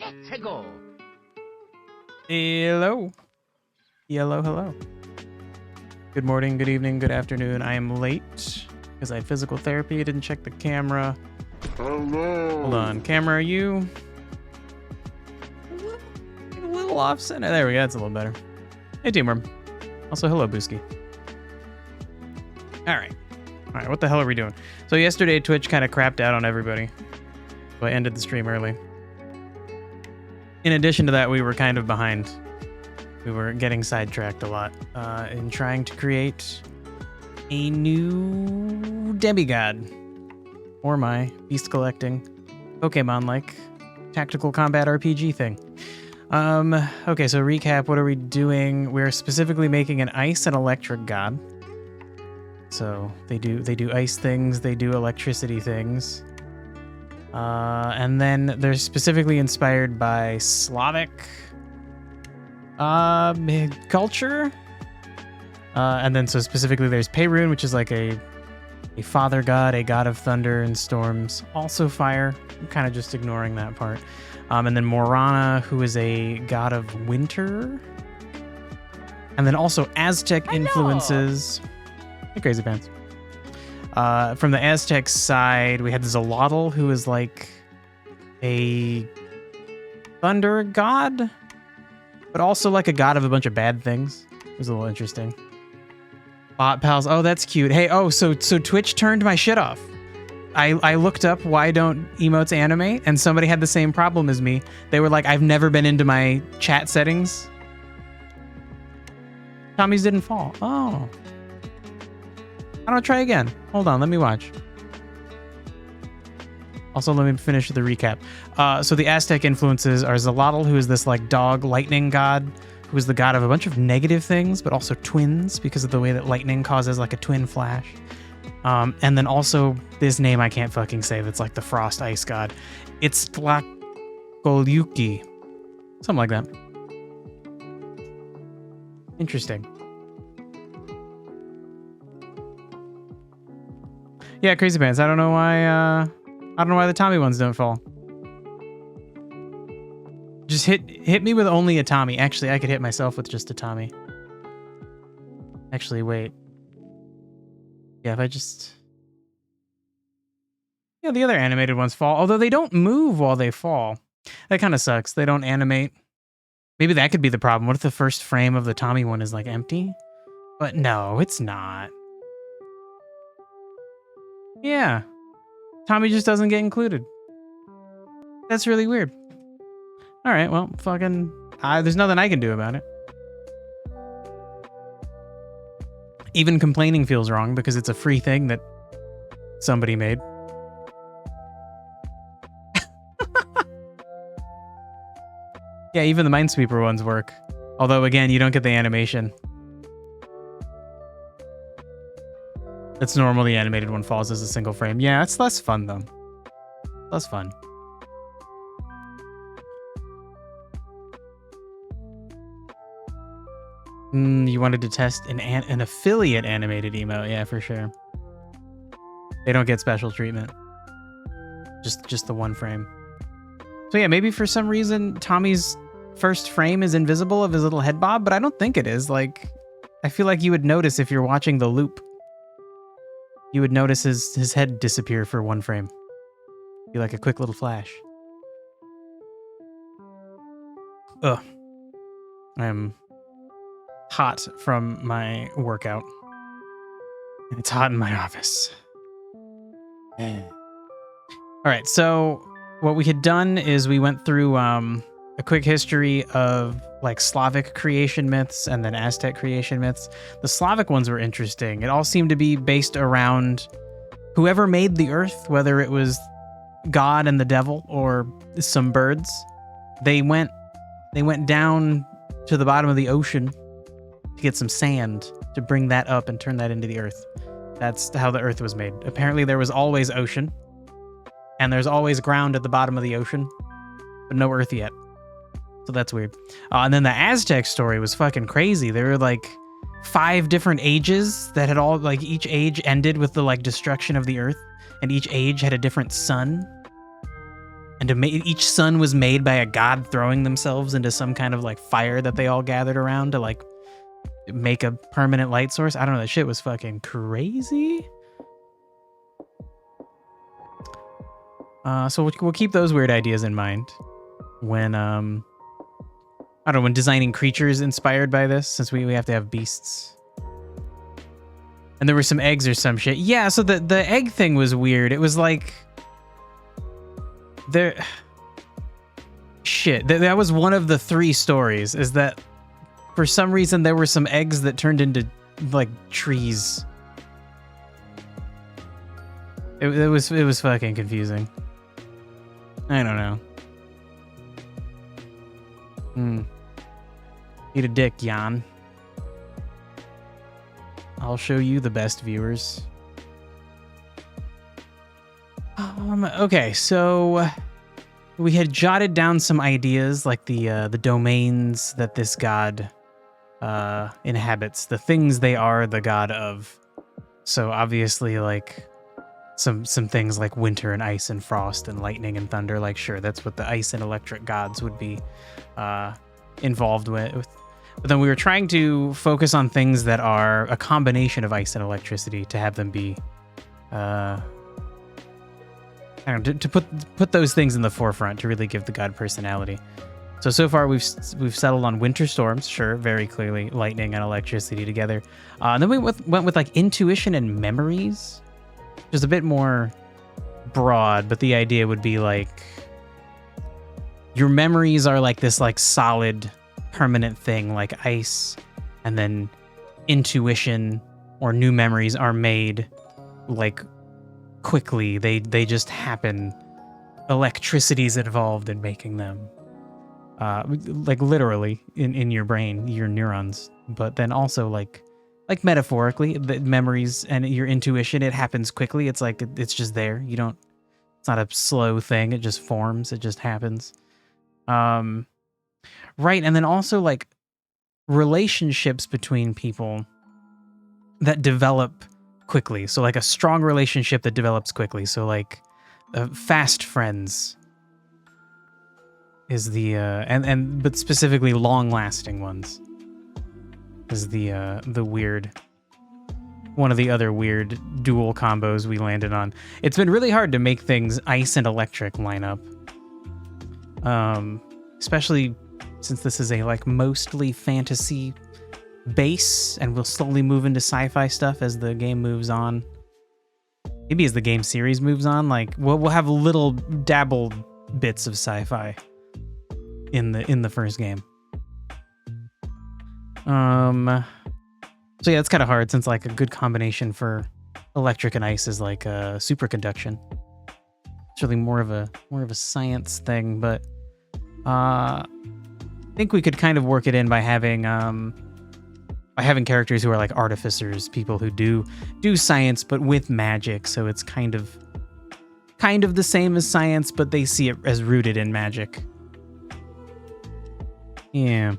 Let's go. Hello. Hello. Good morning, good evening, good afternoon. I am late because I had physical therapy. I didn't check the camera. Hello. Hold on. Camera, are you a little off center? There we go. That's a little better. Hey, Teamworm. Also, hello, Booski. All right. What the hell are we doing? So yesterday, Twitch kind of crapped out on everybody. So I ended the stream early. In addition to that, we were kind of behind. We were getting sidetracked a lot in trying to create a new demigod for my beast collecting Pokemon-like tactical combat RPG thing. Okay, so recap, what are we doing? We're specifically making an ice and electric god. So they do ice things, they do electricity things. And then they're specifically inspired by Slavic culture. And then so specifically there's Perun, which is like a father god, a god of thunder and storms, also fire. I'm kind of just ignoring that part. And then Morana, who is a god of winter. And then also Aztec influences. Hey, Crazy Pants. From the Aztec side, we had Zolotl, who is like a thunder god, but also like a god of a bunch of bad things. It was a little interesting. Bot pals. Oh, that's cute. Hey, so Twitch turned my shit off. I looked up why don't emotes animate, and somebody had the same problem as me. They were like, I've never been into my chat settings. Tommy's didn't fall. Oh. I don't try again. Hold on, let me watch. Also, let me finish the recap. So the Aztec influences are Zolotl, who is this like dog lightning god, who is the god of a bunch of negative things, but also twins because of the way that lightning causes like a twin flash. And then also this name I can't fucking say that's like the frost ice god. It's Tlakolyuki. Something like that. Interesting. Yeah, Crazy Pants. I don't know why the Tommy ones don't fall. Just hit me with only a Tommy. Actually, I could hit myself with just a Tommy. Actually, wait. Yeah, if I just... Yeah, the other animated ones fall, although they don't move while they fall. That kind of sucks. They don't animate. Maybe that could be the problem. What if the first frame of the Tommy one is like empty? But no, it's not. Yeah. Tommy just doesn't get included. That's really weird. All right, well, fucking... there's nothing I can do about it. Even complaining feels wrong because it's a free thing that somebody made. Yeah, even the Minesweeper ones work. Although, again, you don't get the animation. It's normal the animated one falls as a single frame. Yeah, it's less fun, though. Less fun. You wanted to test an affiliate animated emote. Yeah, for sure. They don't get special treatment. Just the one frame. So yeah, maybe for some reason Tommy's first frame is invisible of his little head bob, but I don't think it is. Like, I feel like you would notice if you're watching the loop. You would notice his head disappear for one frame. Be like a quick little flash. Ugh. I'm hot from my workout. And it's hot in my office. All right, so what we had done is we went through a quick history of like Slavic creation myths and then Aztec creation myths. The Slavic ones were interesting. It all seemed to be based around whoever made the earth, whether it was God and the devil or some birds. They went down to the bottom of the ocean to get some sand to bring that up and turn that into the earth. That's how the earth was made. Apparently there was always ocean, and there's always ground at the bottom of the ocean, but no earth yet. So that's weird. And then the Aztec story was fucking crazy. There were like 5 different ages that had all, like, each age ended with the like destruction of the earth, and each age had a different sun. And each sun was made by a god throwing themselves into some kind of like fire that they all gathered around to like make a permanent light source. I don't know. That shit was fucking crazy. So we'll keep those weird ideas in mind when I don't know, when designing creatures inspired by this, since we have to have beasts. And there were some eggs or some shit. Yeah, so the egg thing was weird. It was like that was one of the 3 stories, is that for some reason there were some eggs that turned into like trees. It was fucking confusing. I don't know. Eat a dick, Jan. I'll show you the best, viewers. Okay, so we had jotted down some ideas, like the domains that this god inhabits, the things they are the god of. So obviously, like some things like winter and ice and frost and lightning and thunder. Like, sure, that's what the ice and electric gods would be involved with. But then we were trying to focus on things that are a combination of ice and electricity to have them be, I don't know, to put those things in the forefront to really give the god personality. So far we've settled on winter storms, sure, very clearly lightning and electricity together. And then we went with like intuition and memories, which is a bit more broad, but the idea would be like your memories are like this like solid permanent thing like ice, and then intuition or new memories are made like quickly. They just happen. Electricity's involved in making them. Like literally in your brain, your neurons, but then also like metaphorically, the memories and your intuition, it happens quickly. It's like it's just there. It's not a slow thing. It just forms. It just happens. Right, and then also like relationships between people that develop quickly. So like a strong relationship that develops quickly. So like fast friends is the but specifically long-lasting ones is the weird, one of the other weird dual combos we landed on. It's been really hard to make things ice and electric line up, especially since this is a like mostly fantasy base, and we'll slowly move into sci-fi stuff as the game moves on. Maybe as the game series moves on, like we'll have little dabbled bits of sci-fi in the first game. So yeah, it's kind of hard since like a good combination for electric and ice is like superconduction. It's really more of a science thing, but I think we could kind of work it in by having characters who are like artificers, people who do science but with magic. So it's kind of the same as science, but they see it as rooted in magic. Yeah.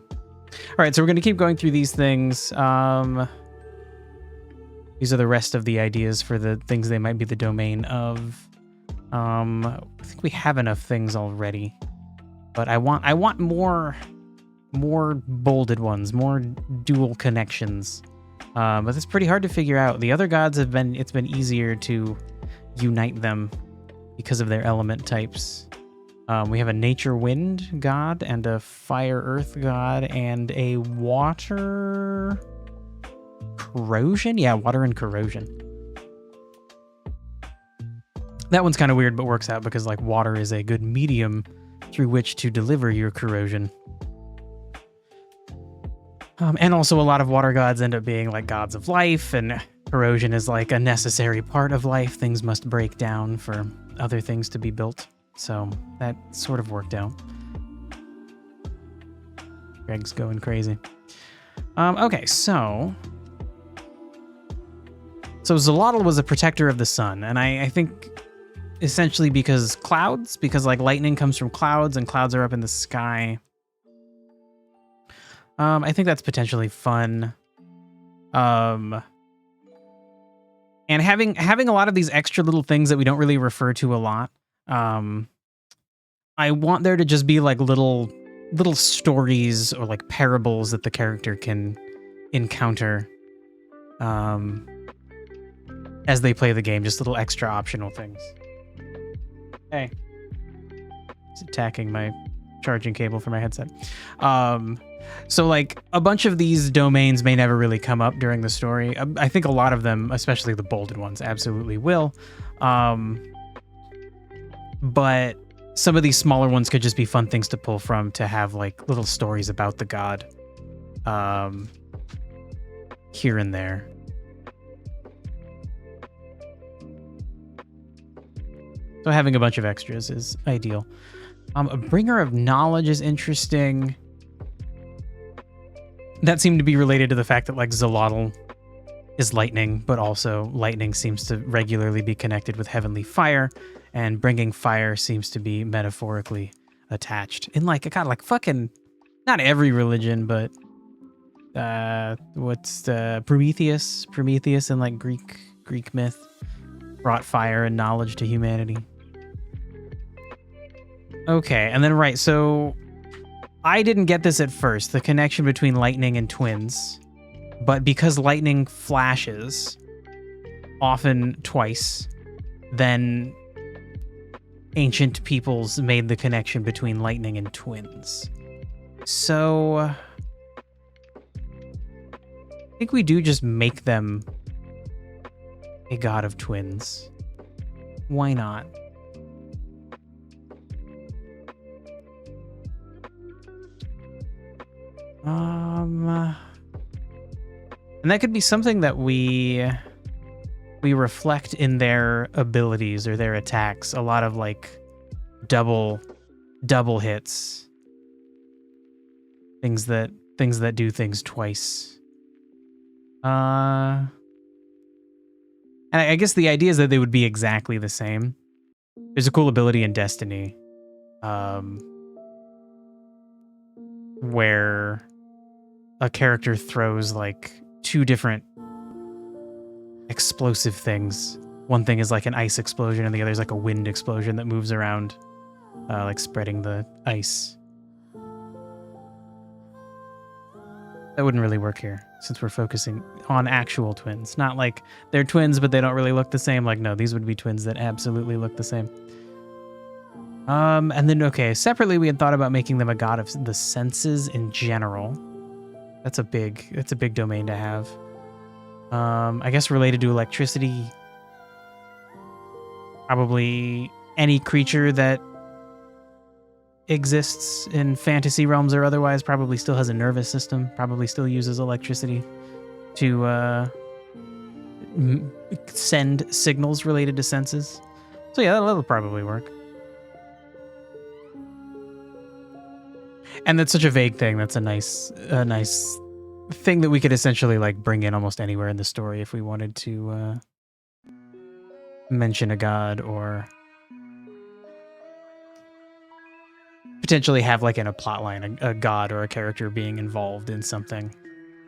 All right, so we're going to keep going through these things. These are the rest of the ideas for the things they might be the domain of. I think we have enough things already, but I want more bolded ones, more dual connections. But it's pretty hard to figure out. The other gods it's been easier to unite them because of their element types. We have a nature wind god and a fire earth god and a water corrosion. Yeah, water and corrosion. That one's kind of weird, but works out because like water is a good medium through which to deliver your corrosion. And also a lot of water gods end up being like gods of life, and corrosion is like a necessary part of life. Things must break down for other things to be built. So that sort of worked out. Greg's going crazy. Okay, so Zolotl was a protector of the sun, and I think essentially because like lightning comes from clouds, and clouds are up in the sky. I think that's potentially fun. And having a lot of these extra little things that we don't really refer to a lot. I want there to just be like little stories or like parables that the character can encounter as they play the game, just little extra optional things. Hey, it's attacking my charging cable for my headset. So like a bunch of these domains may never really come up during the story. I think a lot of them, especially the bolded ones, absolutely will. But some of these smaller ones could just be fun things to pull from, to have like little stories about the god here and there. So having a bunch of extras is ideal. A bringer of knowledge is interesting. That seemed to be related to the fact that like Zolotl is lightning, but also lightning seems to regularly be connected with heavenly fire, and bringing fire seems to be metaphorically attached in like kind of like fucking not every religion, but what's the Prometheus in like Greek myth brought fire and knowledge to humanity. Okay, and then right, so I didn't get this at first, the connection between lightning and twins, but because lightning flashes, often twice, then ancient peoples made the connection between lightning and twins. So I think we do just make them a god of twins. Why not? And that could be something that we reflect in their abilities or their attacks. A lot of like double hits. Things that do things twice. And I guess the idea is that they would be exactly the same. There's a cool ability in Destiny, where a character throws like two different explosive things. One thing is like an ice explosion, and the other is like a wind explosion that moves around, like spreading the ice. That wouldn't really work here, since we're focusing on actual twins. Not like they're twins, but they don't really look the same. Like, no, these would be twins that absolutely look the same. And then, okay, separately, we had thought about making them a god of the senses in general. That's a big domain to have. I guess related to electricity. Probably any creature that exists in fantasy realms or otherwise probably still has a nervous system, probably still uses electricity to send signals related to senses. So yeah, that'll probably work. And that's such a vague thing. That's a nice thing that we could essentially like bring in almost anywhere in the story if we wanted to mention a god, or potentially have like in a plot line a god or a character being involved in something.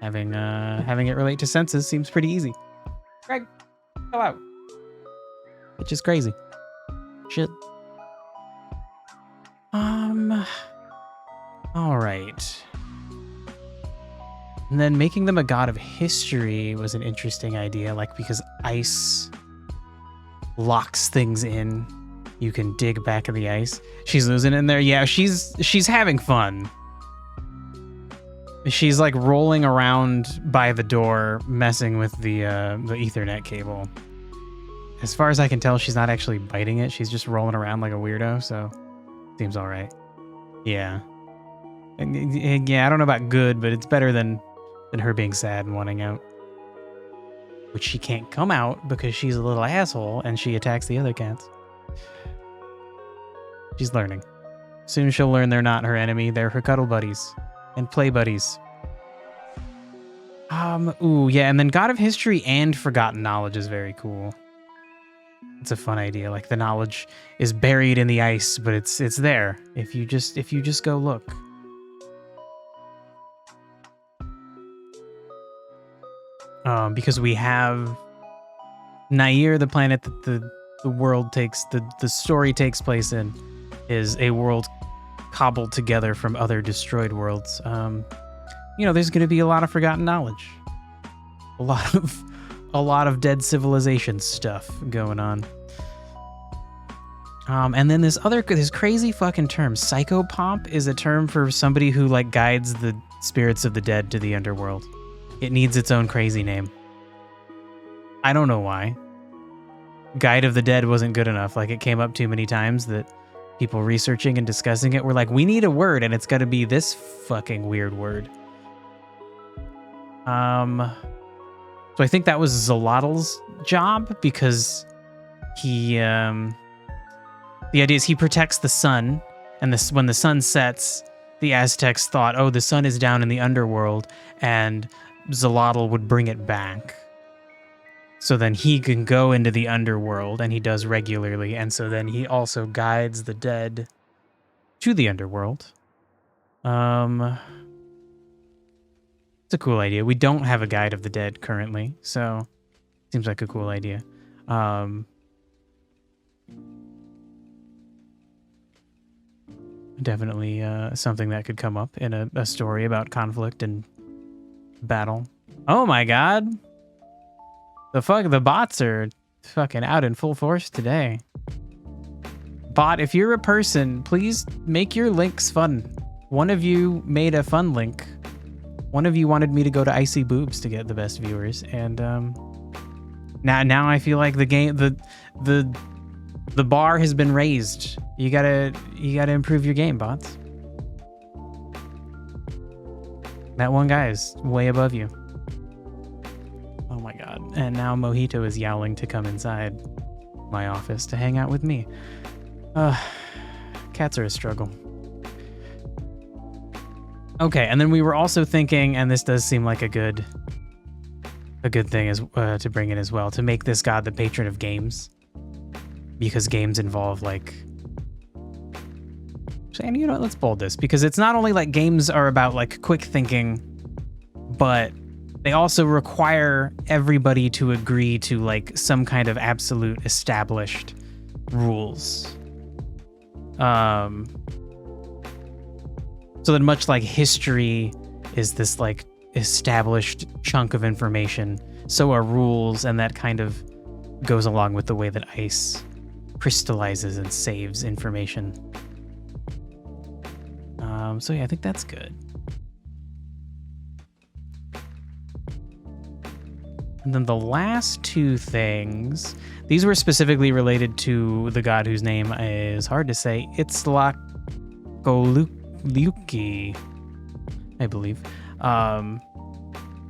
Having it relate to senses seems pretty easy. Greg, go out. Which is crazy. Shit. All right. And then making them a god of history was an interesting idea, like because ice locks things in. You can dig back in the ice. She's losing it in there. Yeah, she's having fun. She's like rolling around by the door, messing with the Ethernet cable. As far as I can tell, she's not actually biting it. She's just rolling around like a weirdo, so seems all right. Yeah. Yeah, I don't know about good, but it's better than her being sad and wanting out. Which she can't come out because she's a little asshole and she attacks the other cats. She's learning. Soon she'll learn they're not her enemy. They're her cuddle buddies and play buddies. Ooh, yeah, and then God of History and Forgotten Knowledge is very cool. It's a fun idea. Like the knowledge is buried in the ice, but it's there if you just go look. Because we have Nair, the planet that the world takes, the story takes place in, is a world cobbled together from other destroyed worlds. There's going to be a lot of forgotten knowledge, a lot of dead civilization stuff going on. And then this crazy fucking term, psychopomp, is a term for somebody who like guides the spirits of the dead to the underworld. It needs its own crazy name. I don't know why. Guide of the Dead wasn't good enough. Like, it came up too many times that people researching and discussing it were like, we need a word, and it's got to be this fucking weird word. So I think that was Zolottl's job, because he, the idea is he protects the sun, and when the sun sets, the Aztecs thought, oh, the sun is down in the underworld, and Zolotl would bring it back. So then he can go into the underworld, and he does regularly, and so then he also guides the dead to the underworld. It's a cool idea. We don't have a guide of the dead currently, so seems like a cool idea. Definitely something that could come up in a story about conflict and battle. Oh my god! The bots are fucking out in full force today. Bot, if you're a person, please make your links fun. One of you made a fun link. One of you wanted me to go to Icy Boobs to get the best viewers, and now I feel like the game, the bar has been raised. You gotta improve your game, bots. That one guy is way above you. Oh my god. And now Mojito is yowling to come inside my office to hang out with me. Cats are a struggle. Okay, and then we were also thinking, and this does seem like a good thing as to bring in as well, to make this god the patron of games. Because games involve like... And you know what, let's bold this, because it's not only like games are about like quick thinking, but they also require everybody to agree to like some kind of absolute established rules. So that much like history is this like established chunk of information, so are rules, and that kind of goes along with the way that ice crystallizes and saves information. So yeah, I think that's good. And then the last two things, these were specifically related to the god whose name is hard to say. Itzlakoluki, I believe.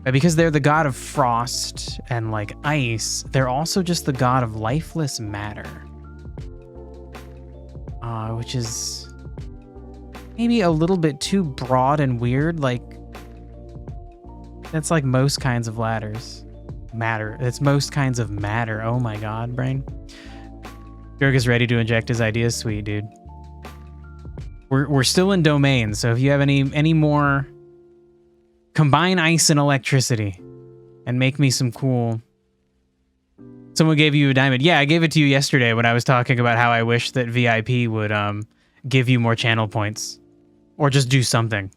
Because they're the god of frost and like ice, they're also just the god of lifeless matter. Which is maybe a little bit too broad and weird. Like, that's like most kinds of matter. It's most kinds of matter. Oh my god, brain. Jurg is ready to inject his ideas. Sweet, dude. We're still in domains, so if you have any more, combine ice and electricity and make me some cool... Someone gave you a diamond. Yeah, I gave it to you yesterday when I was talking about how I wish that VIP would give you more channel points. Or just do something.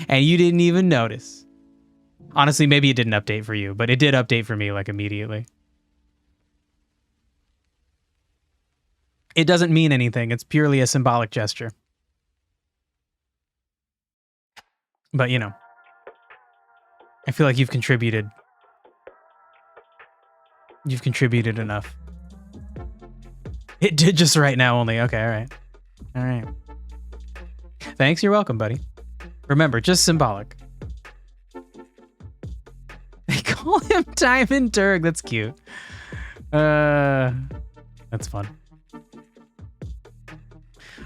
And you didn't even notice. Honestly, maybe it didn't update for you, but it did update for me like immediately. It doesn't mean anything. It's purely a symbolic gesture. But, you know, I feel like you've contributed. You've contributed enough. It did just right now only. Okay, all right. All right. Thanks, you're welcome, buddy. Remember, just symbolic. They call him Diamond Turg. That's cute. That's fun.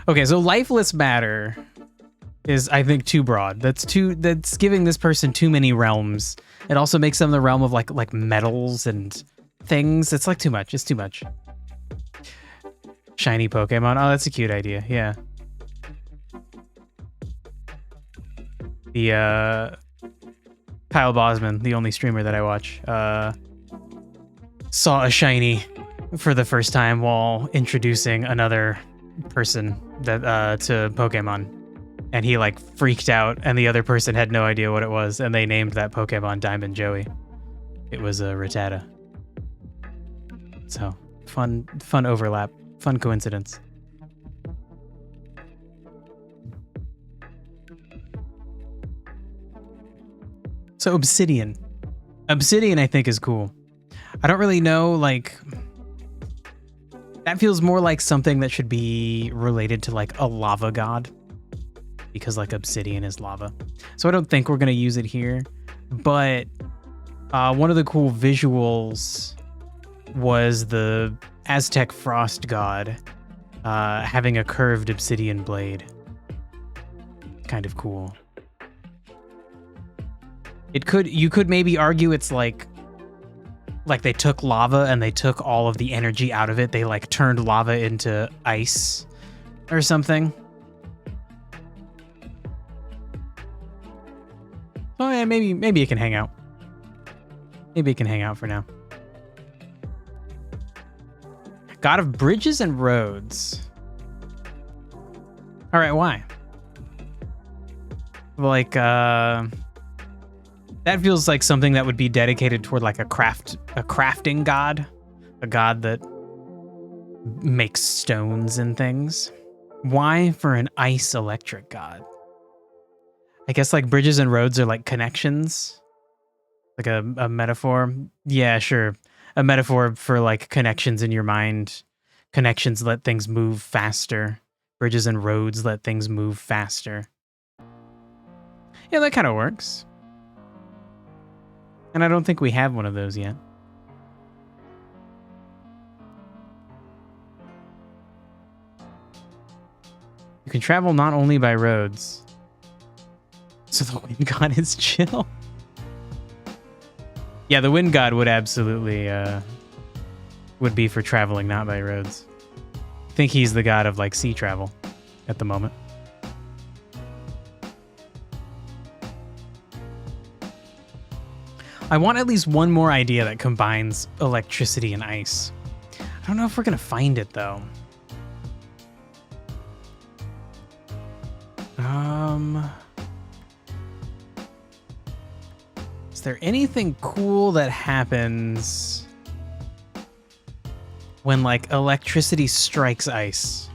Okay, so lifeless matter is, I think, too broad. That's giving this person too many realms. It also makes them the realm of like metals and things. It's like too much. It's too much. Shiny Pokemon. Oh, that's a cute idea. Yeah. The Kyle Bosman, the only streamer that I watch, saw a shiny for the first time while introducing another person that to Pokemon, and he like freaked out, and the other person had no idea what it was, and they named that Pokemon Diamond Joey. It was a Rattata. So fun overlap, fun coincidence. So Obsidian. Obsidian, I think, is cool. I don't really know, like, that feels more like something that should be related to like a lava god, because like obsidian is lava. So I don't think we're gonna use it here, but one of the cool visuals was the Aztec frost god having a curved obsidian blade. Kind of cool. You could maybe argue it's like they took lava and they took all of the energy out of it. They like turned lava into ice or something. Oh yeah, maybe it can hang out. Maybe it can hang out for now. God of bridges and roads. All right, why? Like that feels like something that would be dedicated toward like a crafting god, a god that makes stones and things. Why for an ice electric god? I guess like bridges and roads are like connections, like a metaphor. Yeah, sure. A metaphor for like connections in your mind. Connections let things move faster. Bridges and roads let things move faster. Yeah, that kind of works. And I don't think we have one of those yet. You can travel not only by roads. So the wind god is chill. Yeah, the wind god would absolutely would be for traveling not by roads. I think he's the god of like sea travel at the moment. I want at least one more idea that combines electricity and ice. I don't know if we're gonna find it though. Is there anything cool that happens when like electricity strikes ice?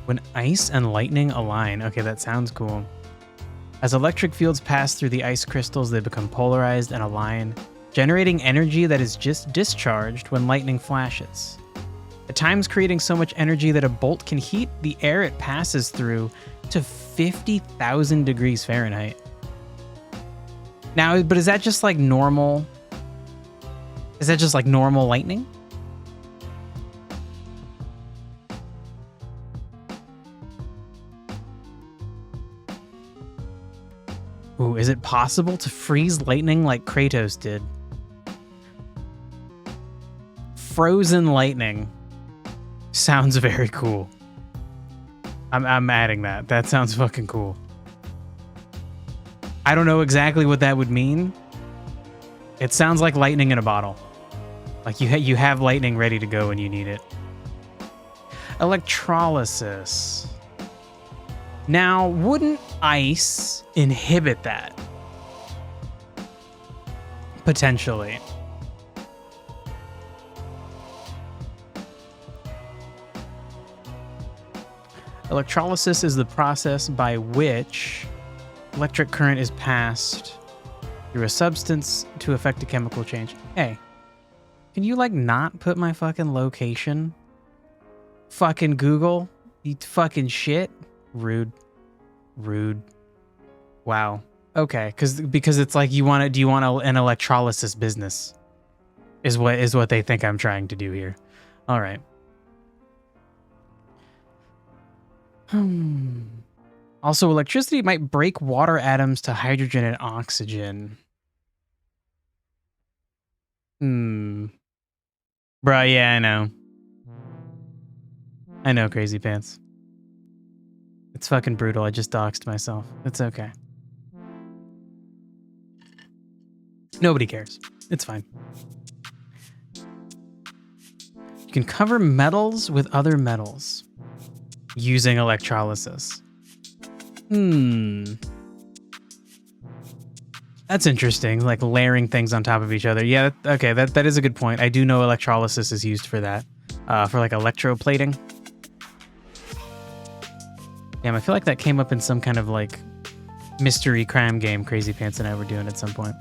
When ice and lightning align. Okay, that sounds cool. As electric fields pass through the ice crystals, they become polarized and align, generating energy that is just discharged when lightning flashes. At times creating so much energy that a bolt can heat the air it passes through to 50,000 degrees Fahrenheit. Now, but is that just like normal? Is that just like normal lightning? Ooh, is it possible to freeze lightning like Kratos did? Frozen lightning sounds very cool. I'm adding that. That sounds fucking cool. I don't know exactly what that would mean. It sounds like lightning in a bottle. Like you have lightning ready to go when you need it. Electrolysis. Now, wouldn't ice inhibit that? Potentially. Electrolysis is the process by which electric current is passed through a substance to affect a chemical change. Hey, can you like not put my fucking location? Fucking Google, you fucking shit. Rude. Wow. Okay, because it's like do you want an electrolysis business? Is what they think I'm trying to do here. All right. Also, electricity might break water atoms to hydrogen and oxygen. Bruh, yeah, I know. I know, Crazy Pants. It's fucking brutal. I just doxed myself. It's okay. Nobody cares. It's fine. You can cover metals with other metals using electrolysis. That's interesting, like layering things on top of each other. Yeah, okay, that is a good point. I do know electrolysis is used for that, for like electroplating. Damn, I feel like that came up in some kind of like mystery crime game Crazy Pants and I were doing at some point.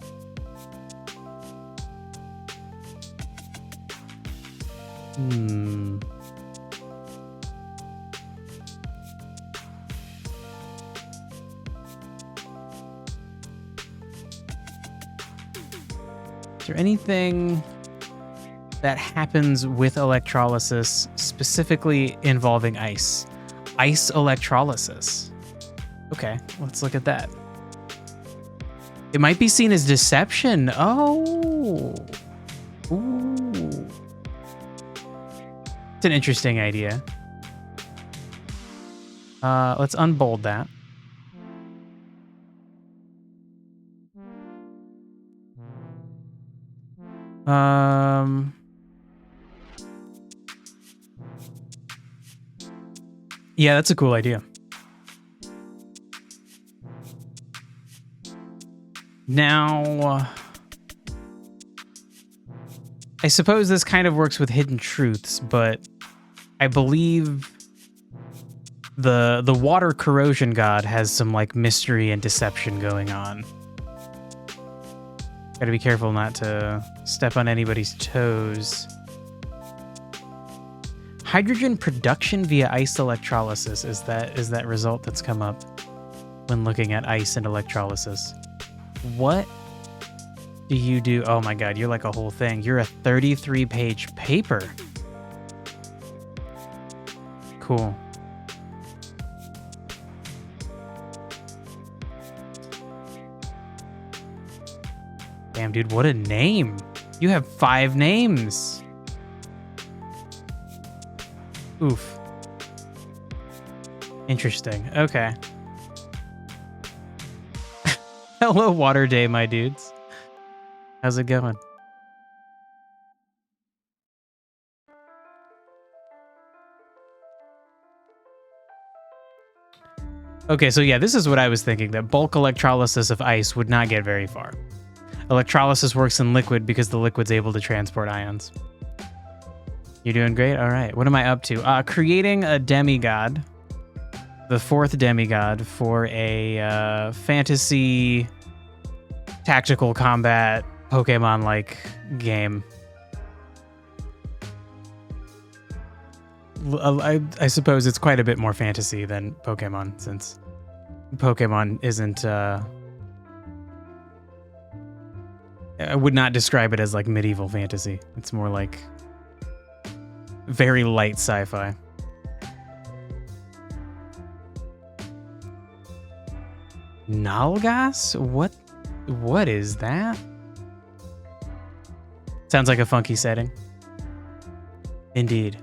Is there anything that happens with electrolysis specifically involving ice? Ice electrolysis. Okay, let's look at that. It might be seen as deception. Oh. Ooh. It's an interesting idea. Let's unbold that. Yeah, that's a cool idea. Now, I suppose this kind of works with hidden truths, but I believe the water corrosion god has some like mystery and deception going on. Gotta be careful not to step on anybody's toes. Hydrogen production via ice electrolysis is that result that's come up when looking at ice and electrolysis. What do you do? Oh my god, you're like a whole thing. You're a 33-page paper. Cool. Damn, dude, what a name. You have 5 names. Oof. Interesting. Okay. Hello, Water Day, my dudes. How's it going? Okay, so yeah, this is what I was thinking, that bulk electrolysis of ice would not get very far. Electrolysis works in liquid because the liquid's able to transport ions. You're doing great? All right. What am I up to? Creating a demigod. The 4th demigod for a fantasy tactical combat Pokemon-like game. I suppose it's quite a bit more fantasy than Pokemon, since Pokemon isn't... I would not describe it as like medieval fantasy. It's more like very light sci-fi. Nalgas? What is that? Sounds like a funky setting. Indeed.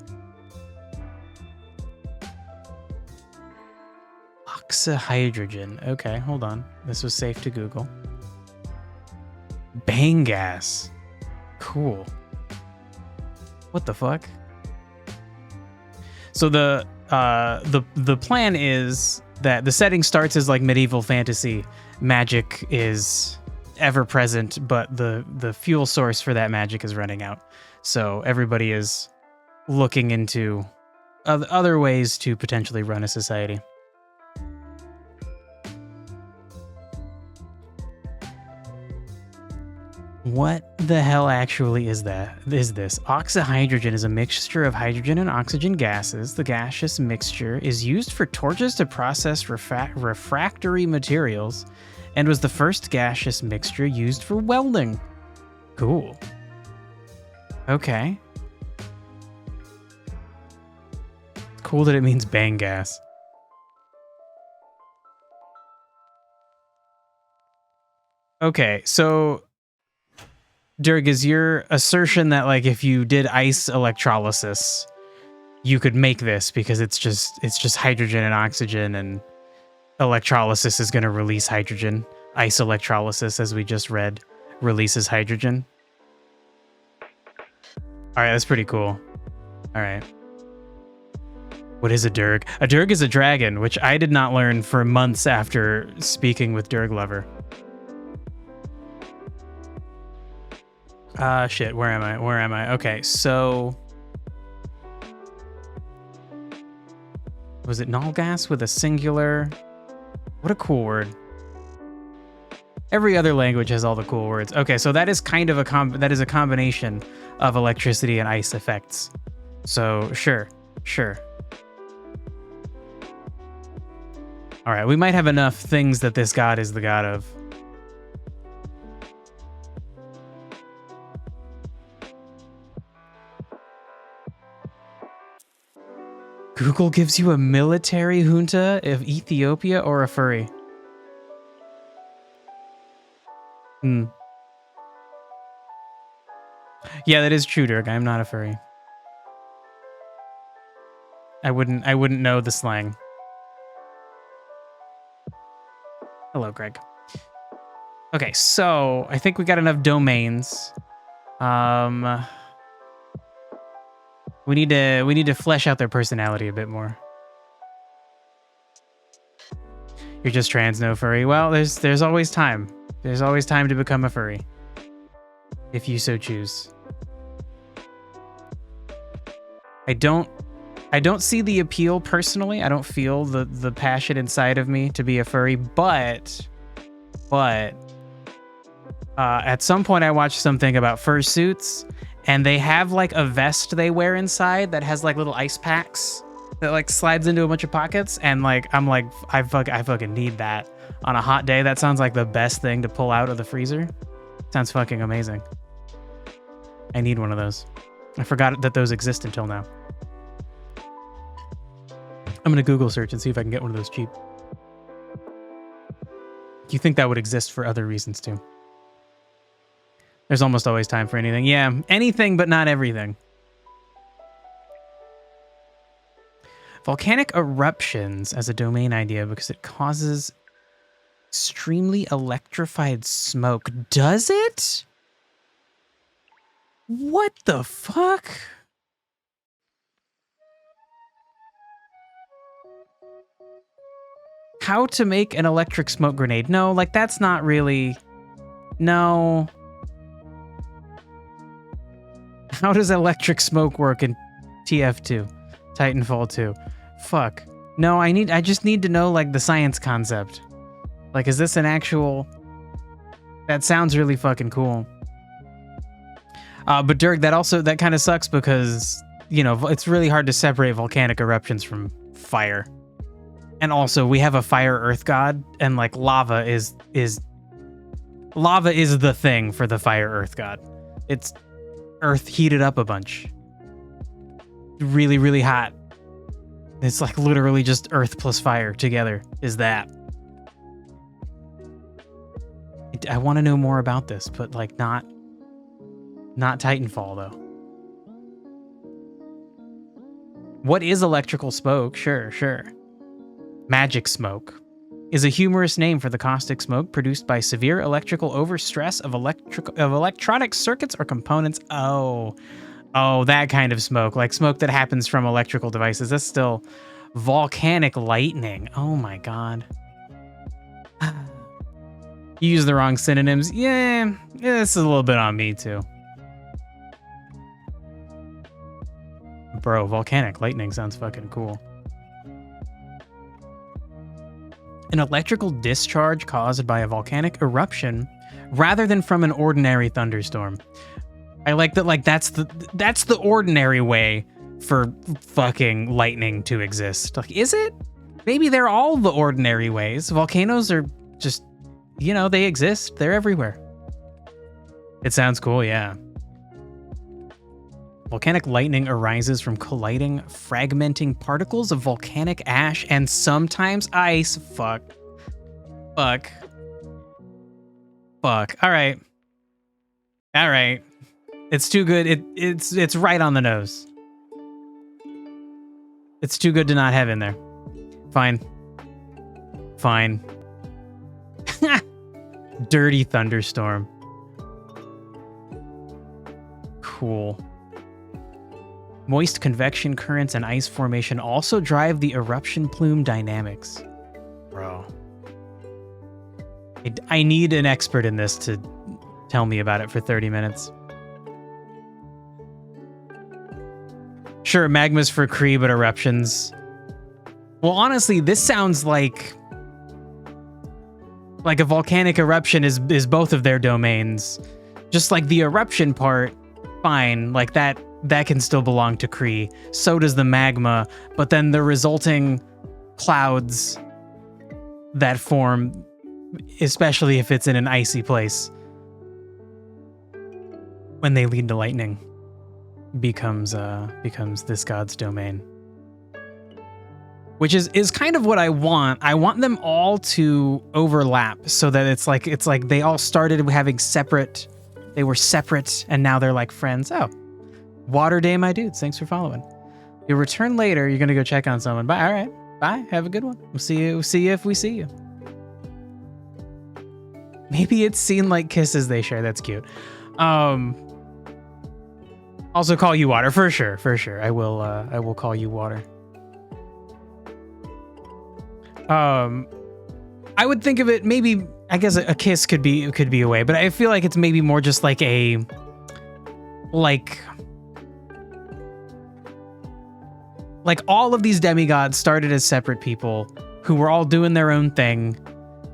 Oxyhydrogen. Okay, hold on. This was safe to Google. Bang gas. Cool. What the fuck? So the plan is that the setting starts as like medieval fantasy. Magic is ever present, but the fuel source for that magic is running out. So everybody is looking into other ways to potentially run a society. What the hell actually is this? Oxyhydrogen is a mixture of hydrogen and oxygen gases. The gaseous mixture is used for torches to process refractory materials and was the first gaseous mixture used for welding. Cool. Okay. Cool that it means bang gas. Okay, so Dirk, is your assertion that like if you did ice electrolysis, you could make this because it's just hydrogen and oxygen, and electrolysis is going to release hydrogen, ice electrolysis as we just read releases hydrogen. All right, that's pretty cool. All right. What is a Durg? A Durg is a dragon, which I did not learn for months after speaking with Durg Lover. Shit, where am I? Where am I? Okay, so... Was it Nalgas with a singular? What a cool word. Every other language has all the cool words. Okay, so that is kind of a combination of electricity and ice effects. So, sure. All right, we might have enough things that this god is the god of. Google gives you a military junta of Ethiopia or a furry. Yeah, that is true, Dirk. I'm not a furry. I wouldn't know the slang. Hello, Greg. Okay, so I think we got enough domains. We need to flesh out their personality a bit more. You're just trans, no furry. Well, there's always time. There's always time to become a furry, if you so choose. I don't see the appeal personally. I don't feel the passion inside of me to be a furry, but at some point I watched something about fursuits, and they have like a vest they wear inside that has like little ice packs that like slides into a bunch of pockets, and like I'm like I fucking need that on a hot day. That sounds like the best thing to pull out of the freezer. Sounds fucking amazing. I need one of those. I forgot that those exist until now. I'm gonna Google search and see if I can get one of those cheap. You think that would exist for other reasons too? There's almost always time for anything. Yeah, anything but not everything. Volcanic eruptions as a domain idea because it causes extremely electrified smoke. Does it? What the fuck? How to make an electric smoke grenade? No, like that's not really... No. How does electric smoke work in TF2? Titanfall 2? Fuck. No, I just need to know like the science concept. Like, is this an actual... That sounds really fucking cool. But Dirk, that kind of sucks because, you know, it's really hard to separate volcanic eruptions from fire. And also, we have a fire earth god, and like lava is the thing for the fire earth god. It's earth heated up a bunch. Really, really hot. It's like literally just earth plus fire together is that. I want to know more about this, but like not Titanfall though. What is electrical smoke? Sure. Magic smoke is a humorous name for the caustic smoke produced by severe electrical overstress of electronic circuits or components. Oh, that kind of smoke, like smoke that happens from electrical devices. That's still volcanic lightning. Oh my god. You use the wrong synonyms. Yeah, this is a little bit on me too. Bro, volcanic lightning sounds fucking cool. An electrical discharge caused by a volcanic eruption rather than from an ordinary thunderstorm. I like that, like that's the ordinary way for fucking lightning to exist. Like, is it? Maybe they're all the ordinary ways. Volcanoes are just, you know, they exist. They're everywhere. It sounds cool, yeah. Volcanic lightning arises from colliding, fragmenting particles of volcanic ash and sometimes ice. Fuck. All right. It's too good. It's right on the nose. It's too good to not have in there. Fine. Dirty thunderstorm. Cool. Moist convection currents and ice formation also drive the eruption plume dynamics. Bro. I need an expert in this to tell me about it for 30 minutes. Sure, magma's for Kree, but eruptions. Well, honestly, this sounds like a volcanic eruption is both of their domains. Just like the eruption part, fine, like that can still belong to Kree. So does the magma, but then the resulting clouds that form, especially if it's in an icy place, when they lead to lightning, becomes this god's domain. Which is kind of what I want. I want them all to overlap so that it's like they all started having separate, they were separate and now they're like friends. Oh, Water Day, my dudes. Thanks for following. You'll return later. You're gonna go check on someone. Bye. All right. Bye. Have a good one. We'll see you if we see you. Maybe it's seen like kisses they share. That's cute. Also call you Water for sure. I will call you Water. I would think of it maybe, I guess a kiss could be a way, but I feel like it's maybe more just like like all of these demigods started as separate people who were all doing their own thing.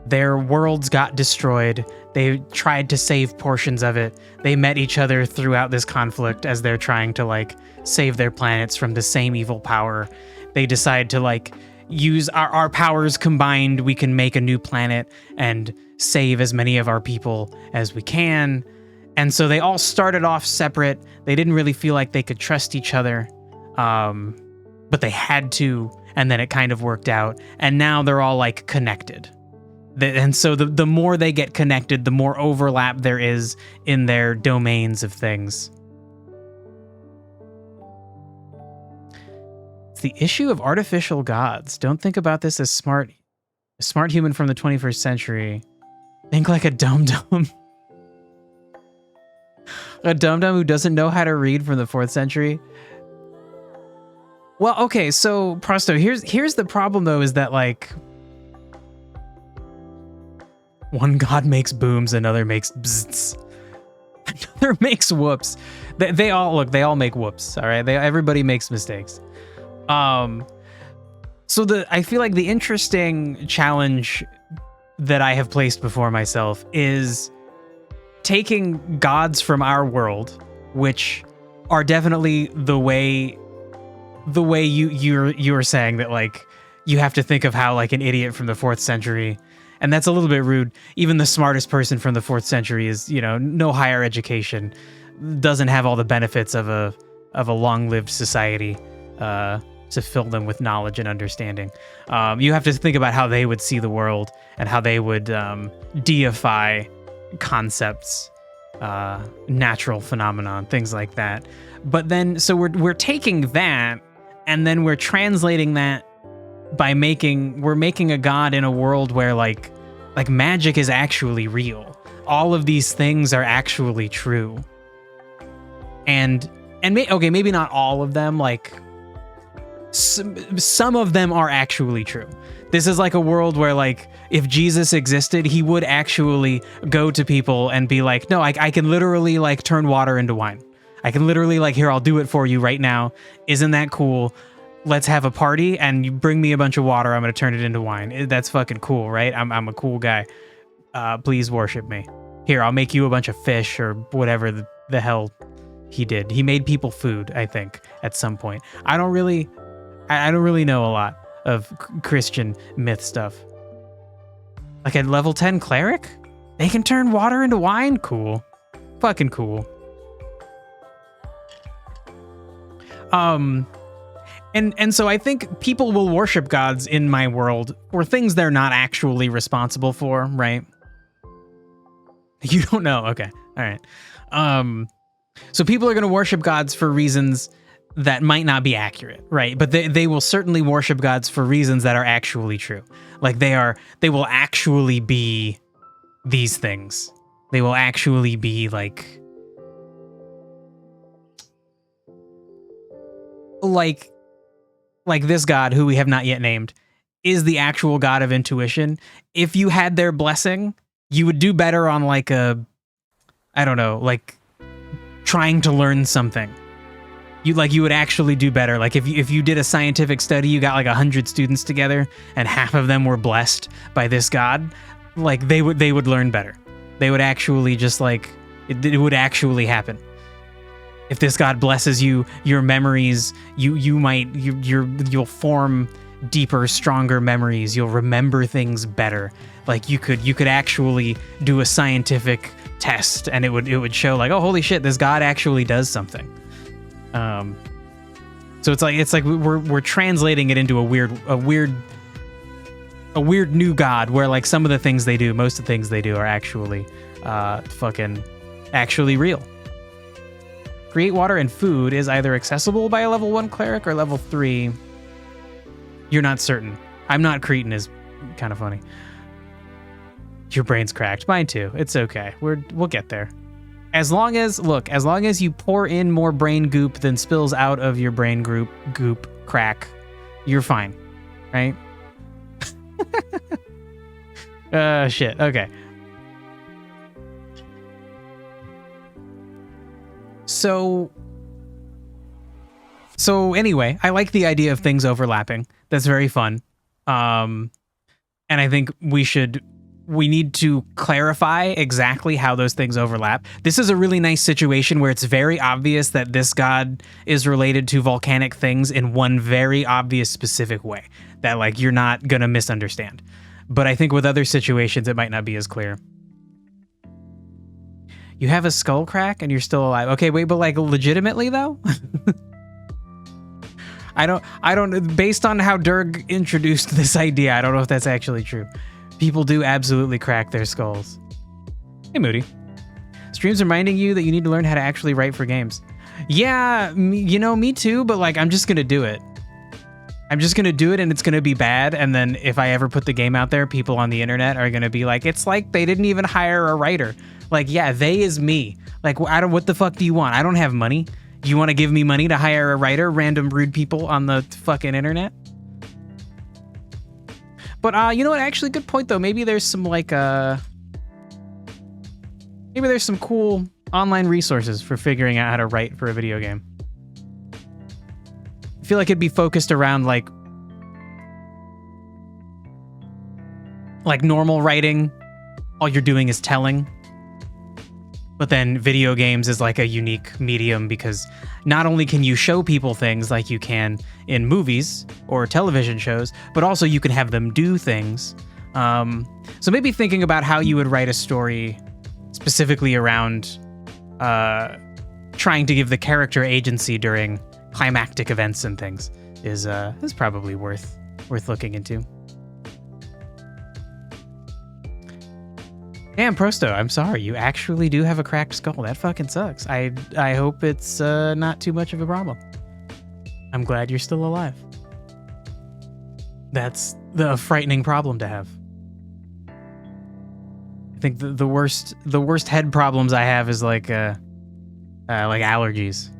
Their worlds got destroyed. They tried to save portions of it. They met each other throughout this conflict as they're trying to like save their planets from the same evil power. They decide to like use our powers combined. We can make a new planet and save as many of our people as we can. And so they all started off separate. They didn't really feel like they could trust each other. But they had to, and then it kind of worked out. And now they're all like connected. And so the more they get connected, the more overlap there is in their domains of things. It's the issue of artificial gods. Don't think about this as a smart human from the 21st century. Think like a dum-dum. A dum-dum who doesn't know how to read from the 4th century. Well, okay, so Prosto, here's the problem though, is that like one god makes booms, another makes bzzz, another makes whoops. They all make whoops, all right? Everybody makes mistakes. So I feel like the interesting challenge that I have placed before myself is taking gods from our world, which are definitely the way you're saying that like you have to think of how like an idiot from the 4th century, and that's a little bit rude. Even the smartest person from the 4th century is, no higher education, doesn't have all the benefits of a long-lived society to fill them with knowledge and understanding. You have to think about how they would see the world and how they would deify concepts, natural phenomenon, things like that. But then, so we're taking that, and then we're translating that by we're making a god in a world where like magic is actually real. All of these things are actually true. And maybe not all of them, like some of them are actually true. This is like a world where like if Jesus existed, he would actually go to people and be like, no, I can literally like turn water into wine. I can literally like, here, I'll do it for you right now. Isn't that cool? Let's have a party and you bring me a bunch of water. I'm going to turn it into wine. That's fucking cool, right? I'm a cool guy. Please worship me. Here, I'll make you a bunch of fish or whatever the hell he did. He made people food, I think, at some point. I don't really know a lot of Christian myth stuff. Like a level 10 cleric? They can turn water into wine? Cool. Fucking cool. And so I think people will worship gods in my world for things they're not actually responsible for, right? You don't know. Okay. All right. So people are going to worship gods for reasons that might not be accurate, right? But they will certainly worship gods for reasons that are actually true. Like they will actually be these things. They will actually be like like this god who we have not yet named is the actual god of intuition. If you had their blessing, you would do better on like I don't know, like trying to learn something. You would actually do better. Like if you did a scientific study, you got like 100 students together and half of them were blessed by this god, like they would learn better. They would actually just like it would actually happen. If this god blesses you, your memories, you'll form deeper, stronger memories. You'll remember things better. Like you could actually do a scientific test and it would show like, oh holy shit, this god actually does something. So it's like we're translating it into a weird new god where like some of the things they do, most of the things they do are actually actually real. Create water and food is either accessible by a level 1 cleric or level 3. You're not certain. I'm not Cretan is kind of funny. Your brain's cracked. Mine too. It's okay. We'll get there. As long as you pour in more brain goop than spills out of your brain goop crack, you're fine. Right? Shit. Okay. So anyway, I like the idea of things overlapping. That's very fun. And I think we need to clarify exactly how those things overlap. This is a really nice situation where it's very obvious that this god is related to volcanic things in one very obvious specific way that like you're not going to misunderstand. But I think with other situations, it might not be as clear. You have a skull crack and you're still alive. Okay, wait, but like legitimately though? I don't, based on how Durg introduced this idea, I don't know if that's actually true. People do absolutely crack their skulls. Hey, Moody. Stream's reminding you that you need to learn how to actually write for games. Yeah, me too, but like, I'm just going to do it. I'm just going to do it and it's going to be bad. And then if I ever put the game out there, people on the internet are going to be like, it's like they didn't even hire a writer. Like, yeah, they is me. Like, what the fuck do you want? I don't have money. You want to give me money to hire a writer? Random rude people on the fucking internet? But you know what? Actually, good point though. Maybe there's some like maybe there's some cool online resources for figuring out how to write for a video game. I feel like it'd be focused around like normal writing. All you're doing is telling. But then video games is like a unique medium because not only can you show people things like you can in movies or television shows, but also you can have them do things. So maybe thinking about how you would write a story specifically around trying to give the character agency during climactic events and things is probably worth looking into. Damn, Prosto, I'm sorry. You actually do have a cracked skull. That fucking sucks. I hope it's not too much of a problem. I'm glad you're still alive. That's the frightening problem to have. I think the worst head problems I have is like allergies.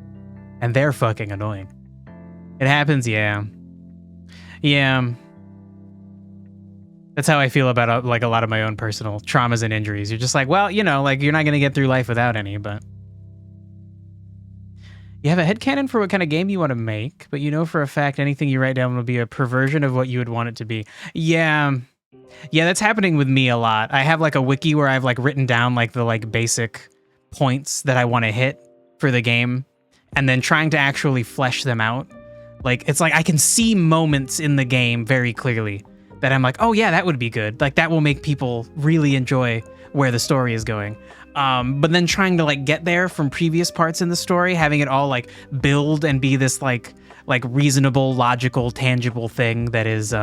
And they're fucking annoying. It happens, yeah. Yeah. That's how I feel about like a lot of my own personal traumas and injuries. You're just like, well, like you're not going to get through life without any, but you have a headcanon for what kind of game you want to make, but you know for a fact anything you write down will be a perversion of what you would want it to be. Yeah, that's happening with me a lot. I have like a wiki where I've like written down like the like basic points that I want to hit for the game and then trying to actually flesh them out. Like, it's like I can see moments in the game very clearly that I'm like, oh yeah, that would be good. Like that will make people really enjoy where the story is going. But then trying to like get there from previous parts in the story, having it all like build and be this like reasonable, logical, tangible thing that is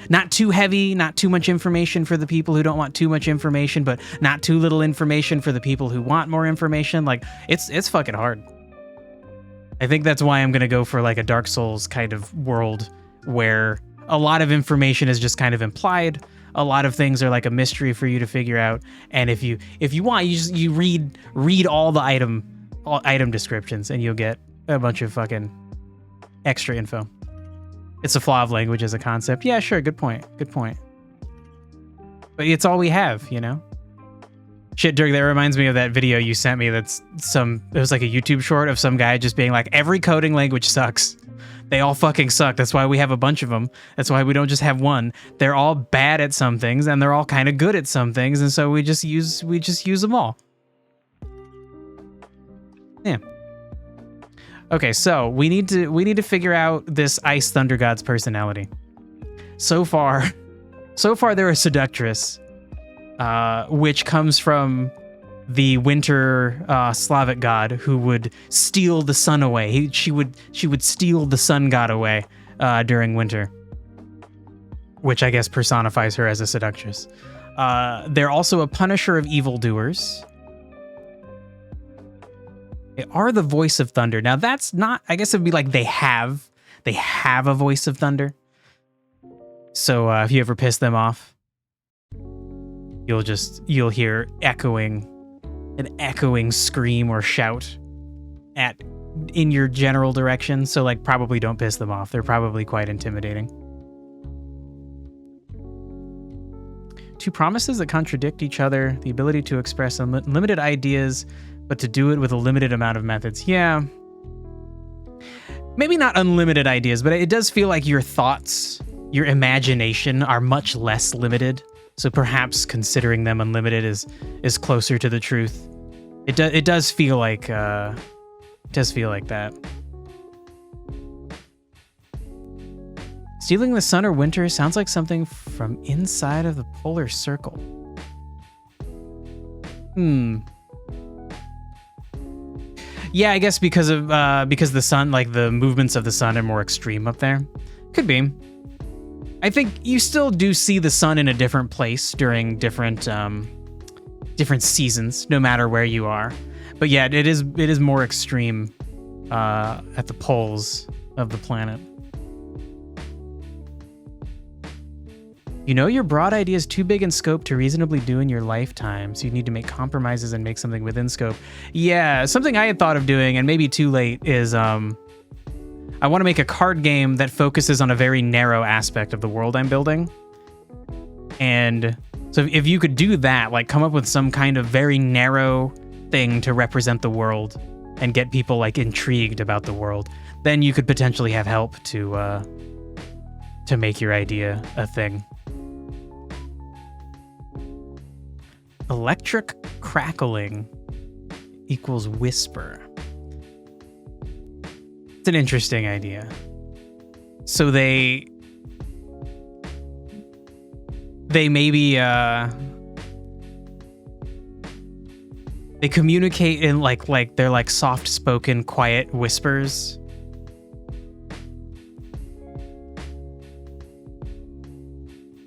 not too heavy, not too much information for the people who don't want too much information, but not too little information for the people who want more information. Like it's fucking hard. I think that's why I'm gonna go for like a Dark Souls kind of world where a lot of information is just kind of implied. A lot of things are like a mystery for you to figure out. And if you want, you read all the item descriptions and you'll get a bunch of fucking extra info. It's a flaw of language as a concept. Yeah, sure. Good point. Good point. But it's all we have, you know? Shit, Dirk, that reminds me of that video you sent me. It was like a YouTube short of some guy just being like, every coding language sucks. They all fucking suck. That's why we have a bunch of them. That's why we don't just have one. They're all bad at some things and they're all kind of good at some things. And so we just use them all. Yeah. Okay, so we need to figure out this ice thunder god's personality. So far they're a seductress, which comes from the winter Slavic god who would steal the sun away. She would steal the sun god away during winter, which I guess personifies her as a seductress. They're also a punisher of evildoers. They are the voice of thunder. Now that's not, I guess it would be like they have a voice of thunder. So if you ever piss them off, you'll hear an echoing scream or shout in your general direction. So like probably don't piss them off. They're probably quite intimidating. Two promises that contradict each other, the ability to express unlimited ideas, but to do it with a limited amount of methods. Yeah. Maybe not unlimited ideas, but it does feel like your thoughts, your imagination are much less limited. So perhaps considering them unlimited is closer to the truth. It does feel like that. Stealing the sun or winter sounds like something from inside of the polar circle. Yeah, I guess because the sun, like the movements of the sun are more extreme up there. Could be. I think you still do see the sun in a different place during different seasons, no matter where you are. But yeah, it is more extreme at the poles of the planet. You know your broad idea is too big in scope to reasonably do in your lifetime, so you need to make compromises and make something within scope. Yeah, something I had thought of doing, and maybe too late, is I want to make a card game that focuses on a very narrow aspect of the world I'm building. And so if you could do that, like come up with some kind of very narrow thing to represent the world and get people like intrigued about the world, then you could potentially have help to make your idea a thing. Electric crackling equals whisper. It's an interesting idea. So they maybe they communicate in like they're like soft-spoken, quiet whispers.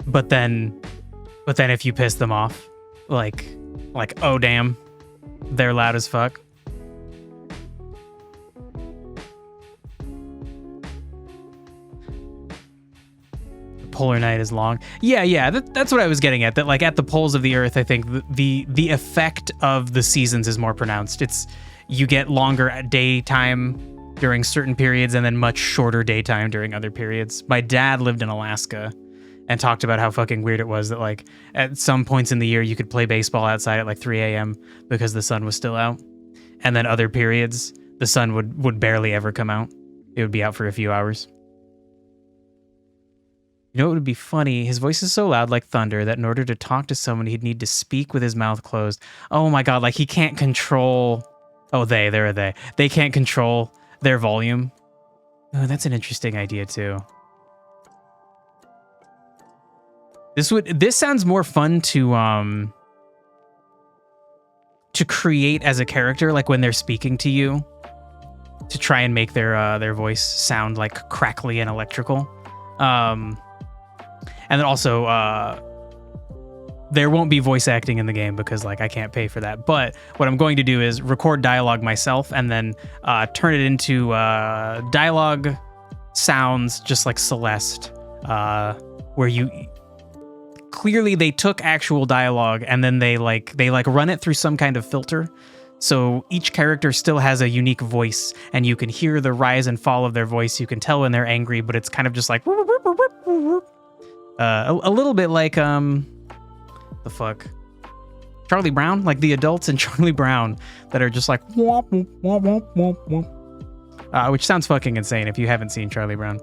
But then if you piss them off, like oh damn, they're loud as fuck. The polar night is long. Yeah, that's what I was getting at. That like at the poles of the Earth, I think the effect of the seasons is more pronounced. You get longer daytime during certain periods and then much shorter daytime during other periods. My dad lived in Alaska and talked about how fucking weird it was that like at some points in the year you could play baseball outside at like 3 a.m. because the sun was still out. And then other periods, the sun would barely ever come out. It would be out for a few hours. You know what would be funny? His voice is so loud like thunder that in order to talk to someone, he'd need to speak with his mouth closed. Oh my God, like he can't control... Oh, they're a they. They can't control their volume. Oh, that's an interesting idea too. This sounds more fun to create as a character, like when they're speaking to you, to try and make their voice sound like crackly and electrical. And then also there won't be voice acting in the game because like I can't pay for that. But what I'm going to do is record dialogue myself and then turn it into dialogue sounds just like Celeste, where you clearly they took actual dialogue and then they run it through some kind of filter So each character still has a unique voice, and you can hear the rise and fall of their voice. You can tell when they're angry, but it's kind of just like a little bit like the fuck, Charlie Brown, like the adults in Charlie Brown that are just like womp womp womp womp womp, which sounds fucking insane if you haven't seen Charlie Brown.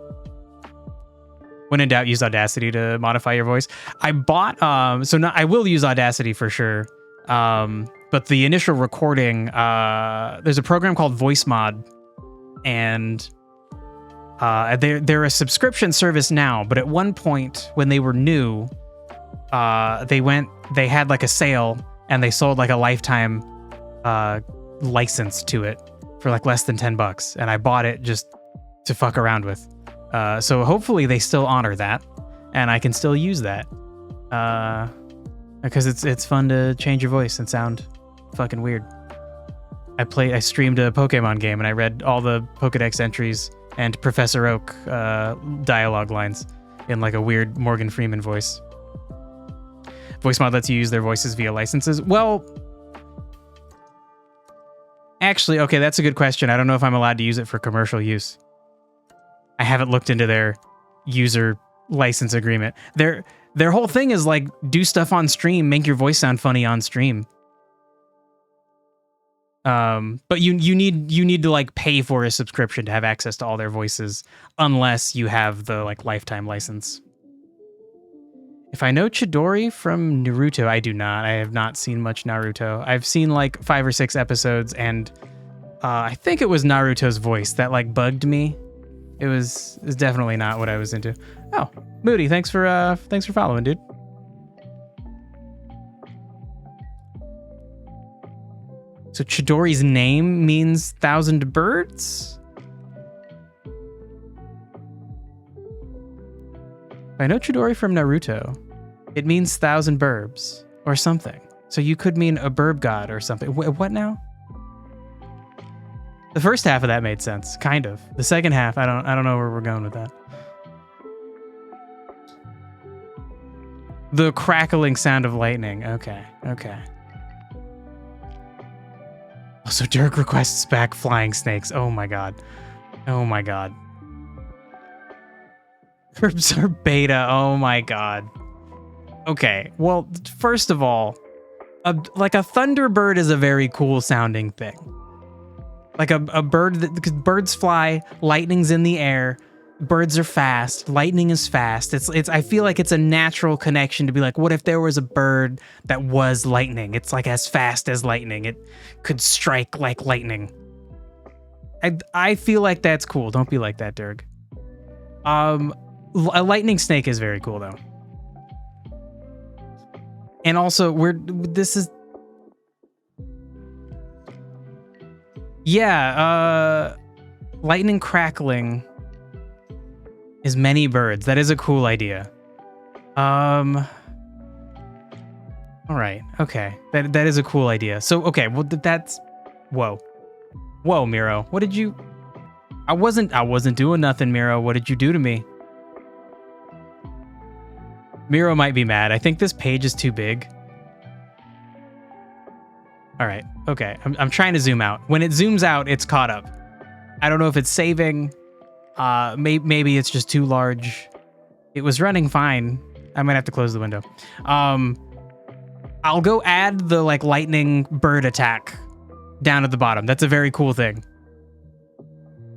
When in doubt, use Audacity to modify your voice. I bought I will use Audacity for sure. But the initial recording, there's a program called Voice Mod, and they're a subscription service now. But at one point when they were new, they had like a sale and they sold like a lifetime license to it for like less than $10, and I bought it just to fuck around with. So hopefully they still honor that, and I can still use that. Because it's fun to change your voice and sound fucking weird. I streamed a Pokemon game and I read all the Pokedex entries and Professor Oak dialogue lines in like a weird Morgan Freeman voice. Voice Mod lets you use their voices via licenses. Well, actually, okay, that's a good question. I don't know if I'm allowed to use it for commercial use. I haven't looked into their user license agreement. Their whole thing is like, do stuff on stream, make your voice sound funny on stream. But you need to like pay for a subscription to have access to all their voices, unless you have the like lifetime license. If I know Chidori from Naruto, I do not. I have not seen much Naruto. I've seen like 5 or 6 episodes, and I think it was Naruto's voice that like bugged me. It was definitely not what I was into. Oh, Moody, thanks for following, dude. So Chidori's name means 1,000 birds? I know Chidori from Naruto. It means 1,000 burbs or something. So you could mean a burb god or something. What now? The first half of that made sense, kind of. The second half, I don't know where we're going with that. The crackling sound of lightning. Okay. Also, Dirk requests back flying snakes. Oh my god. Herbs are beta. Oh my god. Okay, well, first of all, like a thunderbird is a very cool sounding thing. Like a bird, because birds fly, lightning's in the air, birds are fast, lightning is fast. It's. I feel like it's a natural connection to be like, what if there was a bird that was lightning? It's like as fast as lightning. It could strike like lightning. I feel like that's cool. Don't be like that, Dirk. A lightning snake is very cool though. And also, lightning crackling is many birds. That is a cool idea. All right. Okay. That is a cool idea. So, okay. Well, that's, whoa, Miro. What did you, I wasn't doing nothing, Miro. What did you do to me? Miro might be mad. I think this page is too big. All right. Okay. I'm trying to zoom out. When it zooms out, it's caught up. I don't know if it's saving. Maybe it's just too large. It was running fine. I might have to close the window. I'll go add the like lightning bird attack down at the bottom. That's a very cool thing.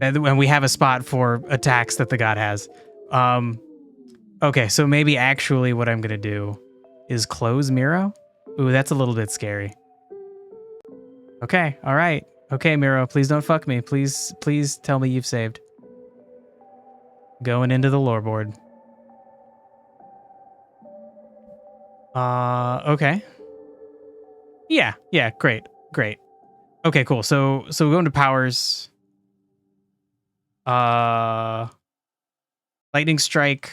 And we have a spot for attacks that the god has. Okay, so maybe actually what I'm gonna do is close Miro. Ooh, that's a little bit scary. Okay, all right. Okay, Miro, please don't fuck me. Please tell me you've saved. Going into the lore board. Okay. Yeah, great. Okay, cool. So we go into powers. Lightning strike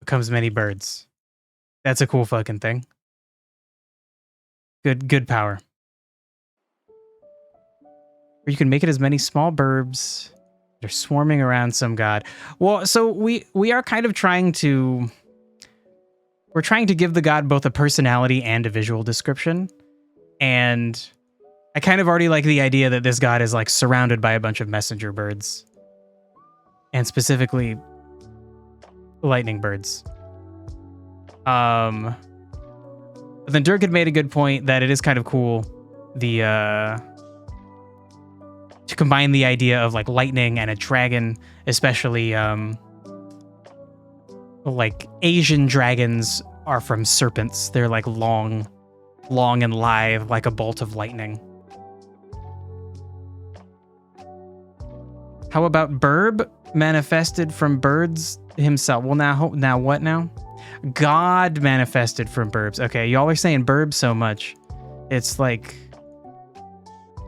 becomes many birds. That's a cool fucking thing. Good power. Or you can make it as many small burbs. They're swarming around some god. Well, so we are kind of trying to... We're trying to give the god both a personality and a visual description. And I kind of already like the idea that this god is like surrounded by a bunch of messenger birds. And specifically lightning birds. But then Dirk had made a good point that it is kind of cool to combine the idea of like lightning and a dragon, especially like Asian dragons are from serpents. They're like long and lithe, like a bolt of lightning. How about Burb manifested from birds himself? Well, now what now? God manifested from burbs. Okay, y'all are saying burb so much. It's like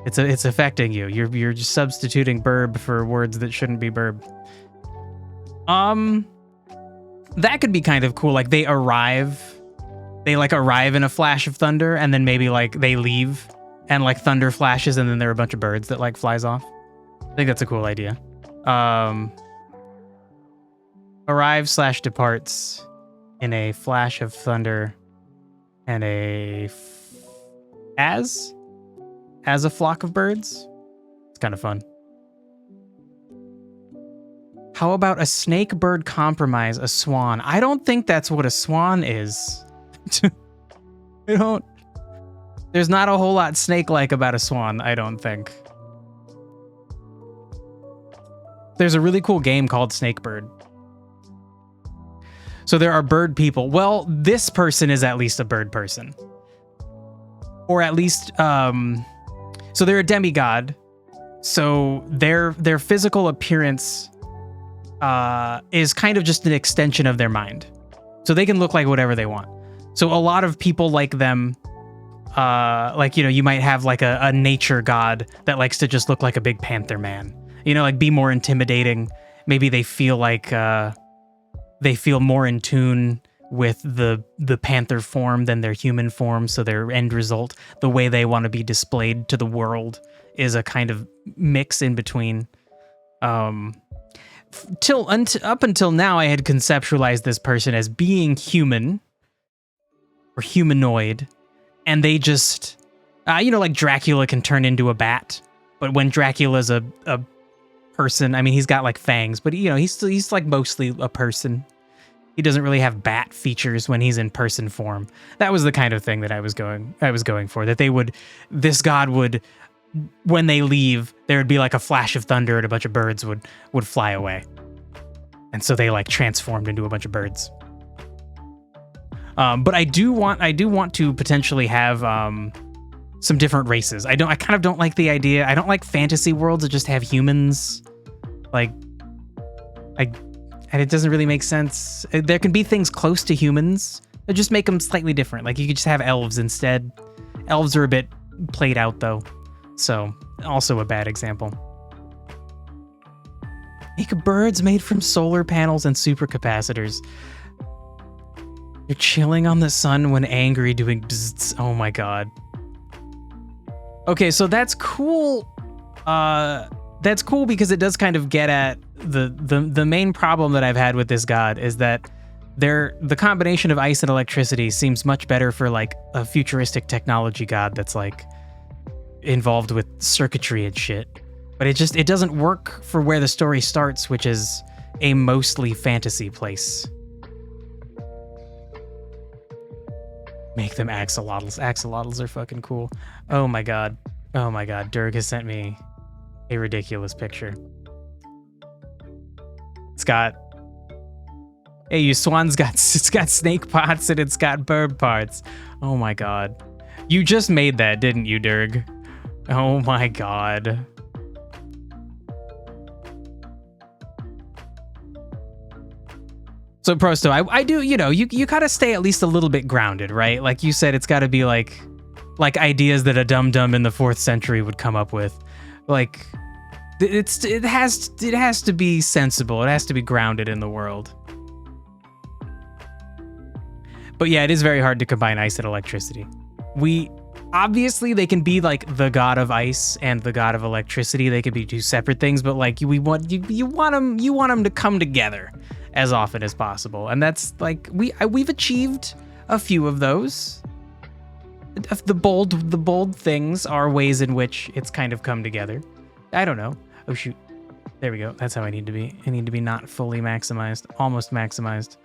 it's affecting you. You're just substituting burb for words that shouldn't be burb. That could be kind of cool. Like they arrive in a flash of thunder, and then maybe like they leave and like thunder flashes, and then there are a bunch of birds that like flies off. I think that's a cool idea. Arrives/departs in a flash of thunder and as a flock of birds. It's kind of fun. How about a snake bird compromise a swan? I don't think that's what a swan is. There's not a whole lot snake-like about a swan, I don't think. There's a really cool game called Snakebird. So there are bird people. Well, this person is at least a bird person. Or at least, so they're a demigod. So their physical appearance is kind of just an extension of their mind. So they can look like whatever they want. So a lot of people like them, like, you know, you might have like a nature god that likes to just look like a big panther man. You know, like be more intimidating. Maybe they feel like they feel more in tune with the panther form than their human form. So their end result, the way they want to be displayed to the world, is a kind of mix in between. Up until now, I had conceptualized this person as being human or humanoid, and they just, you know, like Dracula can turn into a bat, but when Dracula's a person, I mean, he's got like fangs, but you know, he's like mostly a person. He doesn't really have bat features when he's in person form. That was the kind of thing that I was going for. That this god would, when they leave, there would be like a flash of thunder and a bunch of birds would fly away. And so they like transformed into a bunch of birds. But I do want to potentially have some different races. I kind of don't like the idea. I don't like fantasy worlds that just have humans. And it doesn't really make sense. There can be things close to humans that just make them slightly different. Like you could just have elves instead. Elves are a bit played out though. So also a bad example. Make birds made from solar panels and supercapacitors. You're chilling on the sun when angry, doing bzzz. Oh my god. Okay, so that's cool. That's cool because it does kind of get at the main problem that I've had with this god is that the combination of ice and electricity seems much better for like a futuristic technology god that's like involved with circuitry and shit. But it doesn't work for where the story starts, which is a mostly fantasy place. Make them axolotls. Axolotls are fucking cool. Oh my god. Oh my god. Dirk has sent me a ridiculous picture. It's got... Hey, your swan's got snake parts and it's got bird parts. Oh my god. You just made that, didn't you, Dirk? Oh my god. So Prosto, I do, you know, you gotta stay at least a little bit grounded, right? Like you said, it's gotta be like ideas that a dum-dum in the 4th century would come up with. Like, it has to be sensible. It has to be grounded in the world. But yeah, it is very hard to combine ice and electricity. Obviously they can be like the god of ice and the god of electricity. They could be two separate things, but like you want them to come together as often as possible. And that's like we've achieved a few of those. the bold things are ways in which it's kind of come together. I don't know. Oh shoot. There we go. That's how I need to be. I need to be not fully maximized, almost maximized.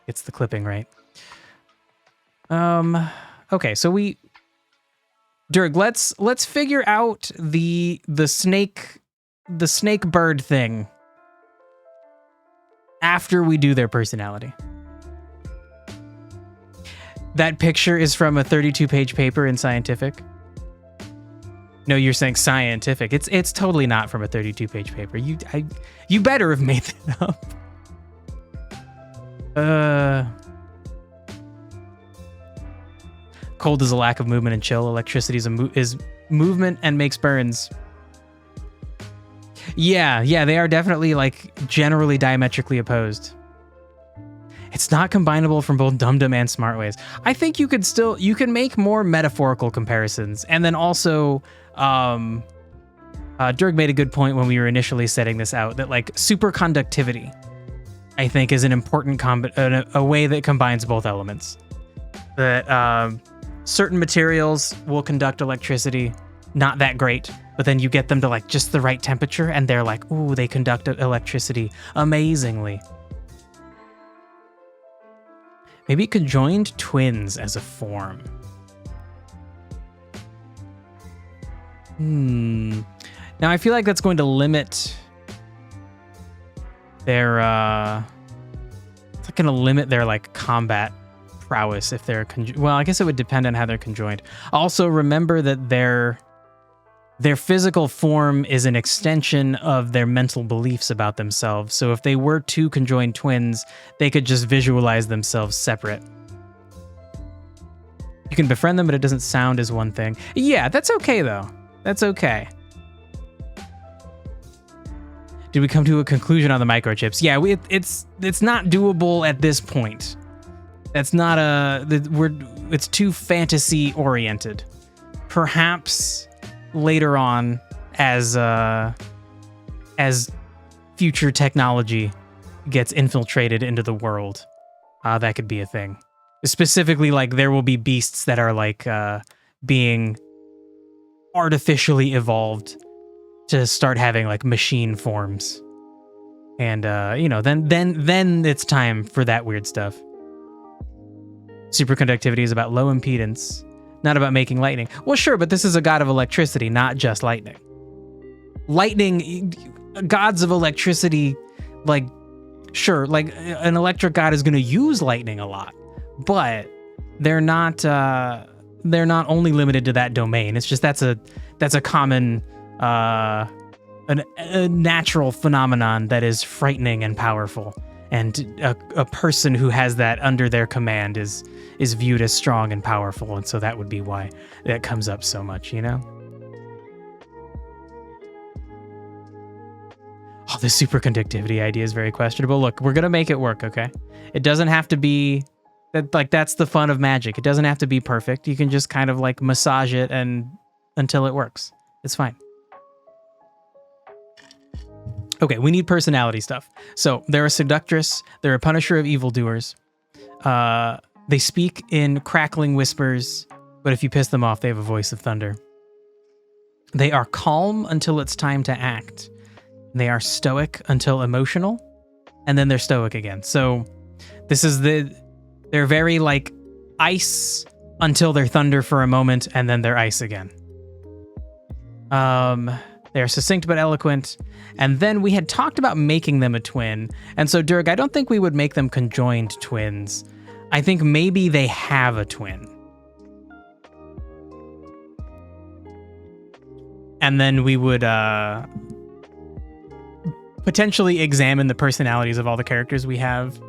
It's the clipping right. Okay, so Dirk, let's figure out the snake bird thing after we do their personality. That picture is from a 32-page paper in Scientific. No, you're saying Scientific. It's totally not from a 32-page paper. You better have made that up. Cold is a lack of movement and chill. Electricity is movement and makes burns. Yeah, they are definitely like generally diametrically opposed. It's not combinable from both dum-dum and smart ways. I think you can make more metaphorical comparisons. And then also, Dirk made a good point when we were initially setting this out that like superconductivity, I think, is an important a way that combines both elements. That certain materials will conduct electricity, not that great, but then you get them to like just the right temperature and they're like, ooh, they conduct electricity amazingly. Maybe conjoined twins as a form. Now I feel like that's going to limit their it's going to limit their like combat prowess if they're well, I guess it would depend on how they're conjoined. Also remember that their physical form is an extension of their mental beliefs about themselves. So if they were two conjoined twins, they could just visualize themselves separate. You can befriend them, but it doesn't sound as one thing. Yeah, that's okay though. That's okay. Did we come to a conclusion on the microchips? Yeah, it's not doable at this point. That's not it's too fantasy oriented. Perhaps later on, as future technology gets infiltrated into the world, that could be a thing. Specifically, like there will be beasts that are like being artificially evolved to start having like machine forms, and then it's time for that weird stuff. Superconductivity is about low impedance, not about making lightning. Well, sure, but this is a god of electricity, not just lightning. Lightning, gods of electricity, like, sure, like an electric god is going to use lightning a lot, but they're not only limited to that domain. It's just that's a common a natural phenomenon that is frightening and powerful. And a person who has that under their command is viewed as strong and powerful, and so that would be why that comes up so much, you know? Oh, the superconductivity idea is very questionable. Look, we're gonna make it work, okay? It doesn't have to be that. Like that's the fun of magic. It doesn't have to be perfect. You can just kind of like massage it and until it works. It's fine. Okay, we need personality stuff. So they're a seductress. They're a punisher of evildoers. They speak in crackling whispers, but if you piss them off, they have a voice of thunder. They are calm until it's time to act. They are stoic until emotional, and then they're stoic again. So this is they're very like ice until they're thunder for a moment, and then they're ice again. They're succinct but eloquent. And then we had talked about making them a twin. And so, Dirk, I don't think we would make them conjoined twins. I think maybe they have a twin. And then we would potentially examine the personalities of all the characters we have.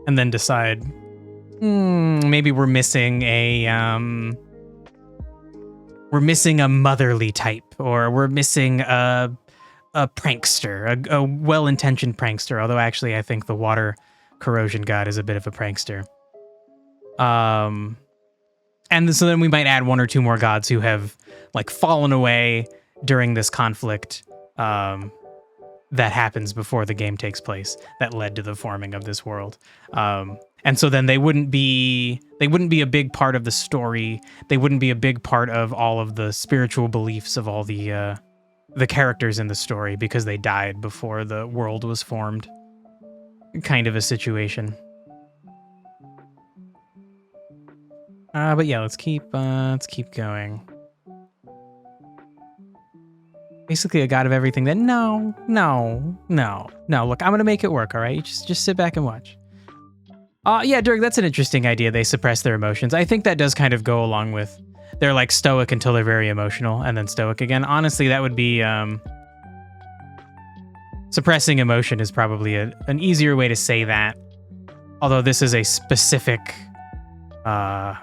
And then decide, maybe we're missing a motherly type, or we're missing a prankster, a well-intentioned prankster. Although actually, I think the water corrosion god is a bit of a prankster. And so then we might add one or two more gods who have like fallen away during this conflict that happens before the game takes place that led to the forming of this world. And And so then they wouldn't be a big part of the story. They wouldn't be a big part of all of the spiritual beliefs of all the characters in the story because they died before the world was formed. Kind of a situation. But yeah, let's keep going. Basically a god of everything. Then no. Look, I'm gonna make it work. All right, just sit back and watch. Yeah, Dirk, that's an interesting idea. They suppress their emotions. I think that does kind of go along with they're like stoic until they're very emotional and then stoic again. Honestly, that would be suppressing emotion is probably an easier way to say that. Although this is a specific, a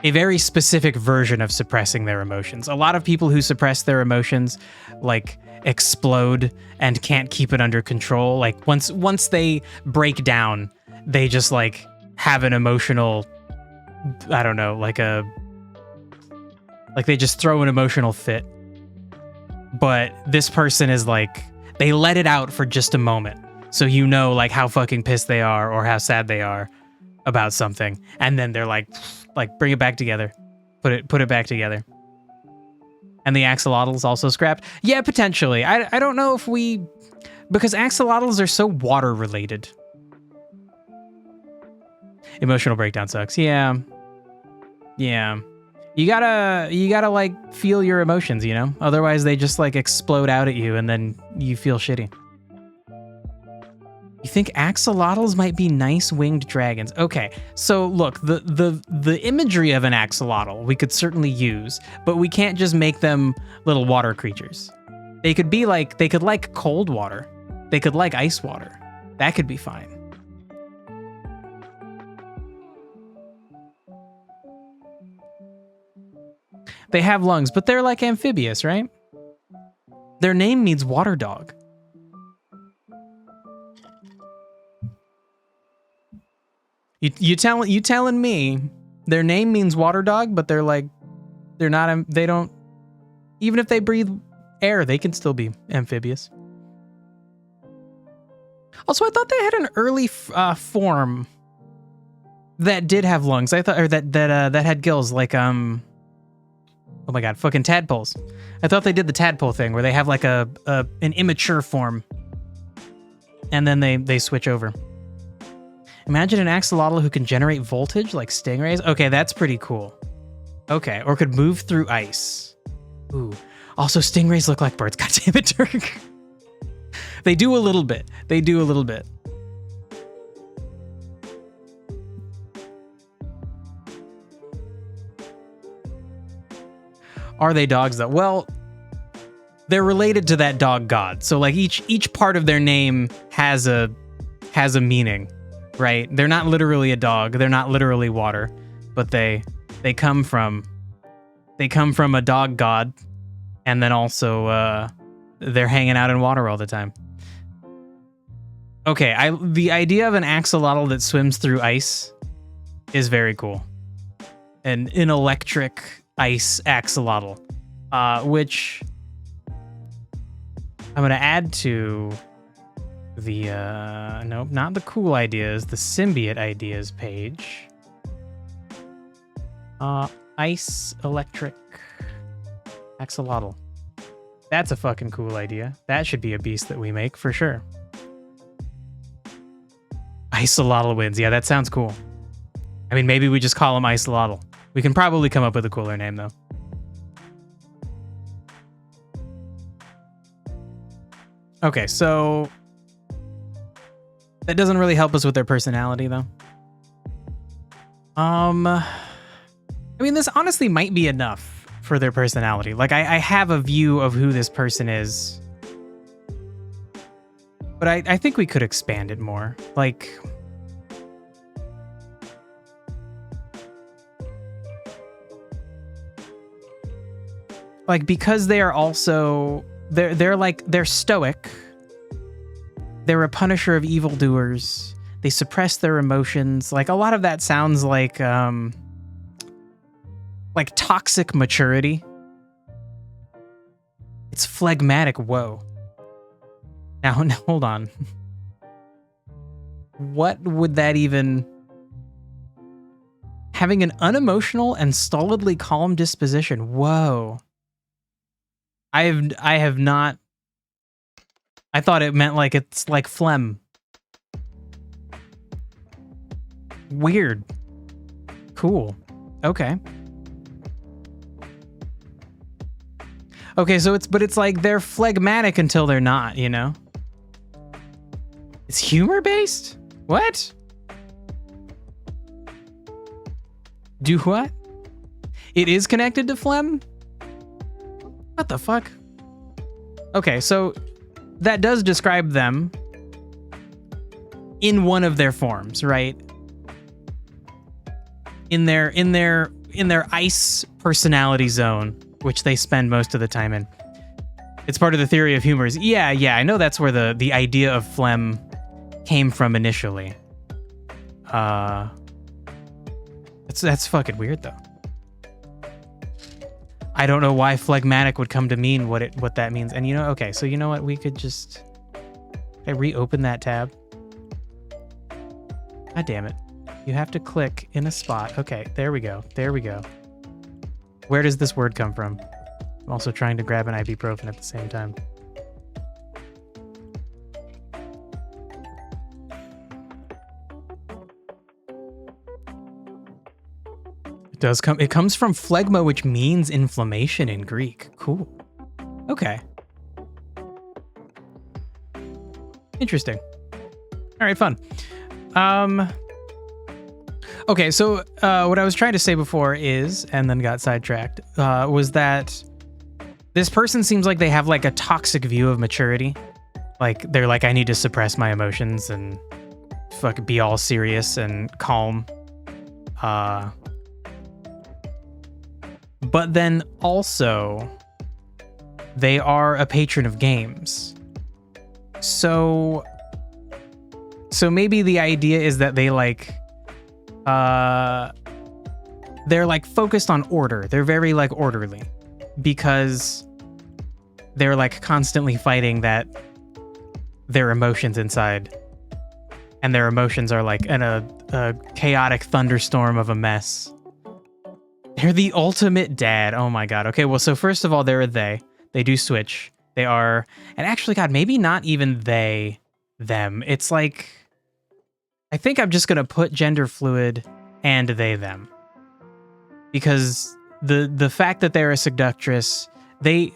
very specific version of suppressing their emotions. A lot of people who suppress their emotions, like, explode and can't keep it under control. Like once they break down, they just like have an emotional, I don't know, like they just throw an emotional fit. But this person is like, they let it out for just a moment. So you know like how fucking pissed they are or how sad they are about something. And then they're like bring it back together. Put it back together. And the axolotls also scrapped? Yeah, potentially. I don't know if because axolotls are so water related. Emotional breakdown sucks. Yeah. You gotta like feel your emotions, you know? Otherwise they just like explode out at you and then you feel shitty. You think axolotls might be nice winged dragons? Okay, so look, the imagery of an axolotl we could certainly use, but we can't just make them little water creatures. They could like cold water. They could like ice water. That could be fine. They have lungs, but they're like amphibious, right? Their name means water dog. You telling me their name means water dog, but they don't, even if they breathe air, they can still be amphibious. Also, I thought they had an early form that did have lungs. I thought, or that had gills, like oh my god, fucking tadpoles. I thought they did the tadpole thing where they have like an immature form, and then they switch over. Imagine an axolotl who can generate voltage like stingrays. Okay, that's pretty cool. Okay, or could move through ice. Ooh. Also, stingrays look like birds. God damn it, Dirk. They do a little bit. Are they dogs though? Well, they're related to that dog god. So like each part of their name has a meaning. Right? They're not literally a dog. They're not literally water, but they come from a dog god, and then also they're hanging out in water all the time. Okay, the idea of an axolotl that swims through ice is very cool. An electric ice axolotl, which I'm gonna add to the nope, not the cool ideas, the symbiote ideas page. Ice electric axolotl. That's a fucking cool idea. That should be a beast that we make for sure. Isolotl wins. Yeah, that sounds cool. I mean, maybe we just call him Isolotl. We can probably come up with a cooler name though. Okay, so that doesn't really help us with their personality, though. I mean, this honestly might be enough for their personality. Like, I have a view of who this person is. But I think we could expand it more. Like, because they are also... They're stoic. They're a punisher of evildoers. They suppress their emotions. Like, a lot of that sounds like toxic maturity. It's phlegmatic woe. Now hold on. what would that even... Having an unemotional and stolidly calm disposition. Whoa. I have not... I thought it meant like it's like phlegm. Weird. Cool. Okay. Okay, so it's like they're phlegmatic until they're not, you know? It's humor-based? What? Do what? It is connected to phlegm? What the fuck? Okay, so that does describe them in one of their forms, right? In their ice personality zone, which they spend most of the time in. It's part of the theory of humors. Yeah, I know that's where the idea of phlegm came from initially. That's fucking weird though. I don't know why phlegmatic would come to mean what that means. And you know, okay, so you know what? We could just... I reopen that tab. God damn it. You have to click in a spot. Okay, there we go. There we go. Where does this word come from? I'm also trying to grab an ibuprofen at the same time. It comes from phlegma, which means inflammation in Greek. Cool. Okay. Interesting. All right, fun. Okay, so what I was trying to say before is, and then got sidetracked, was that this person seems like they have like a toxic view of maturity. Like they're like, I need to suppress my emotions and fucking be all serious and calm. But then also, they are a patron of games. So maybe the idea is that they like, they're like focused on order. They're very like orderly because they're like constantly fighting that their emotions inside, and their emotions are like in a chaotic thunderstorm of a mess. They're the ultimate dad. Oh my God. Okay, well, so first of all, they're a they. They do switch. They are, and actually, God, maybe not even they, them. It's like, I think I'm just gonna put gender fluid and they, them. Because the fact that they're a seductress, they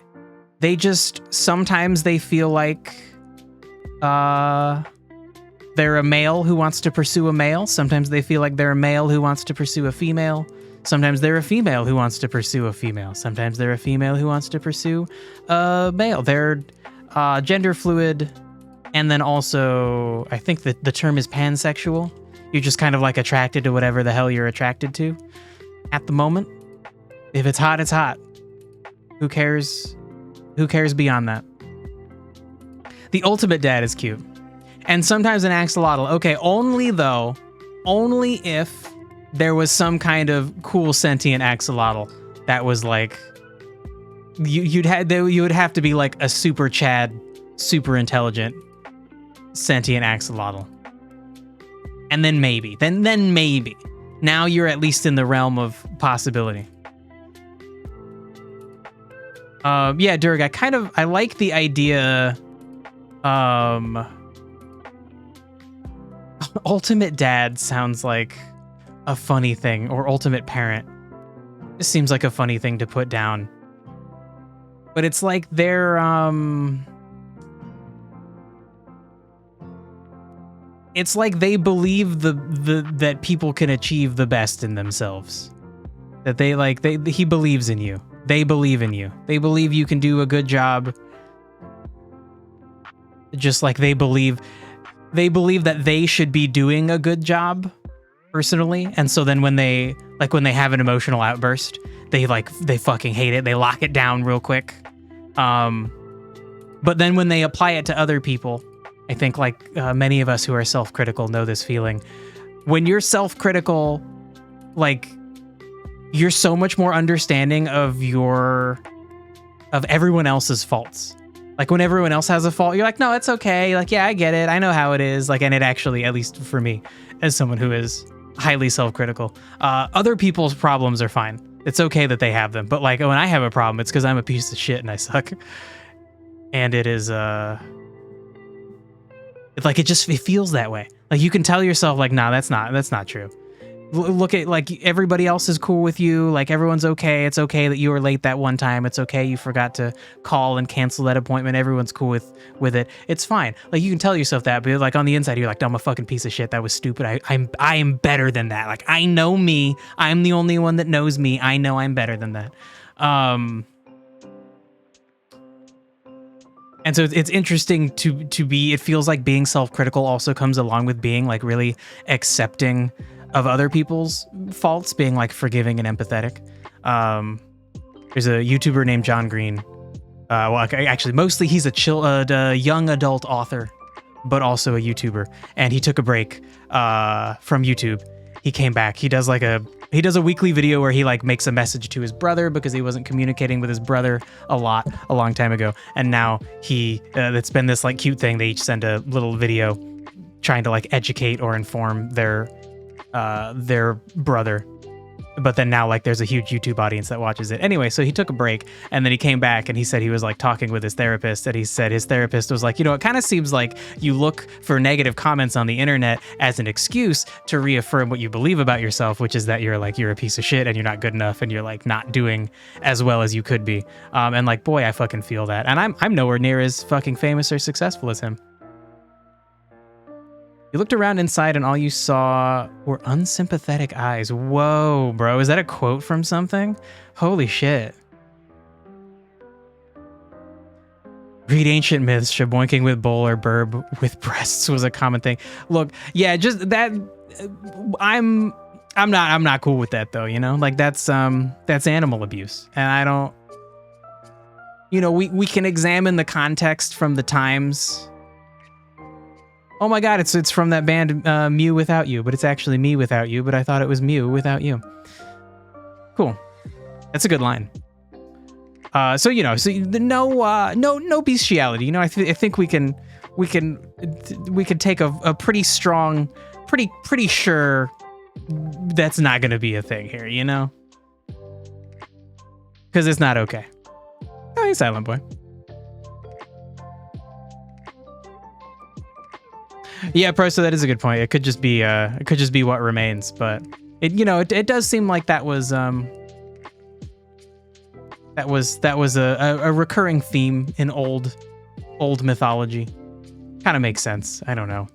just, sometimes they feel like they're a male who wants to pursue a male. Sometimes they feel like they're a male who wants to pursue a female. Sometimes they're a female who wants to pursue a female. Sometimes they're a female who wants to pursue a male. They're gender fluid. And then also, I think that the term is pansexual. You're just kind of like attracted to whatever the hell you're attracted to at the moment. If it's hot, it's hot. Who cares? Who cares beyond that? The ultimate dad is cute. And sometimes an axolotl. Okay, only if there was some kind of cool sentient axolotl that was like, you would have to be like a super Chad, super intelligent sentient axolotl. And then maybe, then maybe. Now you're at least in the realm of possibility. Yeah, Durg, I like the idea. Ultimate dad sounds like a funny thing, or ultimate parent. This seems like a funny thing to put down. But it's like they're, it's like they believe that people can achieve the best in themselves. That he believes in you. They believe in you. They believe you can do a good job. Just like they believe that they should be doing a good job personally. And so then when they have an emotional outburst, they fucking hate it. They lock it down real quick. But then when they apply it to other people, I think many of us who are self-critical know this feeling. When you're self-critical, like, you're so much more understanding of everyone else's faults. Like when everyone else has a fault, you're like, no, it's okay. Like, yeah, I get it. I know how it is. Like, and it actually, at least for me, as someone who is highly self-critical, other people's problems are fine. It's okay that they have them. But like when I have a problem, it's because I'm a piece of shit and I suck. And it is, it feels that way. Like you can tell yourself like, nah, that's not true. Look at like everybody else is cool with you. Like everyone's okay. It's okay that you were late that one time. It's okay you forgot to call and cancel that appointment. Everyone's cool with it. It's fine. Like you can tell yourself that, but like on the inside, you're like, I'm a fucking piece of shit. That was stupid. I am better than that. Like I know me. I'm the only one that knows me. I know I'm better than that. And so it's interesting to be, it feels like being self-critical also comes along with being like really accepting of other people's faults, being like forgiving and empathetic. There's a YouTuber named John Green. Well, actually, mostly he's a young adult author, but also a YouTuber. And he took a break from YouTube. He came back. He does a weekly video where he like makes a message to his brother because he wasn't communicating with his brother a long time ago. And now it's been this like cute thing. They each send a little video trying to like educate or inform their brother, but then now like there's a huge YouTube audience that watches it. Anyway, so he took a break and then he came back and he said he was like talking with his therapist, and he said his therapist was like, it kind of seems like you look for negative comments on the internet as an excuse to reaffirm what you believe about yourself, which is that you're a piece of shit and you're not good enough and you're like not doing as well as you could be. And like, boy, I fucking feel that. And I'm nowhere near as fucking famous or successful as him. You looked around inside and all you saw were unsympathetic eyes. Whoa, bro. Is that a quote from something? Holy shit. Read ancient myths. Shaboinking with bowl or burb with breasts was a common thing. Look, yeah, just that. I'm not cool with that though. Like that's animal abuse, and I don't. We can examine the context from the times. Oh my God, it's from that band Mew Without You, but it's actually Me Without You, but I thought it was Mew Without You. Cool. That's a good line. So no bestiality. I think we can take a pretty strong, pretty sure that's not going to be a thing here, because it's not okay. Oh, hey, Silent Boy. Yeah, Pro, so that is a good point. It could just be what remains, but it does seem like that was a recurring theme in old mythology. Kind of makes sense. I don't know.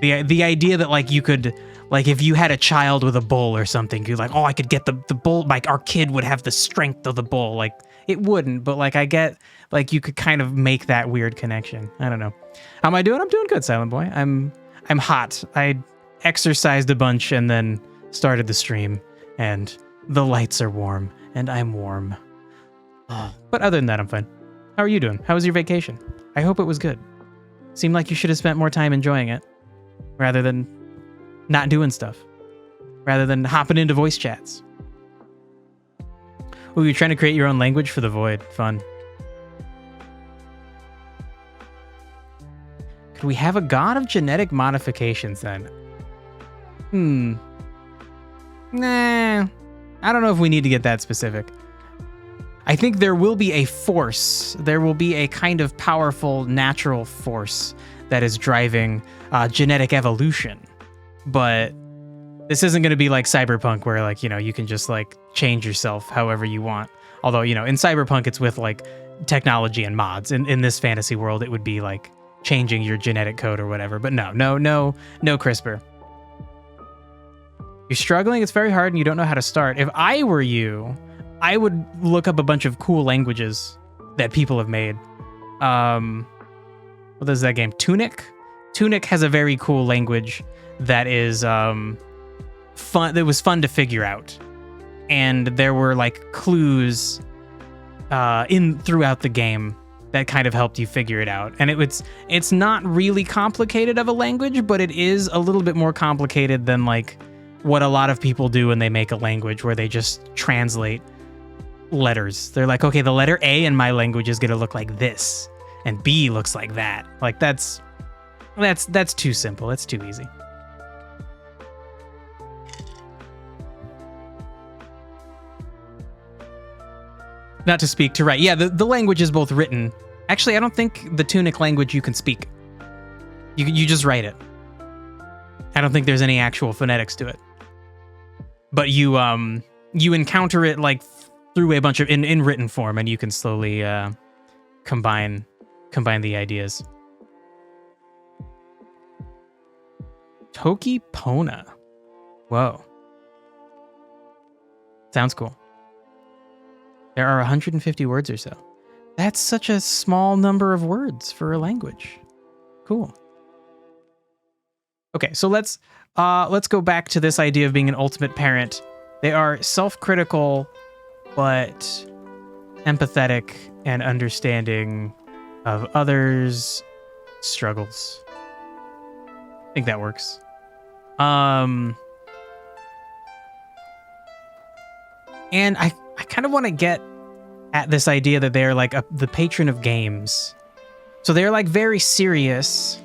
The idea that like you could, like if you had a child with a bull or something, you're like, oh, I could get the bull, like our kid would have the strength of the bull. Like it wouldn't, but like I get, like you could kind of make that weird connection. I don't know. How am I doing? I'm doing good, Silent Boy. I'm hot. I exercised a bunch and then started the stream, and the lights are warm and I'm warm. But other than that, I'm fine. How are you doing? How was your vacation? I hope it was good. Seemed like you should have spent more time enjoying it rather than not doing stuff, rather than hopping into voice chats. Ooh, you're trying to create your own language for the void. Fun. Could we have a god of genetic modifications then? Nah. I don't know if we need to get that specific. I think there will be a force. There will be a kind of powerful natural force that is driving genetic evolution. But this isn't going to be like Cyberpunk where like, you can just like change yourself however you want. Although, in Cyberpunk, it's with like technology and mods. In this fantasy world, it would be like changing your genetic code or whatever. But no CRISPR. You're struggling, it's very hard, and you don't know how to start. If I were you, I would look up a bunch of cool languages that people have made. What is that game? Tunic? Tunic has a very cool language that is fun. That was fun to figure out. And there were like clues throughout the game that kind of helped you figure it out. And it's not really complicated of a language, but it is a little bit more complicated than like what a lot of people do when they make a language, where they just translate letters. They're like, okay, the letter A in my language is going to look like this, and B looks like that. Like that's too simple. That's too easy. Not to speak, to write. Yeah, the language is both written. Actually, I don't think the Tunic language you can speak. You just write it. I don't think there's any actual phonetics to it. But you encounter it like through a bunch of in written form, and you can slowly combine the ideas. Toki Pona. Whoa. Sounds cool. There are 150 words or so. That's such a small number of words for a language. Cool. Okay, so let's go back to this idea of being an ultimate parent. They are self-critical, but empathetic and understanding of others' struggles. I think that works. And I kind of want to get at this idea that they're like the patron of games. So they're like very serious,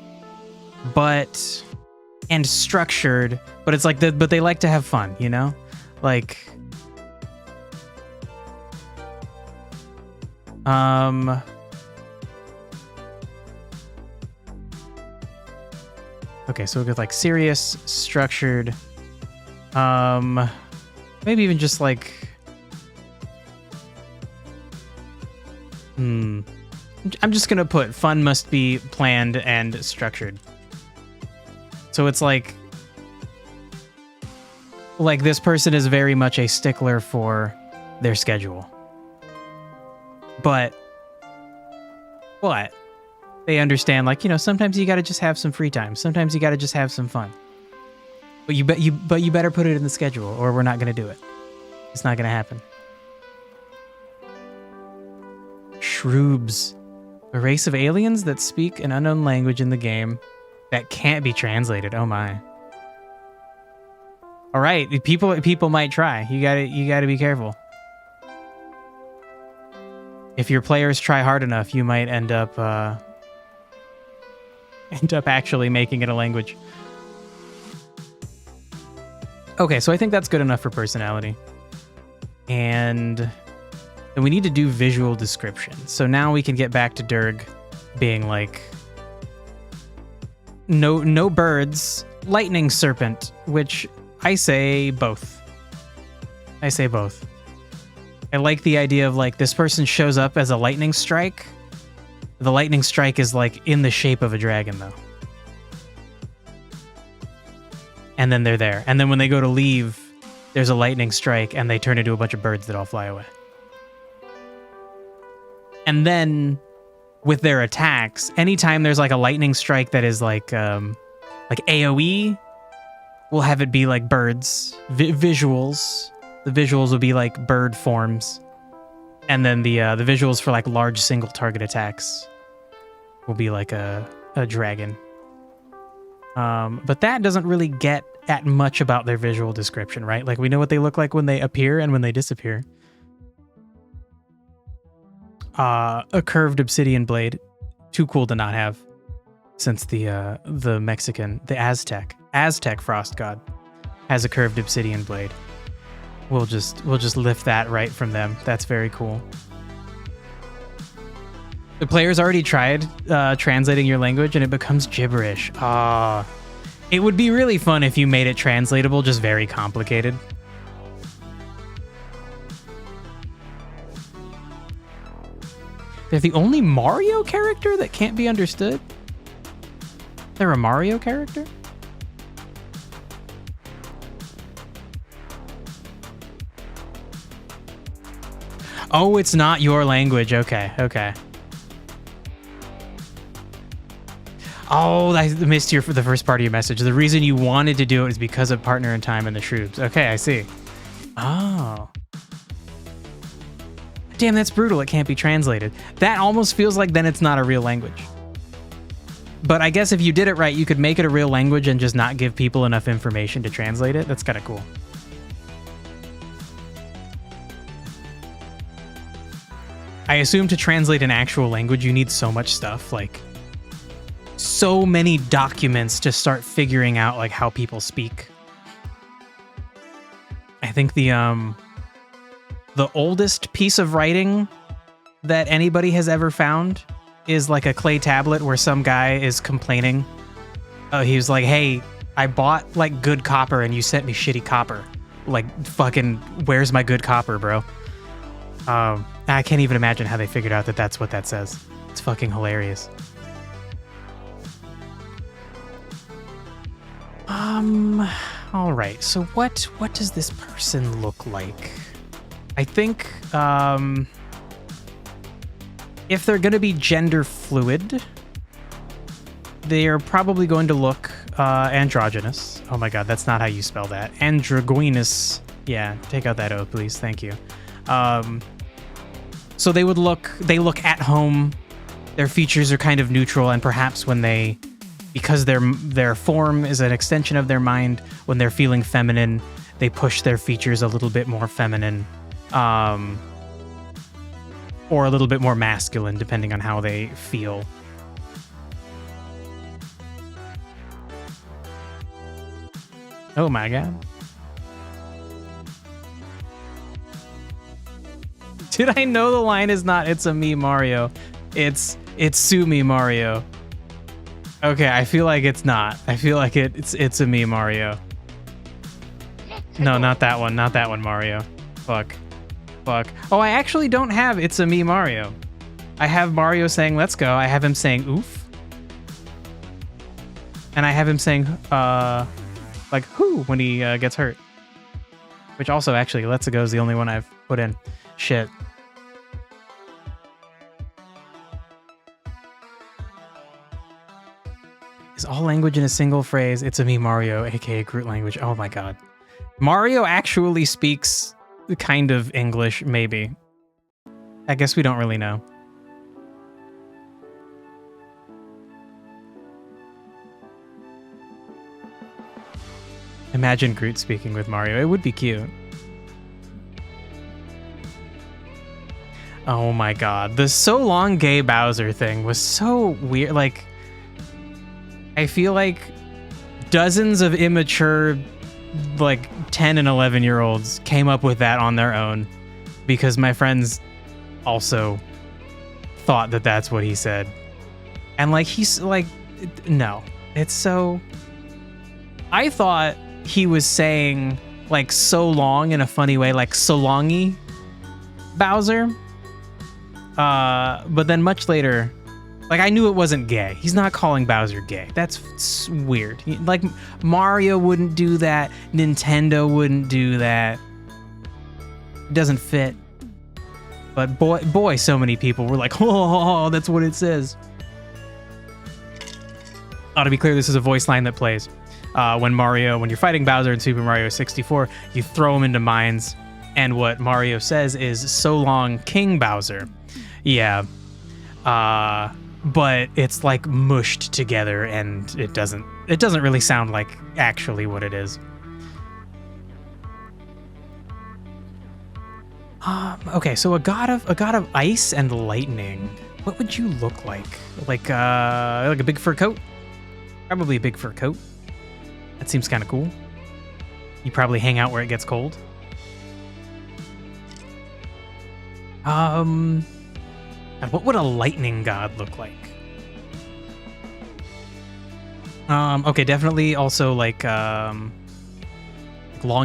and structured, but it's like but they like to have fun, you know? Like okay, so we got like serious, structured, maybe even just like I'm just gonna put fun must be planned and structured. So it's like this person is very much a stickler for their schedule. But they understand, like, you know, sometimes you got to just have some free time. Sometimes you got to just have some fun. But you better put it in the schedule, or we're not going to do it. It's not going to happen. Shroobs, a race of aliens that speak an unknown language in the game that can't be translated. Oh my. All right, people might try. You got to be careful. If your players try hard enough, you might end up actually making it a language. Okay, so I think that's good enough for personality. And then we need to do visual description. So now we can get back to Durg being like, no birds, lightning serpent, which I say both. I like the idea of like this person shows up as a lightning strike. The lightning strike is like in the shape of a dragon though. And then they're there. And then when they go to leave, there's a lightning strike and they turn into a bunch of birds that all fly away. And then with their attacks, anytime there's like a lightning strike that is like AoE, we'll have it be like birds, visuals. The visuals will be like bird forms. And then the visuals for like large single target attacks will be like a dragon. But that doesn't really get at much about their visual description, right? Like we know what they look like when they appear and when they disappear. A curved obsidian blade, too cool to not have, since the Aztec frost god has a curved obsidian blade. We'll just lift that right from them. That's very cool. The players already tried translating your language and it becomes gibberish. It would be really fun if you made it translatable, just very complicated. They're the only Mario character that can't be understood? They're a Mario character? Oh, it's not your language. Okay. Oh, I missed the first part of your message. The reason you wanted to do it is because of Partner in Time and the Shroobs. Okay, I see. Oh. Damn, that's brutal. It can't be translated. That almost feels like then it's not a real language. But I guess if you did it right, you could make it a real language and just not give people enough information to translate it. That's kind of cool. I assume to translate an actual language, you need so much stuff, like so many documents to start figuring out like how people speak. I think the oldest piece of writing that anybody has ever found is like a clay tablet where some guy is complaining. He was like, hey, I bought like good copper and you sent me shitty copper. Like, fucking, where's my good copper, bro? I can't even imagine how they figured out that that's what that says. It's fucking hilarious. All right. So what does this person look like? I think, if they're going to be gender fluid, they're probably going to look androgynous. Oh my god, that's not how you spell that. Androgynous. Yeah, take out that O, please. Thank you. So they look at home. Their features are kind of neutral, and perhaps when because their form is an extension of their mind, when they're feeling feminine, they push their features a little bit more feminine. Or a little bit more masculine, depending on how they feel. Oh my god. Did I know the line is not "It's a me, Mario"? It's "Sue me, Mario." Okay, I feel like it's not. I feel like it's a me, Mario. No, not that one. Not that one, Mario. Fuck. Oh, I actually don't have "It's a me, Mario." I have Mario saying "Let's go." I have him saying "Oof." And I have him saying, like, "Whoo" when he gets hurt. Which also, actually, "Let's go" is the only one I've put in. Shit. Is all language in a single phrase? "It's a me, Mario," aka Groot language. Oh my god. Mario actually speaks kind of English, maybe. I guess we don't really know. Imagine Groot speaking with Mario. It would be cute. Oh my god. The so long gay Bowser thing was so weird. Like, I feel like dozens of immature, like 10 and 11-year-olds came up with that on their own because my friends also thought that that's what he said. And like, he's like, no, it's so... I thought he was saying like so long in a funny way, like so longy Bowser. But then much later, like, I knew it wasn't gay. He's not calling Bowser gay. That's weird. Like, Mario wouldn't do that. Nintendo wouldn't do that. It doesn't fit. But boy, so many people were like, oh, that's what it says. To be clear, this is a voice line that plays. When you're fighting Bowser in Super Mario 64, you throw him into mines. And what Mario says is, "So long, King Bowser." Yeah. But it's like mushed together, and it doesn't really sound like actually what it is. Okay, so a god of ice and lightning. What would you look like? Like a big fur coat? Probably a big fur coat. That seems kind of cool. You probably hang out where it gets cold. God, what would a lightning god look like? Okay, definitely also like long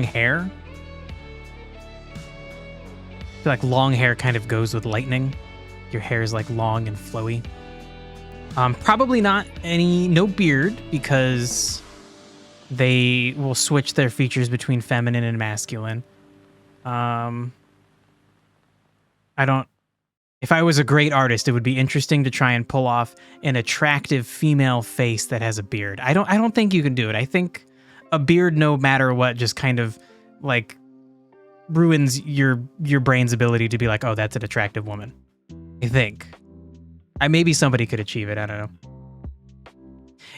hair. I feel like long hair kind of goes with lightning. Your hair is like long and flowy. Probably no beard, because they will switch their features between feminine and masculine. If I was a great artist, it would be interesting to try and pull off an attractive female face that has a beard. I don't think you can do it. I think a beard, no matter what, just kind of like ruins your brain's ability to be like, oh, that's an attractive woman. I think. Maybe somebody could achieve it. I don't know.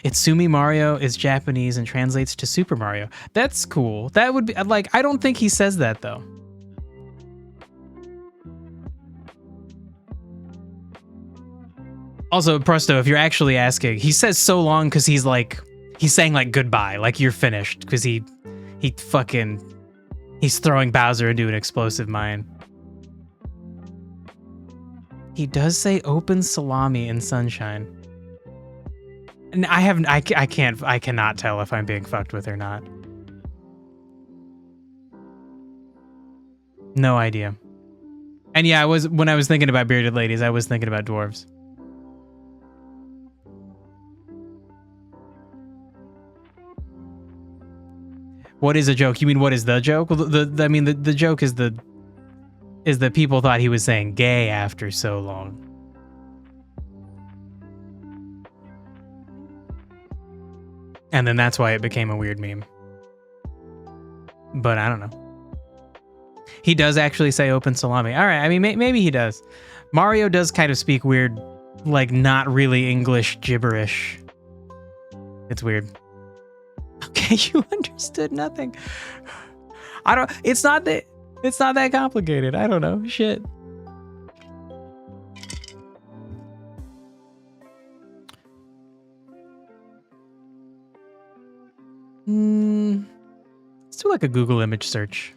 Itsumi Mario is Japanese and translates to Super Mario. That's cool. That would be like, I don't think he says that though. Also, Presto, if you're actually asking, he says so long because he's saying like goodbye, like you're finished, because he's throwing Bowser into an explosive mine. He does say open salami in Sunshine. And I cannot tell if I'm being fucked with or not. No idea. And yeah, when I was thinking about bearded ladies, I was thinking about dwarves. What is a joke? You mean what is the joke? Well, the joke is the people thought he was saying gay after so long. And then that's why it became a weird meme. But I don't know. He does actually say open salami. All right, I mean, maybe he does. Mario does kind of speak weird, like not really English gibberish. It's weird. Okay, you understood nothing. It's not that complicated. I don't know. Shit. Let's do like a Google image search.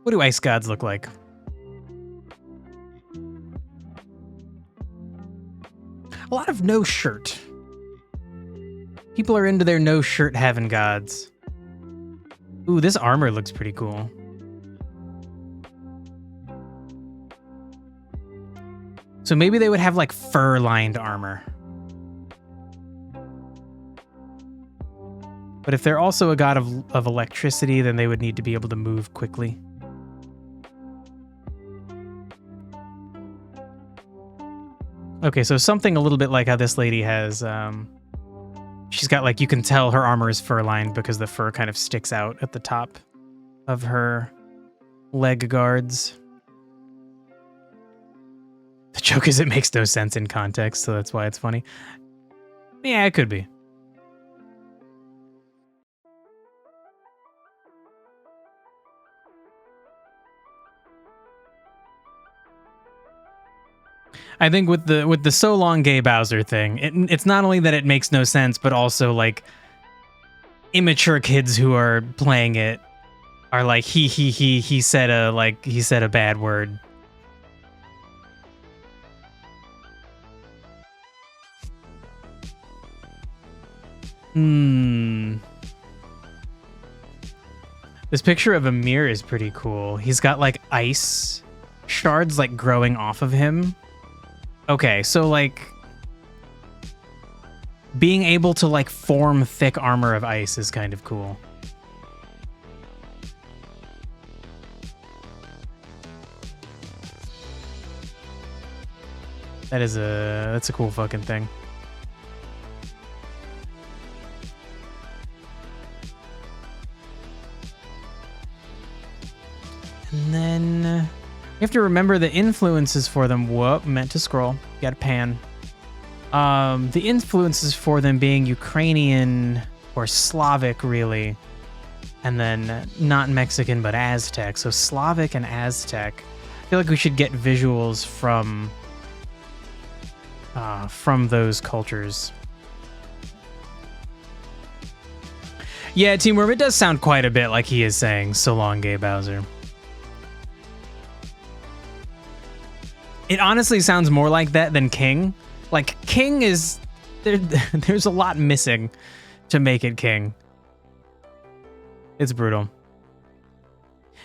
What do ice gods look like? A lot of no shirt. People are into their no shirt having gods. Ooh, this armor looks pretty cool. So maybe they would have like fur-lined armor. But if they're also a god of electricity, then they would need to be able to move quickly. Okay, so something a little bit like how this lady has, she's got like, you can tell her armor is fur-lined because the fur kind of sticks out at the top of her leg guards. The joke is it makes no sense in context, so that's why it's funny. Yeah, it could be. I think with the so long gay Bowser thing, it's not only that it makes no sense, but also like immature kids who are playing it are like he said a bad word. This picture of Amir is pretty cool. He's got like ice shards like growing off of him. Okay, so like being able to like form thick armor of ice is kind of cool. That's a cool fucking thing. And then you have to remember the influences for them. Whoop, meant to scroll. You gotta pan. The influences for them being Ukrainian or Slavic, really. And then not Mexican, but Aztec. So Slavic and Aztec. I feel like we should get visuals from those cultures. Yeah, Team Worm, it does sound quite a bit like he is saying, so long, gay Bowser. It honestly sounds more like that than King. Like, King is... there's a lot missing to make it King. It's brutal.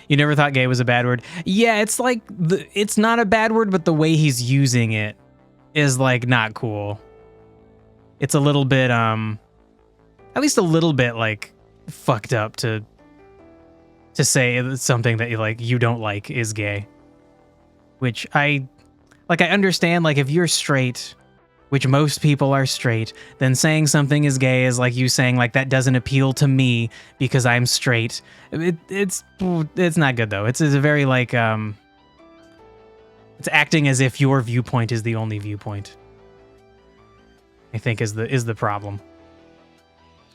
You never thought gay was a bad word? Yeah, it's like... it's not a bad word, but the way he's using it is, like, not cool. It's a little bit, at least a little bit, like, fucked up to say something that, you don't like is gay. Which I understand, like, if you're straight, which most people are straight, then saying something is gay is like you saying, like, that doesn't appeal to me because I'm straight. It's not good, though. It's a very, like, it's acting as if your viewpoint is the only viewpoint, I think is the problem.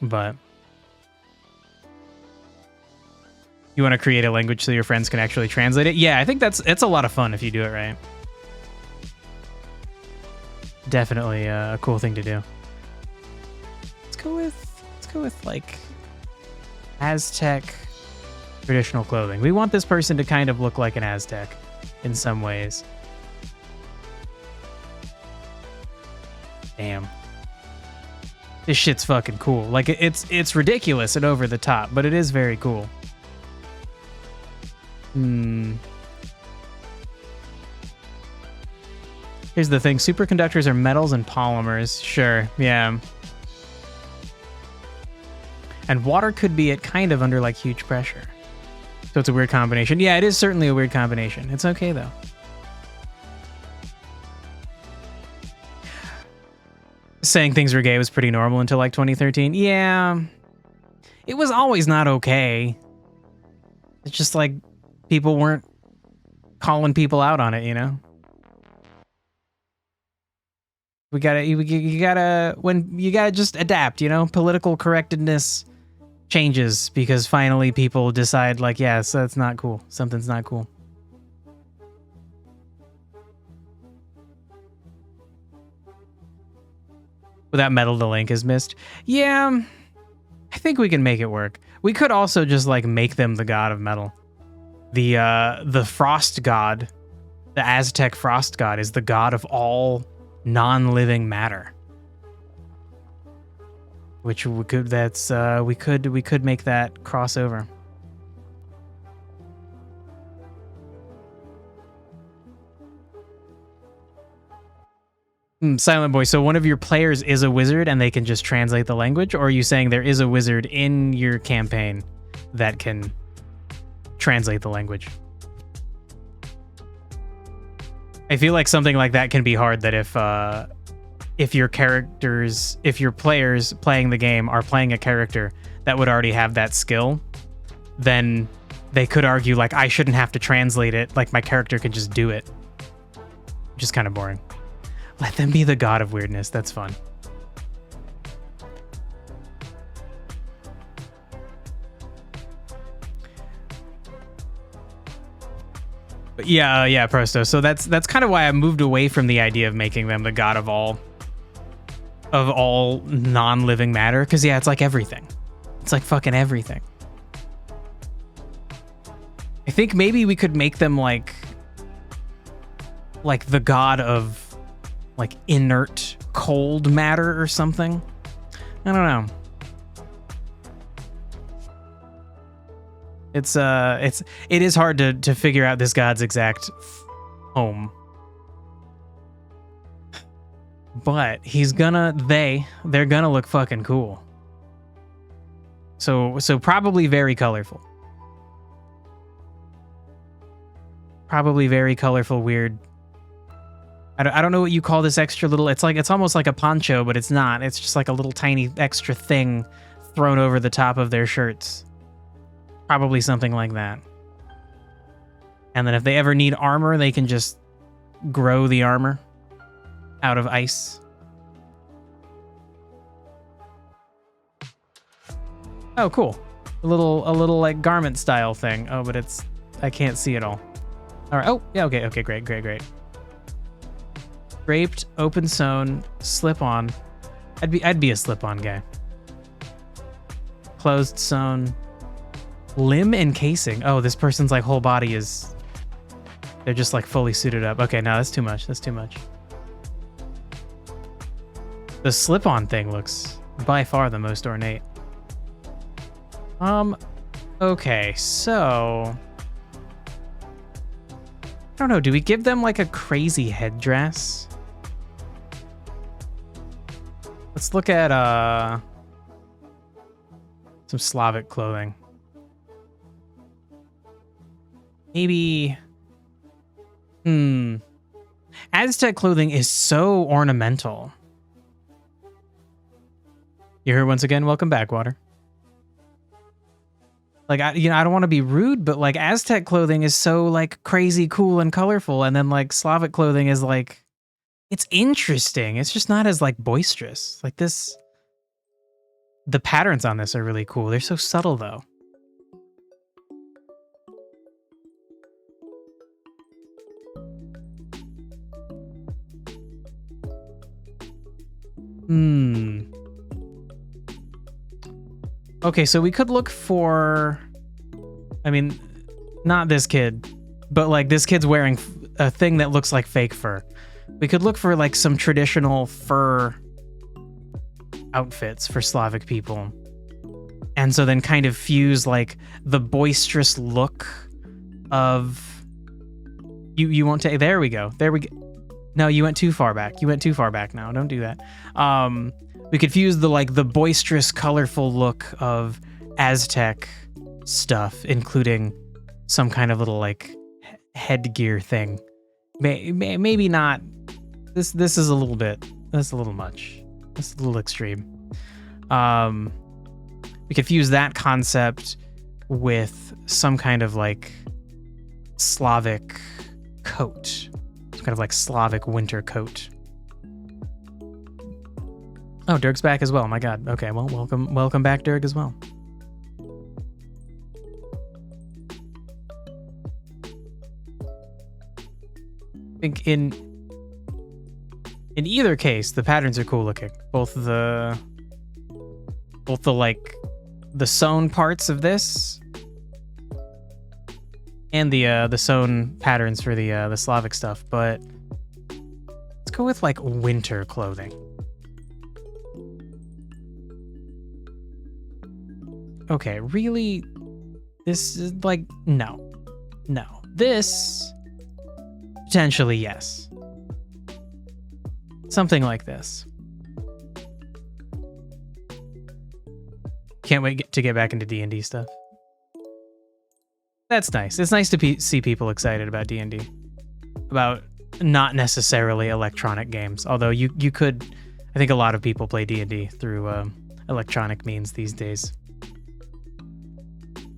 But you want to create a language so your friends can actually translate it? Yeah, I think it's a lot of fun if you do it right. definitely a cool thing to do. Let's go with like Aztec traditional clothing. We want this person to kind of look like an Aztec in some ways. Damn. This shit's fucking cool. Like, it's ridiculous and over the top, but it is very cool. Here's the thing. Superconductors are metals and polymers. Sure, yeah. And water could be at kind of under, like, huge pressure. So it's a weird combination. Yeah, it is certainly a weird combination. It's okay, though. Saying things were gay was pretty normal until like 2013. Yeah. It was always not okay. It's just like people weren't calling people out on it, you know? You gotta just adapt, you know? Political correctness changes because finally people decide like, yeah, so that's not cool. Something's not cool. Without metal, the link is missed. Yeah, I think we can make it work. We could also just like make them the god of metal. The frost god, the Aztec frost god, is the god of all non-living matter. Which we could we could make that crossover. Silent Boy, so one of your players is a wizard and they can just translate the language? Or are you saying there is a wizard in your campaign that can translate the language? I feel like something like that can be hard, that if your players playing the game are playing a character that would already have that skill, then they could argue like, I shouldn't have to translate it, like my character can just do it. Which is kind of boring. Let them be the god of weirdness. That's fun. But yeah, Prosto. So that's kind of why I moved away from the idea of making them the god of all non-living matter. Because yeah, it's like everything. It's like fucking everything. I think maybe we could make them like the god of like inert cold matter or something. I don't know. It is hard to figure out this god's exact home. But they're gonna look fucking cool. So probably very colorful. Probably very colorful, weird. I don't know what you call this extra little, it's almost like a poncho, but it's not. It's just like a little tiny extra thing thrown over the top of their shirts. Probably something like that. And then if they ever need armor, they can just grow the armor out of ice. Oh, cool. A little like garment style thing. Oh, but I can't see it all. All right. Oh, yeah, okay, great. Draped, open sewn, slip on. I'd be a slip on guy. Closed sewn. Limb encasing. Oh, this person's like whole body is, they're just like fully suited up. Okay, no, that's too much. The slip on thing looks by far the most ornate. Okay, so I don't know, do we give them like a crazy headdress? Let's look at some Slavic clothing. Maybe Aztec clothing is so ornamental. You're here once again. Welcome back, Water. Like, I don't want to be rude, but like Aztec clothing is so like crazy cool and colorful, and then like Slavic clothing is like, it's interesting. It's just not as like boisterous. Like this, the patterns on this are really cool. They're so subtle though. Okay, so we could look for... I mean, not this kid, but like this kid's wearing a thing that looks like fake fur. We could look for like some traditional fur outfits for Slavic people. And so then kind of fuse like the boisterous look of... You won't take... There we go. There we go. No, you went too far back. You went too far back now. Don't do that. We could fuse the boisterous, colorful look of Aztec stuff, including some kind of little like headgear thing. Maybe not. This is a little bit. That's a little much. That's a little extreme. We could fuse that concept with some kind of like Slavic coat. Some kind of like Slavic winter coat. Oh, Dirk's back as well. My God. Okay, well, welcome back, Dirk, as well. I think in either case, the patterns are cool looking. Both the like the sewn parts of this and the sewn patterns for the Slavic stuff, but let's go with like winter clothing. Okay, really? This is like, no. This, potentially yes. Something like this. Can't wait to get back into D&D stuff. That's nice. It's nice to see people excited about D&D. About not necessarily electronic games. Although you could, I think a lot of people play D&D through electronic means these days.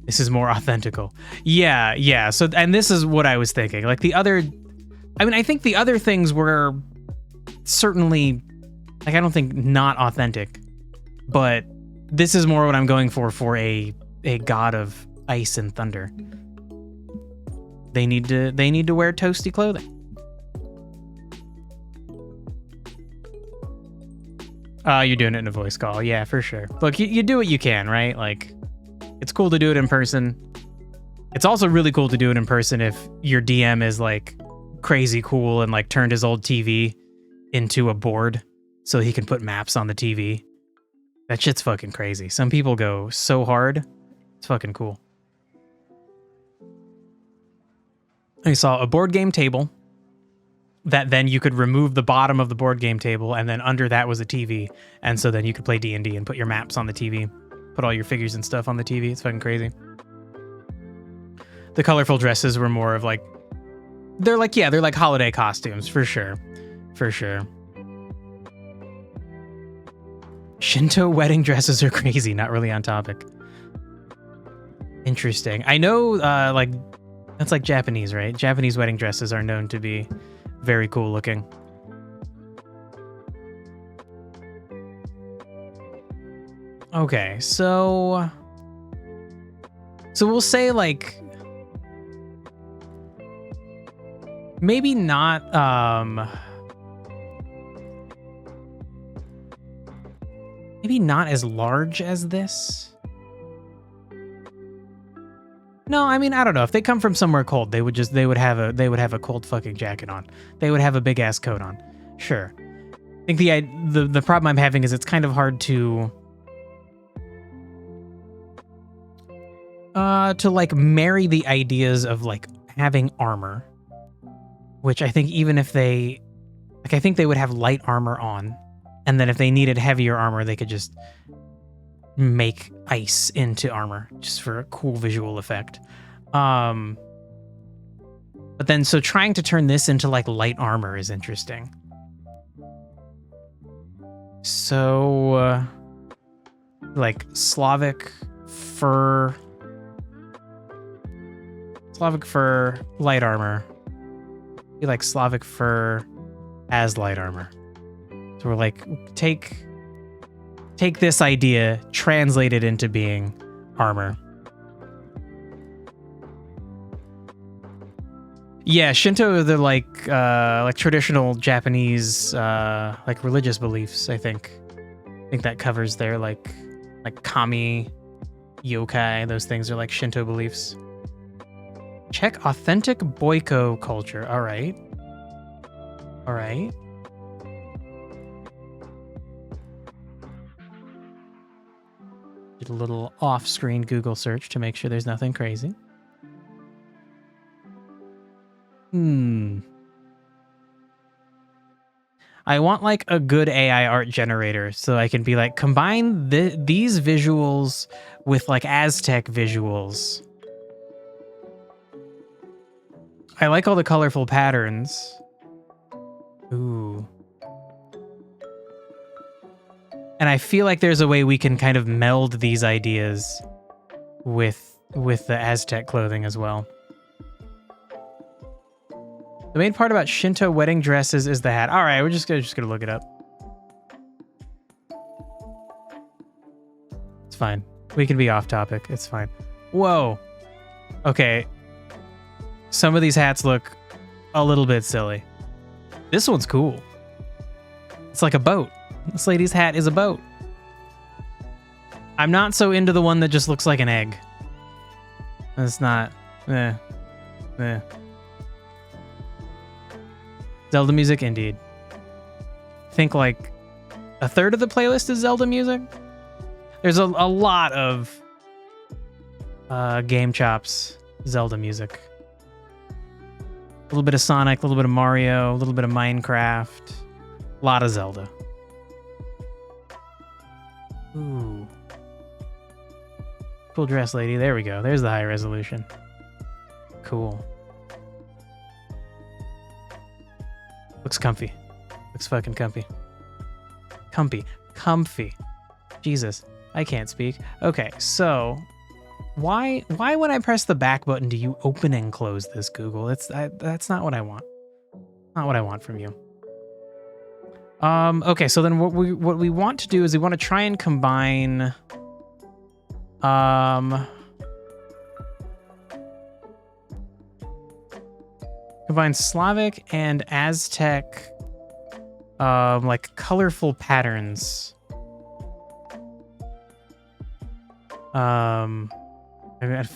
This is more authentical. Yeah. So, and this is what I was thinking. Like the other, I mean, I think the other things were certainly, like, I don't think not authentic, but this is more what I'm going for a god of ice and thunder. They need to wear toasty clothing. You're doing it in a voice call. Yeah, for sure. Look, you do what you can, right? Like, it's cool to do it in person. It's also really cool to do it in person if your DM is like crazy cool and like turned his old TV into a board so he can put maps on the TV. That shit's fucking crazy. Some people go so hard. It's fucking cool. I saw a board game table that then you could remove the bottom of the board game table, and then under that was a TV. And so then you could play D&D and put your maps on the TV. Put all your figures and stuff on the TV. It's fucking crazy. The colorful dresses were more of like... They're like holiday costumes, for sure. For sure. Shinto wedding dresses are crazy, not really on topic. Interesting. I know, like, that's like Japanese, right? Japanese wedding dresses are known to be very cool looking. Okay, so we'll say like maybe not as large as this. No, I mean, I don't know. If they come from somewhere cold, they would have a cold fucking jacket on. They would have a big ass coat on. Sure. I think the problem I'm having is it's kind of hard to like marry the ideas of like having armor, which I think even if they, like, I think they would have light armor on, and then if they needed heavier armor, they could just make ice into armor just for a cool visual effect. But then, so trying to turn this into like light armor is interesting. So, like Slavic fur, light armor. Be like Slavic fur as light armor. So we're like, take this idea, translate it into being armor. Yeah, Shinto, they're like traditional Japanese like religious beliefs, I think. I think that covers their like kami, yokai, those things are like Shinto beliefs. Check authentic boiko culture. All right. All right. Did a little off-screen Google search to make sure there's nothing crazy. I want like a good AI art generator so I can be like, combine these visuals with like Aztec visuals. I like all the colorful patterns. Ooh. And I feel like there's a way we can kind of meld these ideas with the Aztec clothing as well. The main part about Shinto wedding dresses is the hat. All right, we're just gonna look it up. It's fine. We can be off topic. It's fine. Whoa. Okay. Some of these hats look a little bit silly. This one's cool. It's like a boat. This lady's hat is a boat. I'm not so into the one that just looks like an egg. It's not. Zelda music, indeed. I think like a third of the playlist is Zelda music. There's a lot of Game Chops Zelda music. A little bit of Sonic, a little bit of Mario, a little bit of Minecraft. A lot of Zelda. Ooh. Cool dress, lady. There we go. There's the high resolution. Cool. Looks comfy. Looks fucking comfy. Comfy. Jesus. I can't speak. Okay, so why when I press the back button do you open and close this, Google? That's not what I want. Not what I want from you. Okay, so then what we want to do is we want to try and combine Slavic and Aztec like colorful patterns.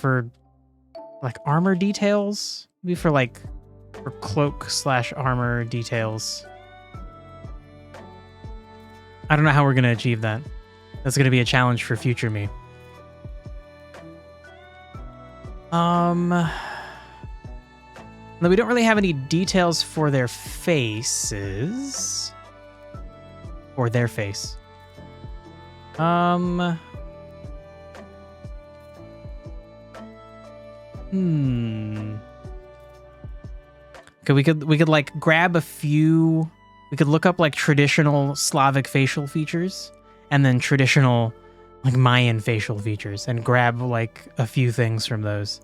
For like armor details, maybe for cloak / armor details. I don't know how we're gonna achieve that. That's gonna be a challenge for future me. No, we don't really have any details for their faces. Or their face. Okay, we could like grab a few. We could look up like traditional Slavic facial features and then traditional like Mayan facial features and grab like a few things from those.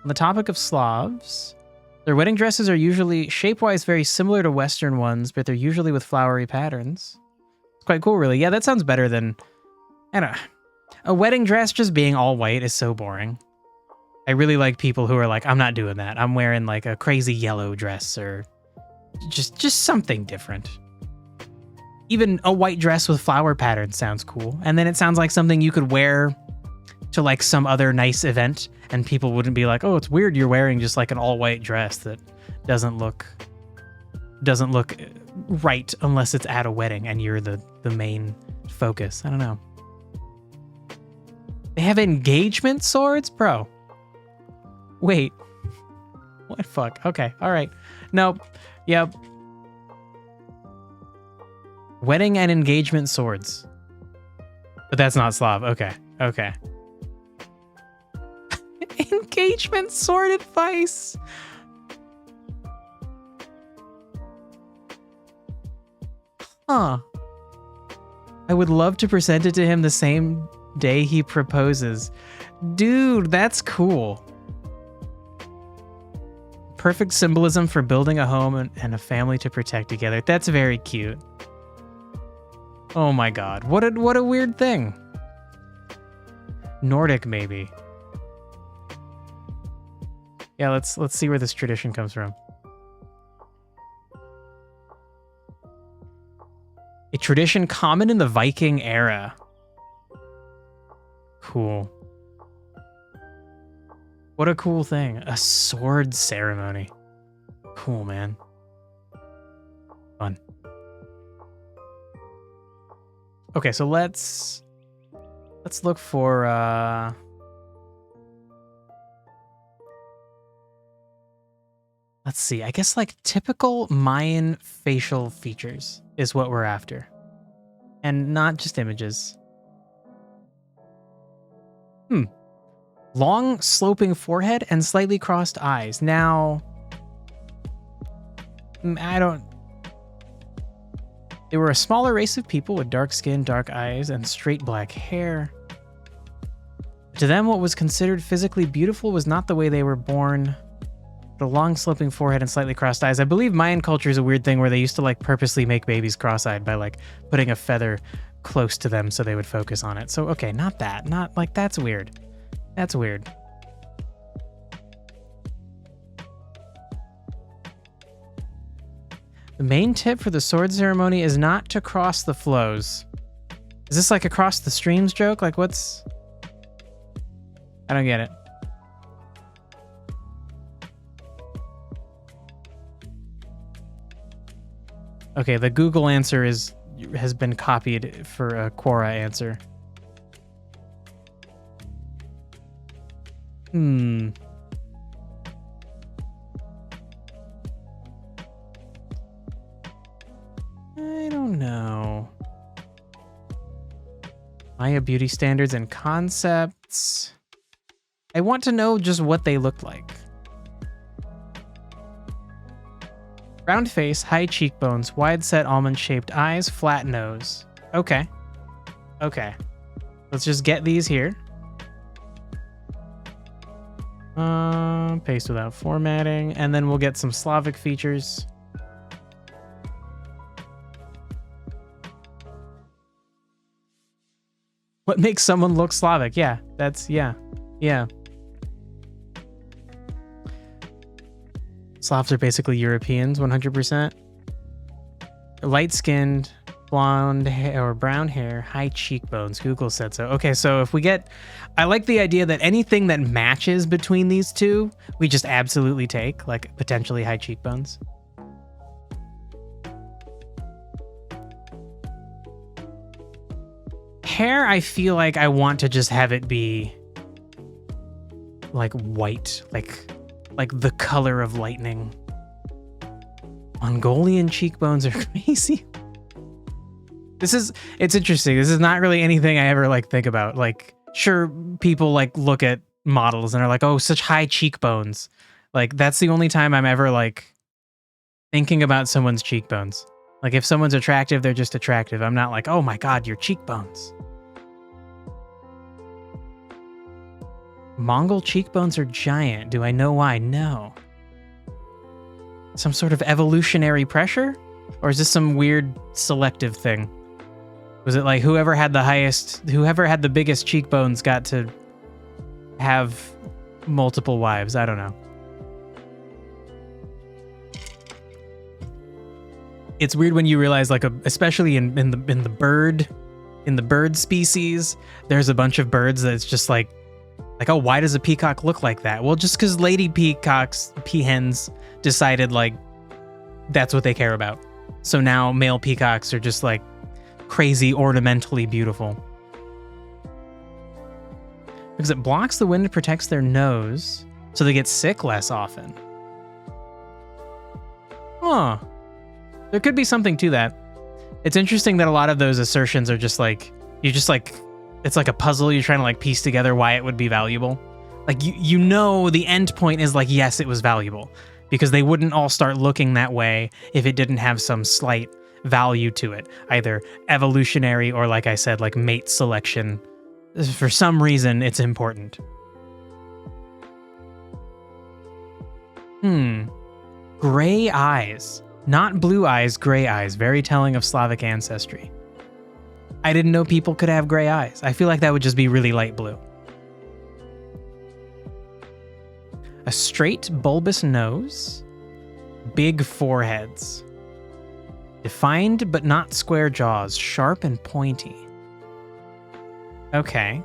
On the topic of Slavs, their wedding dresses are usually shape-wise very similar to Western ones, but they're usually with flowery patterns. It's quite cool, really. Yeah, that sounds better than, I don't know. A wedding dress just being all white is so boring. I really like people who are like, I'm not doing that. I'm wearing like a crazy yellow dress or just something different. Even a white dress with flower patterns sounds cool. And then it sounds like something you could wear to like some other nice event and people wouldn't be like, oh, it's weird you're wearing just like an all white dress that doesn't look right unless it's at a wedding and you're the main focus. I don't know. They have engagement swords? Bro. Wait. What fuck? Okay. All right. Nope. Yep. Wedding and engagement swords. But that's not Slav. Okay. Okay. Engagement sword advice. Huh. I would love to present it to him the same day he proposes. Dude, that's cool. Perfect symbolism for building a home and a family to protect together. That's very cute. Oh my god. What a weird thing. Nordic, maybe. Yeah, let's see where this tradition comes from. A tradition common in the Viking era. Cool. What a cool thing. A sword ceremony. Cool, man. Fun. Okay, so let's look for let's see. I guess like typical Mayan facial features is what we're after. And not just images. Long sloping forehead and slightly crossed eyes. Now, they were a smaller race of people with dark skin, dark eyes, and straight black hair. To them, what was considered physically beautiful was not the way they were born. The long sloping forehead and slightly crossed eyes. I believe Mayan culture is a weird thing where they used to like purposely make babies cross-eyed by like putting a feather close to them so they would focus on it. So, okay, not that. Not like that's weird. That's weird. The main tip for the sword ceremony is not to cross the flows. Is this like across the streams joke? Like what's... I don't get it. Okay, the Google answer has been copied for a Quora answer. I don't know. Maya beauty standards and concepts. I want to know just what they look like. Round face, high cheekbones, wide-set almond-shaped eyes, flat nose. Okay. Okay. Let's just get these here. Paste without formatting, and then we'll get some Slavic features. What makes someone look Slavic? Yeah, yeah. Slavs are basically Europeans, 100%. Light-skinned, blonde hair or brown hair, high cheekbones. Google said so. Okay, so if we get... I like the idea that anything that matches between these two, we just absolutely take, like potentially high cheekbones. Hair, I feel like I want to just have it be like white, like the color of lightning. Mongolian cheekbones are crazy. It's interesting. This is not really anything I ever like think about. Like, sure, people like look at models and are like, oh, such high cheekbones. Like, that's the only time I'm ever like thinking about someone's cheekbones. Like, if someone's attractive, they're just attractive. I'm not like, oh my God, your cheekbones. Mongol cheekbones are giant. Do I know why? No. Some sort of evolutionary pressure? Or is this some weird selective thing? Was it like whoever had the biggest cheekbones got to have multiple wives? I don't know. It's weird when you realize, like, especially in the bird species, there's a bunch of birds that's just like, oh, why does a peacock look like that? Well, just because lady peacocks, peahens, decided like that's what they care about. So now male peacocks are just like crazy ornamentally beautiful. Because it blocks the wind and protects their nose, so they get sick less often. Huh. There could be something to that. It's interesting that a lot of those assertions are just like, it's like a puzzle. You're trying to like piece together why it would be valuable. Like you know the end point is like, yes, it was valuable, because they wouldn't all start looking that way if it didn't have some slight value to it, either evolutionary or, like I said, like mate selection. For some reason, it's important. Gray eyes. Not blue eyes, gray eyes. Very telling of Slavic ancestry. I didn't know people could have gray eyes. I feel like that would just be really light blue. A straight bulbous nose, big foreheads, defined but not square jaws, sharp and pointy. Okay.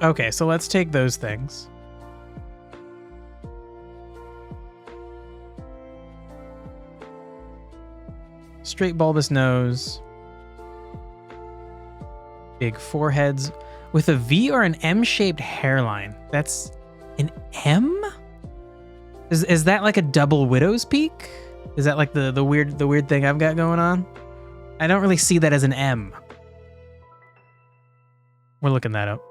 Okay, so let's take those things. Straight bulbous nose, big foreheads with a V or an M-shaped hairline. That's an M? Is that like a double widow's peak? Is that like the weird thing I've got going on? I don't really see that as an M. We're looking that up.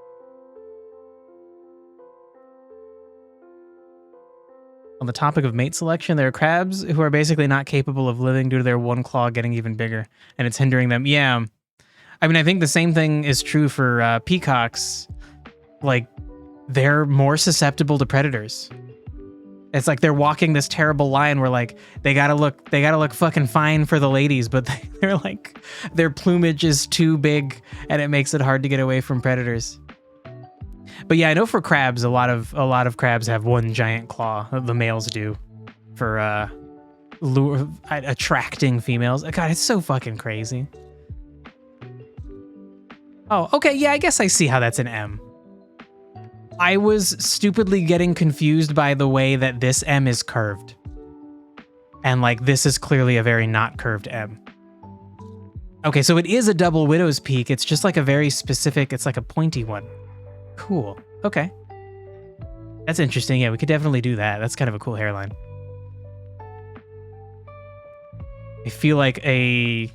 On the topic of mate selection, there are crabs who are basically not capable of living due to their one claw getting even bigger, and it's hindering them. Yeah. I mean, I think the same thing is true for peacocks. Like, they're more susceptible to predators. It's like they're walking this terrible line where like they gotta look fucking fine for the ladies, but they're like their plumage is too big and it makes it hard to get away from predators. But yeah, I know for crabs, a lot of crabs have one giant claw. The males do, for attracting females. God, it's so fucking crazy. Oh, okay, yeah, I guess I see how that's an M. I was stupidly getting confused by the way that this M is curved. And like, this is clearly a very not curved M. Okay, so it is a double widow's peak. It's just like a very specific, it's like a pointy one. Cool, okay. That's interesting, yeah, we could definitely do that. That's kind of a cool hairline. I feel like a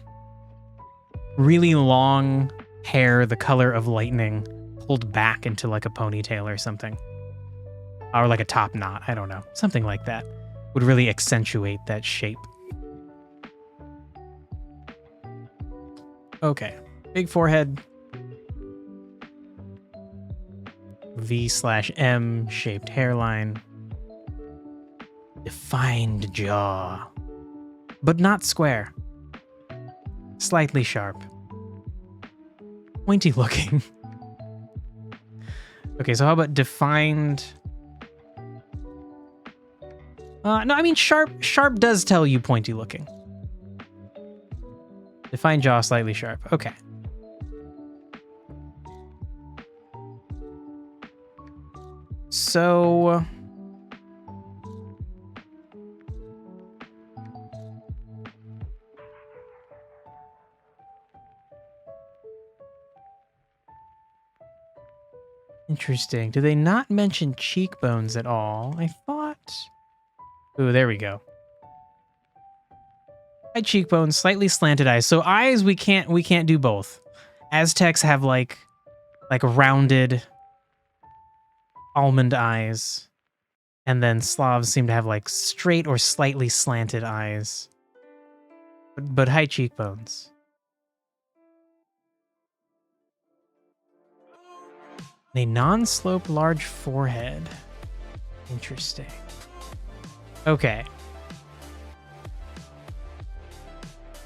really long hair the color of lightning pulled back into like a ponytail or something. Or like a top knot, I don't know. Something like that would really accentuate that shape. Okay, big forehead. V/M shaped hairline. Defined jaw. But not square. Slightly sharp. Pointy looking. Okay, so how about defined? No, I mean sharp. Sharp does tell you pointy looking. Defined jaw, slightly sharp. Okay. So interesting. Do they not mention cheekbones at all? I thought. Ooh, there we go. High cheekbones, slightly slanted eyes. So eyes, we can't do both. Aztecs have like rounded almond eyes, and then Slavs seem to have like straight or slightly slanted eyes, but high cheekbones. A non-slope large forehead. Interesting. Okay.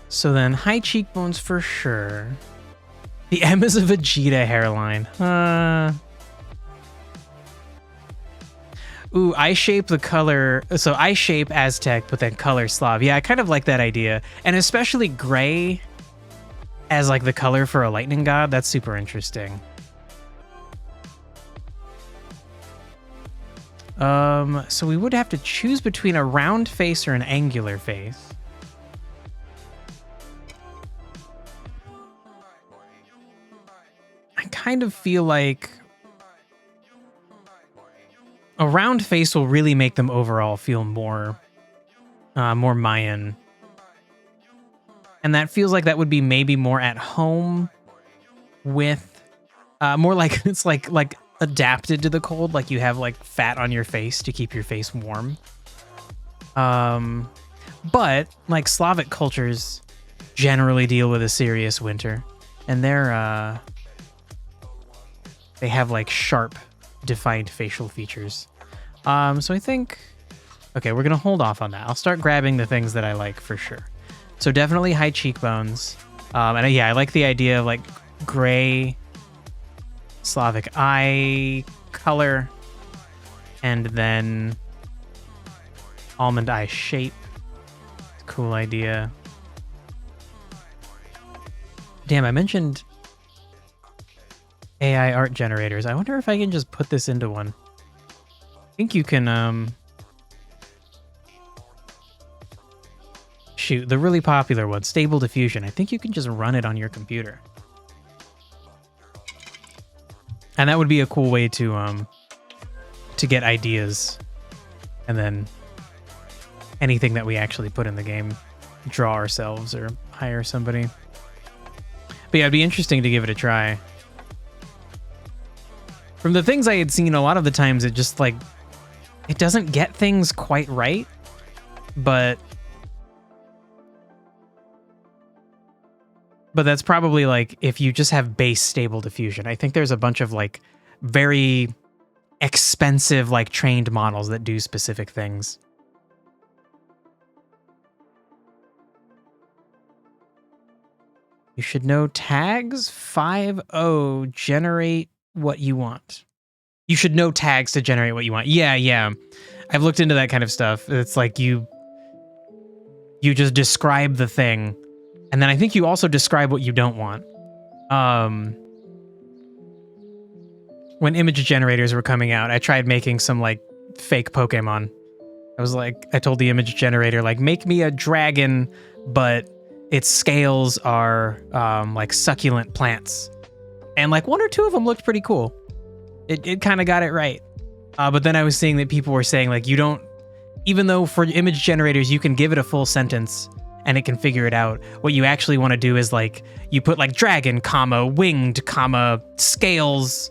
So then high cheekbones for sure. The M is a Vegeta hairline. Ooh, eye shape the color. So eye shape Aztec, but then color Slav. Yeah, I kind of like that idea. And especially gray as like the color for a lightning god. That's super interesting. So we would have to choose between a round face or an angular face. I kind of feel like a round face will really make them overall feel more Mayan. And that feels like that would be maybe more at home with more like it's like adapted to the cold, like you have like fat on your face to keep your face warm. But like Slavic cultures generally deal with a serious winter, and they have like sharp defined facial features. So I think, okay, we're gonna hold off on that. I'll start grabbing the things that I like for sure. So definitely high cheekbones. And yeah, I like the idea of like gray Slavic eye color, and then almond eye shape. Cool idea. Damn, I mentioned AI art generators. I wonder if I can just put this into one. I think you can, shoot, the really popular one, Stable Diffusion. I think you can just run it on your computer. And that would be a cool way to get ideas. And then anything that we actually put in the game, draw ourselves or hire somebody. But yeah, it'd be interesting to give it a try. From the things I had seen, a lot of the times it just like, it doesn't get things quite right, but that's probably like if you just have base Stable Diffusion. I think there's a bunch of like very expensive like trained models that do specific things. You should know tags 5.0 generate what you want. You should know tags to generate what you want. Yeah. I've looked into that kind of stuff. It's like you just describe the thing, and then I think you also describe what you don't want. When image generators were coming out, I tried making some like fake Pokemon. I told the image generator, like, make me a dragon, but its scales are like succulent plants. And like one or two of them looked pretty cool. It kind of got it right. But then I was seeing that people were saying like, you don't, even though for image generators, you can give it a full sentence and it can figure it out. What you actually want to do is like, you put like dragon, comma, winged, comma, scales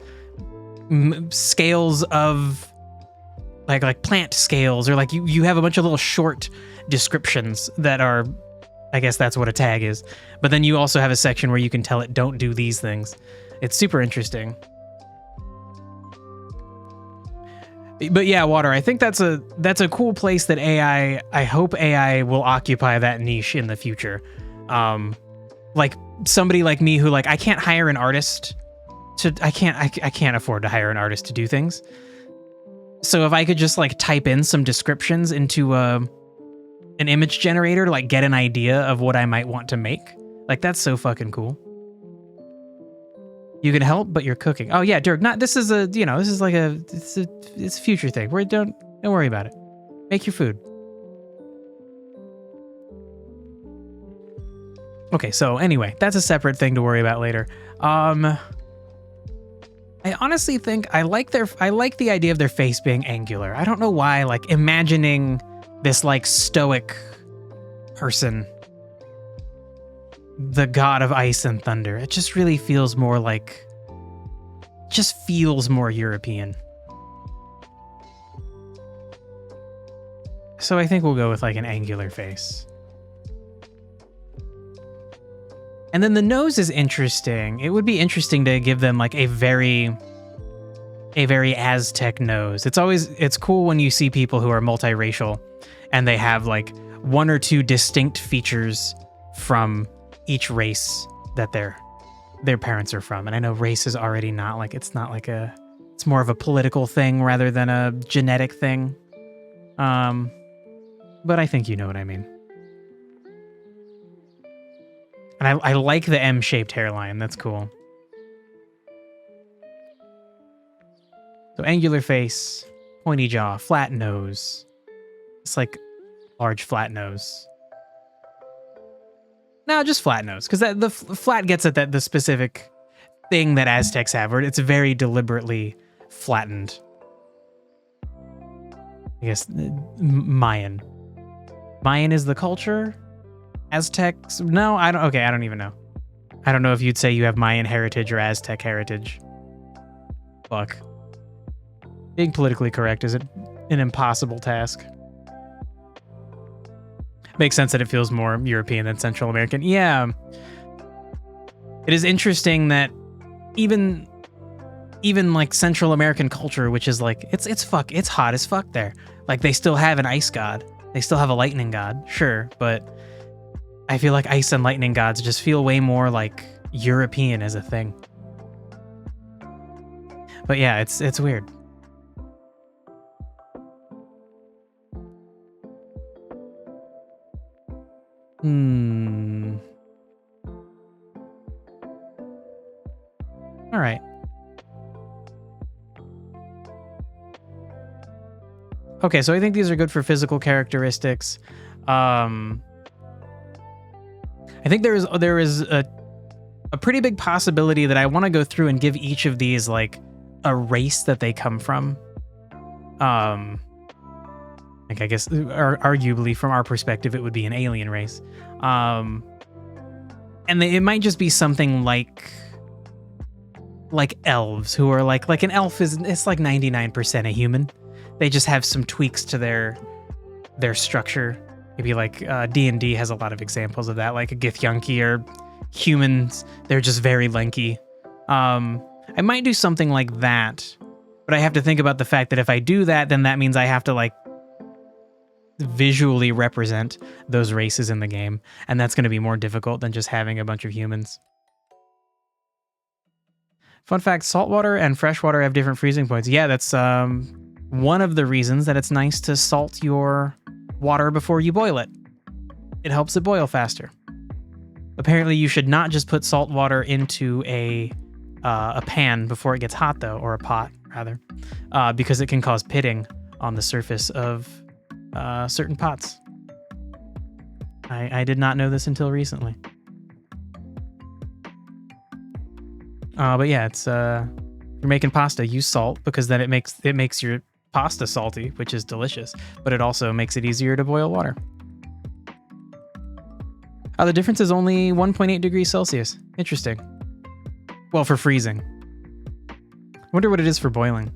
of like plant scales, or like you have a bunch of little short descriptions that are, I guess that's what a tag is. But then you also have a section where you can tell it, don't do these things. It's super interesting. But yeah, Water, I think that's a cool place that AI, I hope AI will occupy that niche in the future. Like somebody like me who like, I can't hire an artist I can't afford to hire an artist to do things. So if I could just like type in some descriptions into an image generator to like get an idea of what I might want to make, like that's so fucking cool. You can help, but you're cooking. Oh yeah, Dirk. This is like it's a future thing. Don't worry about it. Make your food. Okay, so anyway, that's a separate thing to worry about later. I honestly think I like the idea of their face being angular. I don't know why. Like imagining this like stoic person, the god of ice and thunder. It just really feels more like, more European. So I think we'll go with like an angular face. And then the nose is interesting. It would be interesting to give them like a very Aztec nose. It's cool when you see people who are multiracial and they have like one or two distinct features from each race that their parents are from. And I know race is already not like, it's more of a political thing rather than a genetic thing. But I think you know what I mean. And I like the M-shaped hairline. That's cool. So angular face, pointy jaw, flat nose. It's like large flat nose. No, just flat nose, because the flat gets at the specific thing that Aztecs have, where it's very deliberately flattened. I guess Mayan. Mayan is the culture. Aztecs? No, I don't even know. I don't know if you'd say you have Mayan heritage or Aztec heritage. Fuck. Being politically correct is an impossible task. Makes sense that it feels more European than Central American. Yeah. It is interesting that even like Central American culture, which is like, it's hot as fuck there. Like they still have an ice god. They still have a lightning god, sure, but I feel like ice and lightning gods just feel way more like European as a thing. But yeah, it's weird. All right. Okay, so I think these are good for physical characteristics. I think there is a pretty big possibility that I want to go through and give each of these like a race that they come from. Like I guess arguably from our perspective, it would be an alien race. And it might just be something like elves, who are like an elf it's like 99% a human. They just have some tweaks to their structure. Maybe like D&D has a lot of examples of that, like a Githyanki or humans. They're just very lanky. I might do something like that, but I have to think about the fact that if I do that, then that means I have to like visually represent those races in the game, and that's going to be more difficult than just having a bunch of humans. Fun fact, saltwater and freshwater have different freezing points. Yeah, that's one of the reasons that it's nice to salt your water before you boil it. It helps it boil faster. Apparently, you should not just put salt water into a pan before it gets hot, though, or a pot, rather, because it can cause pitting on the surface of certain pots. I did not know this until recently. But yeah, it's you're making pasta, use salt, because then it makes your pasta salty, which is delicious, but it also makes it easier to boil water. The difference is only 1.8 degrees Celsius. Interesting. Well, for freezing. Wonder what it is for boiling.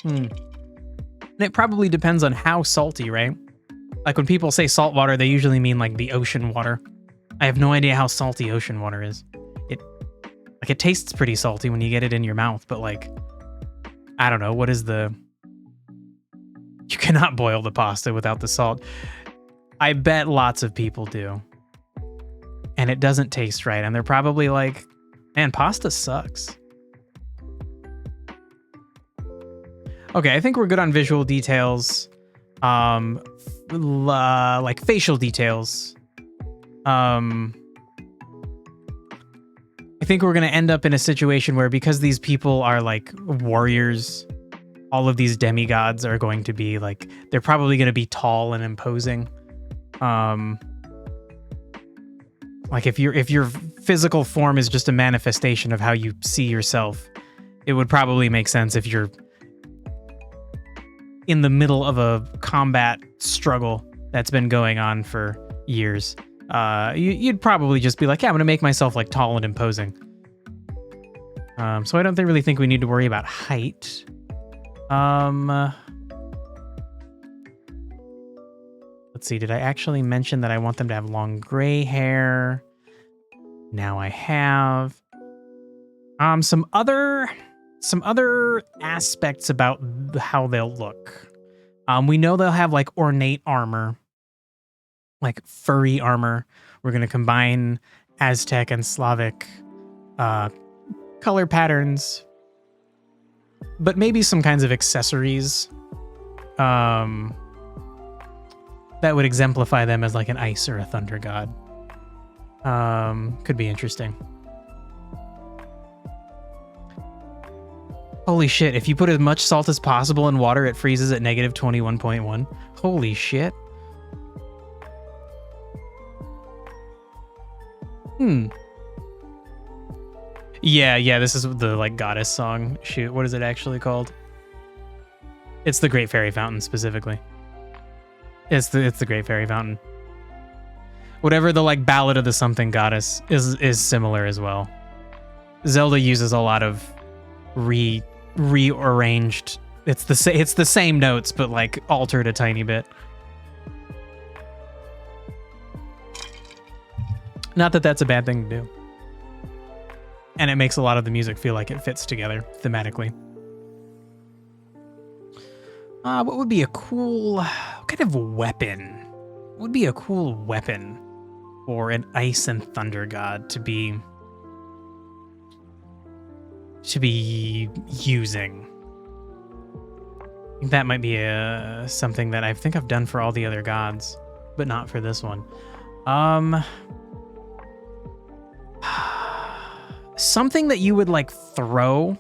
And it probably depends on how salty, right? Like when people say salt water, they usually mean like the ocean water. I have no idea how salty ocean water is. It tastes pretty salty when you get it in your mouth, but like, I don't know, what is the... You cannot boil the pasta without the salt. I bet lots of people do. And it doesn't taste right, and they're probably like, man, pasta sucks. Okay, I think we're good on visual details. Like facial details. I think we're going to end up in a situation where, because these people are like warriors, all of these demigods are going to be like, they're probably going to be tall and imposing. Like if your physical form is just a manifestation of how you see yourself, it would probably make sense if you're in the middle of a combat struggle that's been going on for years. You'd probably just be like, yeah, I'm going to make myself like tall and imposing. So I don't really think we need to worry about height. Let's see, did I actually mention that I want them to have long gray hair? Now I have. Some other aspects about how they'll look. We know they'll have like ornate armor, like furry armor. We're going to combine Aztec and Slavic color patterns, but maybe some kinds of accessories that would exemplify them as like an ice or a thunder god. Could be interesting. Holy shit, if you put as much salt as possible in water, it freezes at negative 21.1. Holy shit. Yeah, this is the like goddess song. Shoot, what is it actually called? It's the Great Fairy Fountain specifically. It's the Great Fairy Fountain. Whatever the like Ballad of the Something Goddess is similar as well. Zelda uses a lot of rearranged. It's the same notes, but like altered a tiny bit. Not that that's a bad thing to do. And it makes a lot of the music feel like it fits together thematically. What would be a cool... What kind of weapon? What would be a cool weapon for an ice and thunder god to be? to be using. I think that might be something that I think I've done for all the other gods, but not for this one. Something that you would like throw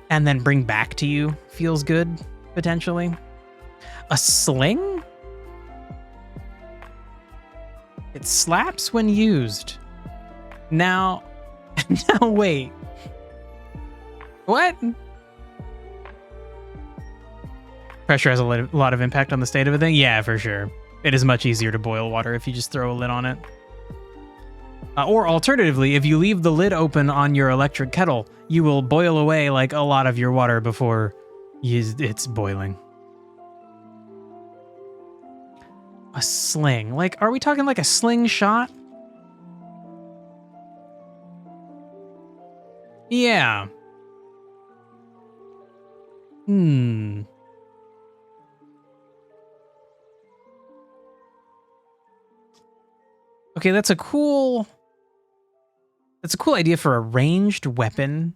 and then bring back to you feels good, potentially. A sling? It slaps when used. Now wait. What? Pressure has a lot of impact on the state of a thing? Yeah, for sure. It is much easier to boil water if you just throw a lid on it. Or alternatively, if you leave the lid open on your electric kettle, you will boil away like a lot of your water before it's boiling. A sling. Like, are we talking like a slingshot? Yeah. Okay, that's a cool idea for a ranged weapon,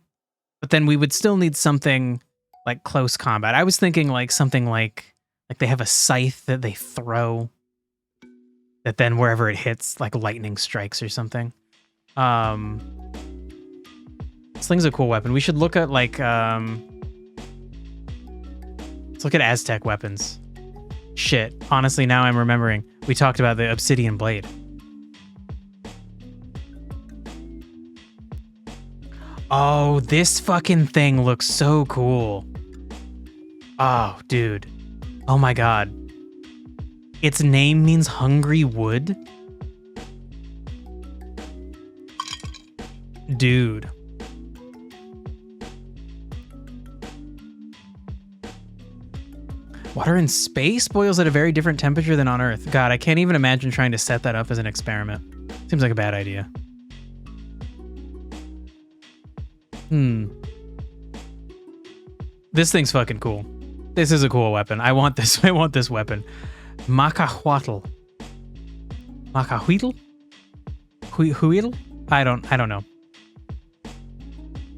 but then we would still need something like close combat. I was thinking like something like they have a scythe that they throw that then wherever it hits, like lightning strikes or something. Sling's a cool weapon. We should look at like let's look at Aztec weapons. Shit, honestly, now I'm remembering. We talked about the obsidian blade. Oh, this fucking thing looks so cool. Oh, dude. Oh my god. Its name means hungry wood? Dude. Water in space boils at a very different temperature than on Earth. God, I can't even imagine trying to set that up as an experiment. Seems like a bad idea. This thing's fucking cool. This is a cool weapon. I want this. I want this weapon. Macahuatl. Macahuitl? Huitl? I don't know.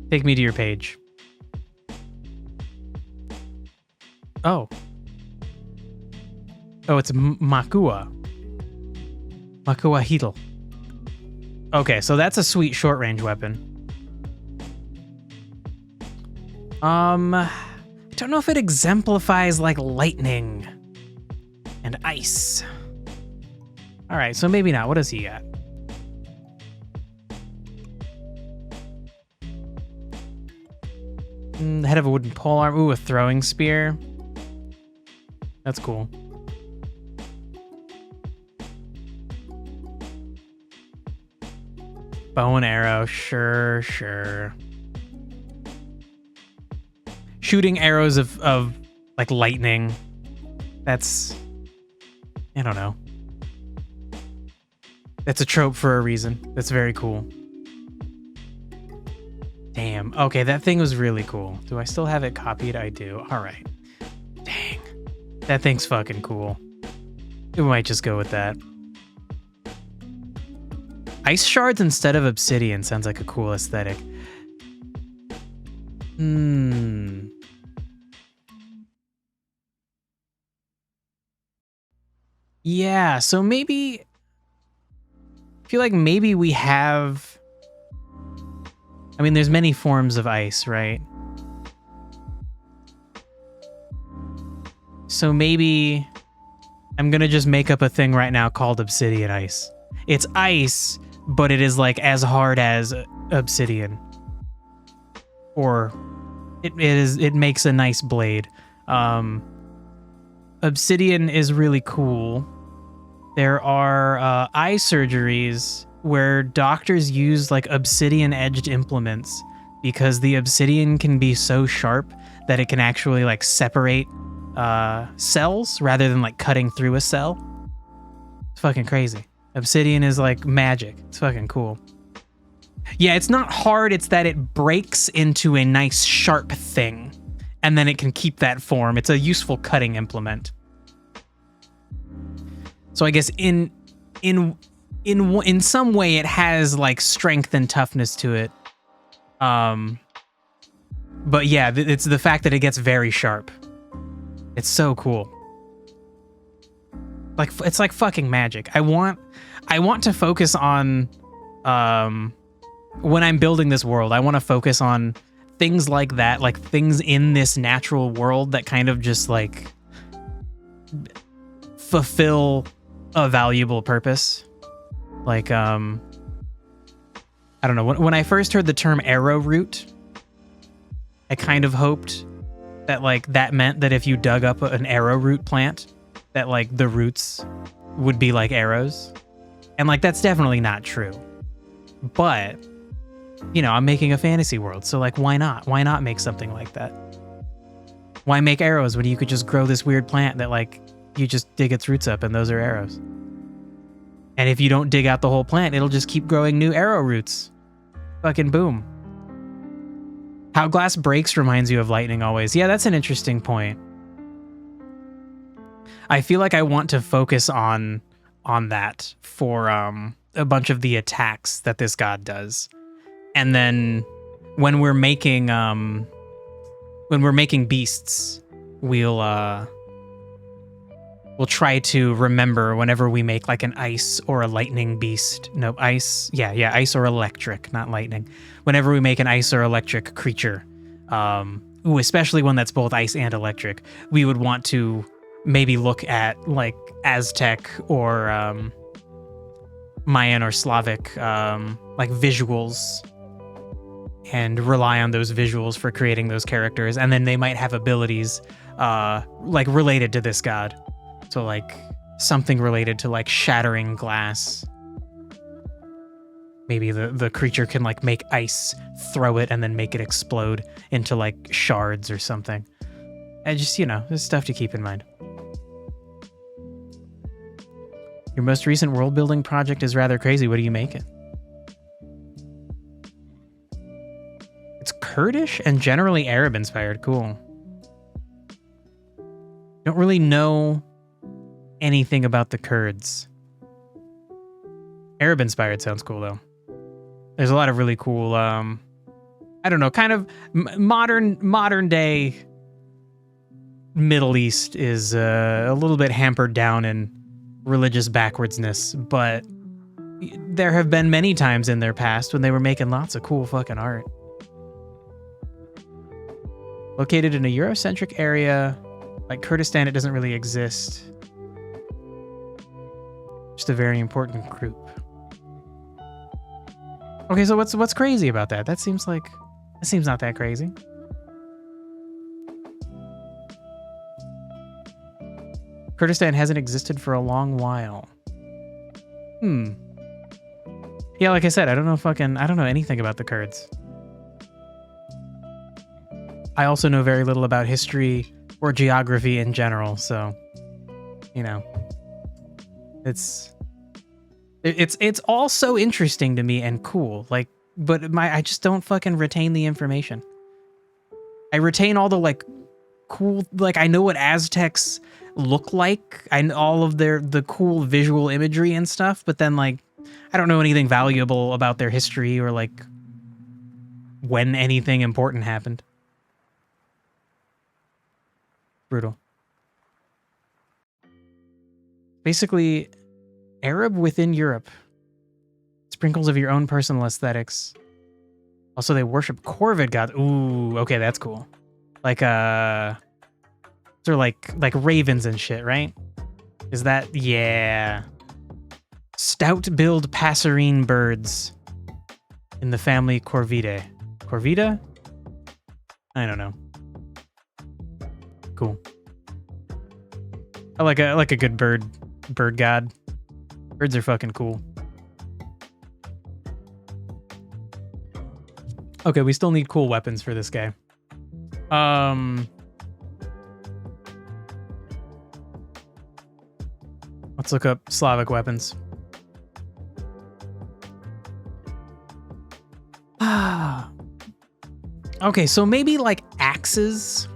Take me to your page. Oh. Oh, it's Makua. Makuahitl. Okay, so that's a sweet short range weapon. I don't know if it exemplifies like lightning and ice. All right, so maybe not. What does he got? The head of a wooden polearm. Ooh, a throwing spear. That's cool. Bow and arrow. Sure. Shooting arrows of like lightning. That's, I don't know. That's a trope for a reason. That's very cool. Damn. Okay, that thing was really cool. Do I still have it copied? I do. All right. Dang. That thing's fucking cool. We might just go with that. Ice shards instead of obsidian sounds like a cool aesthetic. Yeah, so maybe I feel like maybe we have, I mean, there's many forms of ice, right? So maybe I'm gonna just make up a thing right now called obsidian ice. It's ice, but it is like as hard as obsidian. Or it makes a nice blade. Obsidian is really cool. There are eye surgeries where doctors use like obsidian edged implements because the obsidian can be so sharp that it can actually like separate cells rather than like cutting through a cell. It's fucking crazy. Obsidian is like magic. It's fucking cool. Yeah, it's not hard, it's that it breaks into a nice sharp thing and then it can keep that form. It's a useful cutting implement. So I guess in some way it has like strength and toughness to it. But yeah, it's the fact that it gets very sharp. It's so cool. Like, it's like fucking magic. I want to focus on, when I'm building this world, I want to focus on things like that, like things in this natural world that kind of just like fulfill a valuable purpose. Like, I don't know. When I first heard the term arrowroot, I kind of hoped that like that meant that if you dug up an arrowroot plant, that like the roots would be like arrows. And like that's definitely not true. But, you know, I'm making a fantasy world, so like why not? Why not make something like that? Why make arrows when you could just grow this weird plant that like you just dig its roots up and those are arrows? And if you don't dig out the whole plant, it'll just keep growing new arrow roots. Fucking boom. How glass breaks reminds you of lightning always. Yeah, that's an interesting point. I feel like I want to focus on that for a bunch of the attacks that this god does. And then when we're making beasts, we'll try to remember whenever we make like an ice or a lightning beast. No, ice. Yeah, ice or electric, not lightning. Whenever we make an ice or electric creature, especially one that's both ice and electric, we would want to maybe look at like Aztec or Mayan or Slavic like visuals and rely on those visuals for creating those characters. And then they might have abilities like related to this god. So like something related to like shattering glass. Maybe the creature can like make ice, throw it, and then make it explode into like shards or something. And just, you know, there's stuff to keep in mind. Your most recent world building project is rather crazy. What are you making? It's Kurdish and generally Arab inspired. Cool. Don't really know anything about the Kurds. Arab inspired sounds cool though. There's a lot of really cool, I don't know, kind of modern day Middle East is a little bit hampered down in religious backwardsness, but there have been many times in their past when they were making lots of cool fucking art. Located in a Eurocentric area like Kurdistan, it doesn't really exist. Just a very important group. Okay, so what's crazy about that? That seems not that crazy. Kurdistan hasn't existed for a long while. Yeah, like I said, I don't know anything about the Kurds. I also know very little about history or geography in general, so, you know, it's all so interesting to me and cool, like, but I just don't fucking retain the information. I retain all the like cool, like I know what Aztecs look like, I know all of the cool visual imagery and stuff, but then like I don't know anything valuable about their history or like when anything important happened. Brutal. Basically, Arab within Europe. Sprinkles of your own personal aesthetics. Also, they worship Corvid gods. Ooh, okay, that's cool. Like, they're like ravens and shit, right? Is that, yeah. Stout-billed passerine birds in the family Corvidae. Corvida? I don't know. Cool. I like a good bird god. Birds are fucking cool. Okay, we still need cool weapons for this guy. Let's look up Slavic weapons. Okay, so maybe like axes.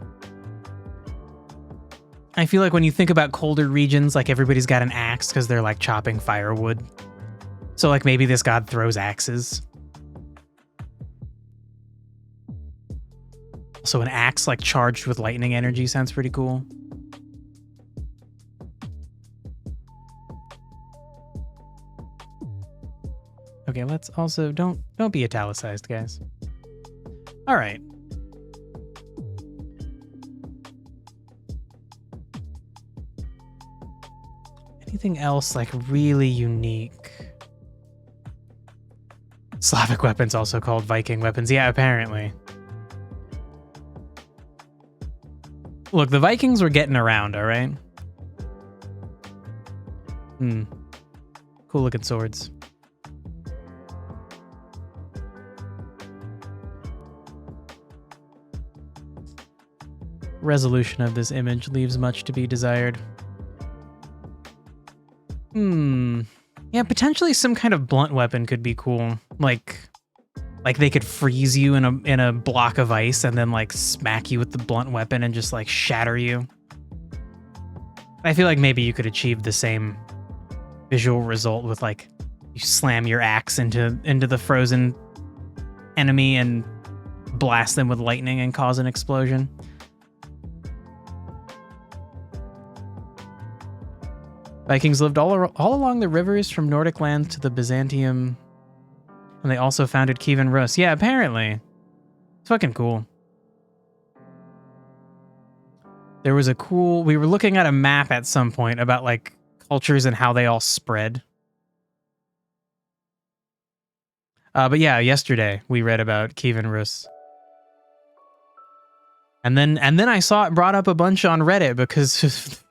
I feel like when you think about colder regions, like everybody's got an axe because they're like chopping firewood. So like maybe this god throws axes. So an axe like charged with lightning energy sounds pretty cool. Okay, let's also don't be italicized, guys. All right. Anything else like really unique? Slavic weapons, also called Viking weapons. Yeah, apparently. Look, the Vikings were getting around, all right? Cool looking swords. Resolution of this image leaves much to be desired. Yeah, potentially some kind of blunt weapon could be cool. Like they could freeze you in a block of ice and then like smack you with the blunt weapon and just like shatter you. I feel like maybe you could achieve the same visual result with like you slam your axe into the frozen enemy and blast them with lightning and cause an explosion. Vikings lived all along the rivers from Nordic lands to the Byzantium, and they also founded Kievan Rus. Yeah, apparently. It's fucking cool. There was we were looking at a map at some point about like cultures and how they all spread. But yeah, yesterday we read about Kievan Rus. And then I saw it brought up a bunch on Reddit because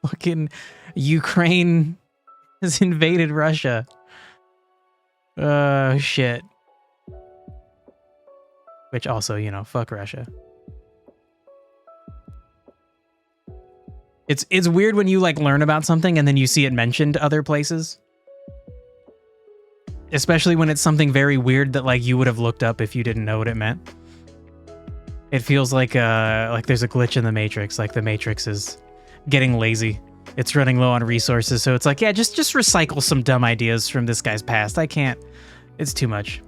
fucking Ukraine has invaded Russia. Shit. Which also, you know, fuck Russia. It's weird when you like learn about something and then you see it mentioned other places. Especially when it's something very weird that like you would have looked up if you didn't know what it meant. It feels like there's a glitch in the Matrix, like the Matrix is getting lazy. It's running low on resources, so it's like, yeah, just recycle some dumb ideas from this guy's past. I can't. It's too much.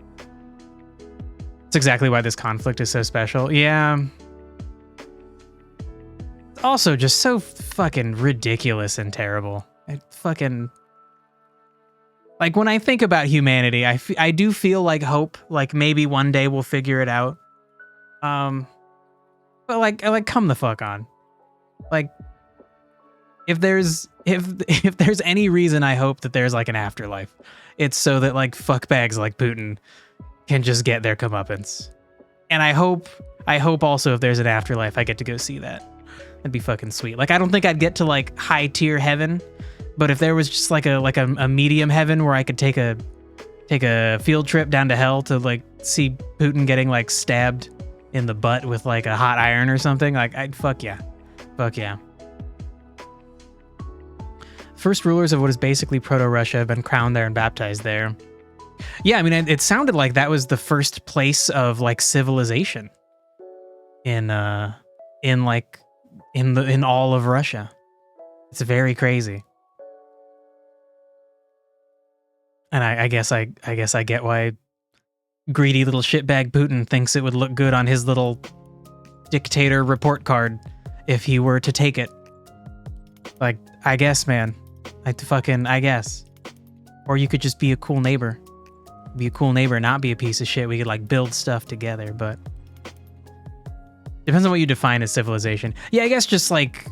It's exactly why this conflict is so special. Yeah. Also, just so fucking ridiculous and terrible. It fucking... Like, when I think about humanity, I do feel like hope. Like, maybe one day we'll figure it out. But like, come the fuck on. Like, if there's any reason I hope that there's like an afterlife, it's so that like fuckbags like Putin can just get their comeuppance. And I hope also if there's an afterlife, I get to go see that. That'd be fucking sweet. Like, I don't think I'd get to like high tier heaven, but if there was just like a medium heaven where I could take a field trip down to hell to like see Putin getting like stabbed in the butt with like a hot iron or something, like I'd fuck yeah. First rulers of what is basically Proto-Russia have been crowned there and baptized there. Yeah, I mean, it sounded like that was the first place of like civilization in all of Russia. It's very crazy. And I guess I get why greedy little shitbag Putin thinks it would look good on his little dictator report card if he were to take it. Like, I guess, man. I guess. Or you could just be a cool neighbor. Be a cool neighbor, not be a piece of shit. We could, like, build stuff together, but... Depends on what you define as civilization. Yeah, I guess just, like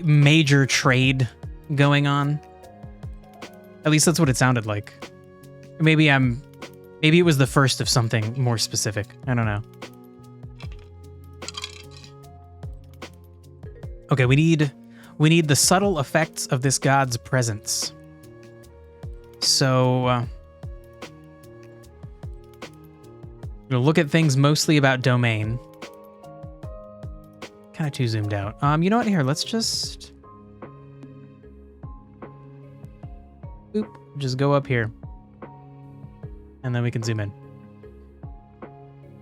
major trade going on. At least that's what it sounded like. Maybe it was the first of something more specific. I don't know. Okay, we need the subtle effects of this god's presence. So, we'll look at things mostly about domain. Kind of too zoomed out. You know what? Here, let's just... Oop, just go up here. And then we can zoom in.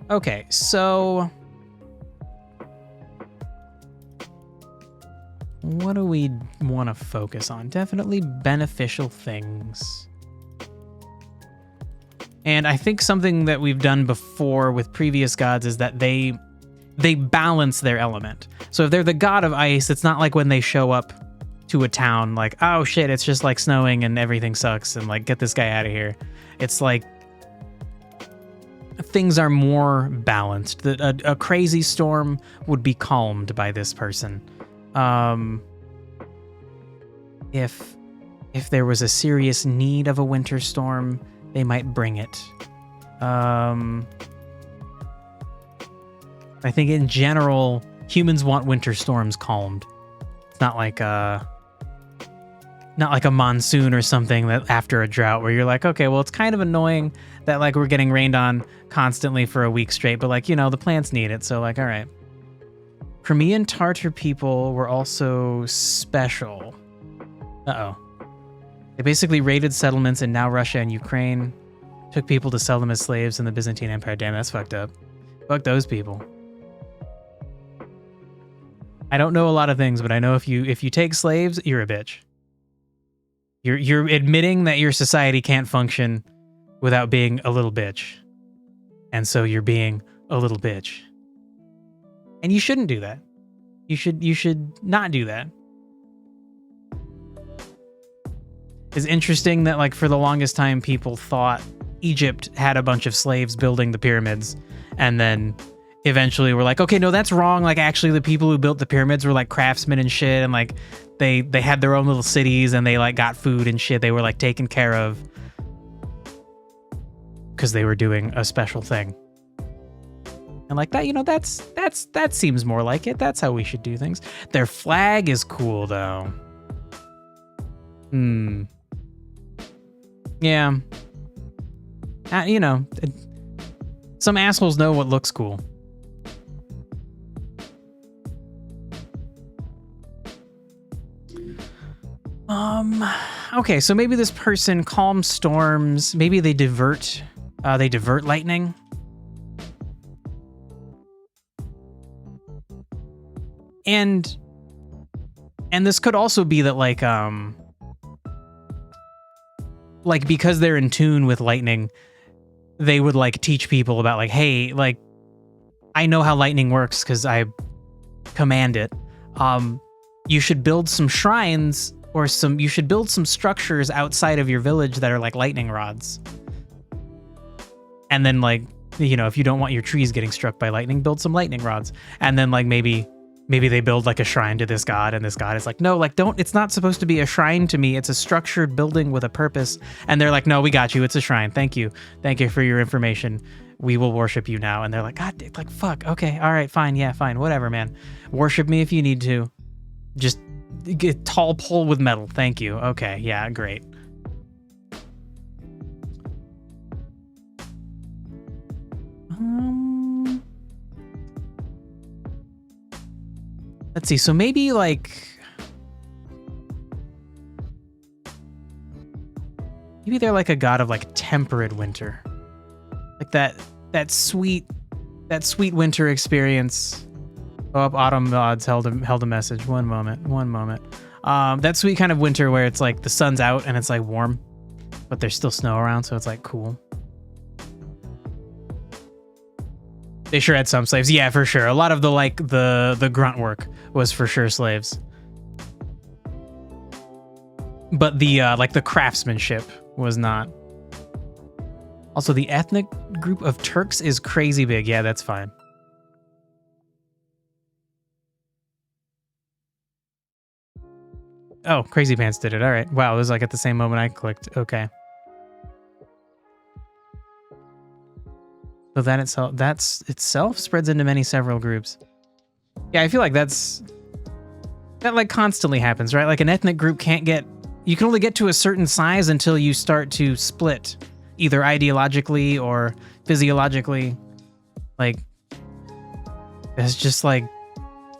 Okay, so... what do we want to focus on? Definitely beneficial things. And I think something that we've done before with previous gods is that they balance their element. So if they're the god of ice, it's not like when they show up to a town like, oh shit, it's just like snowing and everything sucks and like get this guy out of here. It's like things are more balanced. A crazy storm would be calmed by this person. If there was a serious need of a winter storm, they might bring it. I think in general, humans want winter storms calmed. It's not like a monsoon or something that after a drought where you're like, okay, well, it's kind of annoying that like we're getting rained on constantly for a week straight, but like, you know, the plants need it. So like, all right. Crimean Tartar people were also special. Uh-oh. They basically raided settlements in now Russia and Ukraine, took people to sell them as slaves in the Byzantine Empire. Damn, that's fucked up. Fuck those people. I don't know a lot of things, but I know if you take slaves, you're a bitch. You're admitting that your society can't function without being a little bitch. And so you're being a little bitch. And you shouldn't do that. You should not do that. It's interesting that like for the longest time people thought Egypt had a bunch of slaves building the pyramids, and then eventually we're like, okay, no, that's wrong. Like actually the people who built the pyramids were like craftsmen and shit, and like they had their own little cities and they like got food and shit. They were like taken care of because they were doing a special thing. And like that, you know, that seems more like it. That's how we should do things. Their flag is cool though. Yeah. You know, some assholes know what looks cool. Okay, so maybe this person calms storms. Maybe they divert lightning. And this could also be that like because they're in tune with lightning, they would like teach people about like, hey, like I know how lightning works because I command it. You should build some shrines or you should build some structures outside of your village that are like lightning rods. And then like, you know, if you don't want your trees getting struck by lightning, build some lightning rods. And then like maybe they build like a shrine to this god, and this god is like, no, like it's not supposed to be a shrine to me. It's a structured building with a purpose. And they're like, no, we got you. It's a shrine. Thank you. Thank you for your information. We will worship you now. And they're like, God, like, fuck. Okay. All right, fine. Yeah, fine. Whatever, man. Worship me if you need to. Just get tall pole with metal. Thank you. Okay. Yeah, great. Let's see. So maybe maybe they're like a god of like temperate winter, like that sweet winter experience. Oh, autumn mods held a message. One moment. That sweet kind of winter where it's like the sun's out and it's like warm, but there's still snow around, so it's like cool. They sure had some slaves. Yeah, for sure. A lot of the grunt work was for sure slaves. But the craftsmanship was not. Also, the ethnic group of Turks is crazy big. Yeah, that's fine. Oh, Crazy Pants did it. All right. Wow, it was like at the same moment I clicked. Okay. So that itself spreads into several groups. Yeah, I feel like that like constantly happens, right? Like an ethnic group you can only get to a certain size until you start to split, either ideologically or physiologically. Like, it's just like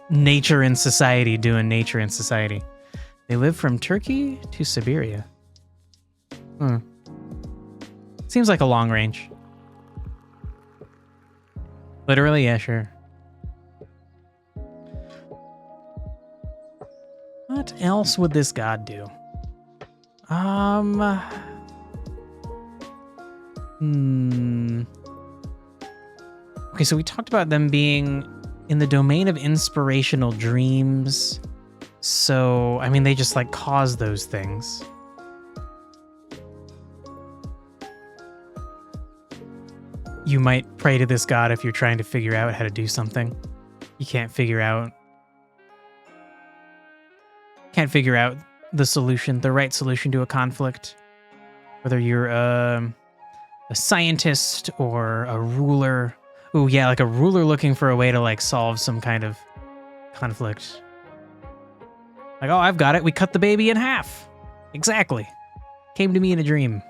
nature and society doing nature and society. They live from Turkey to Siberia. Seems like a long range. Literally, yeah, sure. What else would this god do? Okay, so we talked about them being in the domain of inspirational dreams. So, I mean, they just like cause those things. You might pray to this god if you're trying to figure out how to do something. You can't figure out the solution, the right solution to a conflict. Whether you're a scientist or a ruler. Ooh, yeah, like a ruler looking for a way to like solve some kind of conflict. Like, oh, I've got it. We cut the baby in half. Exactly. Came to me in a dream.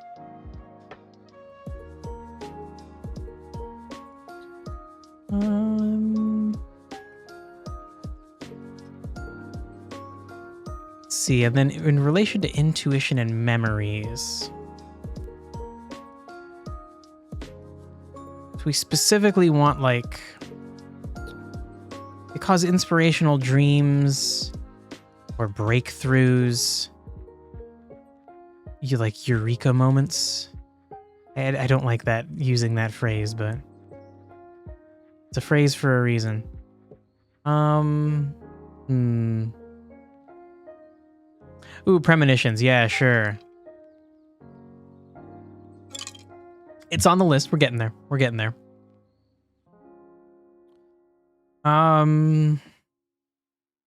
Let's see, and then in relation to intuition and memories, so we specifically want like they cause inspirational dreams or breakthroughs. You like eureka moments. I don't like that using that phrase, but it's a phrase for a reason. Ooh, premonitions. Yeah, sure. It's on the list. We're getting there. We're getting there.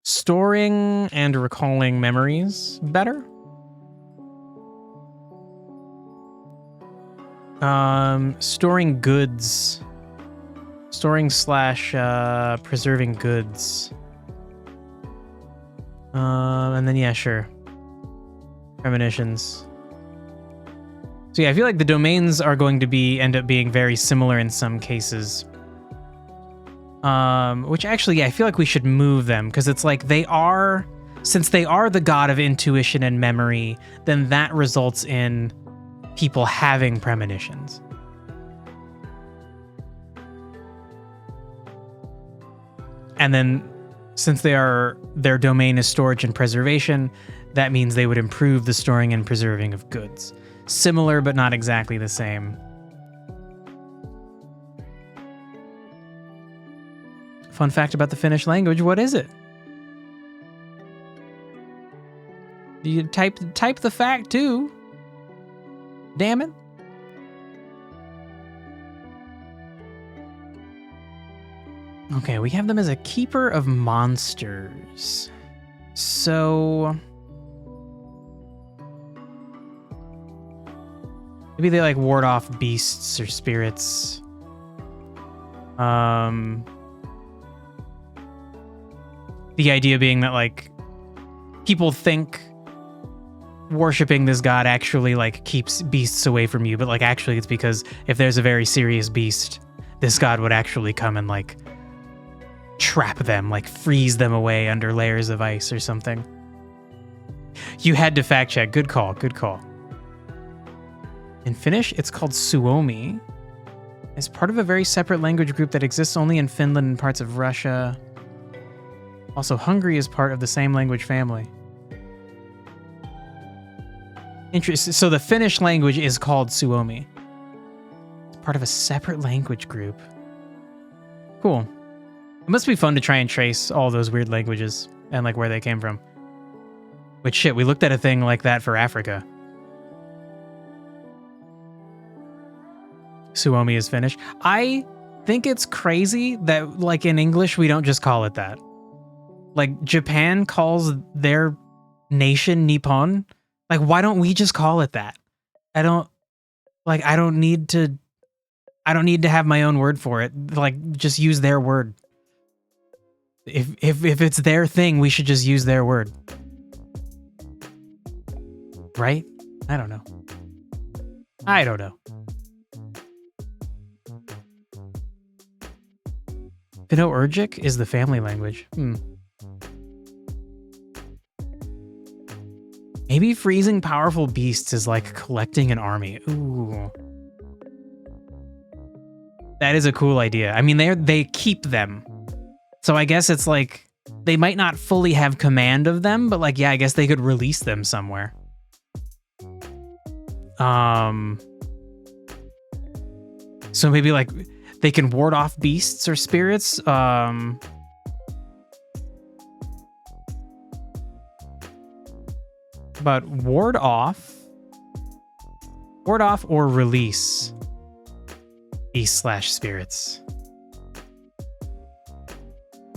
Storing and recalling memories better. Storing goods. Storing / preserving goods. And then yeah, sure. Premonitions. So yeah, I feel like the domains are going to end up being very similar in some cases. Which actually, yeah, I feel like we should move them because it's like since they are the god of intuition and memory, then that results in people having premonitions. And then since their domain is storage and preservation, that means they would improve the storing and preserving of goods. Similar, but not exactly the same. Fun fact about the Finnish language, what is it? You type the fact too. Damn it. Okay, we have them as a keeper of monsters. So maybe they like ward off beasts or spirits. The idea being that like people think worshiping this god actually like keeps beasts away from you, but like actually it's because if there's a very serious beast, this god would actually come and like trap them, like freeze them away under layers of ice or something. You had to fact check. Good call, good call. In Finnish, it's called Suomi. It's part of a very separate language group that exists only in Finland and parts of Russia. Also, Hungary is part of the same language family. Interesting. So the Finnish language is called Suomi. It's part of a separate language group. Cool. It must be fun to try and trace all those weird languages and like where they came from. But shit, we looked at a thing like that for Africa. Suomi is Finnish. I think it's crazy that like in English we don't just call it that. Like Japan calls their nation Nippon. Like why don't we just call it that? I don't need to have my own word for it. Like just use their word. If it's their thing, we should just use their word. Right? I don't know. Finno-Ugric is the family language. Maybe freezing powerful beasts is like collecting an army. Ooh. That is a cool idea. I mean, they keep them. So I guess it's like, they might not fully have command of them, but like, yeah, I guess they could release them somewhere. So maybe like they can ward off beasts or spirits. But ward off or release beasts/spirits.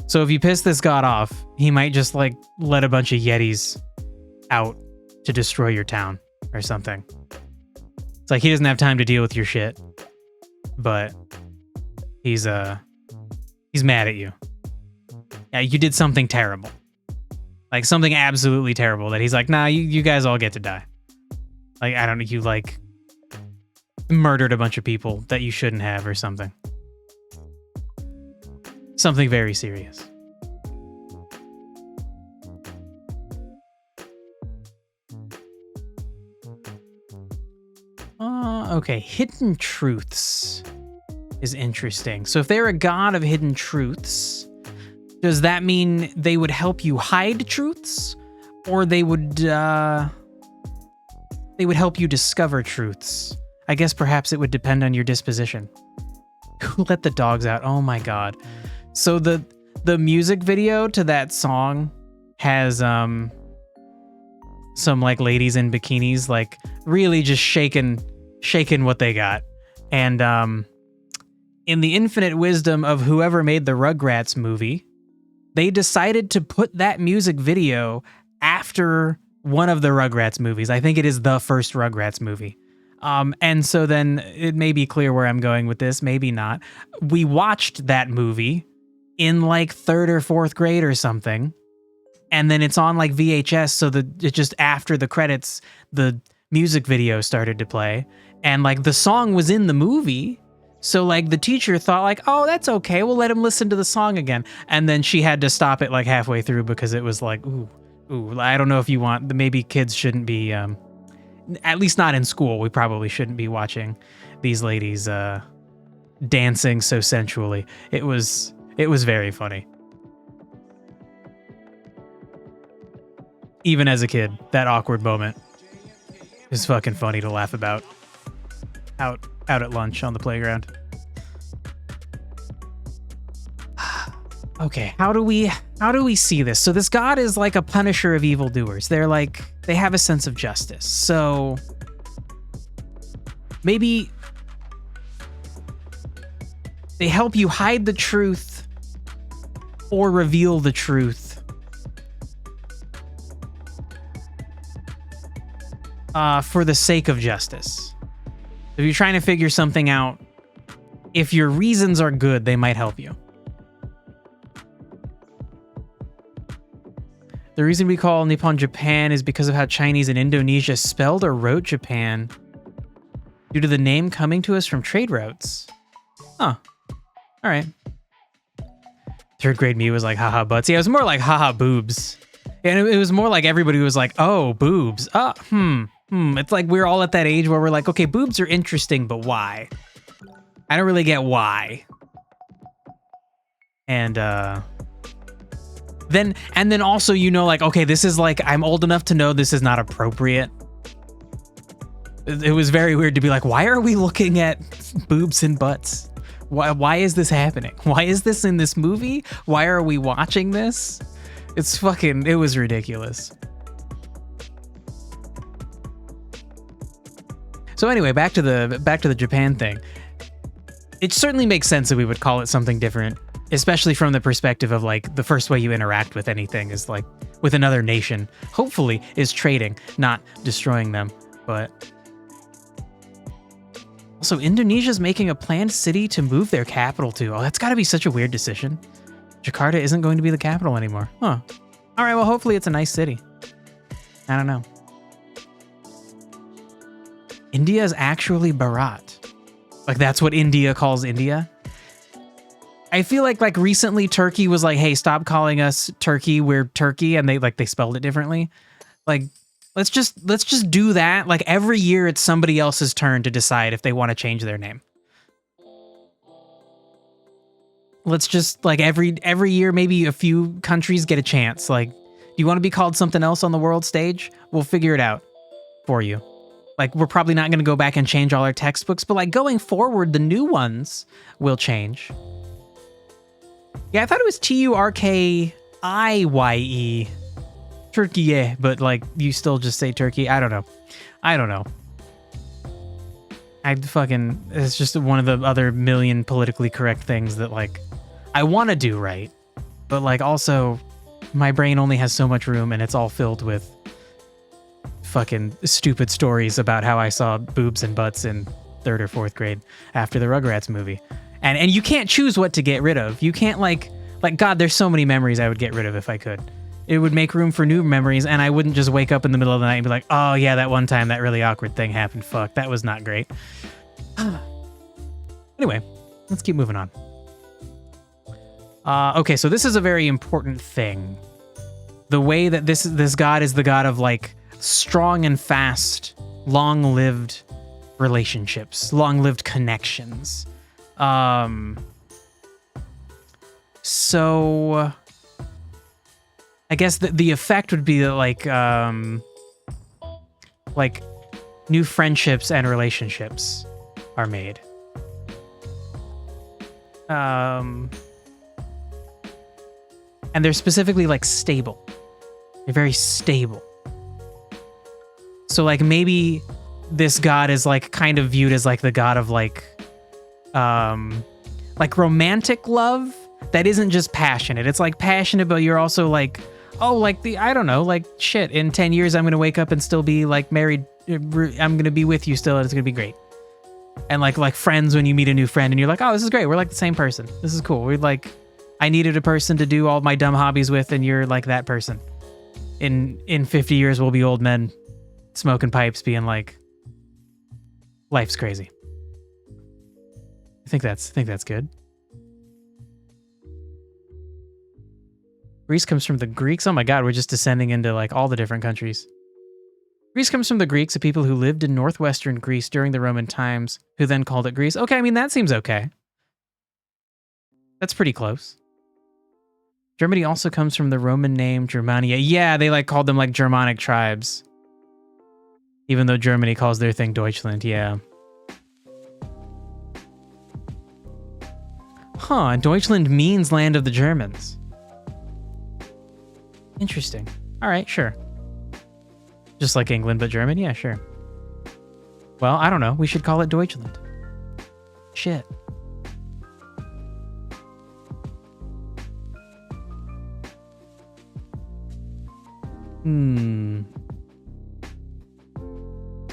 So if you piss this god off, he might just like let a bunch of yetis out to destroy your town or something. It's like he doesn't have time to deal with your shit, but he's mad at you. Yeah, you did something terrible. Like something absolutely terrible that he's like, nah, you guys all get to die. Like, I don't know, you like murdered a bunch of people that you shouldn't have or something. Something very serious. Okay, hidden truths is interesting. So if they're a god of hidden truths, does that mean they would help you hide truths, or they would help you discover truths? I guess perhaps it would depend on your disposition. Who let the dogs out? Oh my god. So the music video to that song has some like ladies in bikinis like really just shaking what they got. And in the infinite wisdom of whoever made the Rugrats movie, they decided to put that music video after one of the Rugrats movies. I think it is the first Rugrats movie. And so then it may be clear where I'm going with this, maybe not. We watched that movie in like 3rd or 4th grade or something. And then it's on like VHS, so it just after the credits, the music video started to play. And like the song was in the movie. So like the teacher thought like, oh, that's okay, we'll let him listen to the song again. And then she had to stop it like halfway through because it was like, ooh, I don't know if you want, maybe kids shouldn't be, at least not in school. We probably shouldn't be watching these ladies dancing so sensually. It was very funny. Even as a kid, that awkward moment is fucking funny to laugh about. Out at lunch on the playground. Okay, how do we see this? So this god is like a punisher of evildoers. They're like, they have a sense of justice. So maybe they help you hide the truth or reveal the truth. For the sake of justice. If you're trying to figure something out, if your reasons are good, they might help you. The reason we call Nippon Japan is because of how Chinese and Indonesia spelled or wrote Japan due to the name coming to us from trade routes. Huh. All right. 3rd grade me was like, haha butts. Yeah, it was more like haha boobs. And it was more like everybody was like, oh, boobs. It's like we're all at that age where we're like, okay, boobs are interesting, but why? I don't really get why. And then also, you know, like, okay, this is like, I'm old enough to know this is not appropriate. It was very weird to be like, why are we looking at boobs and butts? Why is this happening? Why is this in this movie? Why are we watching this? It was ridiculous. So anyway, back to the Japan thing. It certainly makes sense that we would call it something different, especially from the perspective of like the first way you interact with anything is like with another nation, hopefully is trading, not destroying them. But also Indonesia's making a planned city to move their capital to. Oh, that's got to be such a weird decision. Jakarta isn't going to be the capital anymore. Huh. All right, well, hopefully it's a nice city. I don't know. India is actually Bharat. Like, that's what India calls India. I feel like recently Turkey was like, hey, stop calling us Turkey, we're Turkey, and they spelled it differently. Like, let's just do that. Like, every year it's somebody else's turn to decide if they want to change their name. Let's just, like, every year maybe a few countries get a chance. Like, do you want to be called something else on the world stage? We'll figure it out for you. Like, we're probably not going to go back and change all our textbooks, but like going forward, the new ones will change. Yeah, I thought it was Turkiye. Turkey, but like you still just say Turkey. I don't know. It's just one of the other million politically correct things that like I want to do right, but like also my brain only has so much room and it's all filled with fucking stupid stories about how I saw boobs and butts in 3rd or 4th grade after the Rugrats movie. And you can't choose what to get rid of. You can't like God, there's so many memories I would get rid of if I could. It would make room for new memories, and I wouldn't just wake up in the middle of the night and be like, oh yeah, that one time that really awkward thing happened. Fuck, that was not great. Anyway, let's keep moving on. Okay, so this is a very important thing. The way that this god is the god of like strong and fast, long-lived relationships, long-lived connections. So I guess the effect would be that like new friendships and relationships are made. And they're specifically like stable. They're very stable. So like maybe this god is like kind of viewed as like the god of like romantic love that isn't just passionate. It's like passionate, but you're also like, oh, like I don't know, like shit, in 10 years I'm gonna wake up and still be like married. I'm gonna be with you still and it's gonna be great. And like friends, when you meet a new friend and you're like, oh, this is great, we're like the same person, this is cool. We're like, I needed a person to do all my dumb hobbies with, and you're like that person. In 50 years we'll be old men smoking pipes being like, life's crazy. I think that's good. Greece comes from the Greeks. Oh my god, we're just descending into like all the different countries. Greece comes from the Greeks, a people who lived in northwestern Greece during the Roman times, who then called it Greece. Okay, I mean, that seems okay. That's pretty close. Germany also comes from the Roman name Germania. Yeah, they like called them like Germanic tribes. Even though Germany calls their thing Deutschland, yeah. Huh, Deutschland means land of the Germans. Interesting. All right, sure. Just like England, but German? Yeah, sure. Well, I don't know. We should call it Deutschland. Shit.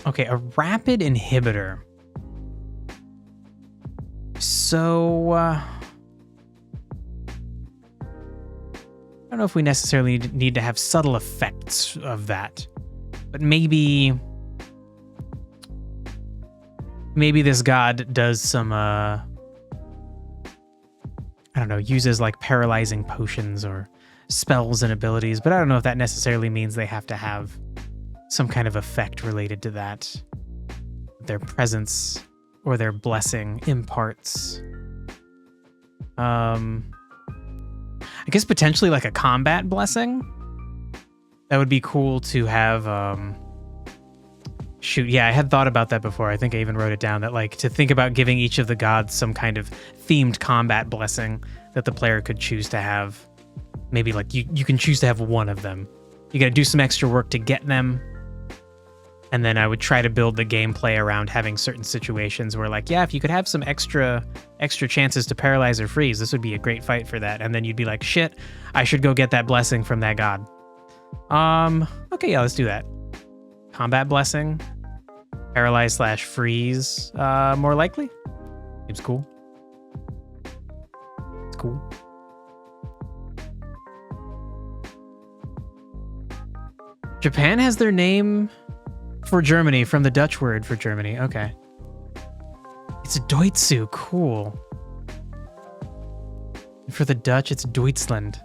Okay, a rapid inhibitor. So, I don't know if we necessarily need to have subtle effects of that, but maybe this god does some, I don't know, uses like paralyzing potions or spells and abilities, but I don't know if that necessarily means they have to have some kind of effect related to that. Their presence or their blessing imparts. I guess potentially like a combat blessing. That would be cool to have. Shoot, yeah, I had thought about that before. I think I even wrote it down, that like to think about giving each of the gods some kind of themed combat blessing that the player could choose to have. Maybe like you can choose to have one of them. You got to do some extra work to get them. And then I would try to build the gameplay around having certain situations where like, yeah, if you could have some extra chances to paralyze or freeze, this would be a great fight for that. And then you'd be like, shit, I should go get that blessing from that god. Okay, yeah, let's do that. Combat blessing, paralyze / freeze, more likely. Seems cool. It's cool. Japan has their name for Germany from the Dutch word for Germany. Okay. It's Deutsche. Cool. And for the Dutch, it's Deutschland.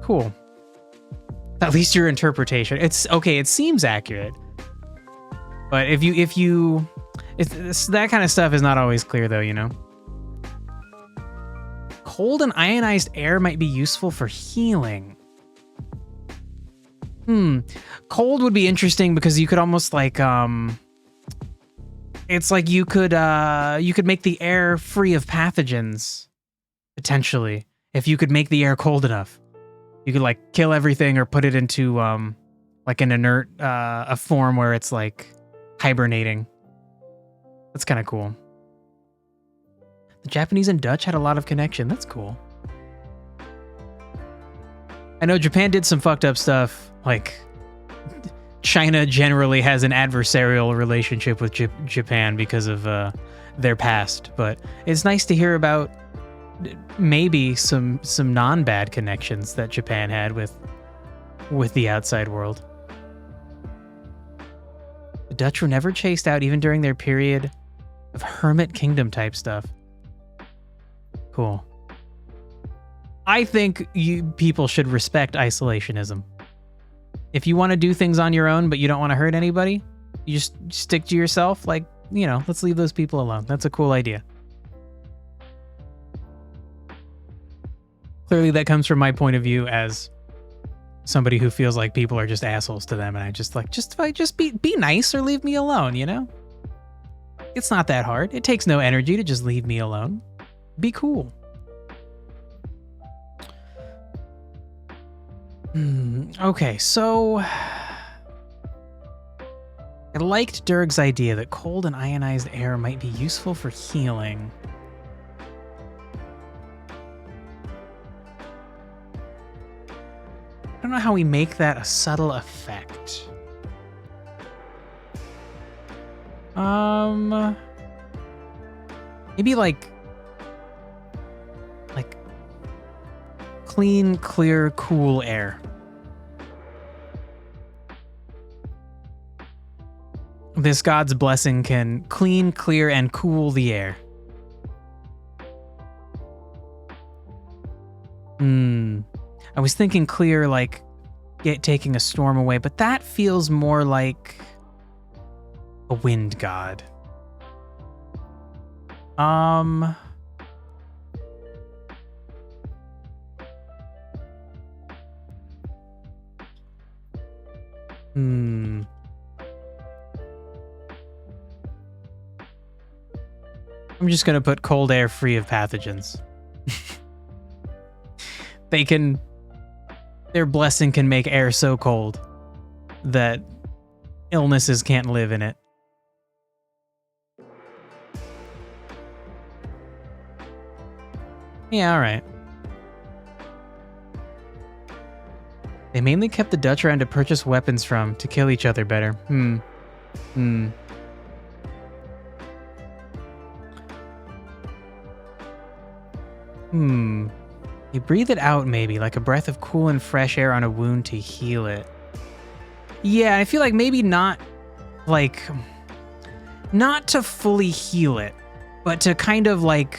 Cool. At least your interpretation. It's okay. It seems accurate. But if that kind of stuff is not always clear though, you know? Cold and ionized air might be useful for healing. Cold would be interesting because you could almost like, It's like you could make the air free of pathogens, potentially, if you could make the air cold enough. You could like kill everything or put it into like an inert a form where it's like hibernating. That's kind of cool. The Japanese and Dutch had a lot of connection. That's cool. I know Japan did some fucked up stuff, like China generally has an adversarial relationship with Japan because of their past, but it's nice to hear about maybe some non-bad connections that Japan had with the outside world. The Dutch were never chased out even during their period of hermit kingdom type stuff. Cool. I think people should respect isolationism. If you want to do things on your own, but you don't want to hurt anybody, you just stick to yourself. Like, you know, let's leave those people alone. That's a cool idea. Clearly that comes from my point of view as somebody who feels like people are just assholes to them. And I just like, just be nice or leave me alone, you know? It's not that hard. It takes no energy to just leave me alone. Be cool. Okay, so I liked Durg's idea that cold and ionized air might be useful for healing. I don't know how we make that a subtle effect. Maybe like clean, clear, cool air. This god's blessing can clean, clear, and cool the air. I was thinking clear, like taking a storm away, but that feels more like a wind god. I'm just gonna put cold air free of pathogens. Their blessing can make air so cold that illnesses can't live in it. Yeah, all right. They mainly kept the Dutch around to purchase weapons from, to kill each other better. You breathe it out maybe, like a breath of cool and fresh air on a wound to heal it. Yeah, I feel like maybe not to fully heal it, but to kind of like,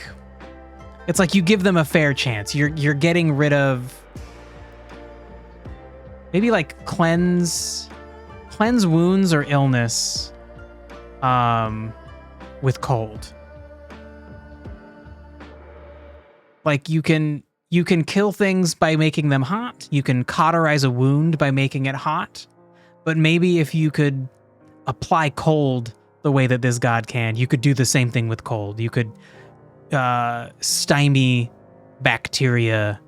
it's like you give them a fair chance. You're getting rid of, maybe like cleanse wounds or illness with cold. Like you can kill things by making them hot. You can cauterize a wound by making it hot. But maybe if you could apply cold the way that this god can, you could do the same thing with cold. You could stymie bacteria,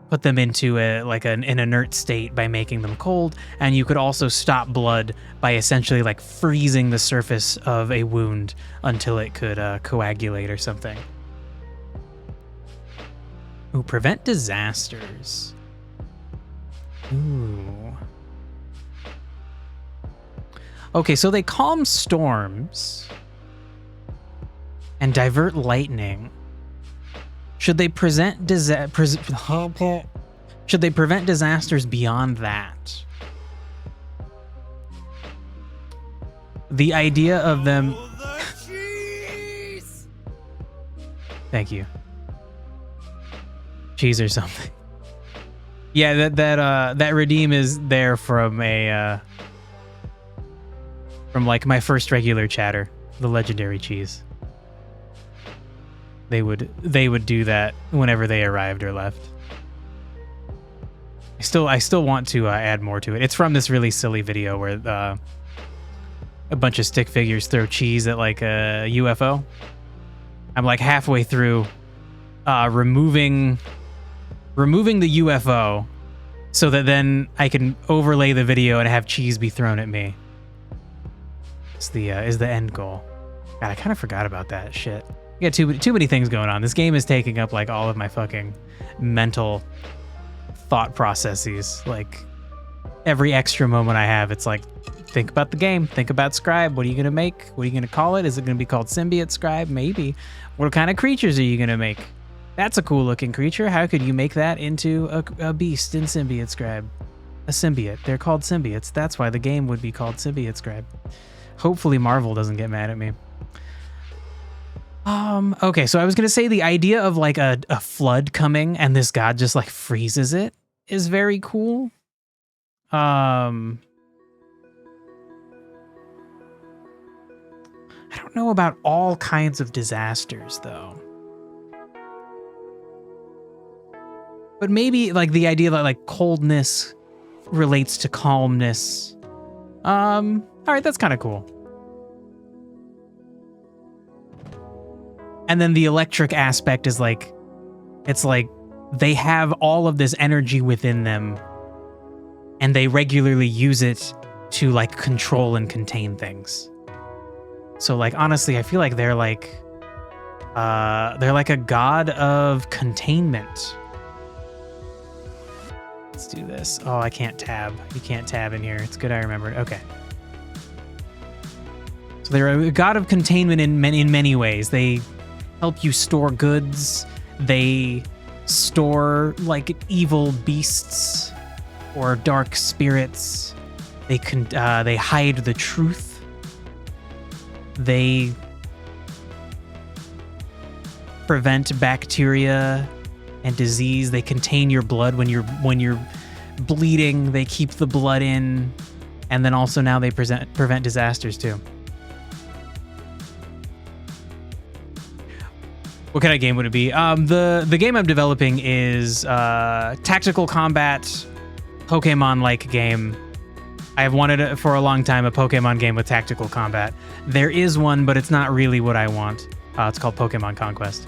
put them into an inert state by making them cold, and you could also stop blood by essentially like freezing the surface of a wound until it could coagulate or something. Ooh, prevent disasters. Ooh. Okay, so they calm storms and divert lightning. Should they prevent disasters beyond that? The idea of them. Thank you. Cheese or something. Yeah, that redeem is there from from like my first regular chatter, the legendary cheese. They would do that whenever they arrived or left. I still want to add more to it. It's from this really silly video where a bunch of stick figures throw cheese at like a UFO. I'm like halfway through removing the UFO so that then I can overlay the video and have cheese be thrown at me. Is the end goal. God, I kind of forgot about that shit. I got too many things going on. This game is taking up like all of my fucking mental thought processes. Like every extra moment I have, it's like, think about the game, think about Scribe. What are you gonna make? What are you gonna call it? Is it gonna be called Symbiote Scribe? Maybe. What kind of creatures are you gonna make? That's a cool looking creature. How could you make that into a beast in Symbiote Scribe? A symbiote. They're called symbiotes. That's why the game would be called Symbiote Scribe. Hopefully Marvel doesn't get mad at me. Okay, so I was gonna say the idea of like a flood coming and this god just like freezes it is very cool. I don't know about all kinds of disasters though. But maybe like the idea that like coldness relates to calmness. All right, that's kind of cool. And then the electric aspect is like, it's like they have all of this energy within them and they regularly use it to like control and contain things. So like, honestly, I feel like they're like a god of containment. Let's do this. Oh, I can't tab. You can't tab in here. It's good I remembered. Okay. So they're a god of containment in many ways. They help you store goods. They store like evil beasts or dark spirits. They hide the truth. They prevent bacteria and disease. They contain your blood when you're bleeding. They keep the blood in, and then also now they prevent disasters too. What kind of game would it be? The game I'm developing is tactical combat, Pokemon-like game. I have wanted for a long time a Pokemon game with tactical combat. There is one, but it's not really what I want. It's called Pokemon Conquest.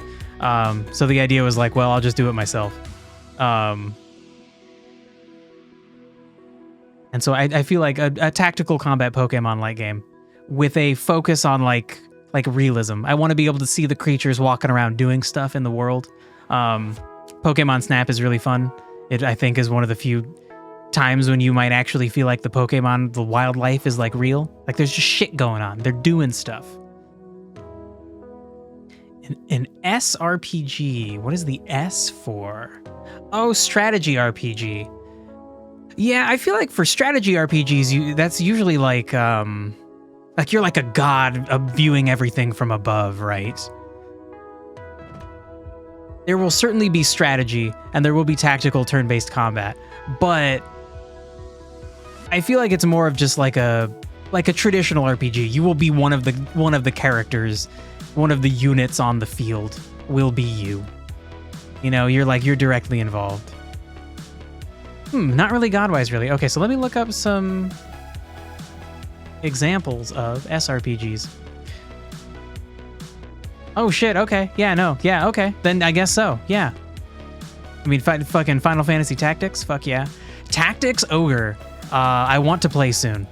So the idea was like, well, I'll just do it myself. And so I feel like a tactical combat Pokemon-like game with a focus on like realism. I want to be able to see the creatures walking around doing stuff in the world. Pokemon Snap is really fun. It, I think, is one of the few times when you might actually feel like the Pokemon, the wildlife is like real. Like there's just shit going on. They're doing stuff. An SRPG. What is the S for? Oh, strategy RPG. Yeah, I feel like for strategy RPGs, that's usually like you're like a god viewing everything from above, right? There will certainly be strategy and there will be tactical turn-based combat, but I feel like it's more of just like a traditional RPG. You will be one of the characters, one of the units on the field will be you. You know, you're directly involved. Not really God-wise, really. Okay, so let me look up some examples of SRPGs. Oh shit, okay. Yeah, no. Yeah, okay. Then I guess so. Yeah. I mean, fucking Final Fantasy Tactics? Fuck yeah. Tactics Ogre. I want to play soon.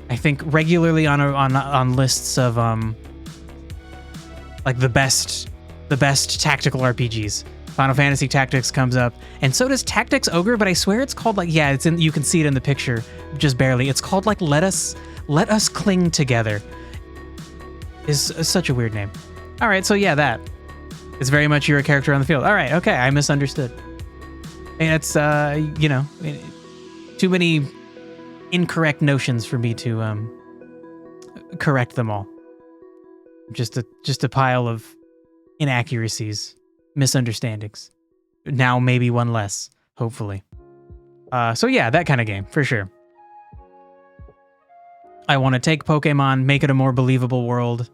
I think regularly on lists of like the best tactical RPGs. Final Fantasy Tactics comes up, and so does Tactics Ogre, but I swear it's called like, yeah, it's in, you can see it in the picture, just barely. It's called like Let Us Cling Together. Is such a weird name. All right, so yeah, that. It's very much you're a character on the field. All right, okay, I misunderstood. And it's, you know, too many incorrect notions for me to correct them all. Just a pile of inaccuracies. Misunderstandings. Now maybe one less, hopefully. So yeah, that kind of game, for sure. I want to take Pokemon, make it a more believable world.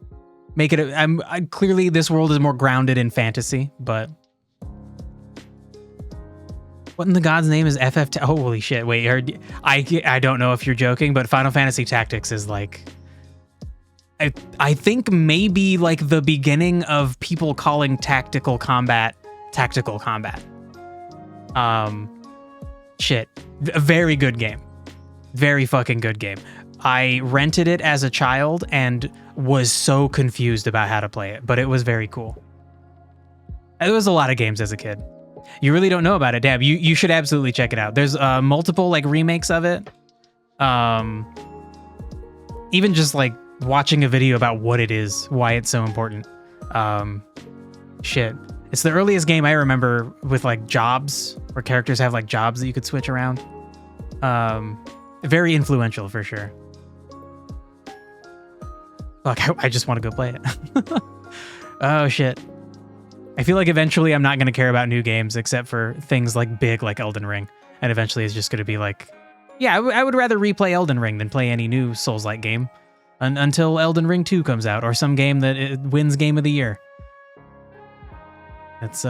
Make it clearly this world is more grounded in fantasy, but What in the God's name is FF? Holy shit! Wait, I don't know if you're joking, but Final Fantasy Tactics is like, I think maybe like the beginning of people calling tactical combat. Shit, a very good game, very fucking good game. I rented it as a child and was so confused about how to play it, but it was very cool. There was a lot of games as a kid. You really don't know about it, Dab. You should absolutely check it out. There's multiple like remakes of it. Even just like watching a video about what it is, why it's so important. Shit. It's the earliest game I remember with like jobs, where characters have like jobs that you could switch around. Very influential for sure. Fuck, I just want to go play it. Oh shit. I feel like eventually I'm not going to care about new games except for things like big like Elden Ring. And eventually it's just going to be like, yeah, I would rather replay Elden Ring than play any new Souls-like game until Elden Ring 2 comes out or some game that it wins Game of the Year. It's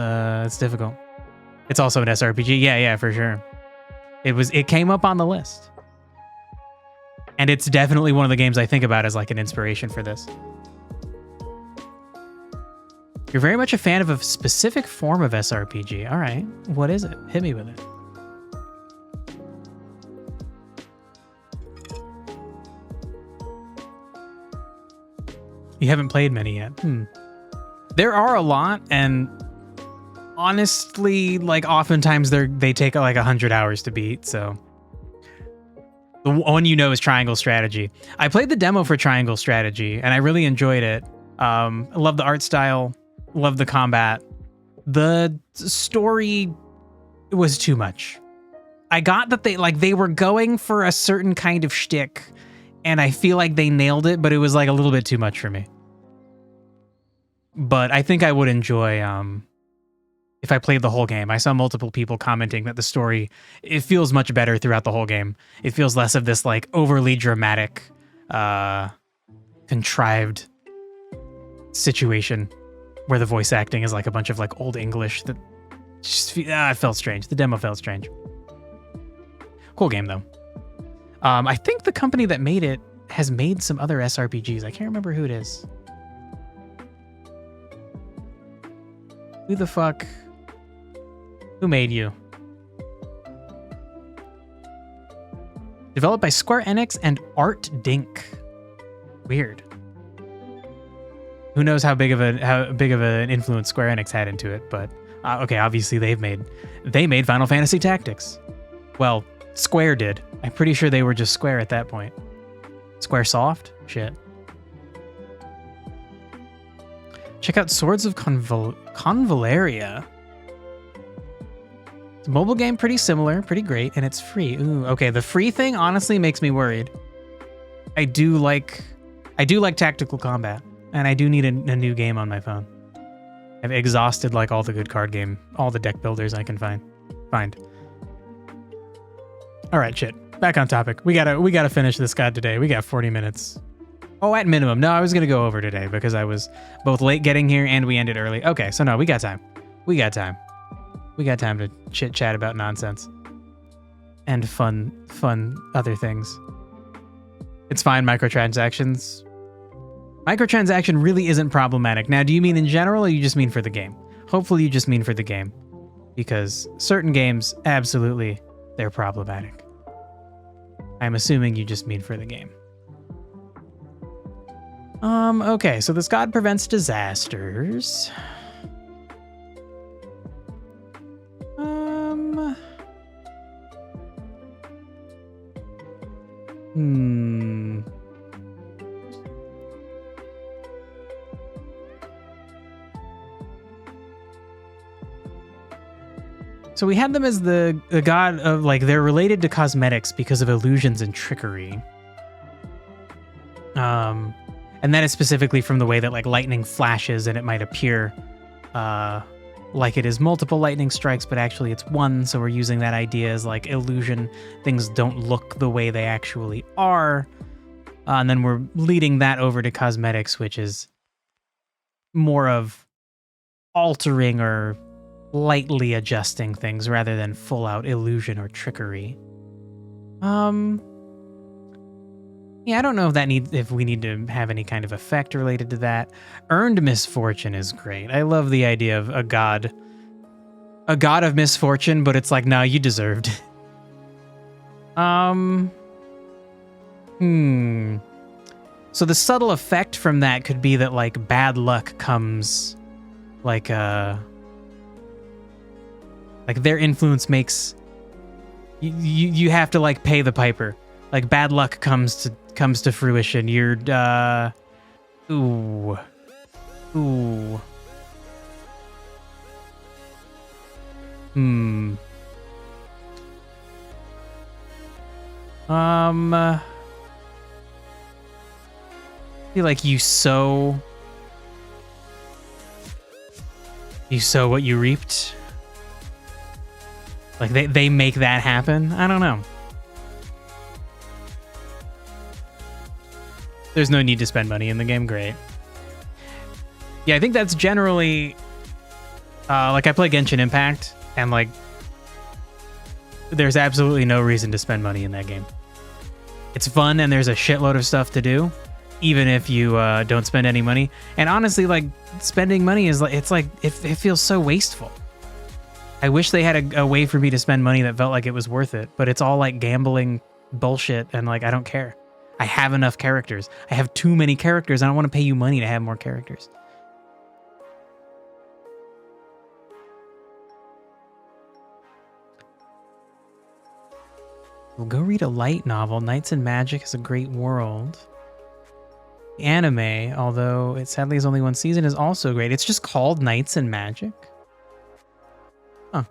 difficult. It's also an SRPG. Yeah, for sure. It came up on the list. And it's definitely one of the games I think about as like an inspiration for this. You're very much a fan of a specific form of SRPG. All right. What is it? Hit me with it. You haven't played many yet. There are a lot, and honestly, like oftentimes they take like 100 hours to beat, so. The one you know is Triangle Strategy. I played the demo for Triangle Strategy, and I really enjoyed it. I love the art style. Love the combat. The story was too much. I got that they were going for a certain kind of shtick, and I feel like they nailed it, but it was like a little bit too much for me. But I think I would enjoy if I played the whole game. I saw multiple people commenting that the story, it feels much better throughout the whole game. It feels less of this like overly dramatic, contrived situation where the voice acting is like a bunch of like old English that just it felt strange. The demo felt strange. Cool game though. I think the company that made it has made some other SRPGs. I can't remember who it is. Who the fuck? Who made you? Developed by Square Enix and Art Dink. Weird. Who knows how big of an influence Square Enix had into it, but okay, obviously they made Final Fantasy Tactics. Well, Square did. I'm pretty sure they were just Square at that point. Squaresoft? Shit. Check out Swords of Convaleria. It's a mobile game, pretty similar, pretty great, and it's free. Ooh, okay, the free thing honestly makes me worried. I do like tactical combat. And I do need a new game on my phone. I've exhausted like all the good card game, all the deck builders I can find. All right, shit. Back on topic. We gotta finish this guide today. We got 40 minutes. Oh, at minimum. No, I was gonna go over today because I was both late getting here and we ended early. Okay, so no, we got time. We got time to chit chat about nonsense and fun other things. It's fine. Microtransactions. Microtransaction really isn't problematic. Now, do you mean in general or you just mean for the game? Hopefully you just mean for the game. Because certain games, absolutely, they're problematic. I'm assuming you just mean for the game. Okay, so this god prevents disasters. So we had them as the god of, like, they're related to cosmetics because of illusions and trickery. And that is specifically from the way that, like, lightning flashes and it might appear like it is multiple lightning strikes, but actually it's one. So we're using that idea as, like, illusion. Things don't look the way they actually are. And then we're leading that over to cosmetics, which is more of altering or lightly adjusting things rather than full out illusion or trickery. Yeah, I don't know if we need to have any kind of effect related to that. Earned misfortune is great. I love the idea of a god of misfortune, but it's like, nah, you deserved. So the subtle effect from that could be that like bad luck comes like their influence makes you have to like pay the piper. Like bad luck comes to fruition. You're ooh. I feel like you sow what you reaped. Like they make that happen. I don't know. There's no need to spend money in the game. Great. Yeah, I think that's generally like I play Genshin Impact and like there's absolutely no reason to spend money in that game. It's fun and there's a shitload of stuff to do, even if you don't spend any money. And honestly, like spending money is like it feels so wasteful. I wish they had a way for me to spend money that felt like it was worth it, but it's all like gambling bullshit and like I don't care. I have enough characters. I have too many characters. I don't want to pay you money to have more characters. We'll go read a light novel. Knights and Magic is a great world. Anime, although it sadly is only one season, is also great. It's just called Knights and Magic. Huh.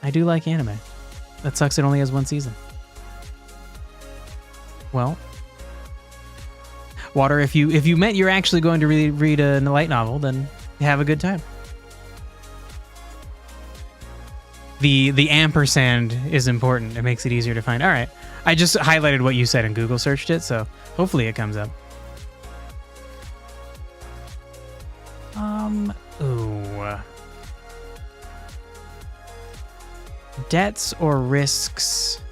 I do like anime. That sucks it only has one season. Well, Water, if you meant you're actually going to read a light novel, then have a good time. The ampersand is important. It makes it easier to find. All right. I just highlighted what you said and Google searched it, so hopefully it comes up. Ooh. Debts or risks?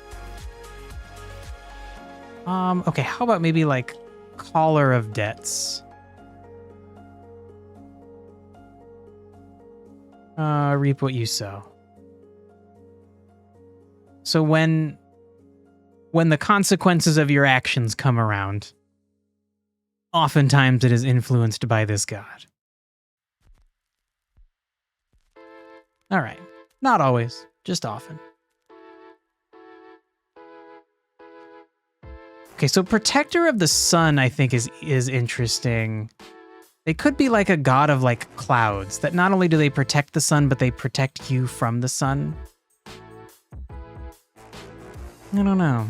Okay, how about maybe like Caller of Debts? Reap what you sow. So when the consequences of your actions come around, oftentimes it is influenced by this god. All right. Not always, just often. Okay, so Protector of the Sun, I think, is interesting. They could be like a god of like clouds, that not only do they protect the sun, but they protect you from the sun. I don't know.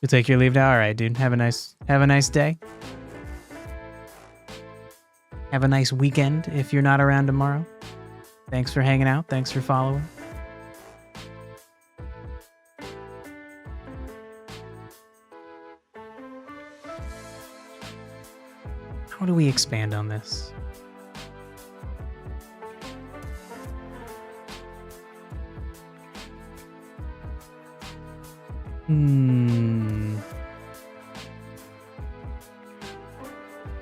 You take your leave now? All right, dude. Have a nice day. Have a nice weekend if you're not around tomorrow. Thanks for hanging out. Thanks for following. How do we expand on this?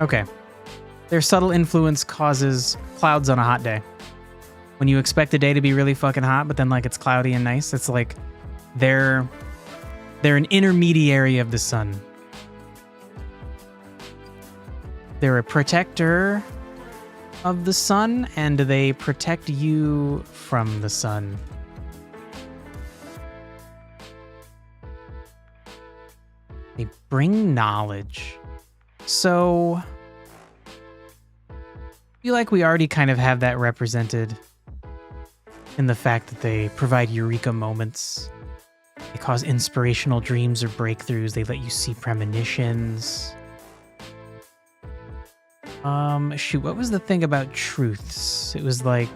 Okay. Their subtle influence causes clouds on a hot day. When you expect a day to be really fucking hot, but then like it's cloudy and nice, it's like they're an intermediary of the sun. They're a protector of the sun, and they protect you from the sun. They bring knowledge. So I feel like we already kind of have that represented in the fact that they provide eureka moments. They cause inspirational dreams or breakthroughs. They let you see premonitions. Shoot, what was the thing about truths? It was like,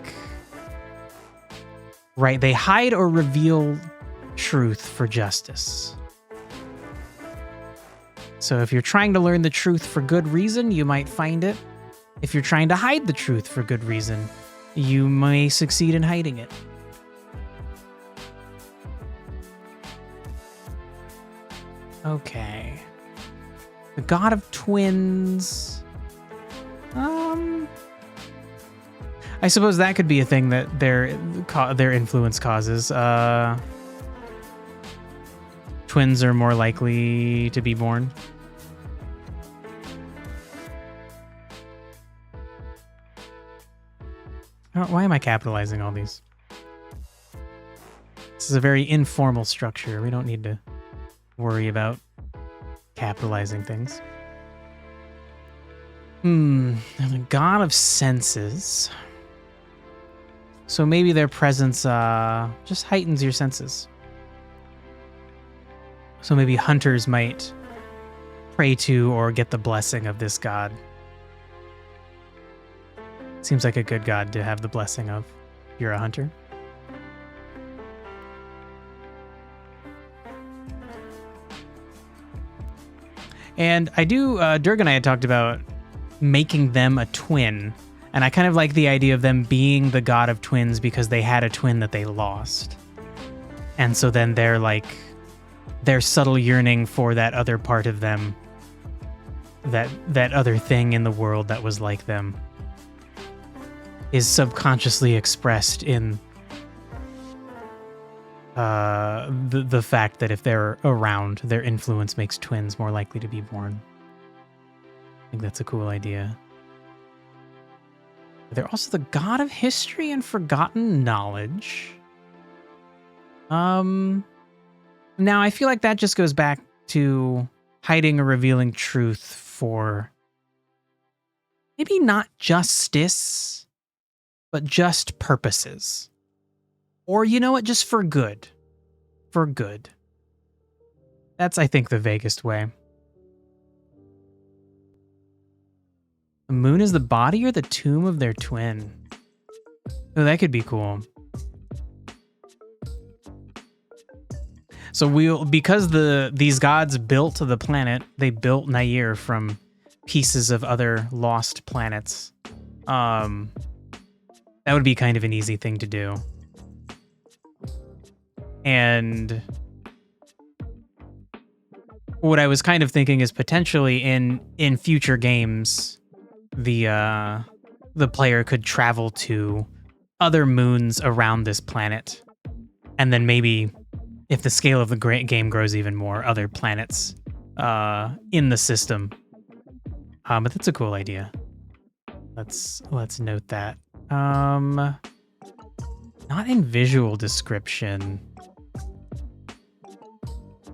right, they hide or reveal truth for justice. So if you're trying to learn the truth for good reason, you might find it. If you're trying to hide the truth for good reason, you may succeed in hiding it. Okay. The god of twins. I suppose that could be a thing that their influence causes. Twins are more likely to be born. Why am I capitalizing all these? This is a very informal structure. We don't need to worry about capitalizing things. The god of senses. So maybe their presence just heightens your senses. So maybe hunters might pray to or get the blessing of this god. Seems like a good god to have the blessing of if you're a hunter. And I do, Durg and I had talked about making them a twin. And I kind of like the idea of them being the god of twins because they had a twin that they lost. And so then they're like, their subtle yearning for that other part of them, that other thing in the world that was like them, is subconsciously expressed in the fact that if they're around, their influence makes twins more likely to be born. I think that's a cool idea. They're also the god of history and forgotten knowledge. Now I feel like that just goes back to hiding or revealing truth for maybe not justice, but just purposes. Or you know what, just for good. For good. That's, I think, the vaguest way. The moon is the body or the tomb of their twin. Oh, that could be cool. So because these gods built the planet, they built Nair from pieces of other lost planets. That would be kind of an easy thing to do. And what I was kind of thinking is potentially in future games, the player could travel to other moons around this planet, and then maybe, if the scale of the game grows even more, other planets in the system. But that's a cool idea. Let's note that. Not in visual description.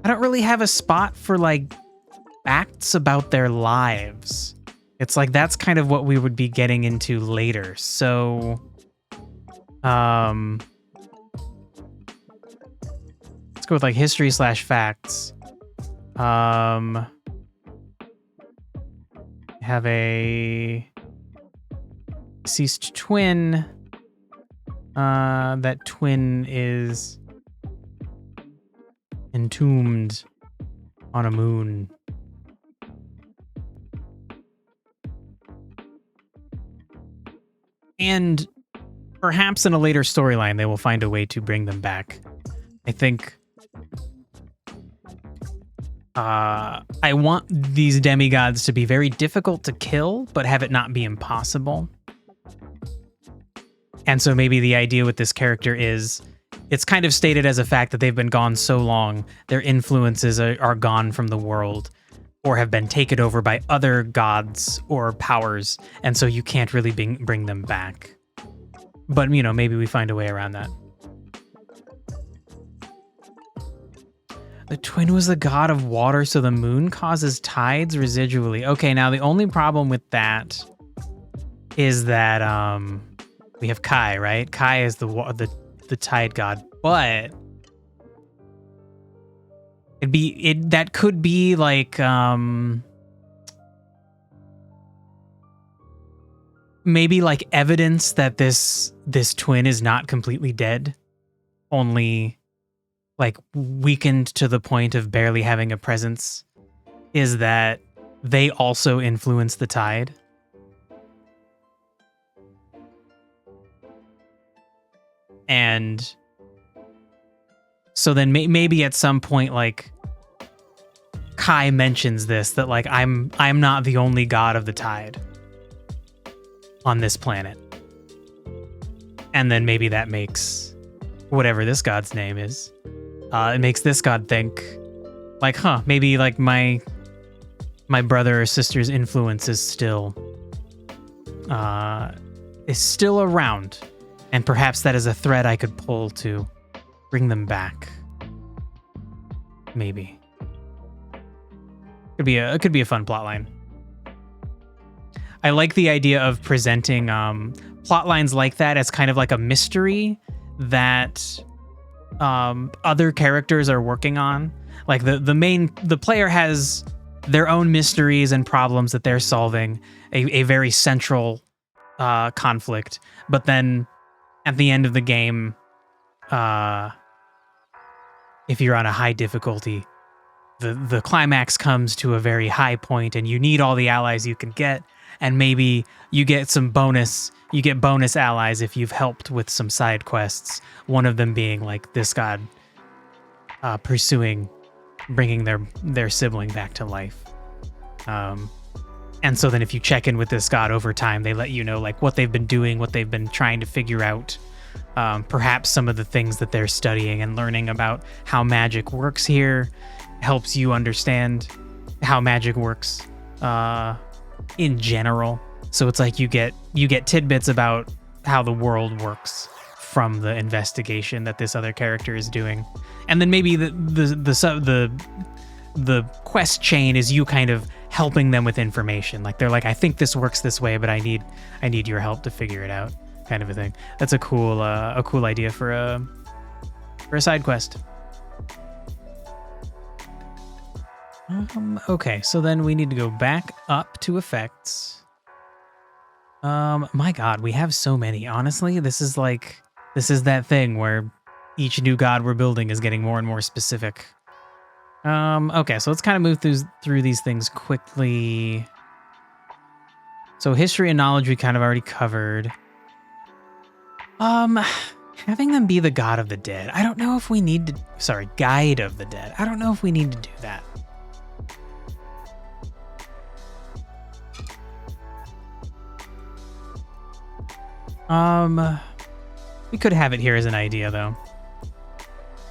I don't really have a spot for like facts about their lives. It's like that's kind of what we would be getting into later. So let's go with like history / facts. Have a deceased twin. That twin is entombed on a moon. And perhaps in a later storyline, they will find a way to bring them back. I think I want these demigods to be very difficult to kill, but have it not be impossible. And so maybe the idea with this character is it's kind of stated as a fact that they've been gone so long, their influences are gone from the world or have been taken over by other gods or powers. And so you can't really bring them back. But, you know, maybe we find a way around that. The twin was the god of water, so the moon causes tides residually. Okay, now the only problem with that is that we have Kai, right? Kai is the tide god, but that could be like maybe like evidence that this twin is not completely dead, only like weakened to the point of barely having a presence is that they also influence the tide. And so then maybe at some point, like, Kai mentions this, that like I'm not the only god of the tide on this planet. And then maybe that makes whatever this god's name is, it makes this god think like, huh, maybe like my brother or sister's influence is still around, and perhaps that is a thread I could pull to bring them back. Maybe. It could be a fun plotline. I like the idea of presenting plotlines like that as kind of like a mystery that other characters are working on. Like the player has their own mysteries and problems that they're solving, a very central conflict. But then at the end of the game, if you're on a high difficulty, the climax comes to a very high point and you need all the allies you can get, and maybe you get bonus allies if you've helped with some side quests, one of them being like this god bringing their sibling back to life. And so then if you check in with this god over time, they let you know like what they've been doing, what they've been trying to figure out, perhaps some of the things that they're studying and learning about how magic works here helps you understand how magic works in general. So it's like you get tidbits about how the world works from the investigation that this other character is doing. And then maybe the quest chain is you kind of helping them with information. Like they're like, I think this works this way, but I need your help to figure it out, kind of a thing. That's a cool idea for a side quest. Okay, so then we need to go back up to effects. My God, we have so many. Honestly, this is that thing where each new god we're building is getting more and more specific. Okay, so let's kind of move through these things quickly. So history and knowledge we kind of already covered. Having them be the god of the dead. I don't know if we need to. Sorry, guide of the dead. I don't know if we need to do that. We could have it here as an idea, though.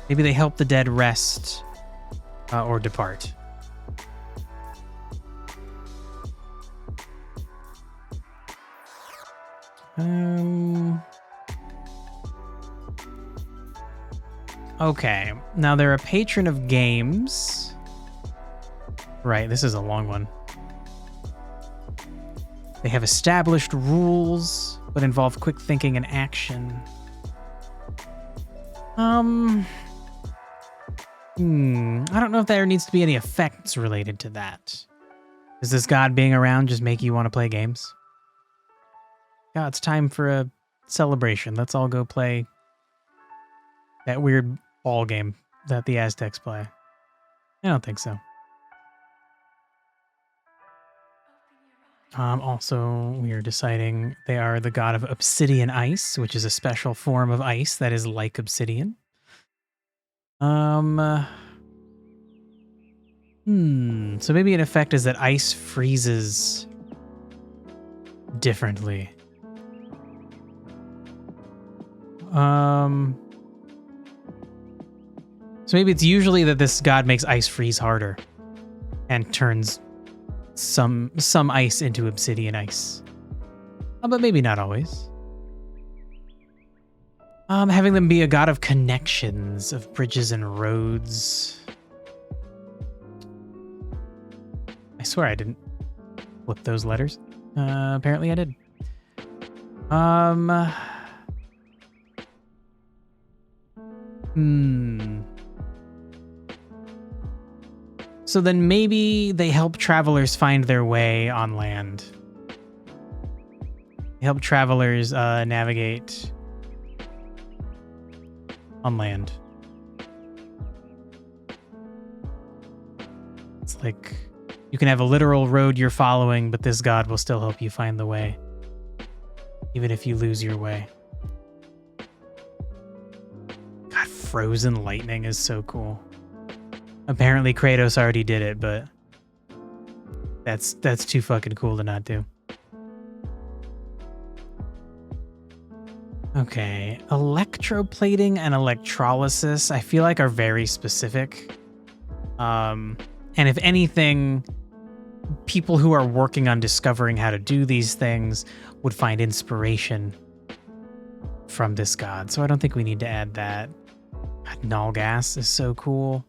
Maybe they help the dead rest or depart. Okay, now they're a patron of games. Right, this is a long one. They have established rules, but involve quick thinking and action. I don't know if there needs to be any effects related to that. Does this god being around just make you want to play games? God, it's time for a celebration. Let's all go play that weird ball game that the Aztecs play. I don't think so. Also, we are deciding they are the god of obsidian ice, which is a special form of ice that is like obsidian. So maybe an effect is that ice freezes differently. So maybe it's usually that this god makes ice freeze harder and turns some ice into obsidian ice. But maybe not always. Having them be a god of connections, of bridges and roads. I swear I didn't flip those letters. Apparently I did. So then maybe they help travelers find their way on land. They help travelers navigate on land. It's like You can have a literal road you're following, but this god will still help you find the way, even if you lose your way. God, frozen lightning is so cool. Apparently Kratos already did it, but that's too fucking cool to not do. Okay, electroplating and electrolysis I feel like are very specific. And if anything, people who are working on discovering how to do these things would find inspiration from this god. So I don't think we need to add that. God, null gas is so cool.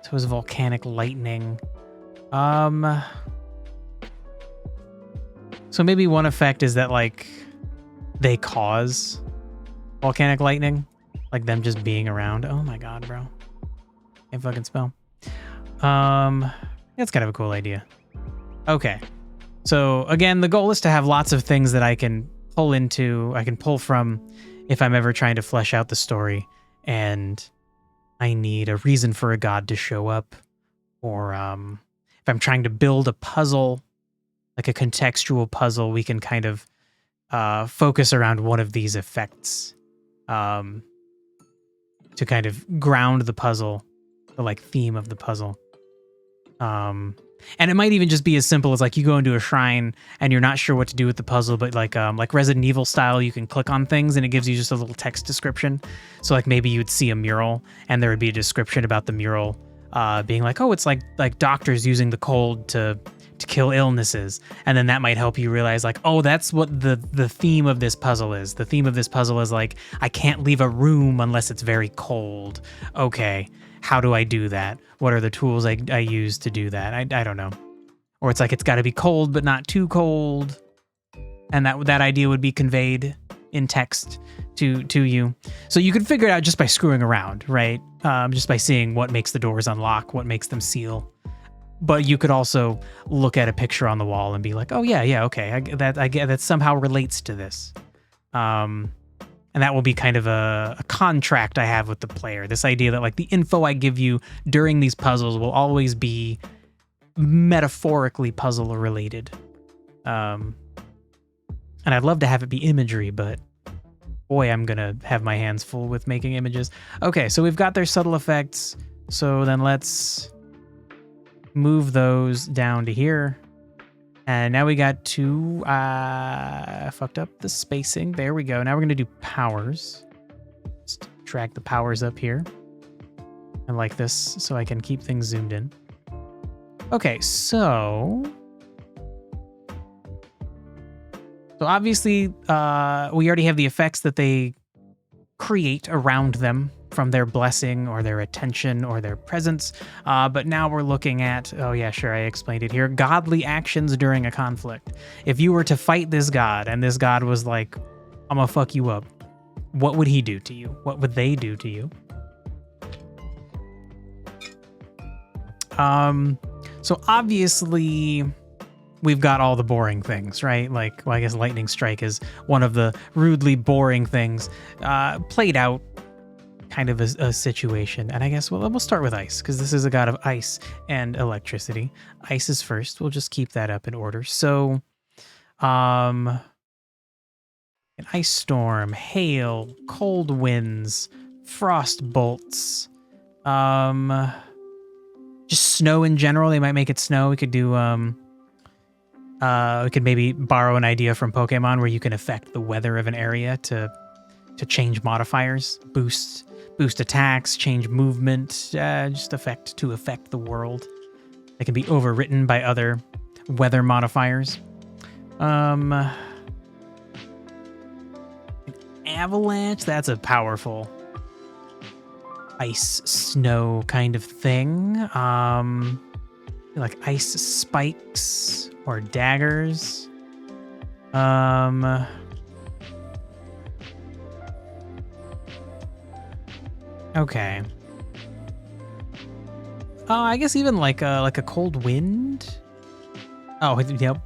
So is volcanic lightning. So maybe one effect is that like they cause volcanic lightning, like them just being around. Oh my god, bro. Can't fucking spell. That's kind of a cool idea. Okay. So again, the goal is to have lots of things that I can pull from if I'm ever trying to flesh out the story and I need a reason for a god to show up, or if I'm trying to build a puzzle, like a contextual puzzle, we can kind of focus around one of these effects to kind of ground the puzzle, the like theme of the puzzle. And it might even just be as simple as like you go into a shrine and you're not sure what to do with the puzzle, but like Resident Evil style, you can click on things and it gives you just a little text description. So like maybe you'd see a mural and there would be a description about the mural being like, oh, it's like doctors using the cold to kill illnesses. And then that might help you realize like, oh, that's what the theme of this puzzle is. The theme of this puzzle is like, I can't leave a room unless it's very cold. Okay. How do I do that? What are the tools I use to do that? I don't know. Or it's like, it's got to be cold, but not too cold. And that idea would be conveyed in text to you. So you can figure it out just by screwing around, right? Just by seeing what makes the doors unlock, what makes them seal. But you could also look at a picture on the wall and be like, oh yeah, okay. I get that somehow relates to this. And that will be kind of a contract I have with the player. This idea that like the info I give you during these puzzles will always be metaphorically puzzle related. And I'd love to have it be imagery, but boy, I'm gonna have my hands full with making images. Okay, so we've got their subtle effects. So then let's move those down to here. And now we got two, fucked up the spacing. There we go. Now we're going to do powers. Just drag the powers up here. I like this so I can keep things zoomed in. Okay, so obviously we already have the effects that they create around them from their blessing or their attention or their presence. But now we're looking at, oh yeah, sure, I explained it here, godly actions during a conflict. If you were to fight this god and this god was like, I'm gonna fuck you up, what would he do to you? What would they do to you? So obviously we've got all the boring things, right? Like, well, I guess lightning strike is one of the rudely boring things played out kind of a situation. And I guess, well, we'll start with ice because this is a god of ice and electricity. Ice is first. We'll just keep that up in order. So, an ice storm, hail, cold winds, frost bolts, just snow in general. They might make it snow. We could do, we could maybe borrow an idea from Pokemon where you can affect the weather of an area to change modifiers, boost attacks, change movement, just affect the world. They can be overwritten by other weather modifiers. An avalanche, that's a powerful ice snow kind of thing. Like ice spikes or daggers. Okay. I guess even like a cold wind. Oh, yep.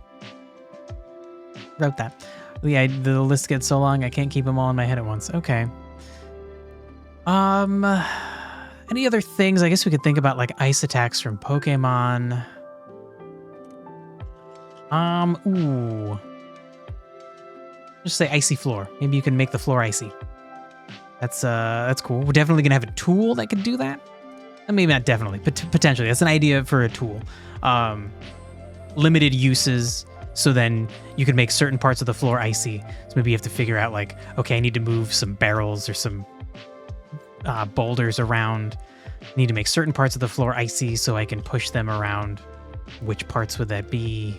Wrote that. Yeah, the list gets so long I can't keep them all in my head at once. Okay. Any other things? I guess we could think about like ice attacks from Pokemon. Ooh. Just say icy floor. Maybe you can make the floor icy. That's cool. We're definitely gonna have a tool that can do that. Maybe not definitely, but potentially. That's an idea for a tool. Limited uses, so then you can make certain parts of the floor icy. So maybe you have to figure out like, okay, I need to move some barrels or some boulders around. I need to make certain parts of the floor icy so I can push them around. Which parts would that be?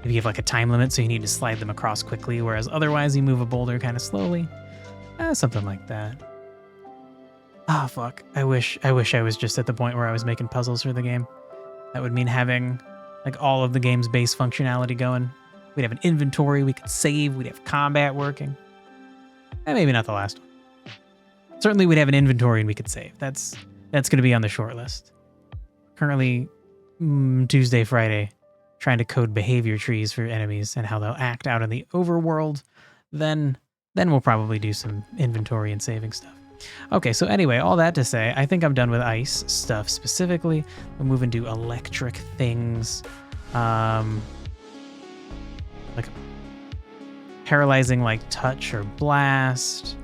Maybe you have like a time limit, so you need to slide them across quickly, whereas otherwise you move a boulder kind of slowly. Something like that. Ah, fuck. I wish I was just at the point where I was making puzzles for the game. That would mean having like all of the game's base functionality going. We'd have an inventory, we could save, we'd have combat working. Maybe not the last one. Certainly we'd have an inventory and we could save. That's going to be on the short list. Currently, Tuesday, Friday, trying to code behavior trees for enemies and how they'll act out in the overworld. Then we'll probably do some inventory and saving stuff. Okay, so anyway, all that to say, I think I'm done with ice stuff specifically. We'll move into electric things. Like paralyzing like touch or blast.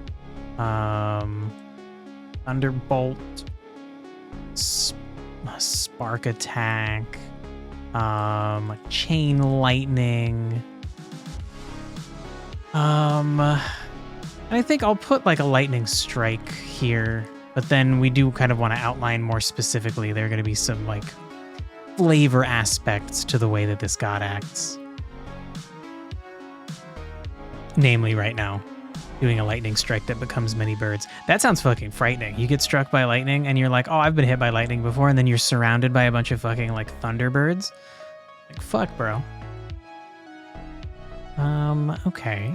Thunderbolt. Spark attack. Like chain lightning. I think I'll put like a lightning strike here, but then we do kind of want to outline more specifically. There are going to be some like flavor aspects to the way that this god acts. Namely right now, doing a lightning strike that becomes many birds. That sounds fucking frightening. You get struck by lightning and you're like, oh, I've been hit by lightning before. And then you're surrounded by a bunch of fucking like thunderbirds. Like, fuck, bro. Okay.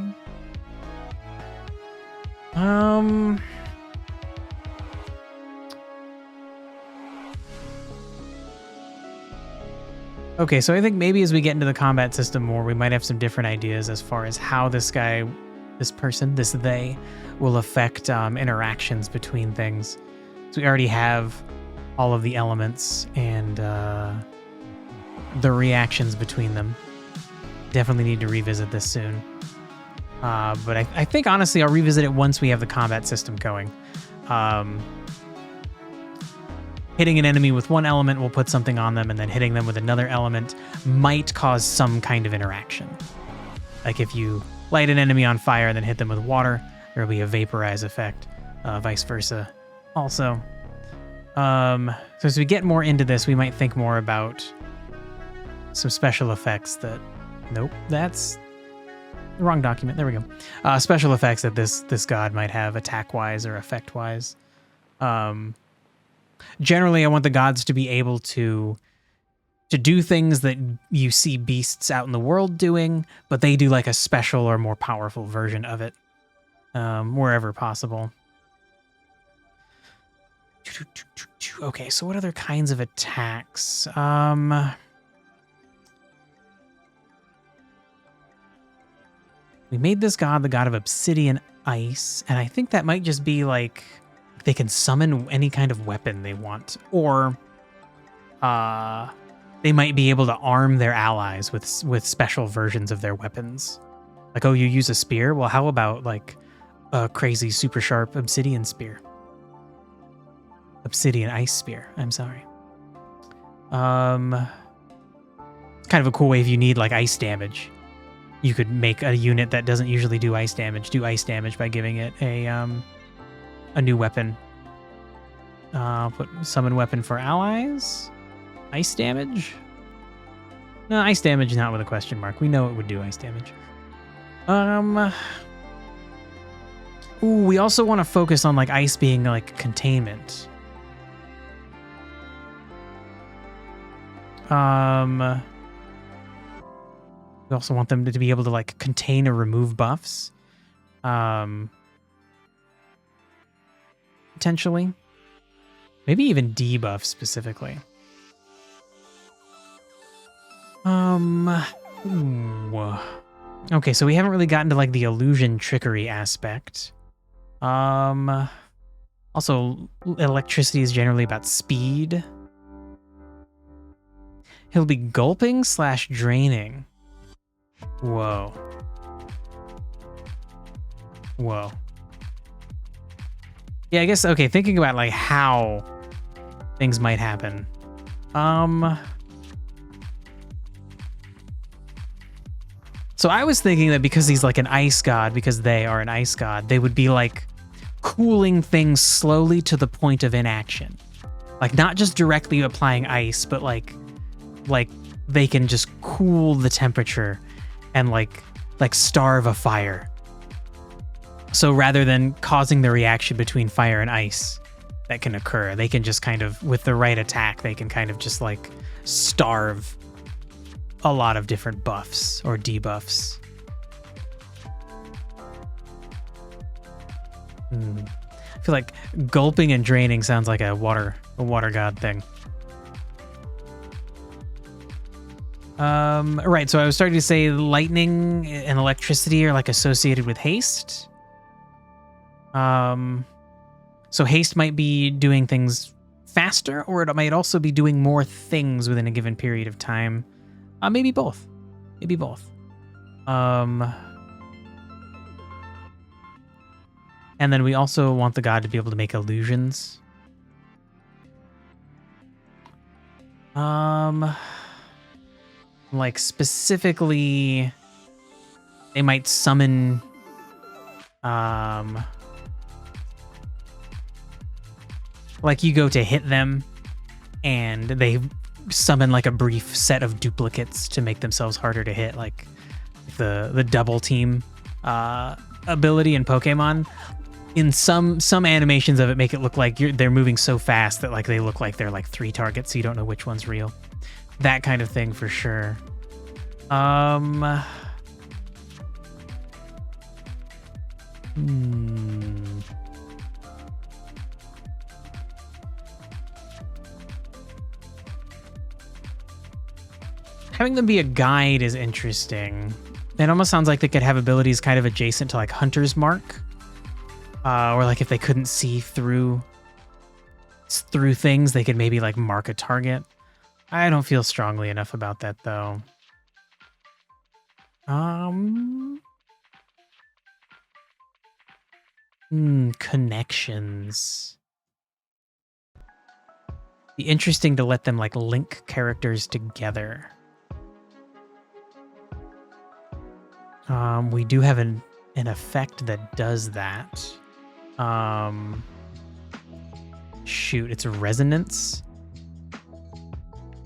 Okay, so I think maybe as we get into the combat system more, we might have some different ideas as far as how this guy, this person, this they, will affect interactions between things. So we already have all of the elements and the reactions between them. Definitely need to revisit this soon. But I think, honestly, I'll revisit it once we have the combat system going. Hitting an enemy with one element will put something on them, and then hitting them with another element might cause some kind of interaction. Like if you light an enemy on fire and then hit them with water, there will be a vaporize effect, vice versa. Also, so as we get more into this, we might think more about some special effects that... Nope, that's... the wrong document. There we go. Special effects that this god might have attack-wise or effect-wise. Generally, I want the gods to be able to do things that you see beasts out in the world doing, but they do like a special or more powerful version of it, wherever possible. Okay, so what other kinds of attacks? We made this god the god of obsidian ice, and I think that might just be like they can summon any kind of weapon they want, or they might be able to arm their allies with special versions of their weapons. Like, oh, you use a spear? Well, how about like a crazy super sharp obsidian spear? Obsidian ice spear, I'm sorry. Kind of a cool way if you need like ice damage. You could make a unit that doesn't usually do ice damage by giving it a new weapon. Put summon weapon for allies. Ice damage? No, ice damage is not with a question mark. We know it would do ice damage. Ooh, we also want to focus on like ice being like containment. We also want them to be able to like contain or remove buffs. Potentially. Maybe even debuff specifically. Okay, so we haven't really gotten to like the illusion trickery aspect. Also, electricity is generally about speed. He'll be gulping / draining. Whoa. Whoa. Yeah, I guess, okay, thinking about like how things might happen. So I was thinking that because he's like an ice god, because they are an ice god, they would be like cooling things slowly to the point of inaction. Like not just directly applying ice, but like they can just cool the temperature and like starve a fire. So rather than causing the reaction between fire and ice that can occur, they can just kind of, with the right attack, they can kind of just like starve a lot of different buffs or debuffs. I feel like gulping and draining sounds like a water god thing. Right, so I was starting to say lightning and electricity are like associated with haste. So haste might be doing things faster, or it might also be doing more things within a given period of time. Maybe both. Maybe both. And then we also want the god to be able to make illusions. Like specifically, they might summon, like you go to hit them and they summon like a brief set of duplicates to make themselves harder to hit, like the double team ability in Pokemon. In some animations of it make it look like they're moving so fast that like they look like they're like 3 targets, so you don't know which one's real. That kind of thing for sure. Having them be a guide is interesting. It almost sounds like they could have abilities kind of adjacent to like Hunter's Mark. Or like if they couldn't see through things, they could maybe like mark a target. I don't feel strongly enough about that though. Connections. Be interesting to let them like link characters together. We do have an effect that does that. Shoot, it's resonance.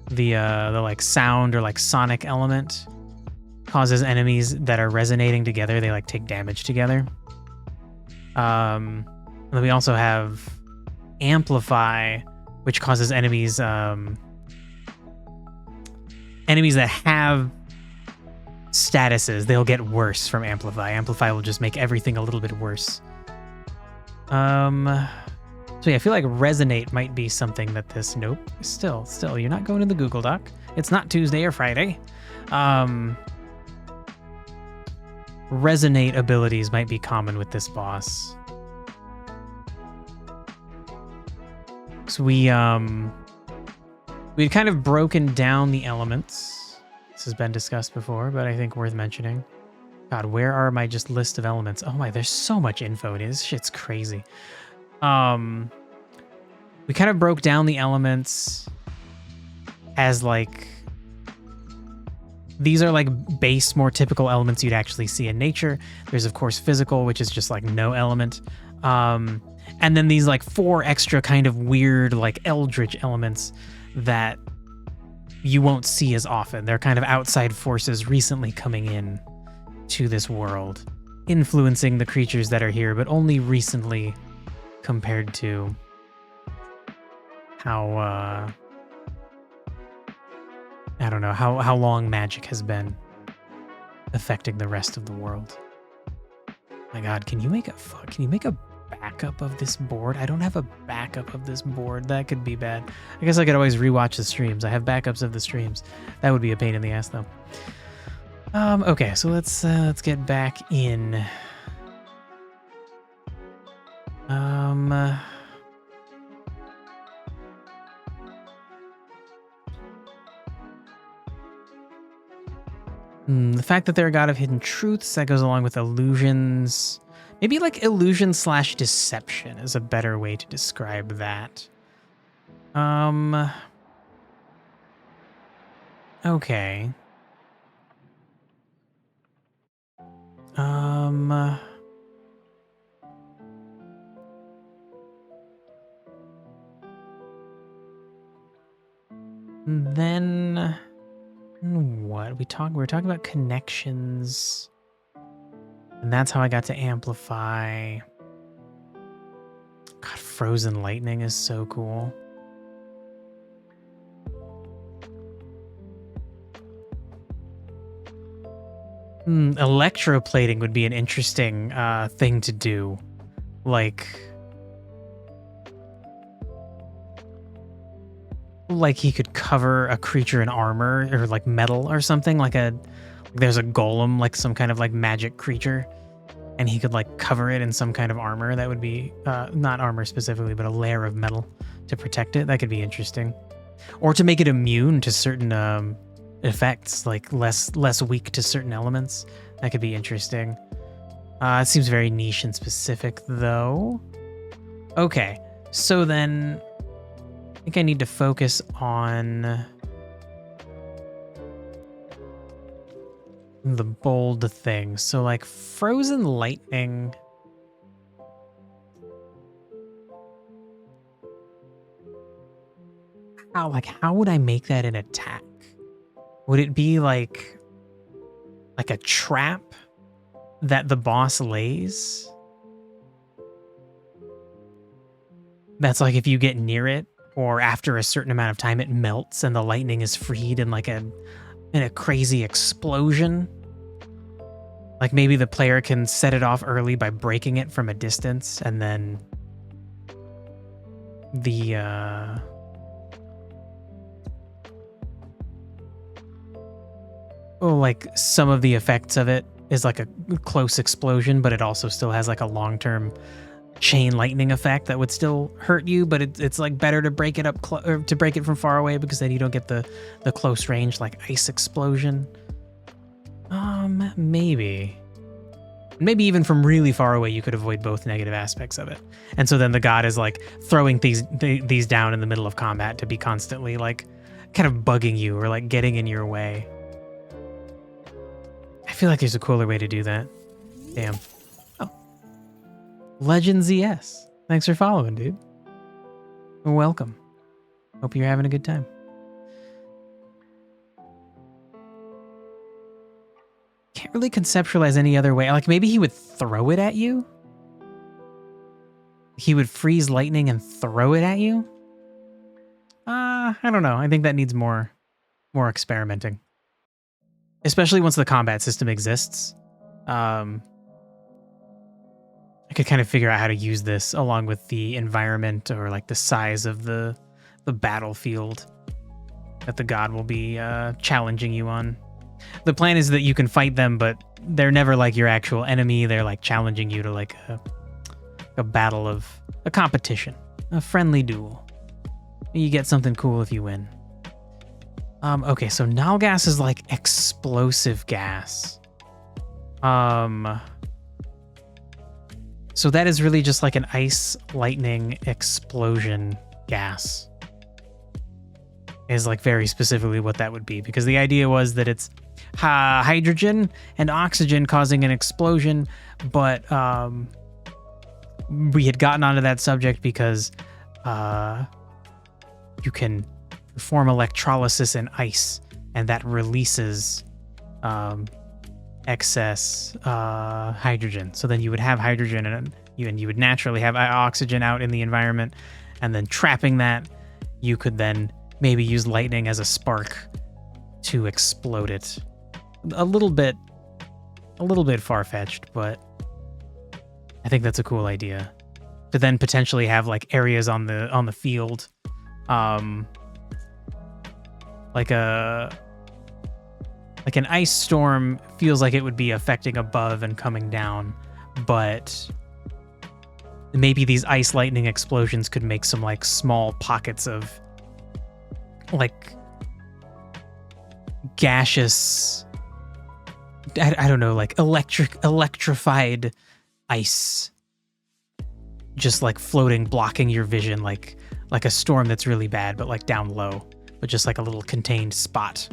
The like sound or like sonic element causes enemies that are resonating together, they like take damage together. And then we also have amplify, which causes enemies that have statuses, they'll get worse from amplify. Amplify will just make everything a little bit worse. So yeah, I feel like resonate might be something that this, nope, still, you're not going to the Google Doc. It's not Tuesday or Friday. Resonate abilities might be common with this boss. So we'd kind of broken down the elements. This has been discussed before, but I think worth mentioning. God, where are my just list of elements? Oh my, there's so much info. This shit's crazy. We kind of broke down the elements as like, these are like base, more typical elements you'd actually see in nature. There's of course physical, which is just like no element. And then these like 4 extra kind of weird like eldritch elements that you won't see as often. They're kind of outside forces recently coming in to this world, influencing the creatures that are here, but only recently compared to how, I don't know, how long magic has been affecting the rest of the world. My God, can you make a backup of this board? I don't have a backup of this board. That could be bad. I guess I could always rewatch the streams. I have backups of the streams. That would be a pain in the ass though. Okay, so let's get back in. The fact that they're a god of hidden truths, that goes along with illusions. Maybe like illusion / deception is a better way to describe that. Okay. Then what? We're talking about connections. And that's how I got to amplify. God, frozen lightning is so cool. Electroplating would be an interesting thing to do. Like he could cover a creature in armor or like metal or something, there's a golem, like some kind of like magic creature, and he could like cover it in some kind of armor that would be not armor specifically, but a layer of metal to protect it. That could be interesting. Or to make it immune to certain effects, like less weak to certain elements. That could be interesting. It seems very niche and specific though. Okay, so then I think I need to focus on the bold thing. So like frozen lightning. How would I make that an attack? Would it be like a trap that the boss lays? That's like if you get near it, or after a certain amount of time, it melts and the lightning is freed in a crazy explosion. Like maybe the player can set it off early by breaking it from a distance, and then like some of the effects of it is like a close explosion, but it also still has like a long-term chain lightning effect that would still hurt you, but it's like better to break it up or to break it from far away, because then you don't get the close range like ice explosion. Maybe even from really far away you could avoid both negative aspects of it. And so then the god is like throwing these down in the middle of combat to be constantly like kind of bugging you or like getting in your way. I feel like there's a cooler way to do that. Damn. Oh. Legends ES. Thanks for following, dude. Welcome. Hope you're having a good time. Can't really conceptualize any other way. Like maybe he would throw it at you? He would freeze lightning and throw it at you? I don't know. I think that needs more experimenting. Especially once the combat system exists. I could kind of figure out how to use this along with the environment or like the size of the battlefield that the god will be challenging you on. The plan is that you can fight them, but they're never like your actual enemy. They're like challenging you to like a battle of a competition, a friendly duel. You get something cool if you win. Okay, so Nalgas is like explosive gas. So that is really just like an ice lightning explosion gas. Is like very specifically what that would be, because the idea was that it's hydrogen and oxygen causing an explosion, but we had gotten onto that subject because you can perform electrolysis in ice, and that releases excess hydrogen. So then you would have hydrogen, and you would naturally have oxygen out in the environment, and then trapping that, you could then maybe use lightning as a spark to explode it. A little bit far-fetched, but I think that's a cool idea. To then potentially have like areas on the field, like an ice storm feels like it would be affecting above and coming down, but maybe these ice lightning explosions could make some like small pockets of like gaseous I don't know, like electrified ice, just like floating, blocking your vision, like a storm that's really bad, but like down low, but just like a little contained spot.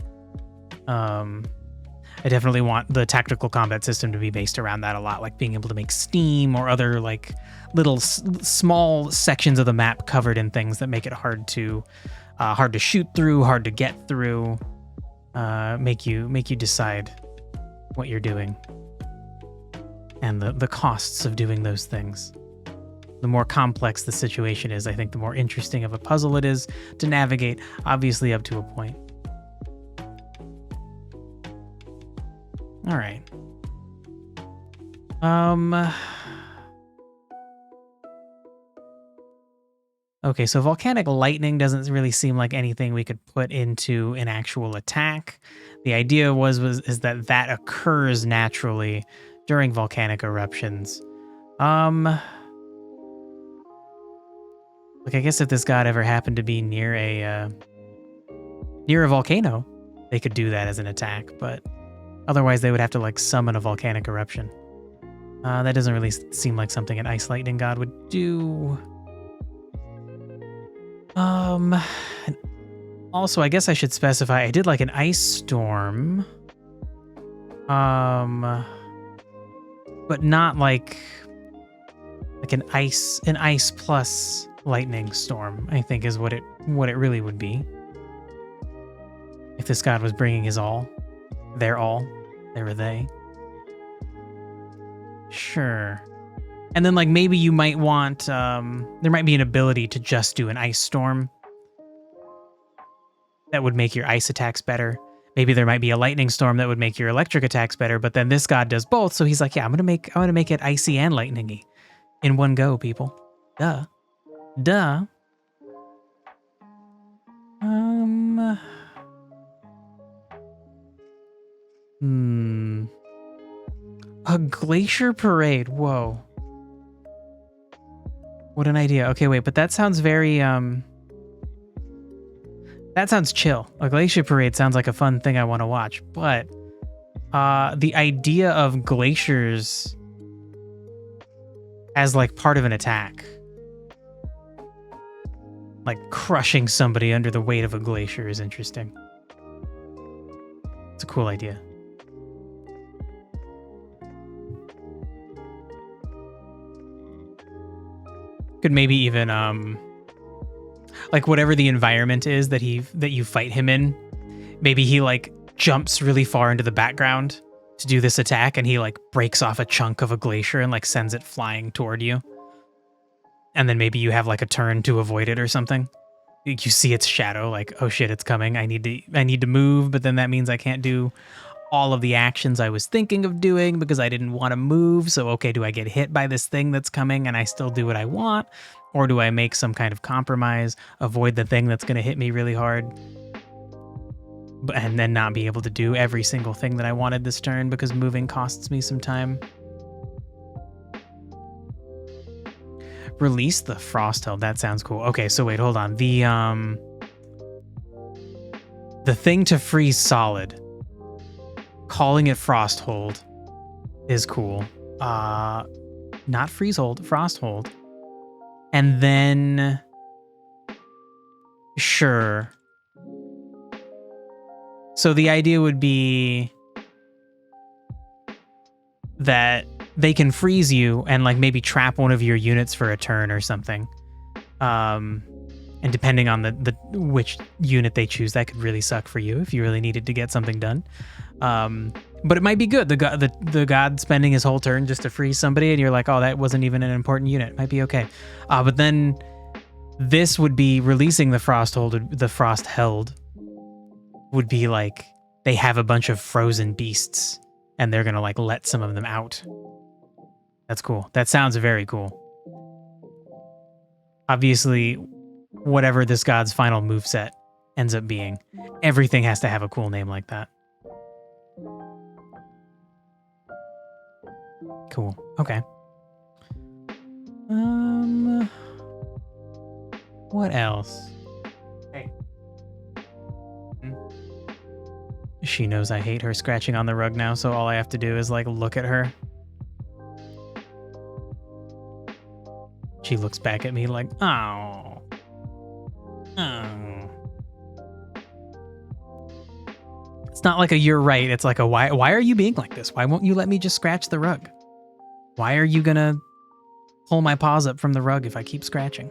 I definitely want the tactical combat system to be based around that a lot, like being able to make steam or other like little small sections of the map covered in things that make it hard to shoot through, hard to get through, make you decide what you're doing and the costs of doing those things. The more complex the situation is, I think the more interesting of a puzzle it is to navigate, obviously up to a point. All right. Okay, so volcanic lightning doesn't really seem like anything we could put into an actual attack. The idea is that occurs naturally during volcanic eruptions. Like I guess if this god ever happened to be near a volcano, they could do that as an attack, but otherwise they would have to like summon a volcanic eruption. That doesn't really seem like something an ice lightning god would do. And also, I guess I should specify I did like an ice storm. But not like an ice plus lightning storm, I think is what it really would be. If this god was bringing his all, their all, they were they. Sure. And then like maybe you might want, there might be an ability to just do an ice storm that would make your ice attacks better. Maybe there might be a lightning storm that would make your electric attacks better, but then this god does both, so he's like, yeah, I'm gonna make it icy and lightningy in one go, people. Duh. A glacier parade. Whoa. What an idea. Okay, wait, but that sounds very, that sounds chill. A glacier parade sounds like a fun thing I want to watch, but the idea of glaciers as like part of an attack, like crushing somebody under the weight of a glacier, is interesting. It's a cool idea. Could maybe even like whatever the environment is that you fight him in, maybe he like jumps really far into the background to do this attack, and he like breaks off a chunk of a glacier and like sends it flying toward you. And then maybe you have like a turn to avoid it or something. You see its shadow, like, oh shit, it's coming. I need to move, but then that means I can't do all of the actions I was thinking of doing because I didn't want to move. So, okay, do I get hit by this thing that's coming and I still do what I want? Or do I make some kind of compromise, avoid the thing that's going to hit me really hard, and then not be able to do every single thing that I wanted this turn because moving costs me some time? Release the Frostheld. That sounds cool. Okay, so wait, hold on. The thing to freeze solid, calling it Frosthold, is cool. Not Freezehold, Frosthold. And then, sure. So the idea would be that they can freeze you and like maybe trap one of your units for a turn or something. And depending on the which unit they choose, that could really suck for you if you really needed to get something done. But it might be good. The god spending his whole turn just to freeze somebody, and you're like, oh, that wasn't even an important unit. It might be okay. But then this would be releasing the Frosthold. The Frostheld would be like they have a bunch of frozen beasts, and they're gonna like let some of them out. That's cool. That sounds very cool. Obviously, whatever this god's final moveset ends up being, everything has to have a cool name like that. Cool. Okay. What else? Hey. She knows I hate her scratching on the rug now, so all I have to do is like look at her. She looks back at me like, oh. Oh. It's not like a you're right. It's like a why are you being like this? Why won't you let me just scratch the rug? Why are you gonna pull my paws up from the rug if I keep scratching?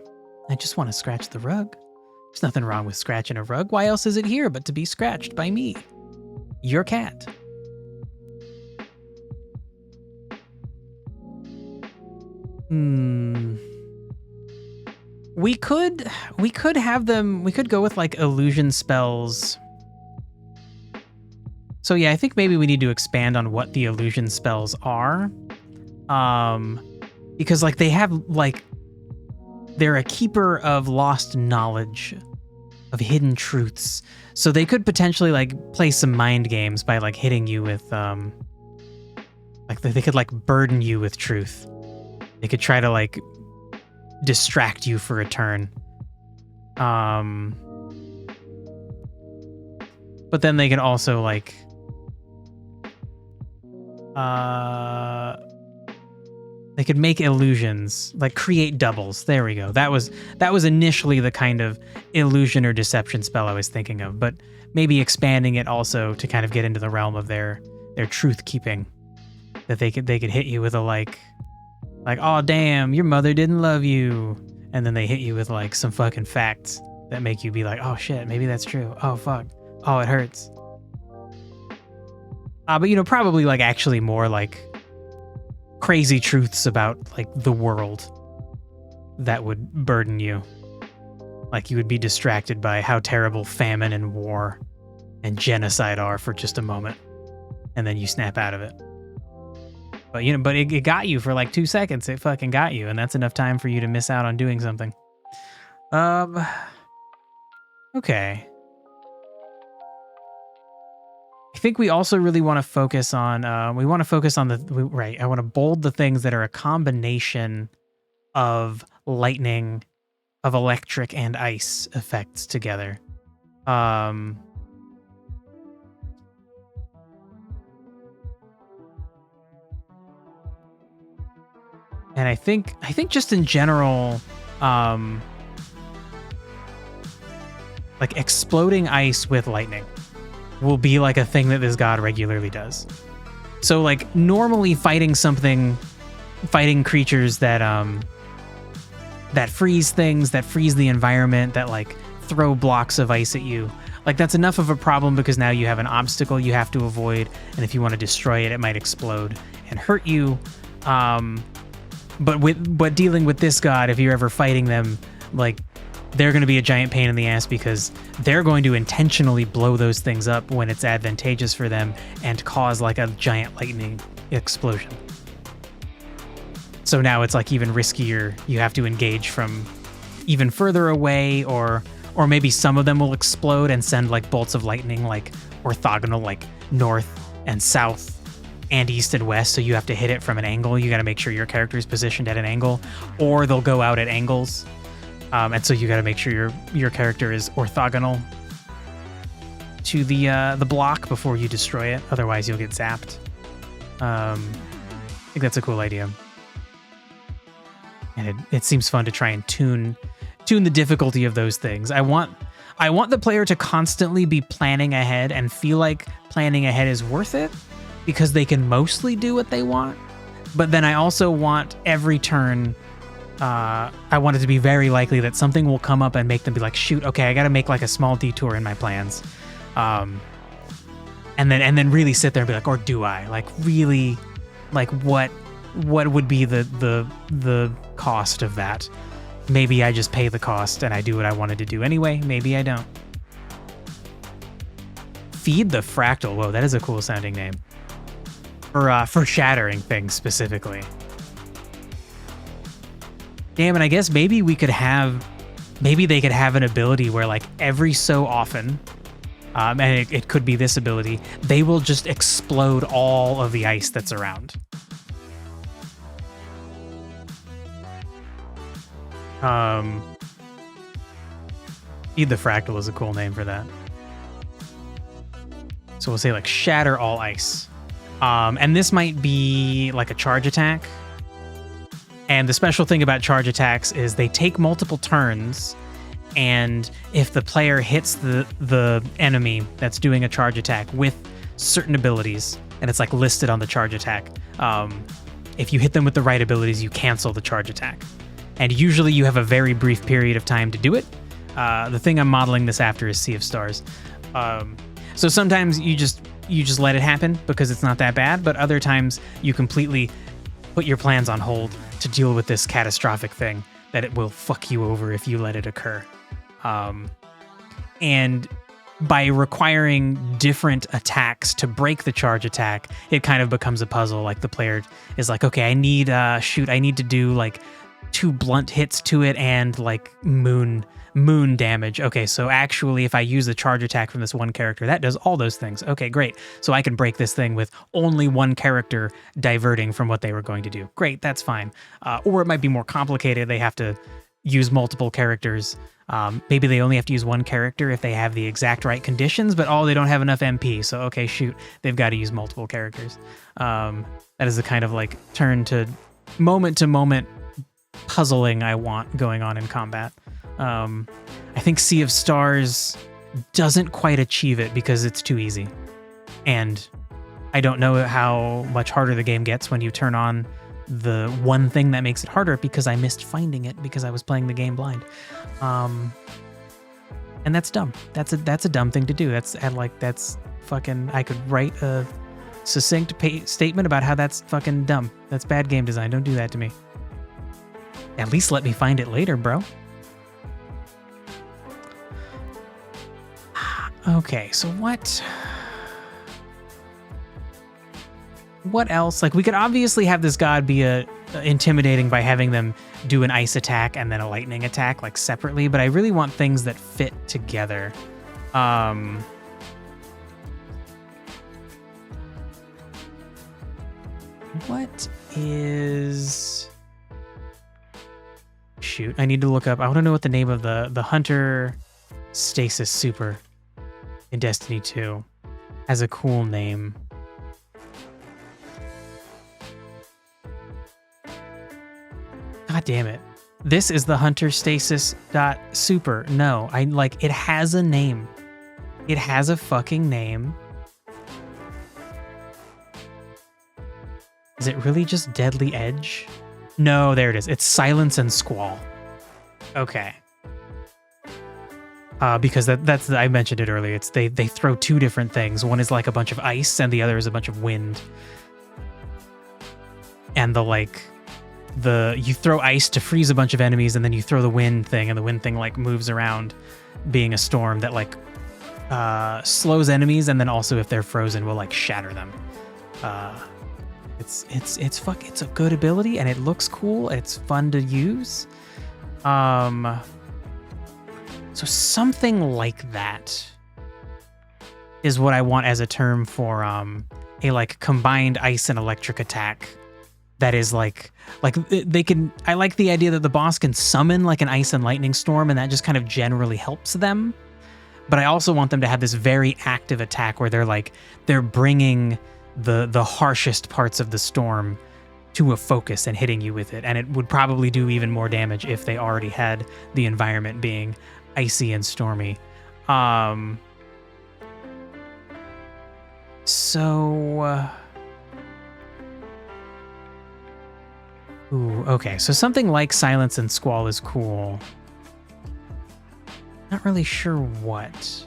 I just want to scratch the rug. There's nothing wrong with scratching a rug. Why else is it here but to be scratched by me? Your cat. We could have them, we could go with like illusion spells. So yeah, I think maybe we need to expand on what the illusion spells are. Because like they have like, they're a keeper of lost knowledge, of hidden truths. So they could potentially like play some mind games by like hitting you with, like they could like burden you with truth. They could try to like distract you for a turn. But then they can also like, they could make illusions, like create doubles. There we go. That was initially the kind of illusion or deception spell I was thinking of, but maybe expanding it also to kind of get into the realm of their truth keeping. That they could hit you with a like, oh damn, your mother didn't love you, and then they hit you with like some fucking facts that make you be like, oh shit, maybe that's true. Oh fuck. Oh, it hurts. But you know, probably like actually more like crazy truths about like the world that would burden you. Like you would be distracted by how terrible famine and war and genocide are for just a moment, and then you snap out of it. But you know, but it got you for like 2 seconds. It fucking got you, and that's enough time for you to miss out on doing something. Okay. I think we also really want to focus on, I want to bold the things that are a combination of lightning, of electric and ice effects together. And I think just in general, like exploding ice with lightning will be like a thing that this god regularly does. So like normally fighting creatures that that freeze things, that freeze the environment, that like throw blocks of ice at you. Like that's enough of a problem because now you have an obstacle you have to avoid, and if you want to destroy it, it might explode and hurt you. But dealing with this god, if you're ever fighting them, like they're going to be a giant pain in the ass because they're going to intentionally blow those things up when it's advantageous for them and cause like a giant lightning explosion. So now it's like even riskier. You have to engage from even further away, or maybe some of them will explode and send like bolts of lightning like orthogonal, like north and south and east and west, so you have to hit it from an angle. You got to make sure your character is positioned at an angle, or they'll go out at angles. And so you got to make sure your character is orthogonal to the block before you destroy it. Otherwise, you'll get zapped. I think that's a cool idea, and it seems fun to try and tune the difficulty of those things. I want the player to constantly be planning ahead and feel like planning ahead is worth it because they can mostly do what they want. But then I also want every turn. I want it to be very likely that something will come up and make them be like, shoot, okay, I got to make like a small detour in my plans. And then really sit there and be like, or do I? Like really, like what would be the cost of that? Maybe I just pay the cost and I do what I wanted to do anyway. Maybe I don't. Feed the Fractal. Whoa, that is a cool sounding name. For shattering things specifically. Damn, and I guess maybe they could have an ability where like every so often, and it could be this ability, they will just explode all of the ice that's around. Feed the Fractal is a cool name for that. So we'll say like shatter all ice. And this might be like a charge attack. And the special thing about charge attacks is they take multiple turns, and if the player hits the enemy that's doing a charge attack with certain abilities, and it's like listed on the charge attack, if you hit them with the right abilities, you cancel the charge attack. And usually you have a very brief period of time to do it. The thing I'm modeling this after is Sea of Stars. So sometimes you just let it happen because it's not that bad, but other times you completely put your plans on hold to deal with this catastrophic thing that it will fuck you over if you let it occur. And by requiring different attacks to break the charge attack, it kind of becomes a puzzle. Like the player is like, okay, I need to do like 2 blunt hits to it and like moon damage. Okay, so actually if I use the charge attack from this one character, that does all those things. Okay, great. So I can break this thing with only one character diverting from what they were going to do. Great, that's fine. Or it might be more complicated. They have to use multiple characters. Maybe they only have to use one character if they have the exact right conditions, but they don't have enough MP. So, okay, shoot, they've got to use multiple characters. That is the kind of like to moment puzzling I want going on in combat. I think Sea of Stars doesn't quite achieve it because it's too easy. And I don't know how much harder the game gets when you turn on the one thing that makes it harder, because I missed finding it because I was playing the game blind. And that's dumb. That's a dumb thing to do. That's fucking, I could write a succinct statement about how that's fucking dumb. That's bad game design. Don't do that to me. At least let me find it later, bro. Okay, so what else? Like, we could obviously have this god be intimidating by having them do an ice attack and then a lightning attack, like, separately, but I really want things that fit together. What is... Shoot, I need to look up. I want to know what the name of the Hunter Stasis Super in Destiny 2 has a cool name. God damn it. This is the Hunter Stasis Super. No, it has a name. It has a fucking name. Is it really just Deadly Edge? No, there it is. It's Silence and Squall. Okay. Because that's I mentioned it earlier. It's they throw 2 different things. One is like a bunch of ice, and the other is a bunch of wind. And you throw ice to freeze a bunch of enemies, and then you throw the wind thing, and the wind thing like moves around, being a storm that like slows enemies, and then also if they're frozen will like shatter them. It's a good ability, and it looks cool. It's fun to use. So something like that is what I want as a term for a like combined ice and electric attack. That is like they can. I like the idea that the boss can summon like an ice and lightning storm, and that just kind of generally helps them. But I also want them to have this very active attack where they're bringing the harshest parts of the storm to a focus and hitting you with it. And it would probably do even more damage if they already had the environment being icy and stormy. Okay, so something like Silence and Squall is cool. Not really sure what.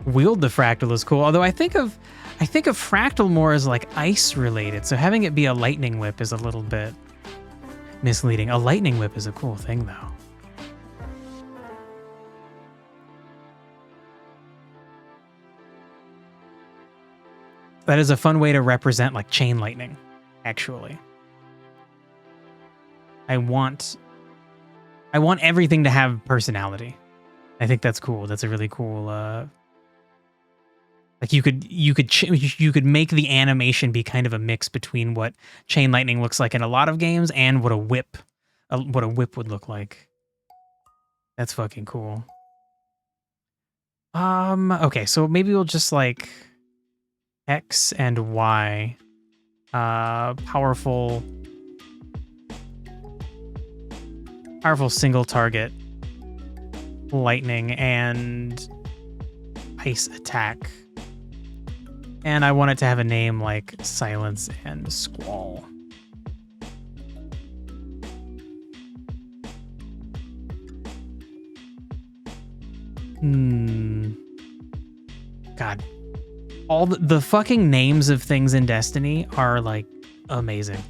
Wield the Fractal is cool, although I think of Fractal more as like ice related, so having it be a lightning whip is a little bit misleading. A lightning whip is a cool thing though. That is a fun way to represent like chain lightning, actually. I want everything to have personality. I think that's cool. That's a really cool like you could make the animation be kind of a mix between what chain lightning looks like in a lot of games and what a whip what a whip would look like. That's fucking cool. Okay, so maybe we'll just like X and Y. Powerful single target lightning and ice attack. And I want it to have a name like Silence and Squall. God. All the fucking names of things in Destiny are like amazing.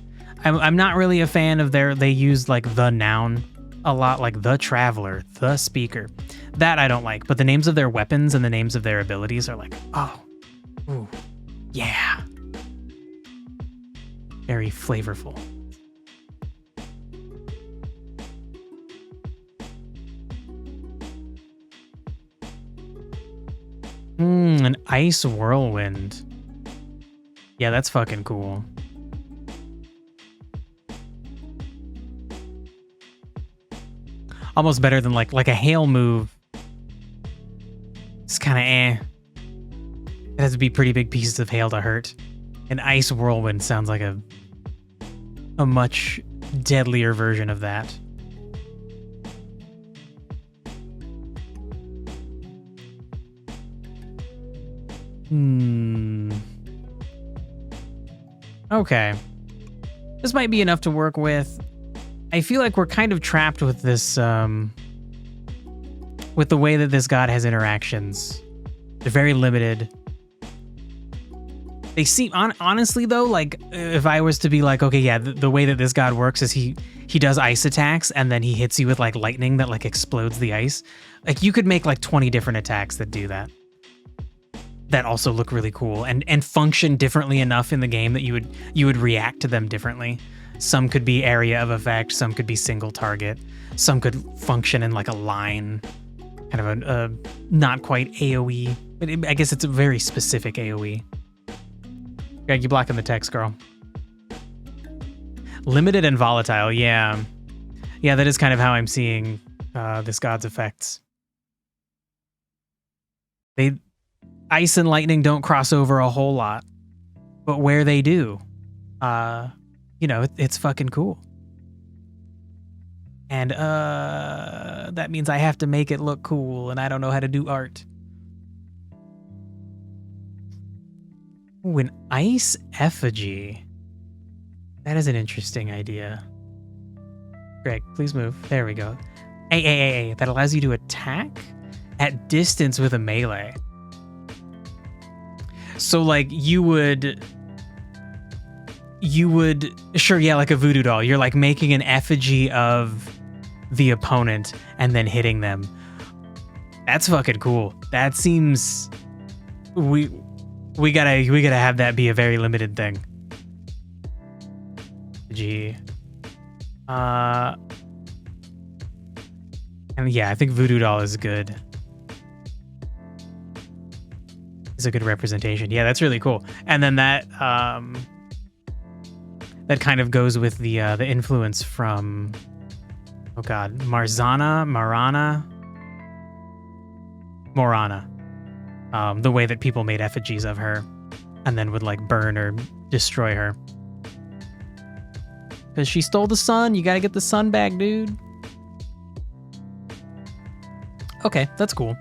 I'm not really a fan of they use like the noun a lot, like the Traveler, the Speaker. That I don't like, but the names of their weapons and the names of their abilities are like, oh, ooh, yeah. Very flavorful. An ice whirlwind. Yeah, that's fucking cool. Almost better than like a hail move. It's kind of eh. It has to be pretty big pieces of hail to hurt. An ice whirlwind sounds like a much deadlier version of that. Okay. This might be enough to work with. I feel like we're kind of trapped with this, with the way that this god has interactions. They're very limited. They seem, honestly though, like, if I was to be like, okay, yeah, the way that this god works is he does ice attacks and then he hits you with like lightning that like explodes the ice. Like you could make like 20 different attacks that do that. That also look really cool and function differently enough in the game that you would react to them differently. Some could be area of effect, some could be single target, some could function in like a line, kind of a not quite AoE, but I guess it's a very specific AoE. Greg, you blocking the text, girl. Limited and volatile, yeah. Yeah, that is kind of how I'm seeing this god's effects. Ice and lightning don't cross over a whole lot, but where they do, you know, it's fucking cool. And that means I have to make it look cool, and I don't know how to do art. Ooh, an ice effigy. That is an interesting idea. Greg, please move. There we go. A. That allows you to attack at distance with a melee. So like you would, sure, yeah, like a voodoo doll. You're like making an effigy of the opponent and then hitting them. That's fucking cool. That seems, we gotta have that be a very limited thing. Gee. And yeah, I think voodoo doll is good. Is a good representation. Yeah, that's really cool. And then that that kind of goes with the influence from, oh god, Morana. The way that people made effigies of her and then would like burn or destroy her. Because she stole the sun. You gotta get the sun back, dude. Okay, that's cool.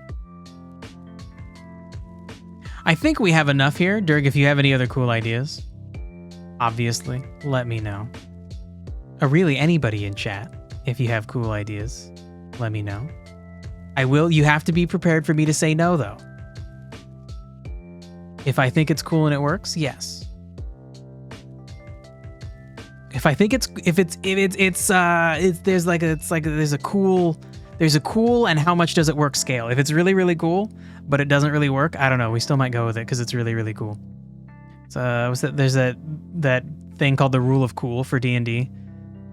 I think we have enough here. Dirk, if you have any other cool ideas, obviously, let me know. Or really anybody in chat, if you have cool ideas, let me know. You have to be prepared for me to say no, though. If I think it's cool and it works, yes. If I think there's a cool and how much does it work scale. If it's really, really cool, but it doesn't really work, I don't know. We still might go with it because it's really, really cool. So there's that thing called the rule of cool for D&D.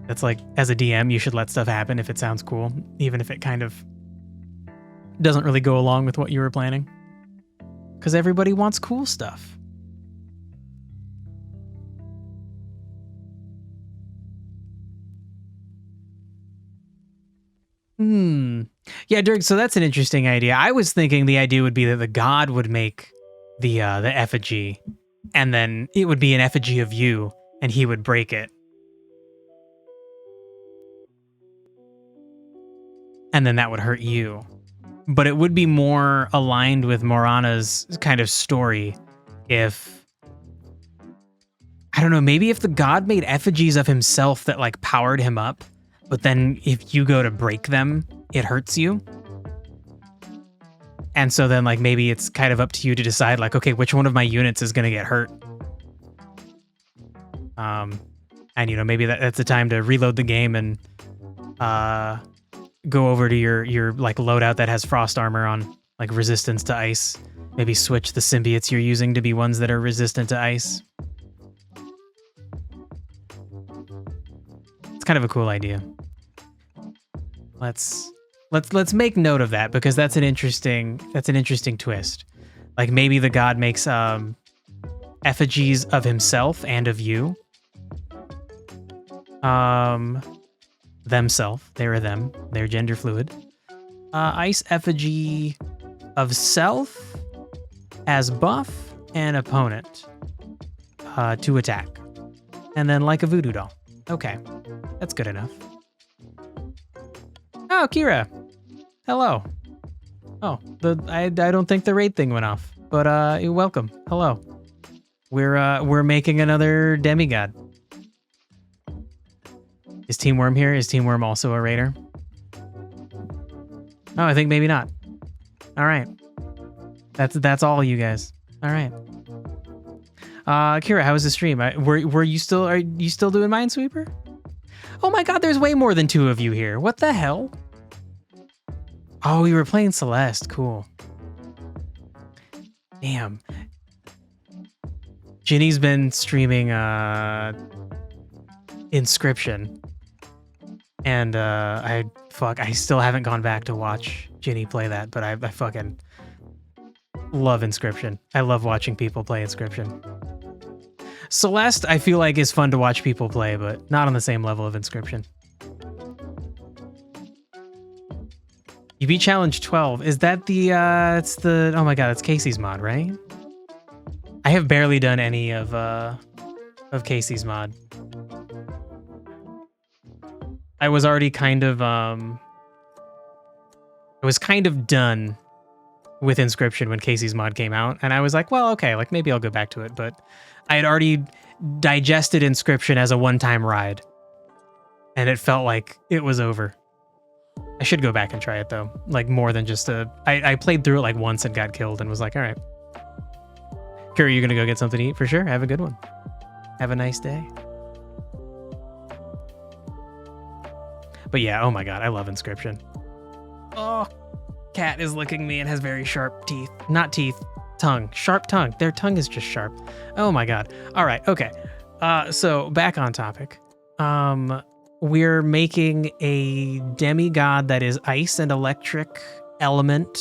That's like, as a DM, you should let stuff happen if it sounds cool, even if it kind of doesn't really go along with what you were planning. Because everybody wants cool stuff. Yeah, Dirk, so that's an interesting idea. I was thinking the idea would be that the god would make the effigy, and then it would be an effigy of you, and he would break it. And then that would hurt you. But it would be more aligned with Morana's kind of story if, I don't know, maybe if the god made effigies of himself that like powered him up, but then if you go to break them, it hurts you. And so then like maybe it's kind of up to you to decide like, okay, which one of my units is going to get hurt? And you know, maybe that's the time to reload the game and go over to your like loadout that has frost armor on, like resistance to ice. Maybe switch the symbiotes you're using to be ones that are resistant to ice. It's kind of a cool idea. Let's make note of that because that's an interesting twist. Like maybe the god makes effigies of himself and of you. Themself. They're them. They're gender fluid. Ice effigy of self as buff and opponent to attack. And then like a voodoo doll. Okay. That's good enough. Oh, Kira. Hello. Oh, I don't think the raid thing went off, but you're welcome. Hello. We're making another demigod. Is Team Worm here? Is Team Worm also a raider? Oh, I think maybe not. All right. That's all you guys. All right. Kira, how was the stream? Are you still doing Minesweeper? Oh my god, there's way more than 2 of you here. What the hell? Oh, we were playing Celeste. Cool. Damn. Ginny's been streaming Inscription. And I still haven't gone back to watch Ginny play that, but I fucking love Inscription. I love watching people play Inscription. Celeste, I feel like is fun to watch people play, but not on the same level of Inscription. You beat Challenge 12. Is that the, oh my god, that's Casey's mod, right? I have barely done any of Casey's mod. I was already kind of, done with Inscription when Casey's mod came out, and I was like, well, okay, like maybe I'll go back to it, but I had already digested Inscription as a one-time ride, and it felt like it was over. I should go back and try it though, like more than just I played through it like once and got killed and was like, all right. Kira, you gonna go get something to eat for sure? Have a good one. Have a nice day. But yeah, oh my god, I love Inscription. Oh, cat is licking me and has very sharp teeth. Not teeth, tongue. Sharp tongue. Their tongue is just sharp. Oh my god. All right, okay. So back on topic. We're making a demigod that is ice and electric element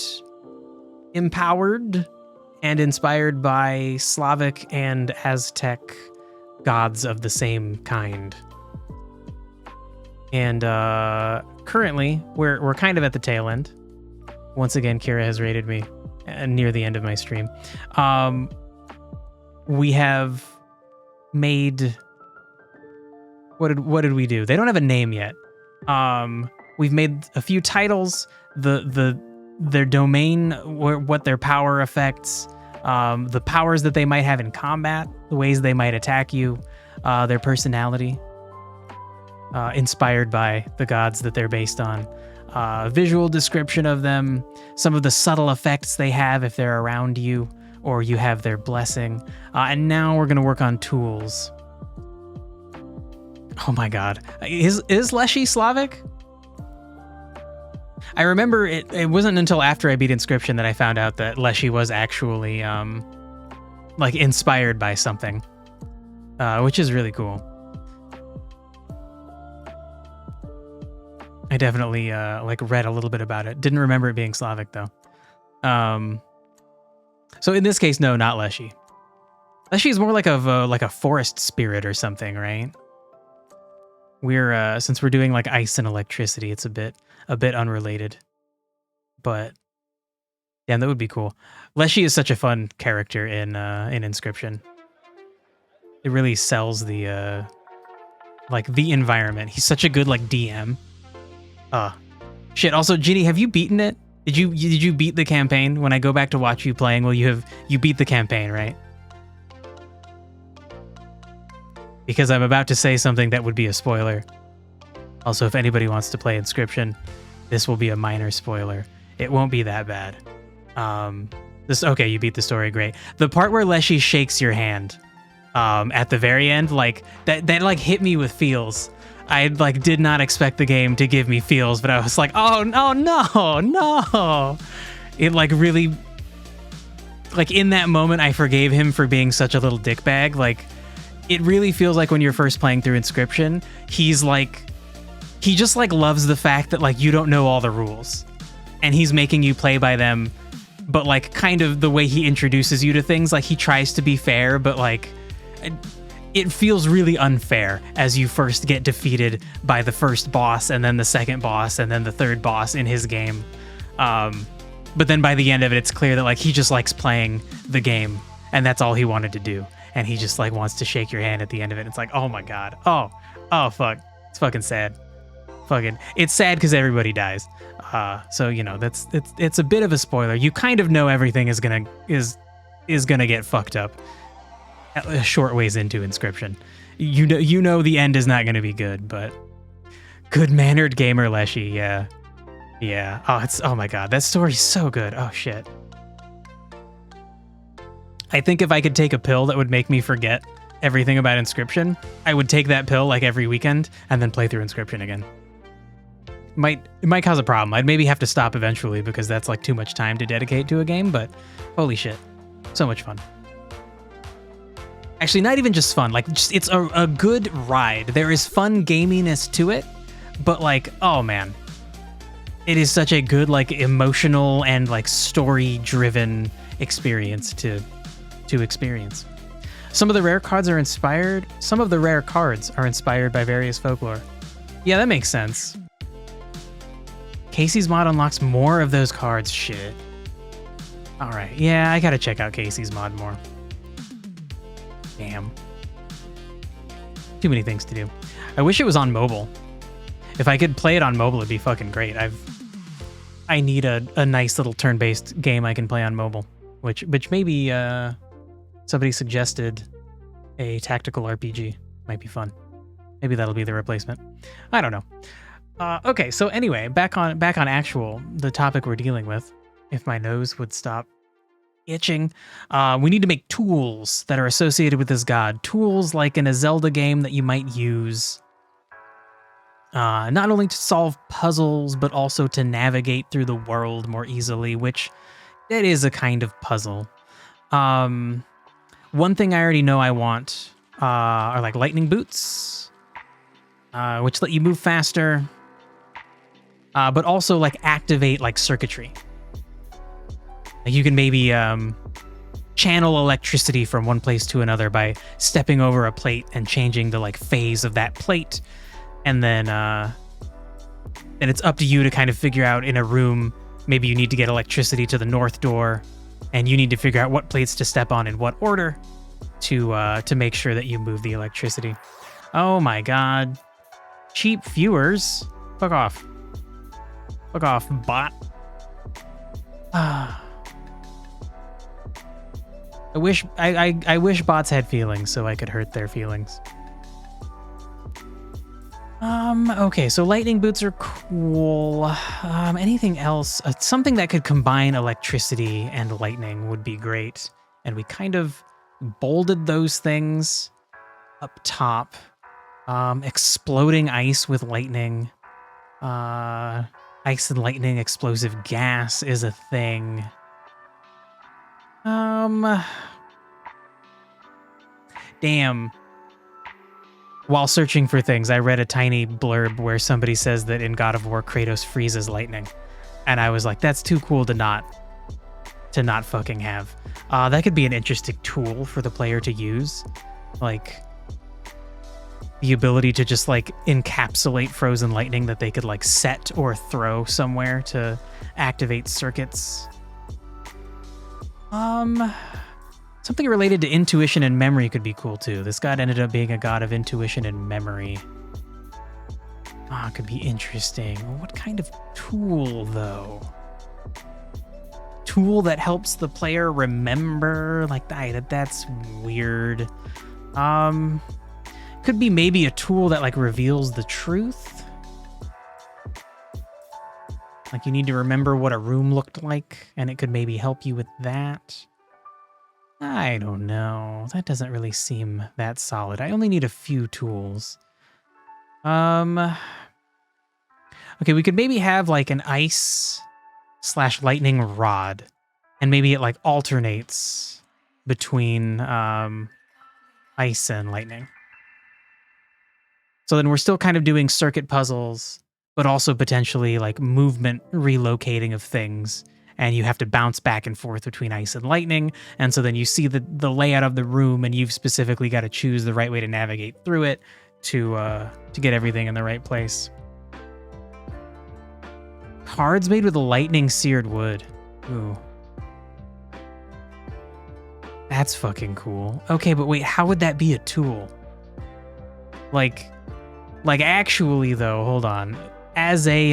empowered and inspired by Slavic and Aztec gods of the same kind. And currently, we're kind of at the tail end. Once again, Kira has raided me near the end of my stream. We have made... What did we do? They don't have a name yet. We've made a few titles, their domain, what their power affects, the powers that they might have in combat, the ways they might attack you, their personality, inspired by the gods that they're based on, visual description of them, some of the subtle effects they have if they're around you or you have their blessing. And now we're going to work on tools. Oh my god. Is Leshy Slavic? I remember it wasn't until after I beat Inscription that I found out that Leshy was actually like inspired by something, which is really cool. I definitely like read a little bit about it. Didn't remember it being Slavic though. So in this case, no, not Leshy. Leshy is more like a forest spirit or something, right? We're since we're doing like ice and electricity, it's a bit unrelated. But damn, that would be cool. Leshy is such a fun character in Inscription. It really sells the like the environment. He's such a good like DM. Shit. Also, Ginny, have you beaten it? Did you beat the campaign? When I go back to watch you playing, will you beat the campaign, right? Because I'm about to say something that would be a spoiler. Also, if anybody wants to play Inscription, this will be a minor spoiler. It won't be that bad. Okay, you beat the story, great. The part where Leshy shakes your hand, at the very end, like that like hit me with feels. I like did not expect the game to give me feels, but I was like, oh no. It like really, like in that moment, I forgave him for being such a little dickbag. Like, it really feels like when you're first playing through Inscription, he's like, he just like loves the fact that like you don't know all the rules, and he's making you play by them. But like kind of the way he introduces you to things, like he tries to be fair, but like it feels really unfair as you first get defeated by the first boss and then the second boss and then the third boss in his game. But then by the end of it, it's clear that like he just likes playing the game and that's all he wanted to do. And he just like wants to shake your hand at the end of it. It's like, oh my God. Oh fuck. It's fucking sad. It's sad because everybody dies. So you know it's a bit of a spoiler. You kind of know everything is gonna get fucked up a short ways into Inscription. You know the end is not gonna be good, but good mannered gamer Leshy, yeah. Oh my God, that story's so good. Oh shit. I think if I could take a pill that would make me forget everything about Inscription, I would take that pill like every weekend and then play through Inscription again. It might cause a problem. I'd maybe have to stop eventually because that's like too much time to dedicate to a game, but holy shit. So much fun. Actually, not even just fun, like just it's a good ride. There is fun gaminess to it, but like, oh man. It is such a good like emotional and like story-driven experience to experience. Some of the rare cards are inspired by various folklore. Yeah, that makes sense. Casey's mod unlocks more of those cards. Shit. All right. Yeah, I gotta check out Casey's mod more. Damn. Too many things to do. I wish it was on mobile. If I could play it on mobile, it'd be fucking great. I need a nice little turn-based game I can play on mobile, which maybe somebody suggested a tactical RPG. Might be fun. Maybe that'll be the replacement. I don't know. Okay, so anyway, back on the topic we're dealing with. If my nose would stop itching, we need to make tools that are associated with this god. Tools like in a Zelda game that you might use not only to solve puzzles, but also to navigate through the world more easily, which that is a kind of puzzle. One thing I already know I want are like lightning boots, which let you move faster. But also like activate like circuitry. Like you can maybe channel electricity from one place to another by stepping over a plate and changing the like phase of that plate, and then it's up to you to kind of figure out in a room. Maybe you need to get electricity to the north door, and you need to figure out what plates to step on in what order to make sure that you move the electricity. Oh my God, cheap viewers, fuck off. Fuck off, bot. I wish bots had feelings so I could hurt their feelings. Okay, so lightning boots are cool. Anything else? Something that could combine electricity and lightning would be great. And we kind of bolded those things up top. Exploding ice with lightning. Ice and lightning explosive gas is a thing. Damn. While searching for things, I read a tiny blurb where somebody says that in God of War, Kratos freezes lightning. And I was like, that's too cool to not fucking have. That could be an interesting tool for the player to use. Like, the ability to just like encapsulate frozen lightning that they could like set or throw somewhere to activate circuits. Something related to intuition and memory could be cool too. This god ended up being a god of intuition and memory. Could be interesting. What kind of tool though? Tool that helps the player remember, like that's weird. Could be maybe a tool that like reveals the truth. Like you need to remember what a room looked like, and it could maybe help you with that. I don't know. That doesn't really seem that solid. I only need a few tools. Okay, we could maybe have like an ice/lightning rod, and maybe it like alternates between ice and lightning. So then we're still kind of doing circuit puzzles, but also potentially like movement relocating of things. And you have to bounce back and forth between ice and lightning. And so then you see the layout of the room, and you've specifically got to choose the right way to navigate through it to get everything in the right place. Cards made with lightning seared wood. Ooh. That's fucking cool. Okay, but wait, how would that be a tool? Like actually though, hold on. As a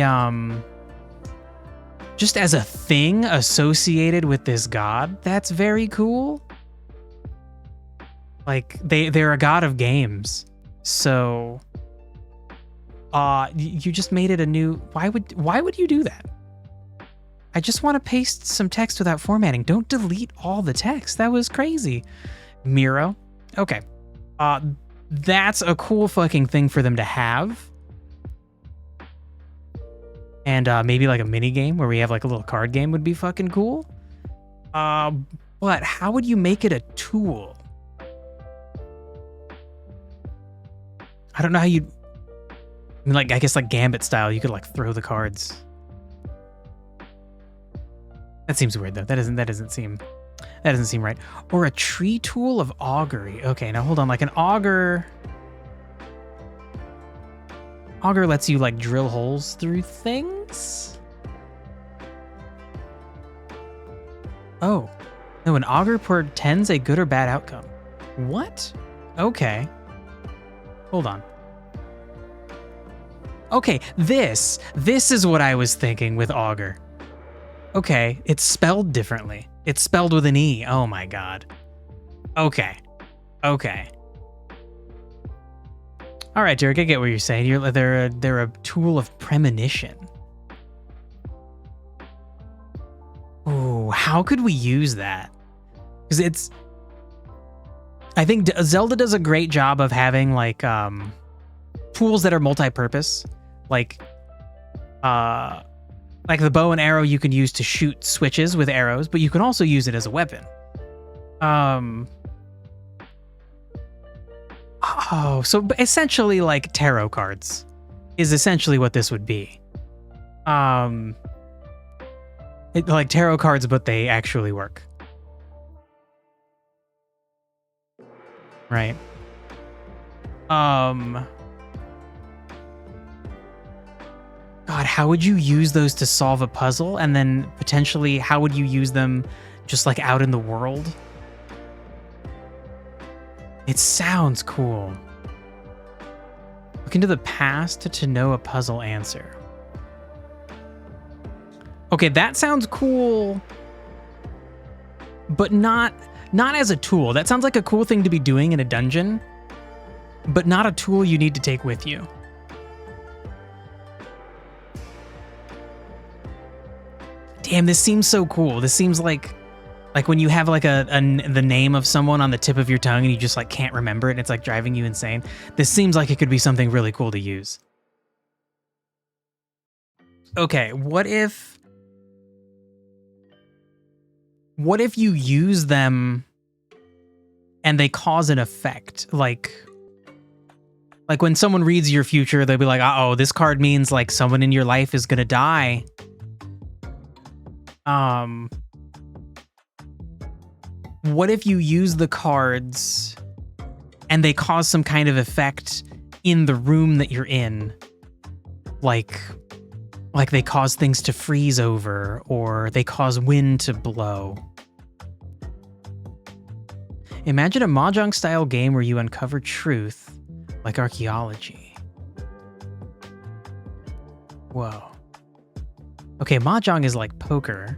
just as a thing associated with this god, that's very cool. Like they're a god of games. So you just made it a new. Why would you do that? I just want to paste some text without formatting. Don't delete all the text. That was crazy. Miro. Okay. That's a cool fucking thing for them to have. And maybe like a mini game where we have like a little card game would be fucking cool. But how would you make it a tool? I don't know how you. I mean, like I guess like Gambit style, you could like throw the cards. That seems weird though. That doesn't seem right. Or a tree tool of augury. Okay, now hold on. Like an augur. Augur lets you like drill holes through things. Oh, no, an augur portends a good or bad outcome. What? Okay. Hold on. Okay, this is what I was thinking with augur. Okay, it's spelled differently. It's spelled with an E. Oh my god. Okay. All right, Derek, I get what you're saying. They're a tool of premonition. Ooh, how could we use that? Because I think Zelda does a great job of having like tools that are multi-purpose, like the bow and arrow you can use to shoot switches with arrows, but you can also use it as a weapon. Oh, so essentially like tarot cards is essentially what this would be. Like tarot cards, but they actually work. Right. God, how would you use those to solve a puzzle? And then potentially, how would you use them just like out in the world? It sounds cool. Look into the past to know a puzzle answer. Okay, that sounds cool, but not as a tool. That sounds like a cool thing to be doing in a dungeon, but not a tool you need to take with you. Damn, this seems so cool. This seems like when you have like the name of someone on the tip of your tongue and you just like can't remember it and it's like driving you insane. This seems like it could be something really cool to use. Okay, what if you use them and they cause an effect? Like when someone reads your future, they'll be like, "Uh-oh, this card means like someone in your life is going to die." What if you use the cards and they cause some kind of effect in the room that you're in, like they cause things to freeze over or they cause wind to blow. Imagine a Mahjong style game where you uncover truth like archaeology. Whoa. Okay, Mahjong is like poker.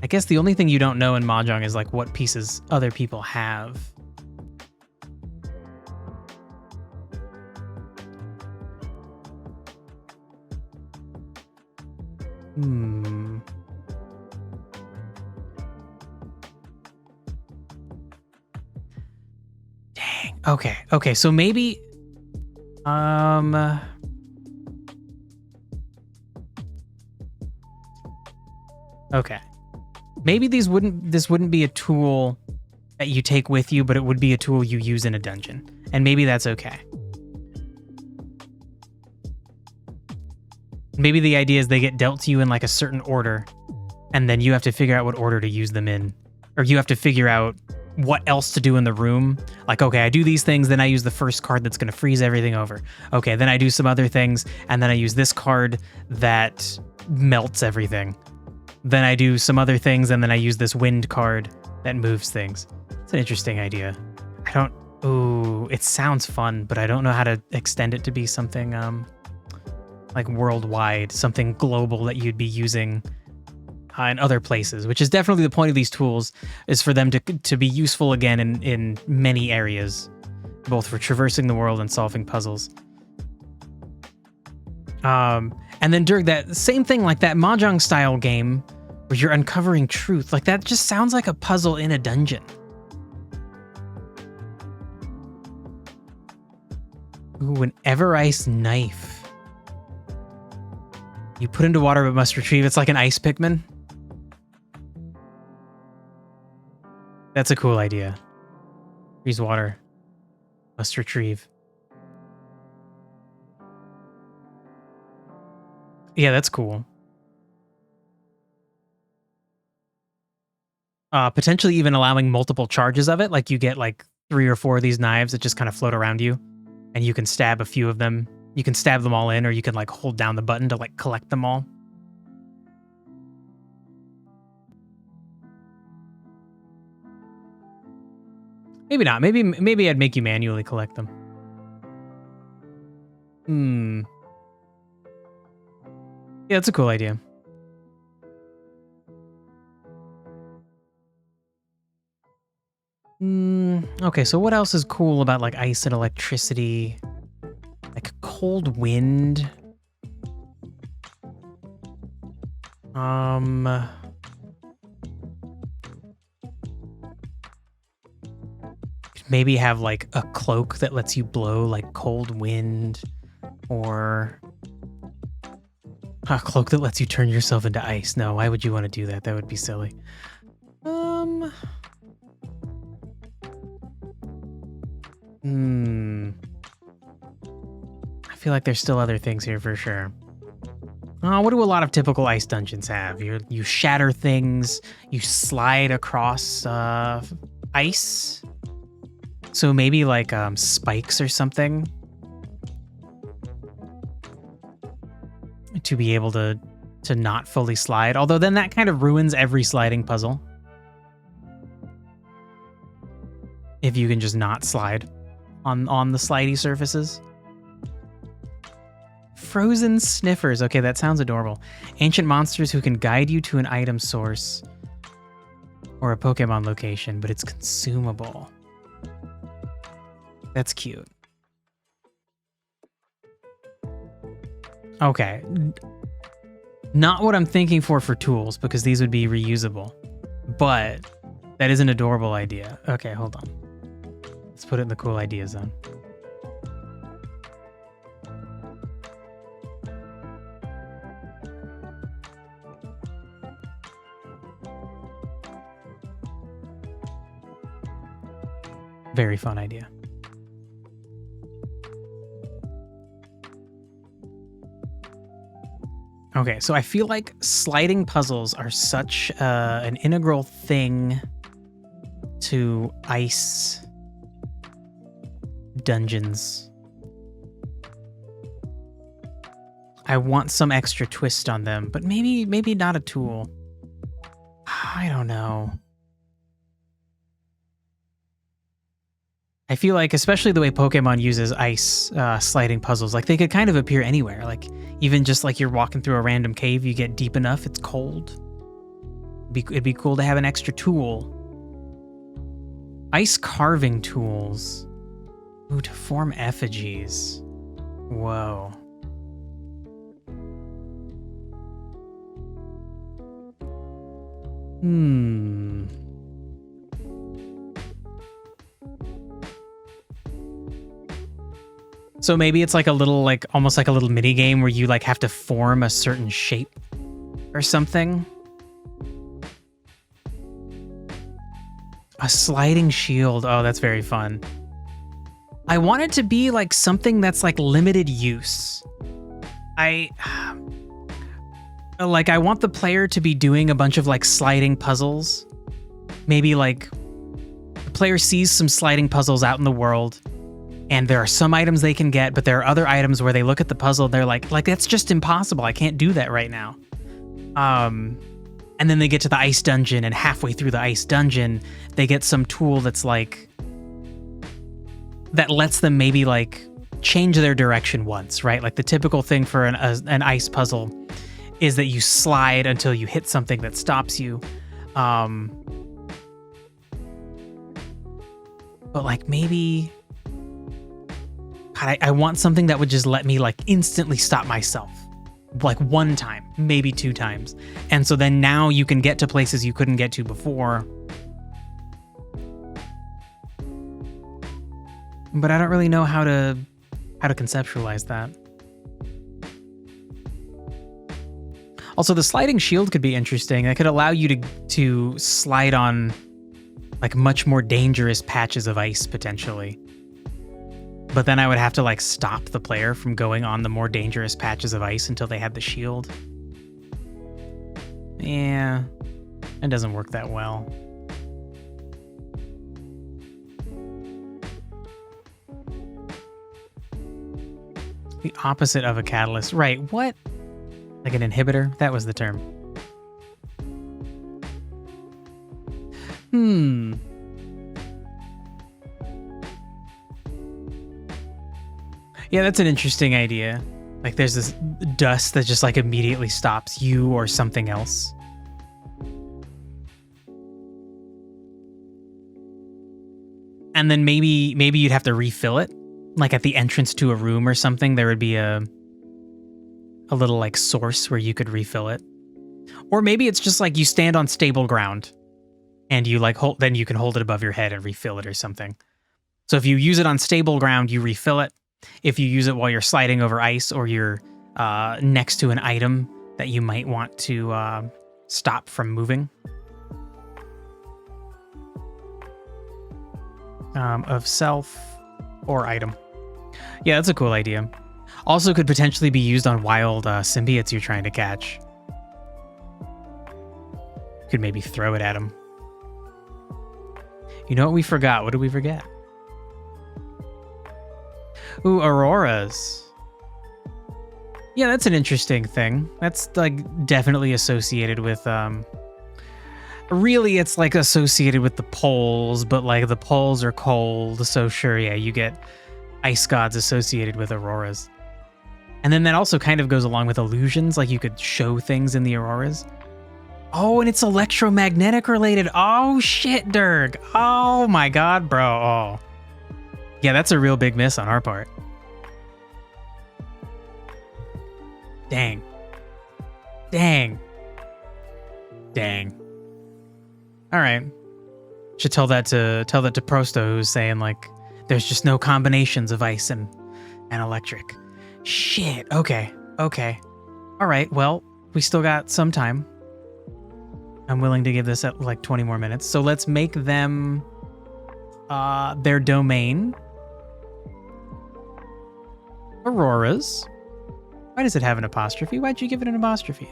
I guess the only thing you don't know in Mahjong is like what pieces other people have. Dang. Okay, so maybe okay. Maybe this wouldn't be a tool that you take with you, but it would be a tool you use in a dungeon. And maybe that's okay. Maybe the idea is they get dealt to you in like a certain order, and then you have to figure out what order to use them in. Or you have to figure out what else to do in the room. Like, okay, I do these things, then I use the first card that's going to freeze everything over. Okay, then I do some other things, and then I use this card that melts everything. Then I do some other things, and then I use this wind card that moves things. It's an interesting idea. Ooh, it sounds fun, but I don't know how to extend it to be something like worldwide, something global that you'd be using in other places, which is definitely the point of these tools, is for them to be useful again in many areas, both for traversing the world and solving puzzles. And then during that same thing, like that Mahjong style game where you're uncovering truth, like that just sounds like a puzzle in a dungeon. Ooh, an ever ice knife. You put into water but must retrieve. It's like an ice Pikmin. That's a cool idea. Freeze water. Must retrieve. Yeah, that's cool. Potentially even allowing multiple charges of it. Like you get like 3 or 4 of these knives that just kind of float around you. And you can stab a few of them. You can stab them all in, or you can like hold down the button to like collect them all. Maybe not. Maybe I'd make you manually collect them. Yeah, it's a cool idea. Okay, so what else is cool about like ice and electricity? Like cold wind. Maybe have like a cloak that lets you blow like cold wind, or a cloak that lets you turn yourself into ice. No, why would you want to do that? That would be silly. I feel like there's still other things here for sure. What do a lot of typical ice dungeons have? You shatter things, you slide across ice. So maybe like spikes or something to be able to not fully slide. Although then that kind of ruins every sliding puzzle. If you can just not slide on the slidey surfaces. Frozen sniffers. Okay, that sounds adorable. Ancient monsters who can guide you to an item source or a Pokemon location, but it's consumable. That's cute. Okay. Not what I'm thinking for tools, because these would be reusable. But that is an adorable idea. Okay, hold on. Let's put it in the cool idea zone. Very fun idea. Okay, so I feel like sliding puzzles are such an integral thing to ice dungeons I want some extra twist on them, but maybe not a tool. I don't know. I feel like, especially the way Pokemon uses ice sliding puzzles, like they could kind of appear anywhere. Like even just like you're walking through a random cave, you get deep enough, it's cold. It'd be cool to have an extra tool. Ice carving tools. Ooh, to form effigies. Whoa. So maybe it's like a little, like almost like a little mini game where you like have to form a certain shape or something. A sliding shield. Oh, that's very fun. I want it to be like something that's like limited use. I want the player to be doing a bunch of like sliding puzzles. Maybe like the player sees some sliding puzzles out in the world and there are some items they can get, but there are other items where they look at the puzzle, they're like that's just impossible. I can't do that right now. And then they get to the ice dungeon, and halfway through the ice dungeon, they get some tool that's like, that lets them maybe like change their direction once, right? Like the typical thing for an ice puzzle is that you slide until you hit something that stops you. But like maybe, God, I want something that would just let me like instantly stop myself. Like one time, maybe 2 times. And so then now you can get to places you couldn't get to before. But I don't really know how to conceptualize that. Also, the sliding shield could be interesting. It could allow you to slide on like much more dangerous patches of ice potentially. But then I would have to like stop the player from going on the more dangerous patches of ice until they had the shield. Yeah, it doesn't work that well. The opposite of a catalyst. Right, what? Like an inhibitor? That was the term. Yeah, that's an interesting idea. Like there's this dust that just like immediately stops you or something else. And then maybe you'd have to refill it. Like at the entrance to a room or something, there would be a little like source where you could refill it. Or maybe it's just like you stand on stable ground and you like then you can hold it above your head and refill it or something. So if you use it on stable ground, you refill it. If you use it while you're sliding over ice or you're next to an item that you might want to stop from moving. Of self or item. Yeah, that's a cool idea. Also could potentially be used on wild symbiotes you're trying to catch. Could maybe throw it at them. You know what we forgot? What did we forget? Ooh, auroras. Yeah, that's an interesting thing. That's like definitely associated with really it's like associated with the poles, but like the poles are cold, so sure, yeah, you get ice gods associated with auroras. And then that also kind of goes along with illusions, like you could show things in the auroras. Oh, and it's electromagnetic related. Oh shit, Dirg. Oh my god, bro. Oh. Yeah, that's a real big miss on our part. Dang. Dang. Dang. All right. Should tell that to Prosto, who's saying like there's just no combinations of ice and electric. Shit. Okay. Okay. All right. Well, we still got some time. I'm willing to give this at like 20 more minutes. So let's make them their domain auroras. Why does it have an apostrophe? Why'd you give it an apostrophe?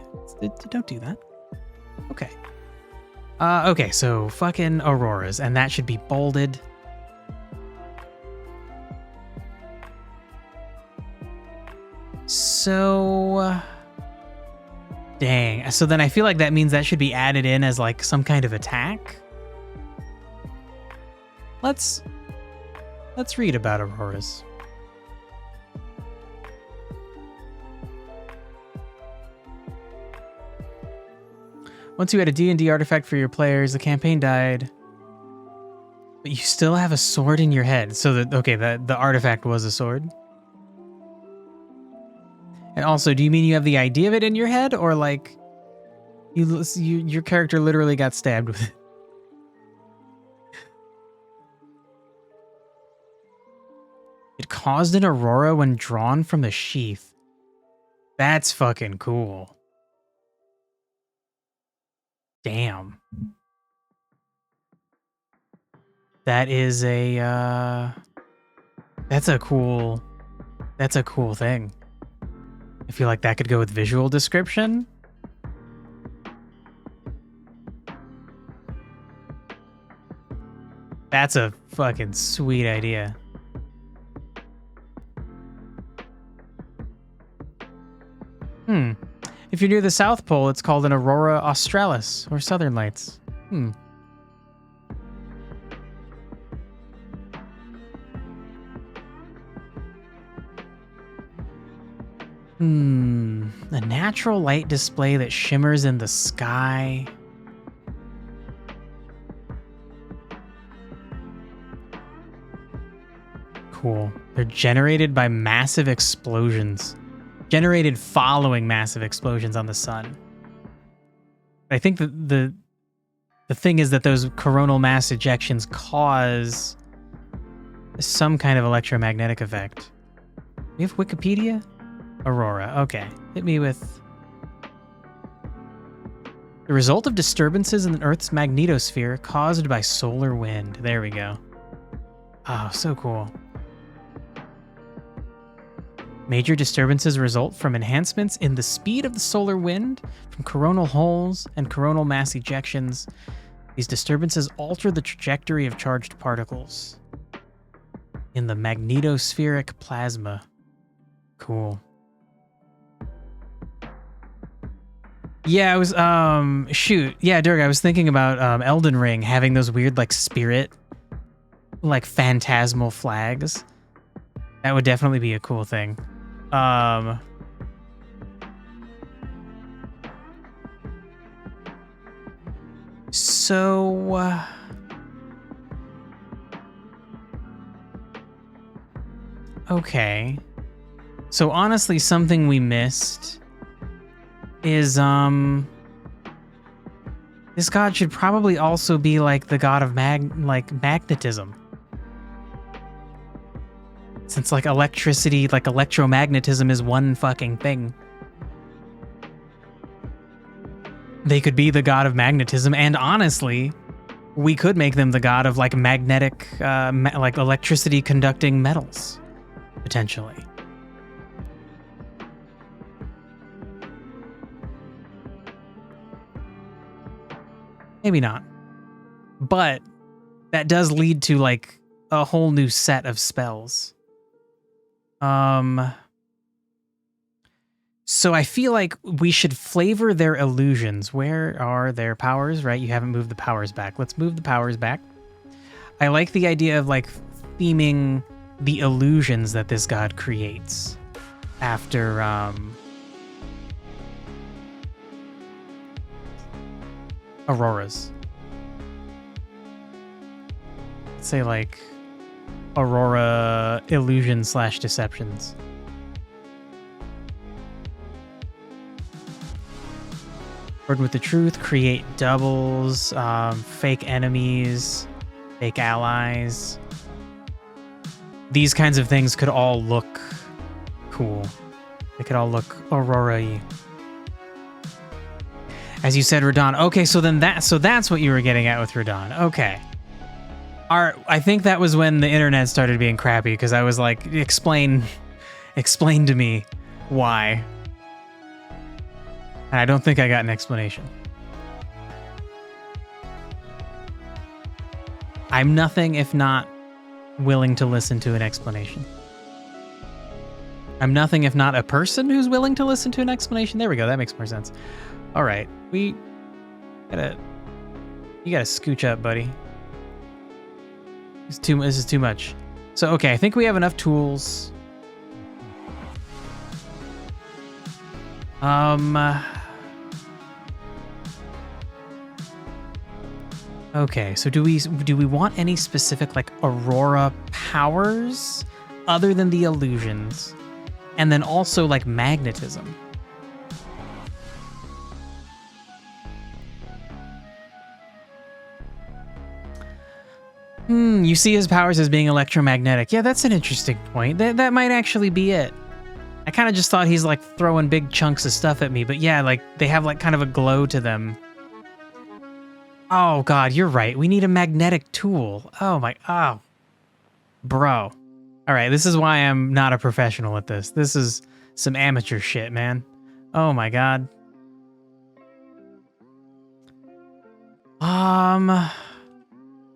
Don't do that. Okay. Okay, so fucking auroras, and that should be bolded. So So... dang. So then I feel like that means that should be added in as like some kind of attack. Let's read about auroras. Once you had a D&D artifact for your players, the campaign died, but you still have a sword in your head. So that, okay, the artifact was a sword. And also, do you mean you have the idea of it in your head, or like your character literally got stabbed with it? It caused an aurora when drawn from the sheath. That's fucking cool. Damn. That is a that's a cool thing. I feel like that could go with visual description. That's a fucking sweet idea. If you're near the South Pole, it's called an aurora australis, or southern lights. A natural light display that shimmers in the sky. Cool. They're generated by massive explosions. Generated following massive explosions on the sun. I think the thing is that those coronal mass ejections cause some kind of electromagnetic effect. We have Wikipedia? Aurora. Okay. Hit me with... the result of disturbances in the Earth's magnetosphere caused by solar wind. There we go. Oh, so cool. Major disturbances result from enhancements in the speed of the solar wind, from coronal holes and coronal mass ejections. These disturbances alter the trajectory of charged particles in the magnetospheric plasma. Cool. Yeah, I was, shoot. Yeah, Dirk, I was thinking about Elden Ring having those weird, like, spirit, like, phantasmal flags. That would definitely be a cool thing. Okay. So honestly, something we missed is, this god should probably also be like the god of magnetism. Since like electricity, like electromagnetism is one fucking thing. They could be the god of magnetism, and honestly, we could make them the god of like magnetic, like electricity conducting metals, potentially. Maybe not. But that does lead to like a whole new set of spells. So I feel like we should flavor their illusions. Where are their powers, right? You haven't moved the powers back. Let's move the powers back. I like the idea of like theming the illusions that this god creates after, auroras. Let's say like aurora illusion / deceptions. Word with the truth, create doubles, fake enemies, fake allies. These kinds of things could all look cool. They could all look aurora-y. As you said, Radon. Okay, so then that's what you were getting at with Radon. Okay. I think that was when the internet started being crappy, because I was like, explain to me why. And I don't think I got an explanation. I'm nothing if not willing to listen to an explanation. I'm nothing if not a person who's willing to listen to an explanation. There we go. That makes more sense. All right. You gotta scooch up, buddy. This is too much. So, okay, I think we have enough tools. Okay, so do we want any specific like aurora powers other than the illusions? And then also like magnetism. You see his powers as being electromagnetic. Yeah, that's an interesting point. That might actually be it. I kind of just thought he's like throwing big chunks of stuff at me, but yeah, like they have like kind of a glow to them. Oh God, you're right. We need a magnetic tool. Oh, bro. All right, this is why I'm not a professional at this. This is some amateur shit, man. Oh my God.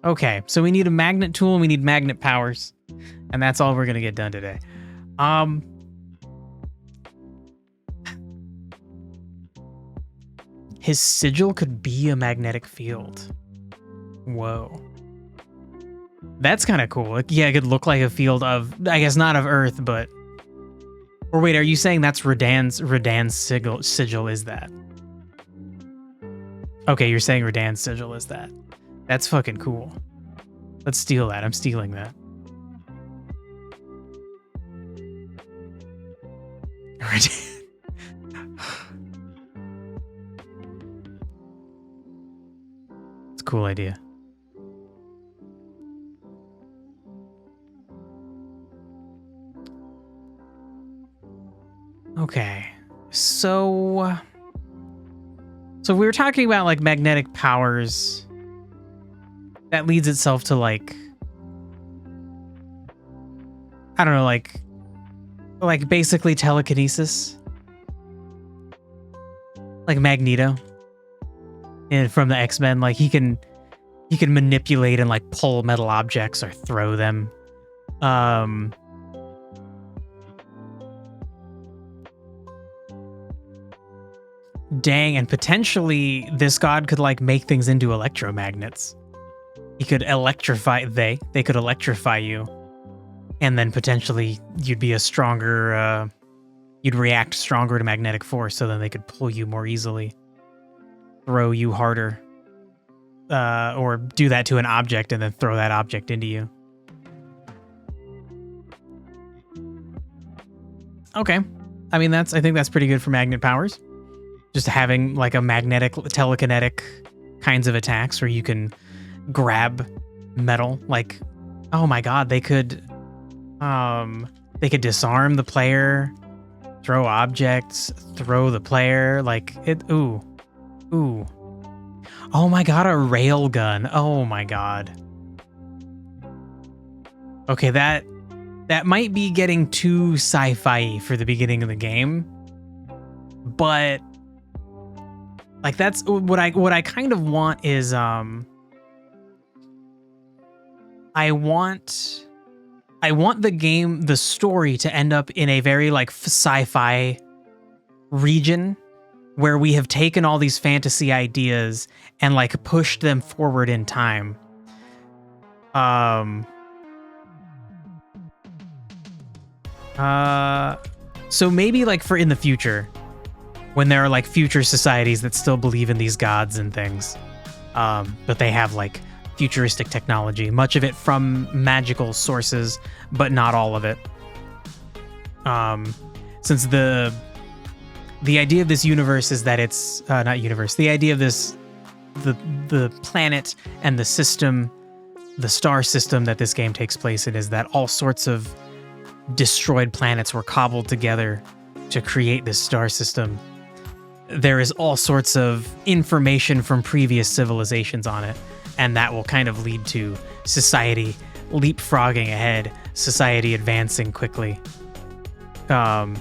Okay, so we need a magnet tool and we need magnet powers. And that's all we're gonna get done today. His sigil could be a magnetic field. Whoa. That's kind of cool. Yeah, it could look like a field of, I guess not of Earth, but... Or wait, are you saying that's Radan's sigil is that? Okay, you're saying Radan's sigil is that. That's fucking cool. Let's steal that. I'm stealing that. It's a cool idea. Okay, so we were talking about like magnetic powers. That leads itself to like, I don't know, like basically telekinesis, like Magneto, and from the X-Men, like he can manipulate and like pull metal objects or throw them. Dang, and potentially this god could like make things into electromagnets. He could electrify, they could electrify you, and then potentially you'd be a stronger, you'd react stronger to magnetic force, so then they could pull you more easily, throw you harder, or do that to an object and then throw that object into you. Okay. I mean, I think that's pretty good for magnet powers. Just having like a magnetic, telekinetic kinds of attacks where you can grab metal. Like, oh my God, they could disarm the player, throw objects, throw the player, like it. Ooh. Oh my God, a rail gun. Oh my God. Okay, that might be getting too sci-fi for the beginning of the game, but like that's what I kind of want is I want the story to end up in a very like sci-fi region where we have taken all these fantasy ideas and like pushed them forward in time. So maybe like for in the future, when there are like future societies that still believe in these gods and things, but they have like futuristic technology, much of it from magical sources, but not all of it. Since the idea of this universe is that it's not universe. The idea of this, the planet and the system, the star system that this game takes place in, is that all sorts of destroyed planets were cobbled together to create this star system. There is all sorts of information from previous civilizations on it, and that will kind of lead to society leapfrogging ahead, society advancing quickly. And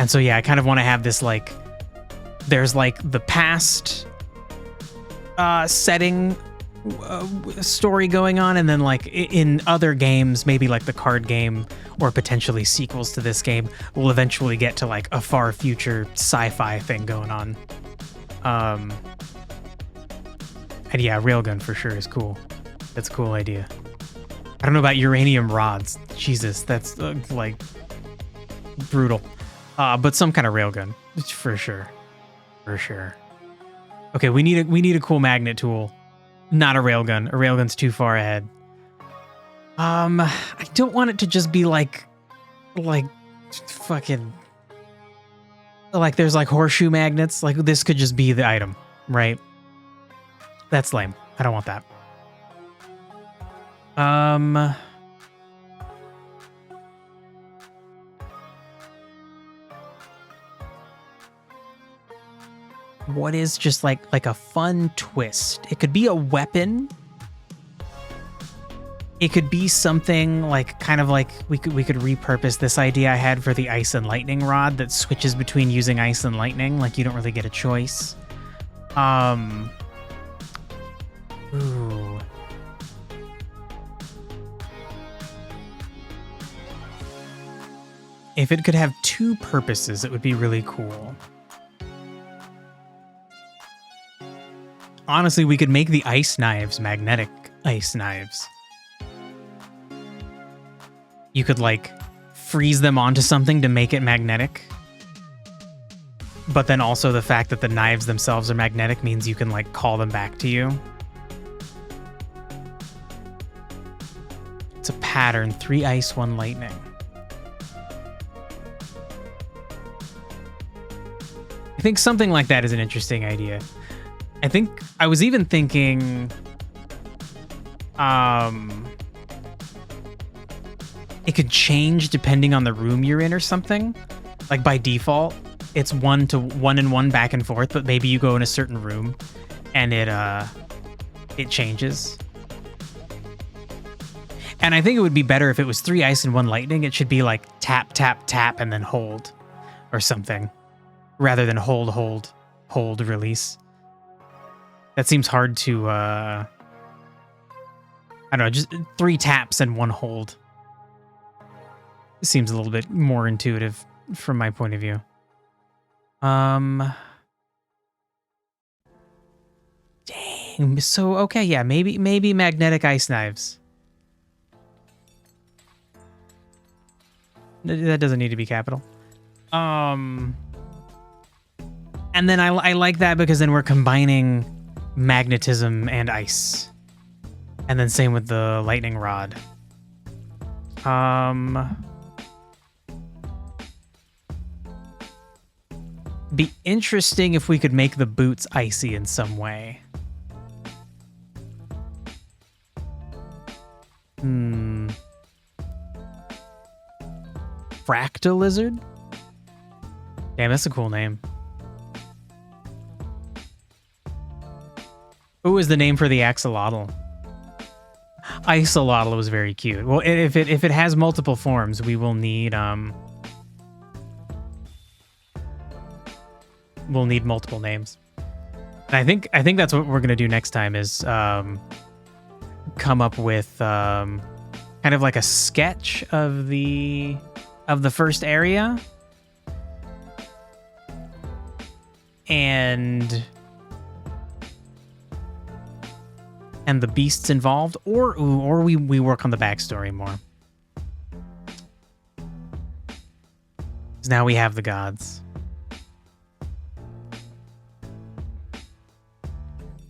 so yeah, I kind of want to have this like, there's like the past setting story going on, and then like in other games, maybe like the card game or potentially sequels to this game, we'll eventually get to like a far future sci-fi thing going on. And yeah, railgun for sure is cool. That's a cool idea. I don't know about uranium rods. Jesus, that's like brutal. But some kind of railgun for sure. For sure. Okay, we need a cool magnet tool. Not a railgun. A railgun's too far ahead. I don't want it to just be like fucking like there's like horseshoe magnets. Like this could just be the item, right? That's lame. I don't want that. What is just like a fun twist? It could be a weapon. It could be something like kind of like we could repurpose this idea I had for the ice and lightning rod that switches between using ice and lightning. Like you don't really get a choice. Ooh. If it could have two purposes, it would be really cool. Honestly, we could make the ice knives magnetic ice knives. You could like freeze them onto something to make it magnetic. But then also the fact that the knives themselves are magnetic means you can like call them back to you. It's a pattern, 3 ice, 1 lightning. I think something like that is an interesting idea. I think I was even thinking it could change depending on the room you're in or something. Like by default, it's 1 and 1 back and forth, but maybe you go in a certain room and it changes. And I think it would be better if it was 3 ice and 1 lightning. It should be like tap, tap, tap, and then hold or something, rather than hold, release. That seems hard to, I don't know, just 3 taps and 1 hold. It seems a little bit more intuitive from my point of view. Dang. So, okay, yeah, maybe magnetic ice knives. That doesn't need to be capital. And then I like that because then we're combining magnetism and ice. And then same with the lightning rod. Be interesting if we could make the boots icy in some way. Fractal lizard? Damn, that's a cool name. What was the name for the axolotl? Isolotl was very cute. Well, if it has multiple forms, we will need we'll need multiple names. And I think that's what we're gonna do next time is come up with kind of like a sketch of the first area and the beasts involved, or we work on the backstory more. 'Cause now we have the gods.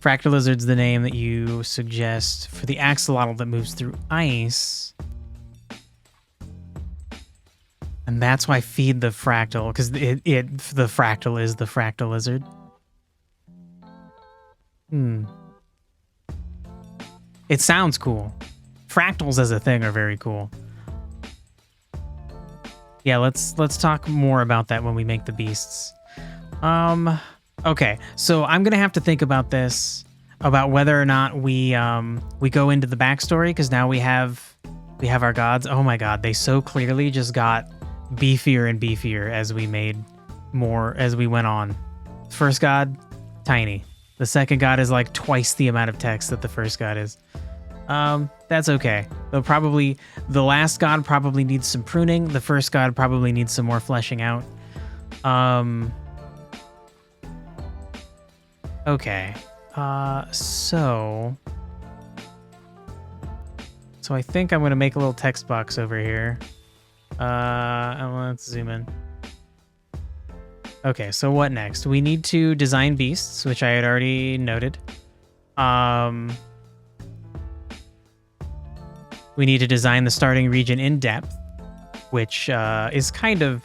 Fractal lizard's the name that you suggest for the axolotl that moves through ice. And that's why feed the fractal, because the fractal is the fractal lizard. It sounds cool. Fractals as a thing are very cool. Yeah, let's talk more about that when we make the beasts. Okay, so I'm gonna have to think about this, about whether or not we go into the backstory, because now we have our gods. Oh my god, they so clearly just got beefier and beefier as we made more as we went on. First god, tiny. The second god is like twice the amount of text that the first god is. That's okay. The last god probably needs some pruning. The first god probably needs some more fleshing out. Okay. So I think I'm gonna make a little text box over here. Let's zoom in. Okay, so what next? We need to design beasts, which I had already noted. We need to design the starting region in depth, which is kind of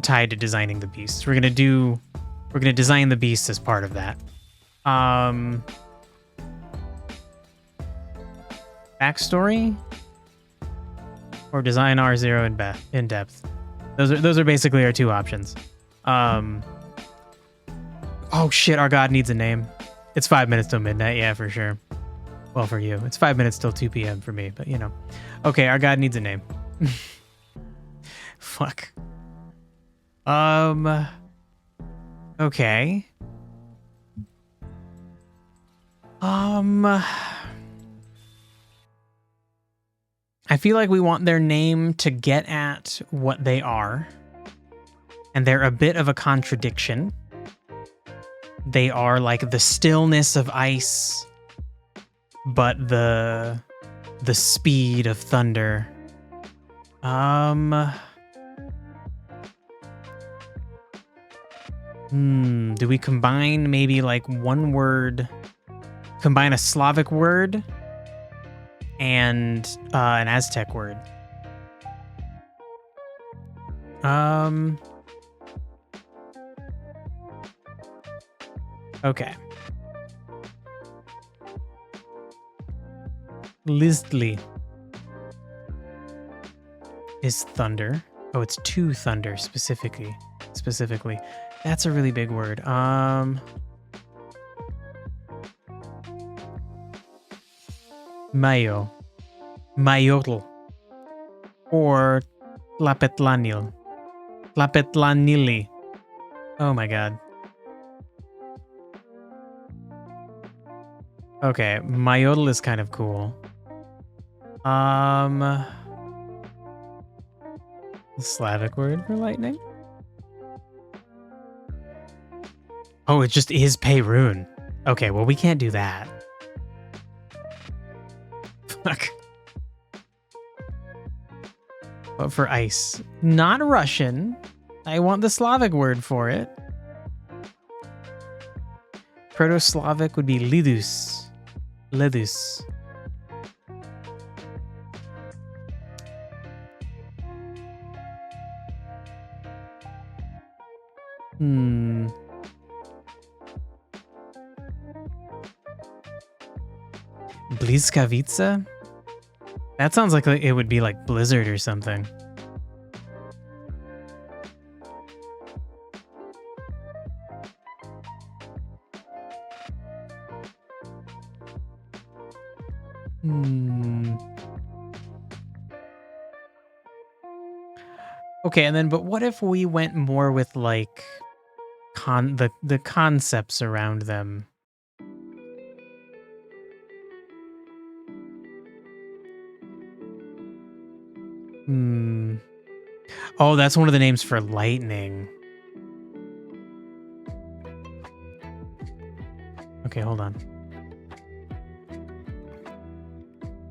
tied to designing the beasts. We're gonna design the beasts as part of that. Backstory or design R0 in depth. Those are basically our two options. Oh shit, our god needs a name. It's 5 minutes till midnight, yeah, for sure. Well, for you. It's 5 minutes till 2 p.m. for me, but you know. Okay, our god needs a name. Fuck. Okay. I feel like we want their name to get at what they are. And they're a bit of a contradiction. They are like the stillness of ice, but the speed of thunder. Do we combine maybe like one word, combine a Slavic word and an Aztec word? Okay. Listly is thunder. Oh, it's two thunder specifically. That's a really big word. Mayo. Mayotl. Or Tlapetlanil. Tlapetlanili. Oh my god. Okay, Mayotl is kind of cool. The Slavic word for lightning? Oh, it just is Perun. Okay, well, we can't do that. Fuck. But for ice. Not Russian. I want the Slavic word for it. Proto-Slavic would be Lidus. Ledus. Bliskavica? That sounds like it would be like Blizzard or something. Okay, and then, but what if we went more with like the concepts around them? Oh, that's one of the names for lightning. Okay, hold on.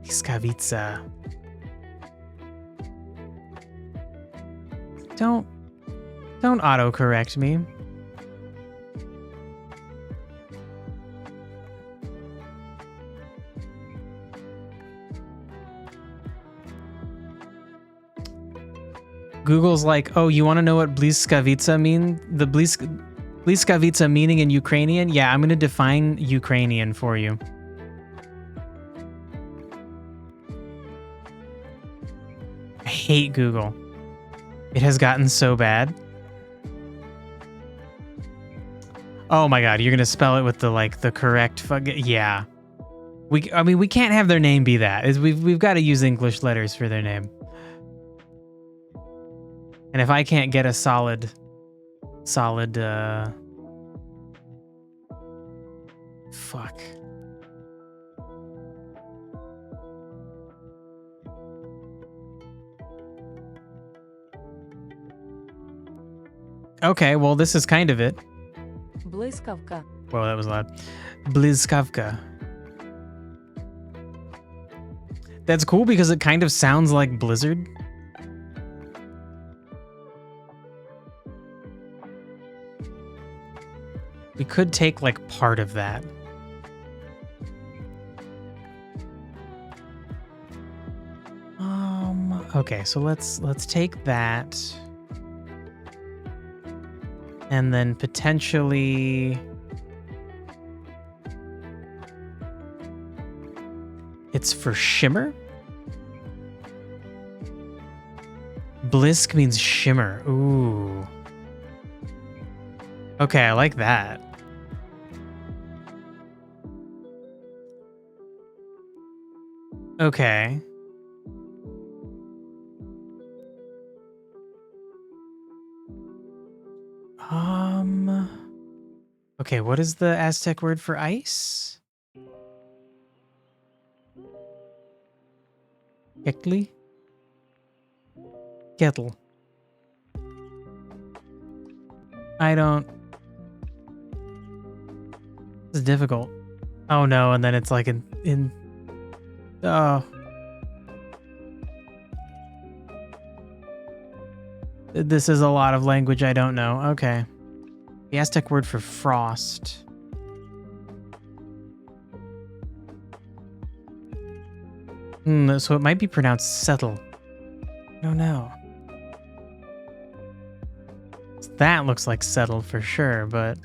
Skavica. Don't autocorrect me. Google's like, oh, you want to know what Bliskavica mean? The Bliskavica meaning in Ukrainian? Yeah, I'm going to define Ukrainian for you. I hate Google. It has gotten so bad. Oh my god, you're going to spell it with the correct yeah. I mean, we can't have their name be that. We've got to use English letters for their name. And if I can't get a solid Fuck. Okay, well, this is kind of it. Блискавка. Whoa, that was loud. Blizkavka. That's cool because it kind of sounds like Blizzard. We could take like part of that. Okay, so let's take that. And then potentially it's for shimmer. Blisk means shimmer. Ooh. Okay, I like that. Okay. Okay, what is the Aztec word for ice? Kettle? Kettle. I don't... This is difficult. Oh no, and then it's like in... Oh. This is a lot of language I don't know. Okay. The Aztec word for frost. So it might be pronounced settle. I don't know. That looks like settle for sure, but...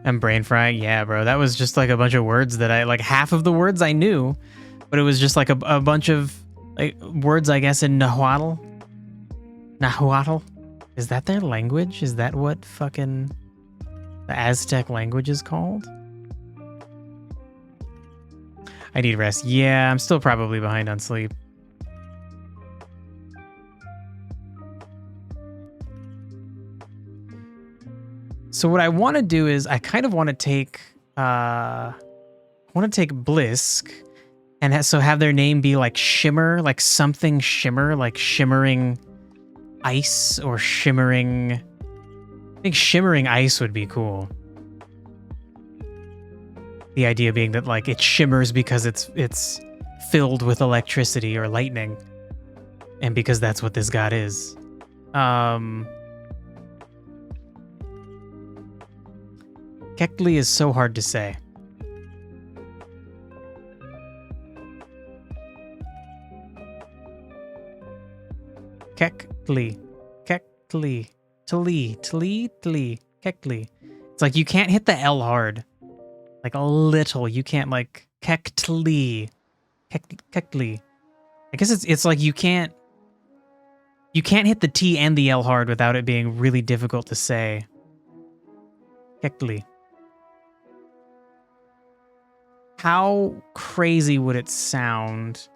And brain fry, yeah, bro. That was just like a bunch of words that I... Like half of the words I knew, but it was just like a bunch of like words, I guess, in Nahuatl. Nahuatl? Is that their language? Is that what fucking... the Aztec language is called? I need rest. Yeah, I'm still probably behind on sleep. So what I want to do is I kind of want to take Blisk and have their name be like Shimmer, like something shimmer, like shimmering ice or shimmering... I think shimmering ice would be cool. The idea being that like it shimmers because it's filled with electricity or lightning, and because that's what this god is. Kekli is so hard to say. Kekli. Tli. Kekli. It's like you can't hit the L hard. Like a little. You can't like Kekli. Kekli. I guess it's like you can't hit the T and the L hard without it being really difficult to say. Kekli. How crazy would it sound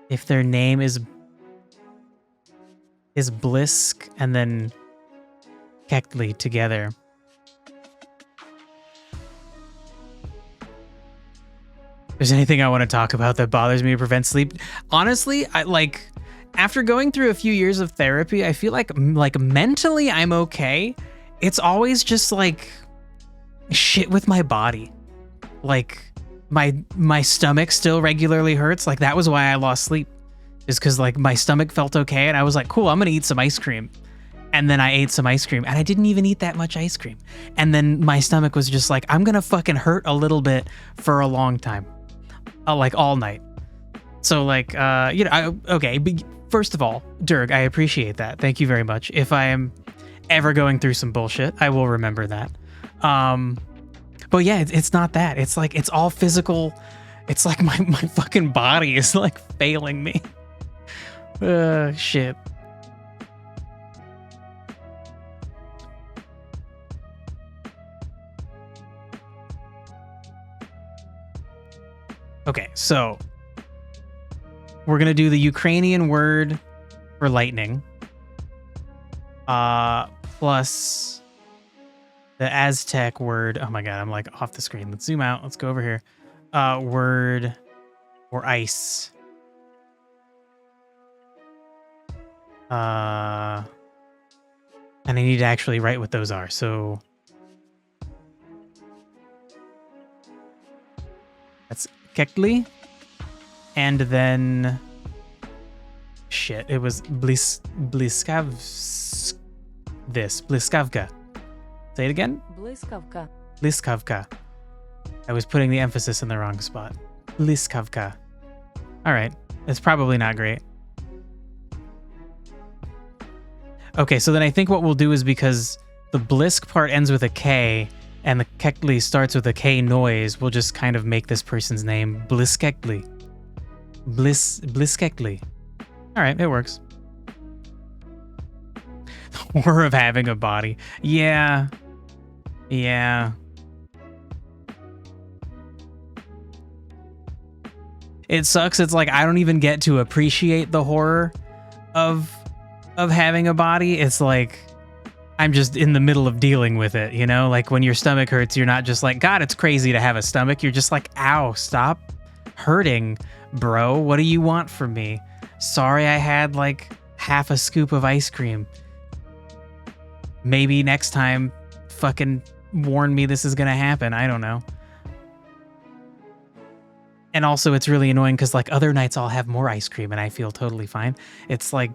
if their name is Blisk and then Kekli together? There's anything I want to talk about that bothers me or prevents sleep? Honestly, I like after going through a few years of therapy, I feel like mentally I'm okay. It's always just like shit with my body. Like my stomach still regularly hurts. Like that was why I lost sleep. Is because like my stomach felt okay and I was like, cool, I'm gonna eat some ice cream. And then I ate some ice cream and I didn't even eat that much ice cream. And then my stomach was just like, I'm gonna fucking hurt a little bit for a long time. Like all night. So like, okay, first of all, Durg, I appreciate that. Thank you very much. If I am ever going through some bullshit, I will remember that. But yeah, it's not that. It's like, it's all physical. It's like my fucking body is like failing me. Shit. Okay, so we're gonna do the Ukrainian word for lightning, plus The Aztec word. Oh my god, I'm like off the screen. Let's zoom out. Let's go over here. Word or ice. And I need to actually write what those are. So that's Kekli. And then shit, it was Bliskavka. Say it again? Блискавка. Bliskavka. I was putting the emphasis in the wrong spot. Bliskavka. All right. It's probably not great. Okay, so then I think what we'll do is, because the blisk part ends with a K and the Kekli starts with a K noise, we'll just kind of make this person's name Bliskekli. Bliskekli. All right, it works. The horror of having a body. Yeah. Yeah. It sucks. It's like I don't even get to appreciate the horror of having a body. It's like I'm just in the middle of dealing with it, you know? Like when your stomach hurts, you're not just like, God, it's crazy to have a stomach. You're just like, ow, stop hurting, bro. What do you want from me? Sorry I had like half a scoop of ice cream. Maybe next time fucking warn me this is gonna happen. I don't know. And also it's really annoying because like other nights I'll have more ice cream and I feel totally fine. It's like,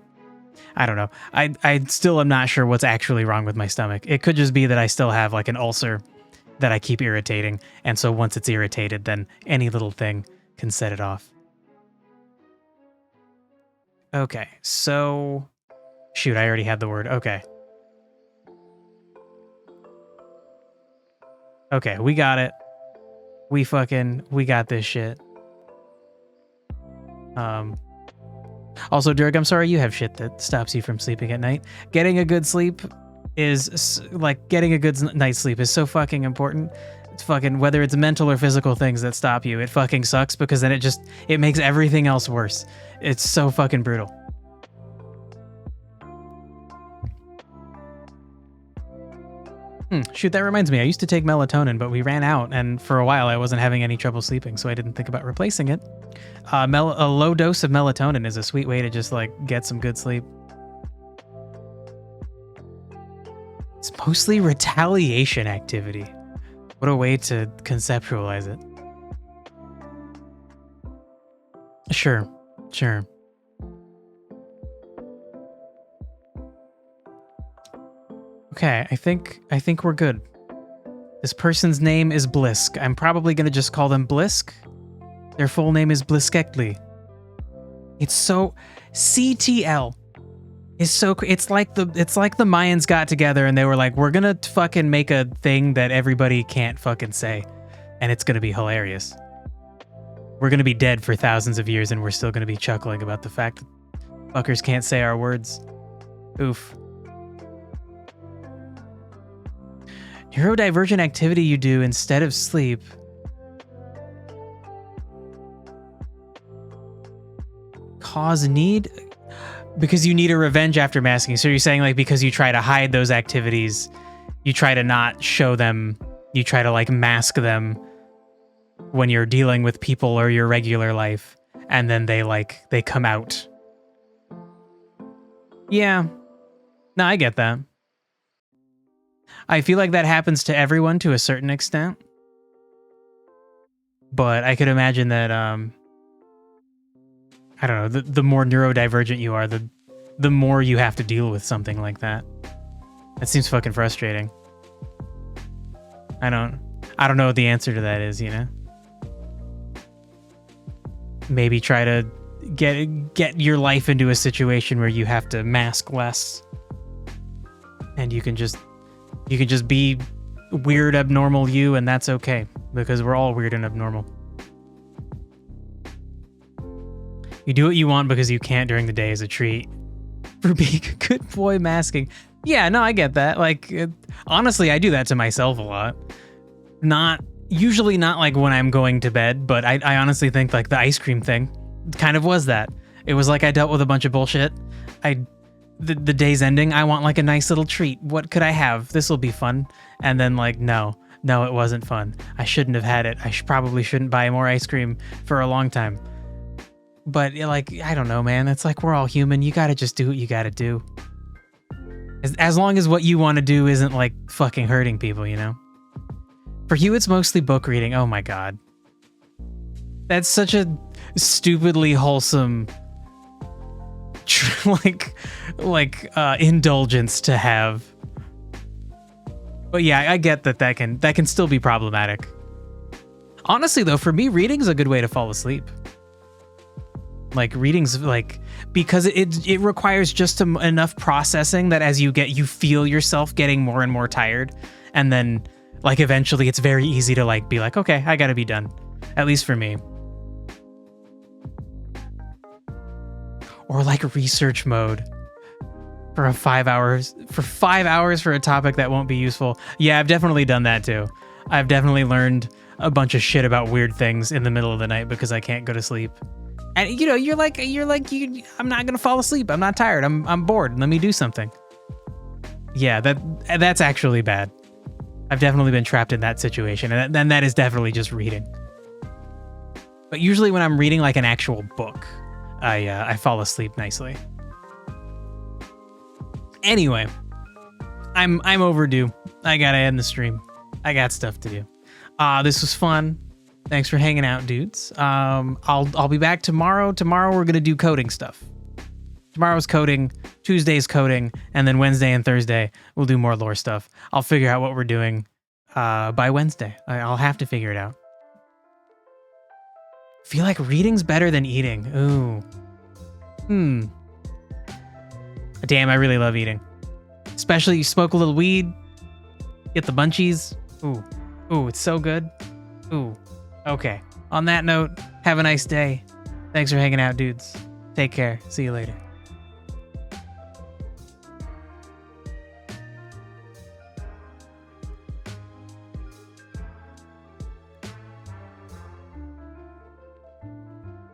I don't know. I still am not sure what's actually wrong with my stomach. It could just be that I still have like an ulcer that I keep irritating. And so once it's irritated, then any little thing can set it off. Okay, so shoot, I already had the word. Okay. Okay, we got it. We got this shit. Also, Dirk, I'm sorry you have shit that stops you from sleeping at night. Getting a good sleep is like getting a good night's sleep is so fucking important. It's fucking, whether it's mental or physical things that stop you, it fucking sucks because then it makes everything else worse. It's so fucking brutal. Shoot, that reminds me. I used to take melatonin, but we ran out, and for a while I wasn't having any trouble sleeping, so I didn't think about replacing it. A low dose of melatonin is a sweet way to just like get some good sleep. It's mostly retaliation activity. What a way to conceptualize it. Sure. Okay, I think we're good. This person's name is Blisk. I'm probably gonna just call them Blisk. Their full name is Bliskekli. It's so CTL. It's like the Mayans got together and they were like, we're gonna fucking make a thing that everybody can't fucking say, and it's gonna be hilarious. We're gonna be dead for thousands of years and we're still gonna be chuckling about the fact that fuckers can't say our words. Oof. Neurodivergent activity you do instead of sleep. Cause need? Because you need a revenge after masking. So you're saying like because you try to hide those activities, you try to not show them, you try to like mask them when you're dealing with people or your regular life, and then they come out. Yeah. No, I get that. I feel like that happens to everyone to a certain extent. But I could imagine that, I don't know, the more neurodivergent you are, the more you have to deal with something like that. That seems fucking frustrating. I don't know what the answer to that is, you know? Maybe try to get your life into a situation where you have to mask less. And you can just be weird, abnormal you, and that's okay, because we're all weird and abnormal. You do what you want because you can't during the day as a treat for being a good boy masking. Yeah, no, I get that. Like, honestly, I do that to myself a lot. Usually not like when I'm going to bed, but I honestly think like the ice cream thing kind of was that. It was like I dealt with a bunch of bullshit. the day's ending. I want like a nice little treat. What could I have? This will be fun. And then like, no, it wasn't fun. I shouldn't have had it. I probably shouldn't buy more ice cream for a long time. But like, I don't know, man. It's like, we're all human. You got to just do what you got to do. As long as what you want to do isn't like fucking hurting people, you know? For you, it's mostly book reading. Oh my God. That's such a stupidly wholesome indulgence to have. But yeah, I get that can still be problematic. Honestly though, for me, reading's a good way to fall asleep. Like reading's like, because it requires just enough processing that as you feel yourself getting more and more tired, and then like eventually it's very easy to like be like, okay, I gotta be done. At least for me. Or like research mode for 5 hours for a topic that won't be useful. Yeah, I've definitely done that too. I've definitely learned a bunch of shit about weird things in the middle of the night because I can't go to sleep. And you know, you're like, I'm not gonna fall asleep. I'm not tired. I'm bored. Let me do something. Yeah, that's actually bad. I've definitely been trapped in that situation, and then that is definitely just reading. But usually when I'm reading like an actual book, I fall asleep nicely. Anyway, I'm overdue. I gotta end the stream. I got stuff to do. This was fun. Thanks for hanging out, dudes. I'll be back tomorrow. Tomorrow we're gonna do coding stuff. Tomorrow's coding, Tuesday's coding, and then Wednesday and Thursday we'll do more lore stuff. I'll figure out what we're doing by Wednesday. I'll have to figure it out. Feel like reading's better than eating. Ooh. Damn, I really love eating. Especially you smoke a little weed, get the munchies. Ooh, it's so good. Ooh. Okay. On that note, have a nice day. Thanks for hanging out, dudes. Take care. See you later.